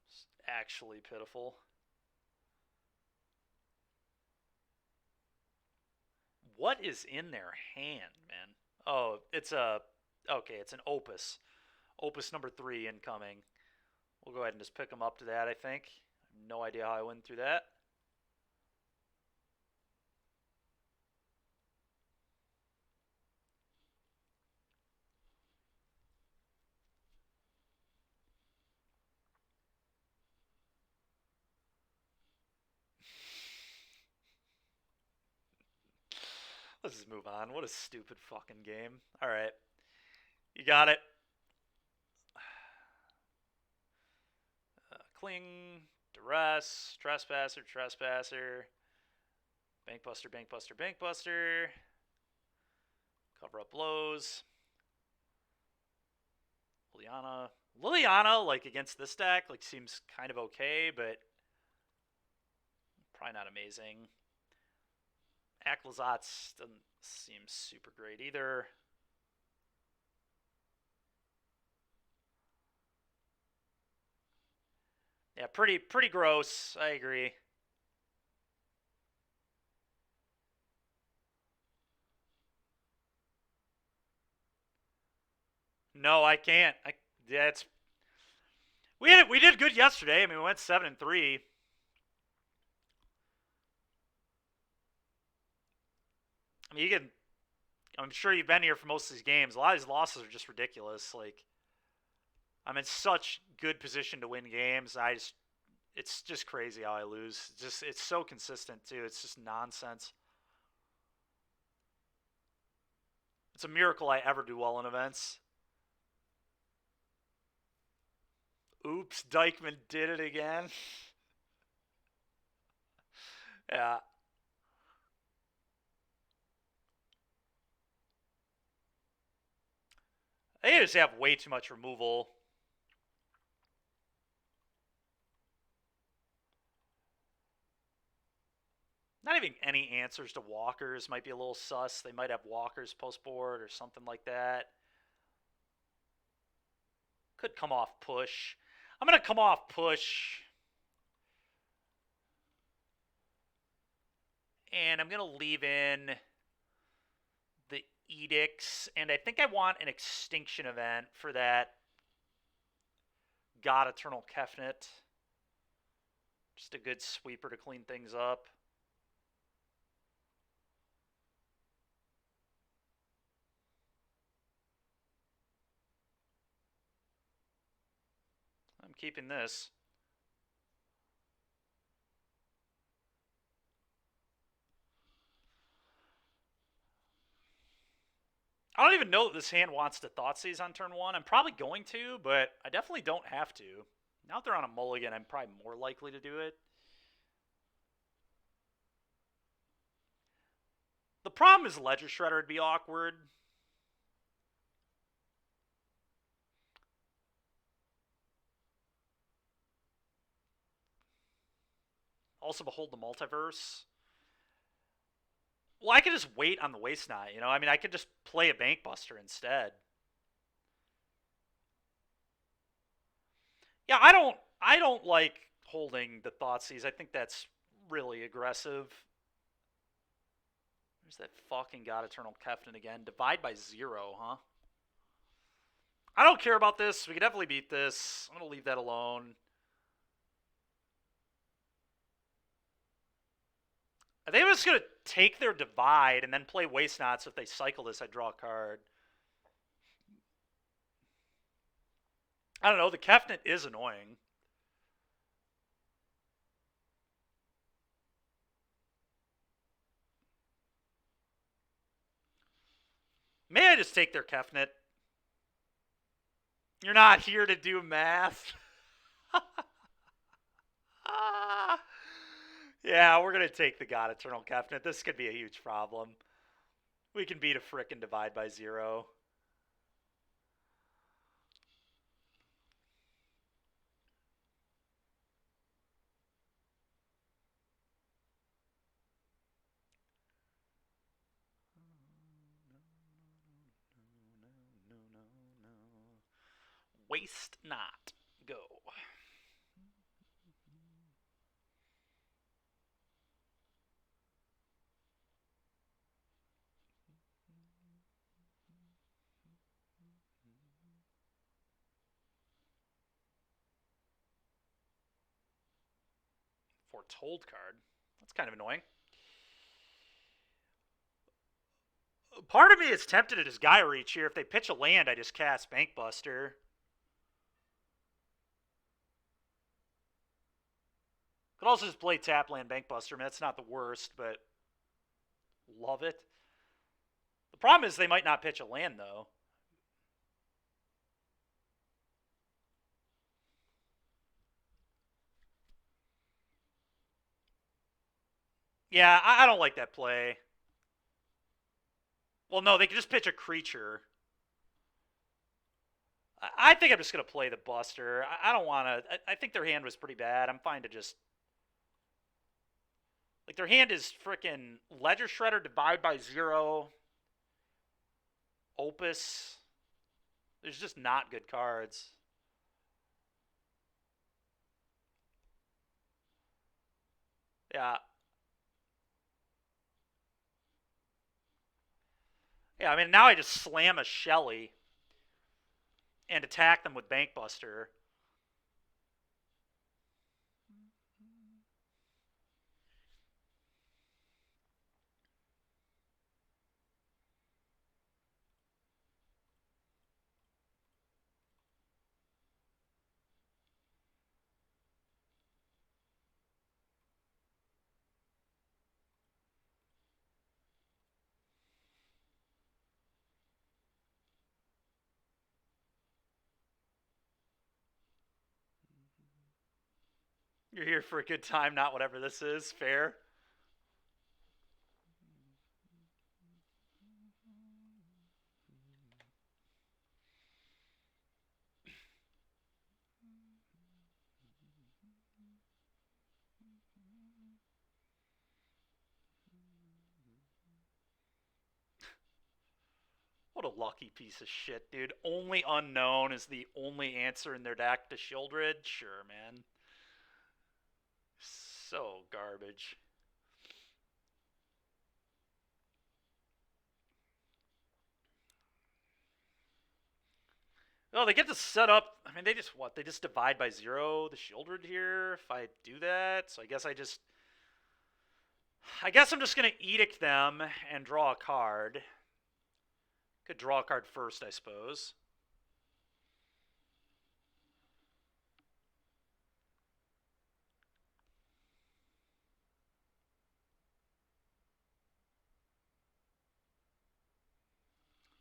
It's actually pitiful. What is in their hand, man? Oh, it's a okay. It's an opus. Opus number 3 incoming. We'll go ahead and just pick them up to that. I think. No idea how I went through that. Let's just move on. What a stupid fucking game. All right, you got it. Cling, duress, trespasser, trespasser, bankbuster, bankbuster, bankbuster. Cover up blows. Liliana, like against this deck, like seems kind of okay, but probably not amazing. Aclazotz doesn't seem super great either. Yeah, pretty gross. I agree. No, I can't. Yeah, it's we did good yesterday. I mean, we went 7-3. I mean, you can. I'm sure you've been here for most of these games. A lot of these losses are just ridiculous. Like, I'm in such good position to win games. It's just crazy how I lose. It's so consistent too. It's just nonsense. It's a miracle I ever do well in events. Oops, Dykeman did it again. Yeah. They just have way too much removal. Not even any answers to walkers might be a little sus. They might have walkers post board or something like that. Could come off push. I'm going to come off push. And I'm going to leave in the edicts, and I think I want an extinction event for that God Eternal Kefnet. Just a good sweeper to clean things up. I'm keeping this. I don't even know that this hand wants to Thoughtseize on turn 1. I'm probably going to, but I definitely don't have to. Now that they're on a mulligan, I'm probably more likely to do it. The problem is Ledger Shredder would be awkward. Also, Behold the Multiverse. Well, I could just wait on the Waste Knot, you know? I mean, I could just play a Bankbuster instead. Yeah, I don't like holding the Thoughtseize. I think that's really aggressive. There's that fucking God Eternal Kefnet again. Divide by 0, huh? I don't care about this. We can definitely beat this. I'm going to leave that alone. I think I'm just going to take their Divide and then play Waste Knot, so if they cycle this, I draw a card. I don't know. The Kefnet is annoying. May I just take their Kefnet? You're not here to do math. Yeah, we're going to take the God Eternal Kefnet. This could be a huge problem. We can beat a frickin' Divide by 0. Waste Not. Go. Foretold card. That's kind of annoying. Part of me is tempted to just Gaia Reach here. If they pitch a land, I just cast Bankbuster. Could also just play Tapland Bankbuster. I mean, that's not the worst, but love it. The problem is they might not pitch a land, though. Yeah, I don't like that play. Well, no, they can just pitch a creature. I think I'm just going to play the Buster. I don't want to... I think their hand was pretty bad. I'm fine to just... Like, their hand is freaking Ledger Shredder, Divide by 0, Opus. There's just not good cards. Yeah. Yeah, I mean, now I just slam a Shelly and attack them with Bankbuster. You're here for a good time, not whatever this is. Fair. What a lucky piece of shit, dude. Only Unknown is the only answer in their deck to Shieldred? Sure, man. So garbage. Oh, they get to set up. I mean, they just what? They just divide by 0 the Shieldred here. If I do that, so I guess I'm just gonna edict them and draw a card. Could draw a card first, I suppose.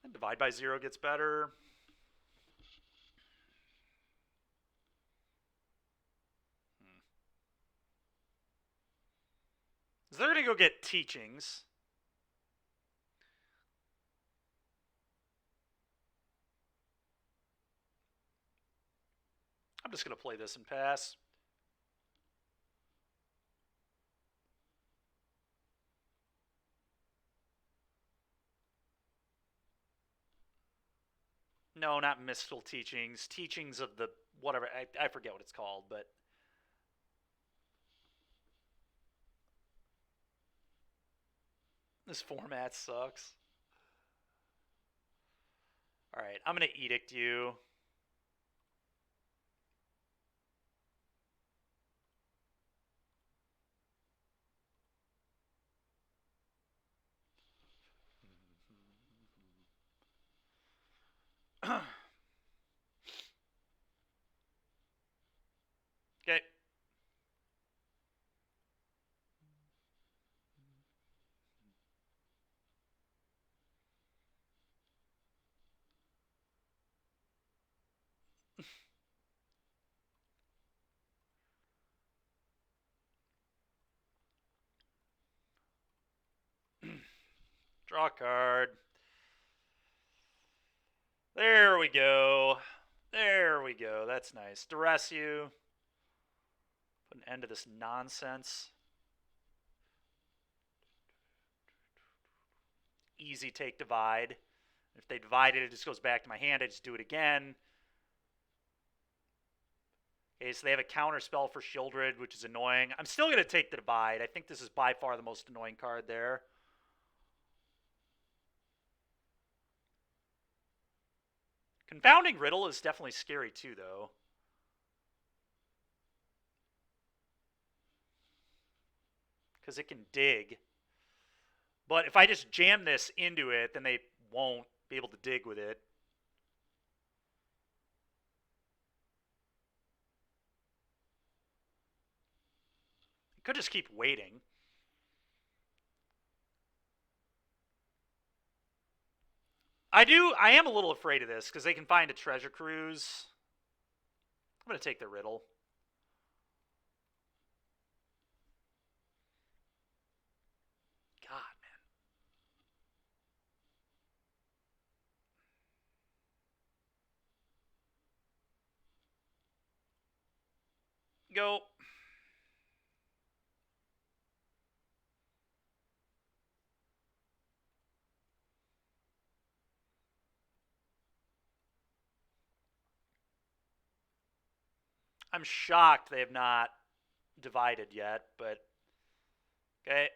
And divide by 0 gets better. So they're gonna go get teachings. I'm just gonna play this and pass. No, not mystical teachings. Teachings of the whatever. I forget what it's called, but this format sucks. All right, I'm gonna edict you. Okay. Draw a card. There we go. There we go. That's nice. Duress you. Put an end to this nonsense. Easy take divide. If they divide it, it just goes back to my hand. I just do it again. Okay, so they have a counter spell for Shieldred, which is annoying. I'm still going to take the divide. I think this is by far the most annoying card there. Confounding Riddle is definitely scary too, though. Because it can dig. But if I just jam this into it, then they won't be able to dig with it. I could just keep waiting. I am a little afraid of this because they can find a treasure cruise. I'm going to take the riddle. God, man. Go. I'm shocked they have not divided yet, but okay.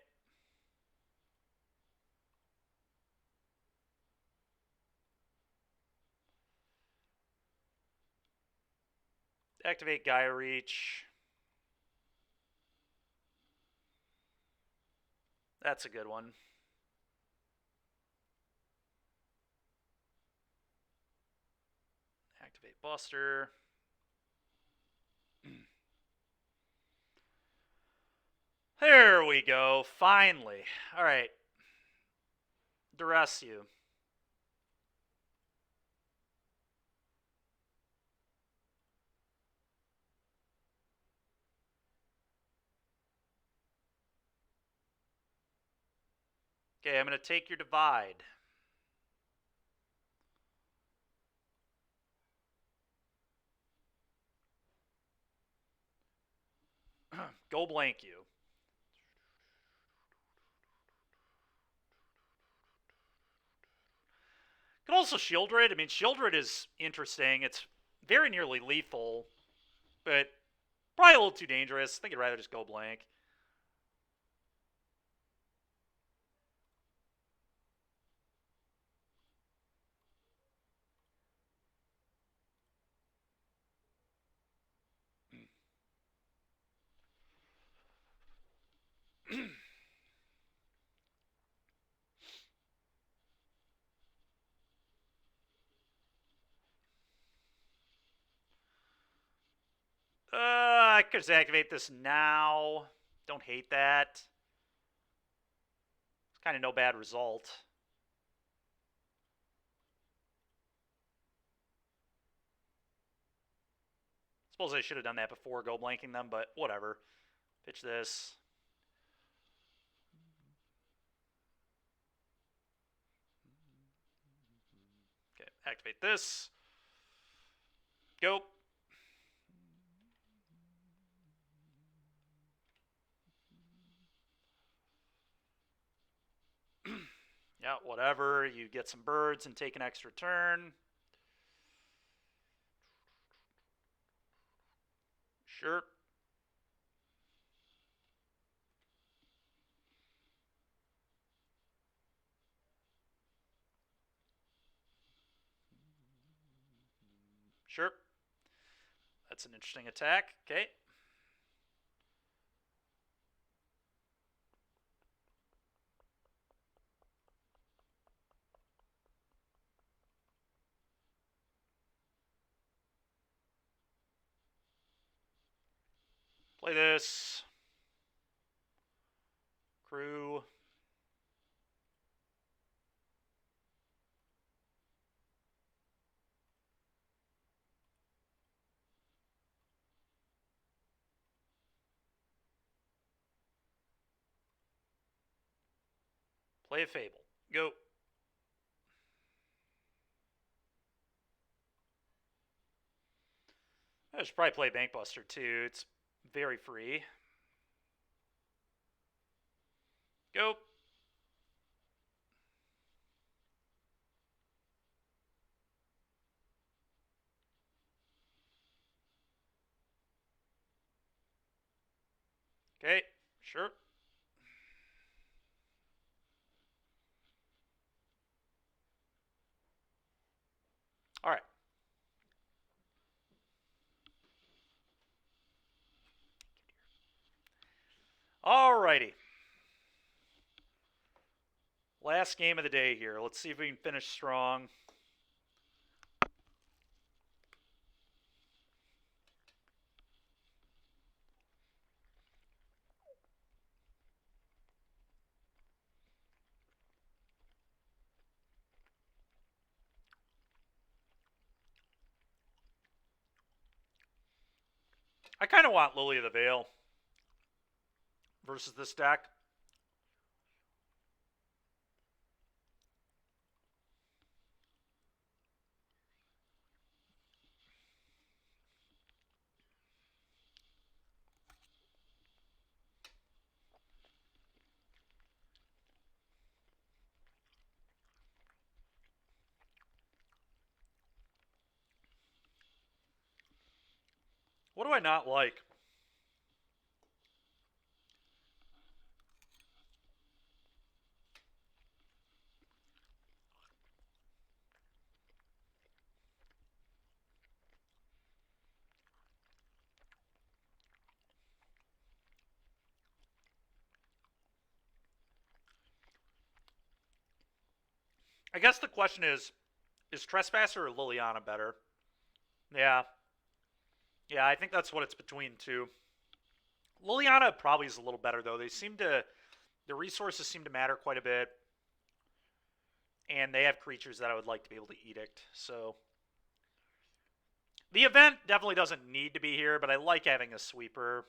Activate Gaia Reach. That's a good one. Activate Buster. There we go. Finally. All right. Duress you. Okay, I'm going to take your divide. Go blank you. Could also Shieldred. I mean, Shieldred is interesting. It's very nearly lethal, but probably a little too dangerous. I think I'd rather just go blank. I could just activate this now. Don't hate that. It's kind of no bad result. Suppose I should have done that before go blanking them, but whatever. Pitch this. Okay, activate this. Go. Yeah, whatever. You get some birds and take an extra turn. Sure. Sure. That's an interesting attack. Okay. Play this. Crew. Play a fable. Go. I should probably play Bankbuster too. It's very free. Go. Okay. Sure. All right. Alrighty. Last game of the day here. Let's see if we can finish strong. I kind of want Lily of the Veil versus this deck. What do I not like? I guess the question is Trespasser or Liliana better? Yeah. Yeah, I think that's what it's between two. Liliana probably is a little better though. The resources seem to matter quite a bit. And they have creatures that I would like to be able to edict. So the event definitely doesn't need to be here, but I like having a sweeper.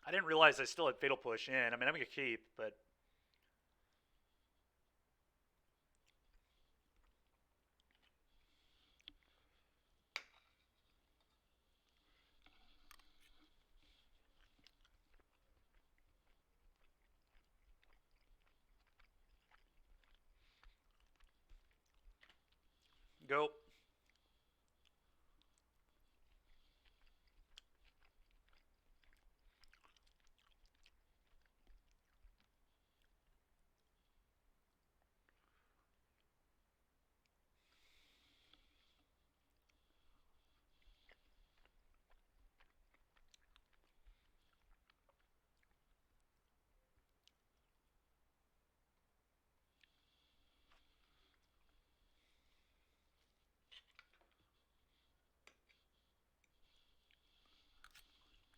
I didn't realize I still had Fatal Push in. I mean, I'm going to keep, but Go.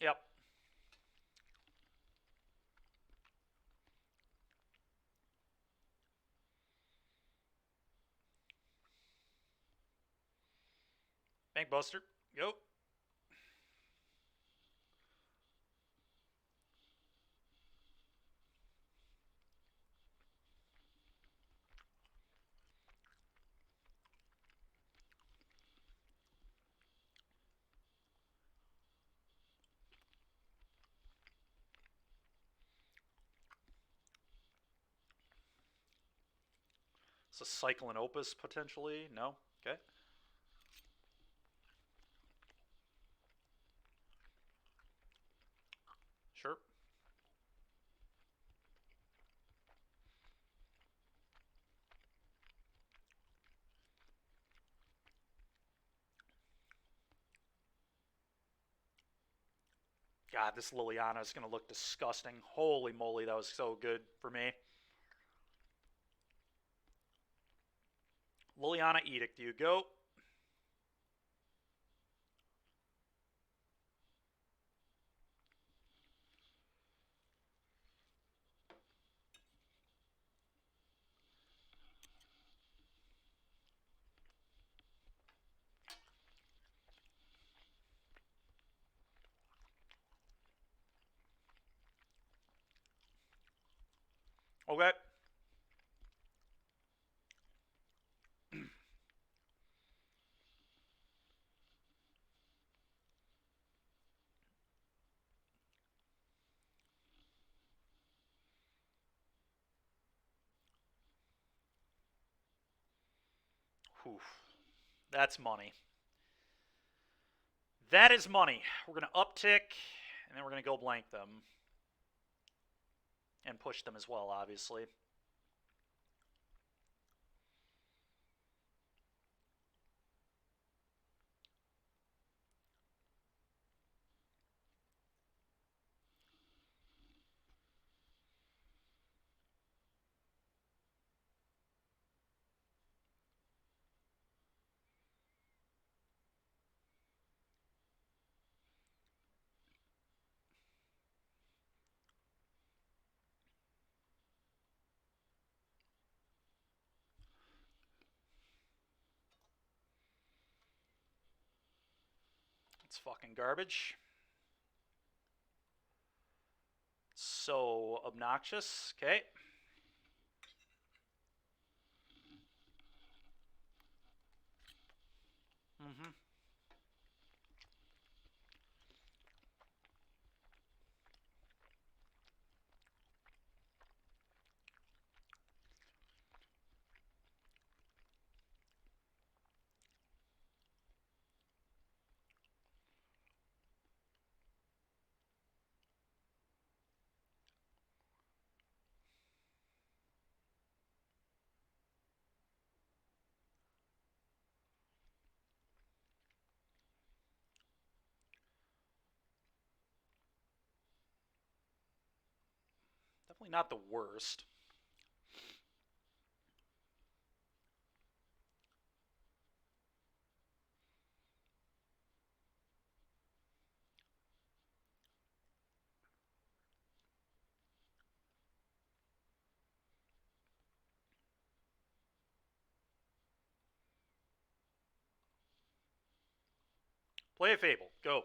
Yep. Bank Buster. Go. It's a Cyclone Opus potentially. No. Okay. Sure. God, this Liliana is going to look disgusting. Holy moly, that was so good for me. Liliana Edict, you go. Okay. Whew. That's money. That is money. We're going to uptick, and then we're going to go blank them. And push them as well, obviously. It's fucking garbage. So obnoxious. Okay. Mm-hmm. Definitely not the worst. Play a Fable. Go.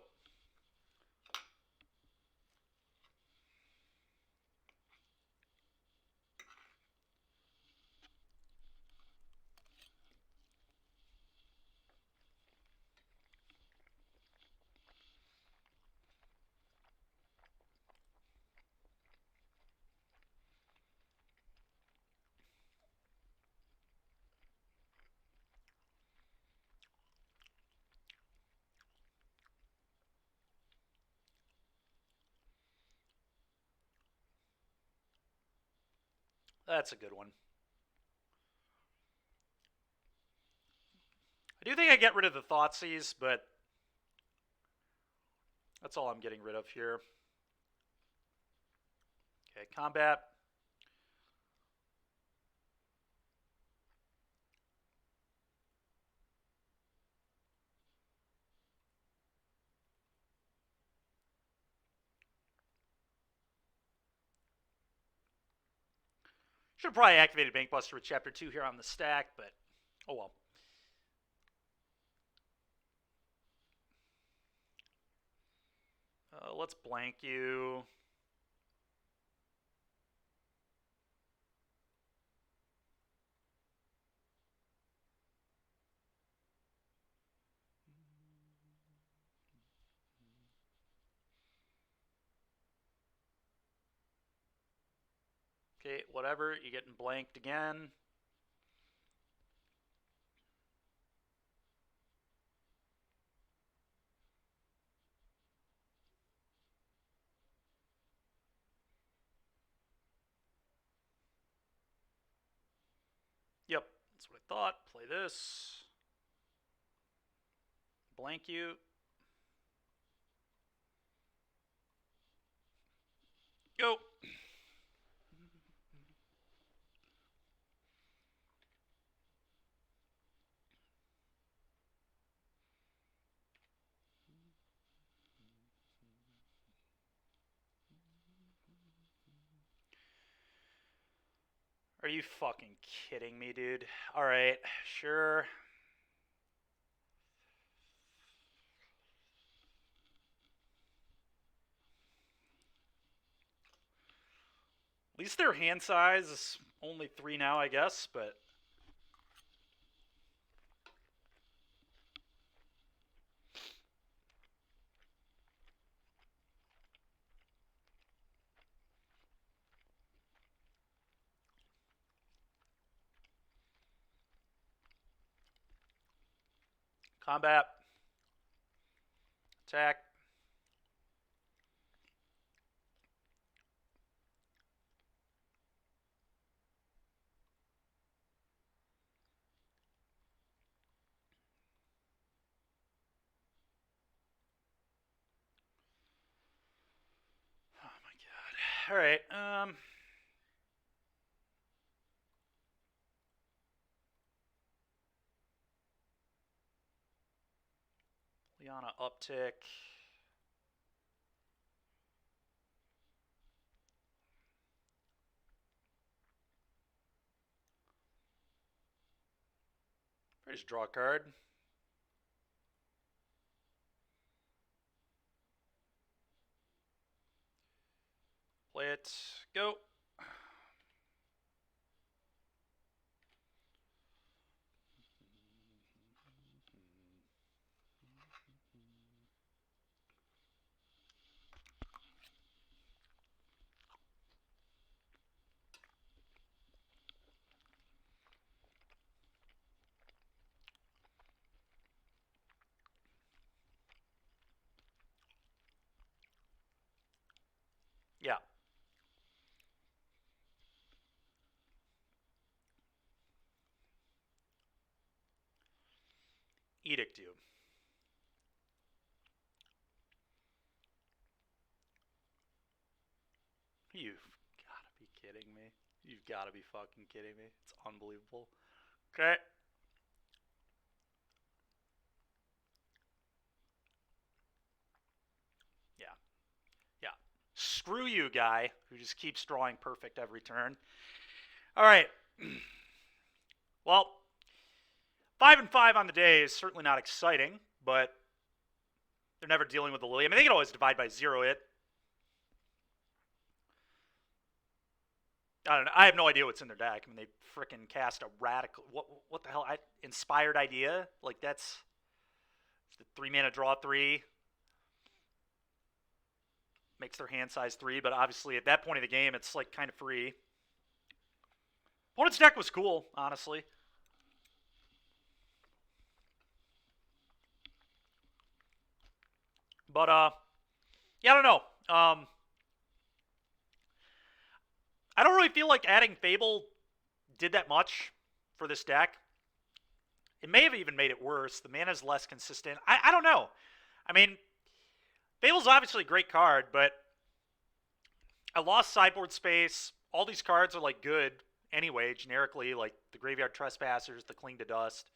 That's a good one. I do think I get rid of the Thoughtseize, but that's all I'm getting rid of here. Okay, combat. Should have probably activated Bankbuster with Chapter 2 here on the stack, but oh well. Let's blank you. Okay, whatever. You're getting blanked again. Yep, that's what I thought. Play this. Blank you. Go. Are you fucking kidding me, dude? Alright, sure. At least their hand size is only 3 now, I guess, but combat, attack. Oh my god. Alright, Liana uptick. Just draw a card. Play it. Go. Yeah. Edict you. You've gotta be kidding me. You've gotta be fucking kidding me. It's unbelievable. Okay. Yeah. Yeah. Screw you, guy, who just keeps drawing perfect every turn. Alright. Well, 5 and 5 on the day is certainly not exciting, but they're never dealing with the Lily. I mean, they can always divide by 0 it. I don't know. I have no idea what's in their deck. I mean, they freaking cast a radical. What the hell? Inspired idea? Like, that's the 3 mana draw 3. Makes their hand size 3, but obviously at that point of the game, it's like kind of free. Opponent's deck was cool, honestly. But, yeah, I don't know. I don't really feel like adding Fable did that much for this deck. It may have even made it worse. The mana's less consistent. I don't know. I mean, Fable's obviously a great card, but I lost sideboard space. All these cards are like good anyway, generically, like the Graveyard Trespassers, the Cling to Dust,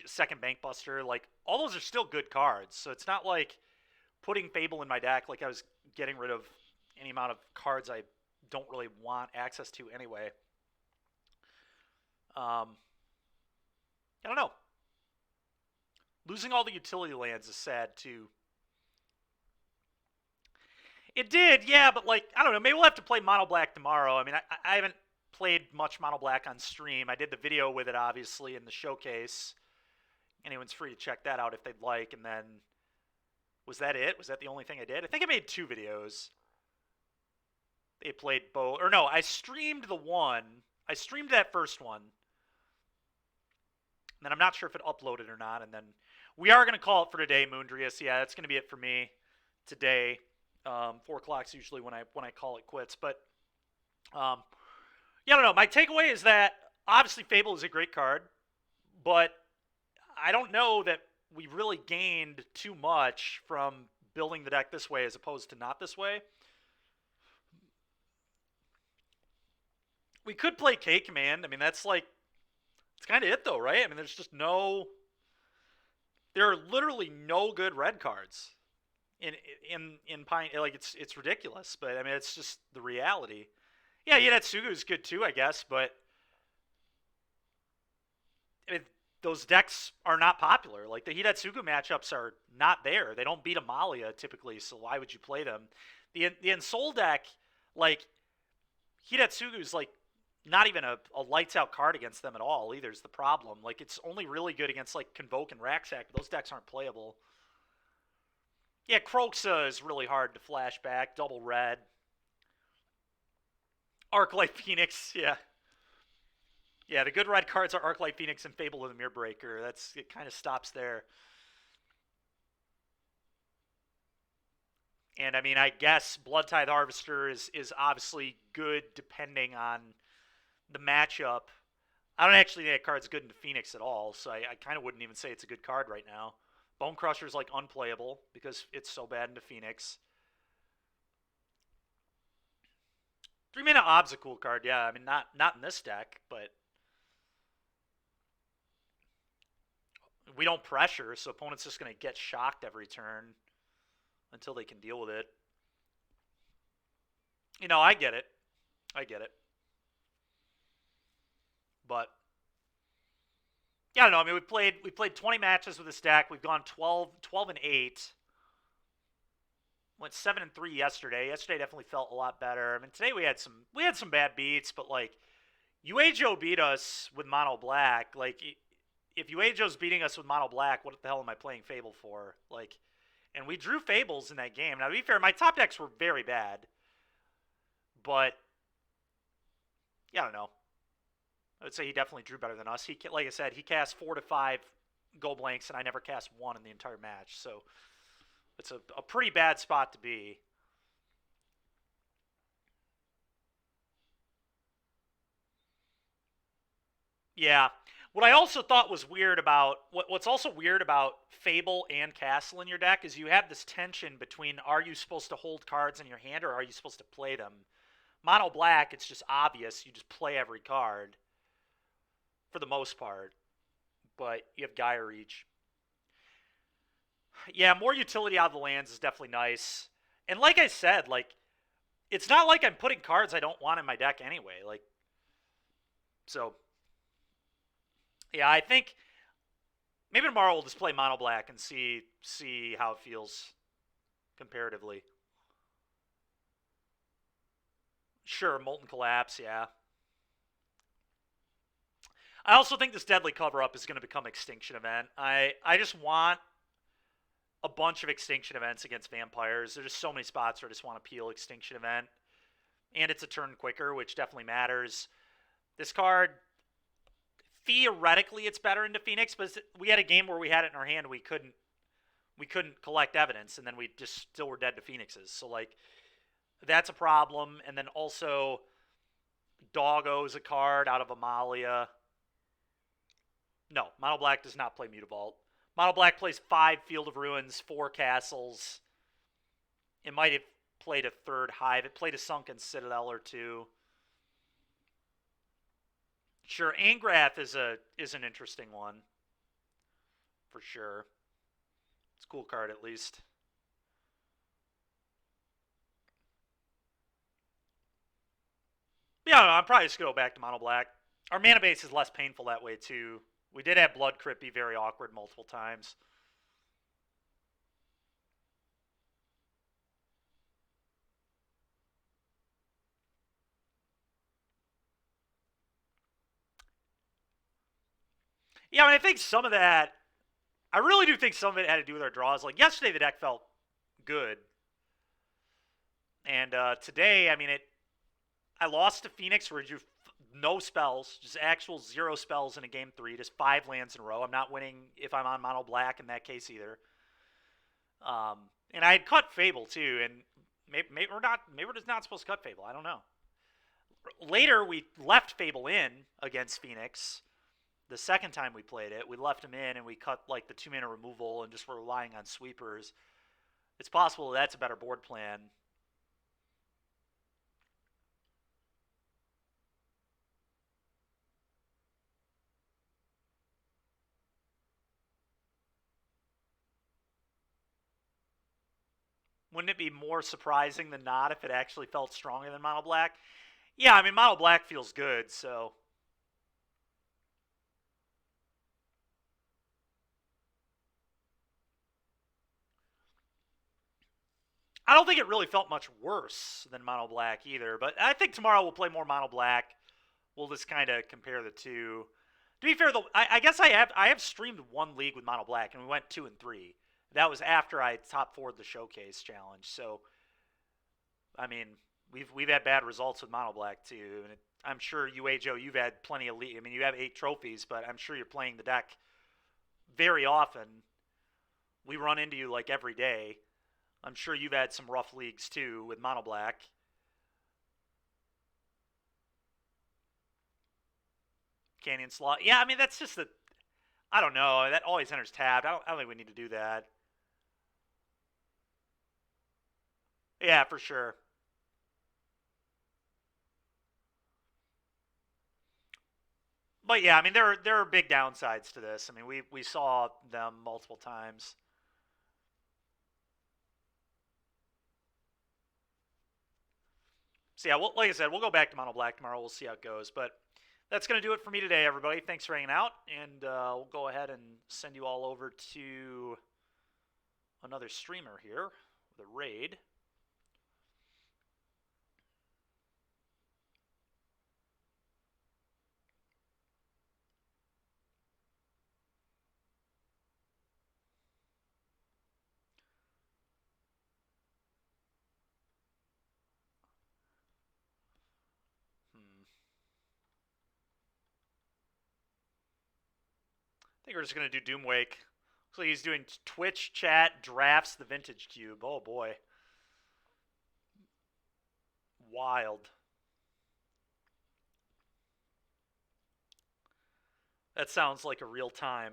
second Bank Buster. Like, all those are still good cards. So it's not like putting Fable in my deck like I was getting rid of any amount of cards I don't really want access to anyway. I don't know. Losing all the utility lands is sad too. It did, yeah, but like, I don't know, maybe we'll have to play Mono Black tomorrow. I mean, I haven't played much Mono Black on stream. I did the video with it, obviously, in the showcase. Anyone's free to check that out if they'd like. And then, was that it? Was that the only thing I did? I think I made 2 videos. They played both. Or no, I streamed the one. I streamed that first one. And then I'm not sure if it uploaded or not. And then we are going to call it for today, Moondrius. Yeah, that's going to be it for me today. 4 o'clock's usually when I call it quits. But yeah, I don't know. My takeaway is that obviously Fable is a great card, but I don't know that we really gained too much from building the deck this way as opposed to not this way. We could play K Command. I mean, that's like, it's kind of it though, right? I mean, there's just no, there are literally no good red cards in Pine. Like, it's ridiculous, but I mean, it's just the reality. Yeah, Yinetsugu is good too, I guess, but I mean, those decks are not popular. Like, the Hidetsugu matchups are not there. They don't beat Amalia typically, so why would you play them? The Ensoul deck, like, Hidetsugu is like not even a lights out card against them at all either is the problem. Like, it's only really good against like Convoke and Raxac. Those decks aren't playable. Yeah, Kroxa is really hard to flash back. Double red. Arclight Phoenix, yeah. Yeah, the good red cards are Arclight Phoenix and Fable of the Mirror Breaker. It kind of stops there. And I mean, I guess Blood Tithe Harvester is obviously good depending on the matchup. I don't actually think that card's good into Phoenix at all, so I kind of wouldn't even say it's a good card right now. Bone Crusher is like unplayable because it's so bad into Phoenix. 3-mana Ob's a cool card, yeah. I mean, not in this deck, but we don't pressure, so opponent's just going to get shocked every turn until they can deal with it. You know, I get it. But yeah, I don't know. I mean, we played 20 matches with this deck. We've gone 12 and 8. Went 7 and 3 yesterday. Yesterday definitely felt a lot better. I mean, today we had some bad beats, but like, Uejo beat us with Mono Black. Like, if Uejo's beating us with Mono Black, what the hell am I playing Fable for? Like, and we drew Fables in that game. Now, to be fair, my top decks were very bad. But yeah, I don't know. I would say he definitely drew better than us. Like I said, he cast 4 to 5 go blanks, and I never cast 1 in the entire match. So it's a pretty bad spot to be. Yeah. What I also thought was weird about what's also weird about Fable and Castle in your deck is you have this tension between, are you supposed to hold cards in your hand or are you supposed to play them? Mono Black, it's just obvious. You just play every card for the most part. But you have Gaia Reach. Yeah, more utility out of the lands is definitely nice. And like I said, like, it's not like I'm putting cards I don't want in my deck anyway. Like, so yeah, I think maybe tomorrow we'll just play Mono Black and see how it feels comparatively. Sure, Molten Collapse, yeah. I also think this Deadly Cover-Up is going to become Extinction Event. I just want a bunch of Extinction Events against Vampires. There's just so many spots where I just want to peel Extinction Event. And it's a turn quicker, which definitely matters. This card, theoretically, it's better into Phoenix, but we had a game where we had it in our hand. We couldn't we couldn't collect evidence, and then we just still were dead to Phoenixes. So like that's a problem. And then also Doggo's a card out of Amalia. No, Mono Black does not play Mutavault. Mono Black plays 5 Field of Ruins, 4 Castles. It might have played a 3rd Hive. It played a Sunken Citadel or 2. Sure, Angrath is an interesting one. For sure. It's a cool card at least. Yeah, I'm probably just going to go back to Mono Black. Our mana base is less painful that way too. We did have Blood Crypt be very awkward multiple times. Yeah, I mean, I think some of that, I really do think some of it had to do with our draws. Like yesterday, the deck felt good, and today, I mean, I lost to Phoenix where you no spells, just actual 0 spells in a game 3, just 5 lands in a row. I'm not winning if I'm on Mono Black in that case either. And I had cut Fable too, and maybe we're not. Maybe we're just not supposed to cut Fable. I don't know. Later, we left Fable in against Phoenix. The second time we played it, we left him in and we cut like the 2 mana removal and just were relying on sweepers. It's possible that's a better board plan. Wouldn't it be more surprising than not if it actually felt stronger than Mono Black? Yeah, I mean, Mono Black feels good, so. I don't think it really felt much worse than Mono Black either, but I think tomorrow we'll play more Mono Black. We'll just kind of compare the two. To be fair, though, I guess I have streamed 1 league with Mono Black, and we went 2 and 3. That was after I top 4'd the Showcase Challenge, so I mean, we've had bad results with Mono Black too, and I'm sure you, Joe, you've had plenty of I mean, you have 8 trophies, but I'm sure you're playing the deck very often. We run into you like every day. I'm sure you've had some rough leagues too with Mono Black. Canyon Slot. Yeah, I mean that's just I don't know. That always enters tabbed. I don't think we need to do that. Yeah, for sure. But yeah, I mean there are big downsides to this. I mean we saw them multiple times. So yeah, well, like I said, we'll go back to Mono Black tomorrow. We'll see how it goes. But that's going to do it for me today, everybody. Thanks for hanging out, and we'll go ahead and send you all over to another streamer here with a raid. I think we're just going to do Doomwake. Looks like he's doing Twitch chat drafts the Vintage Cube. Oh, boy. Wild. That sounds like a real time.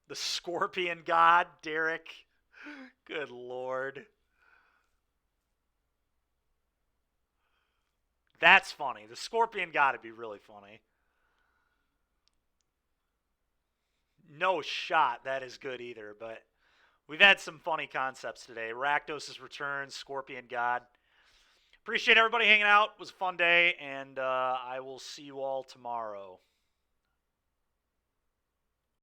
The Scorpion God, Derek. Good lord. That's funny. The Scorpion God would be really funny. No shot that is good either, but we've had some funny concepts today. Rakdos' return, Scorpion God. Appreciate everybody hanging out. It was a fun day, and I will see you all tomorrow.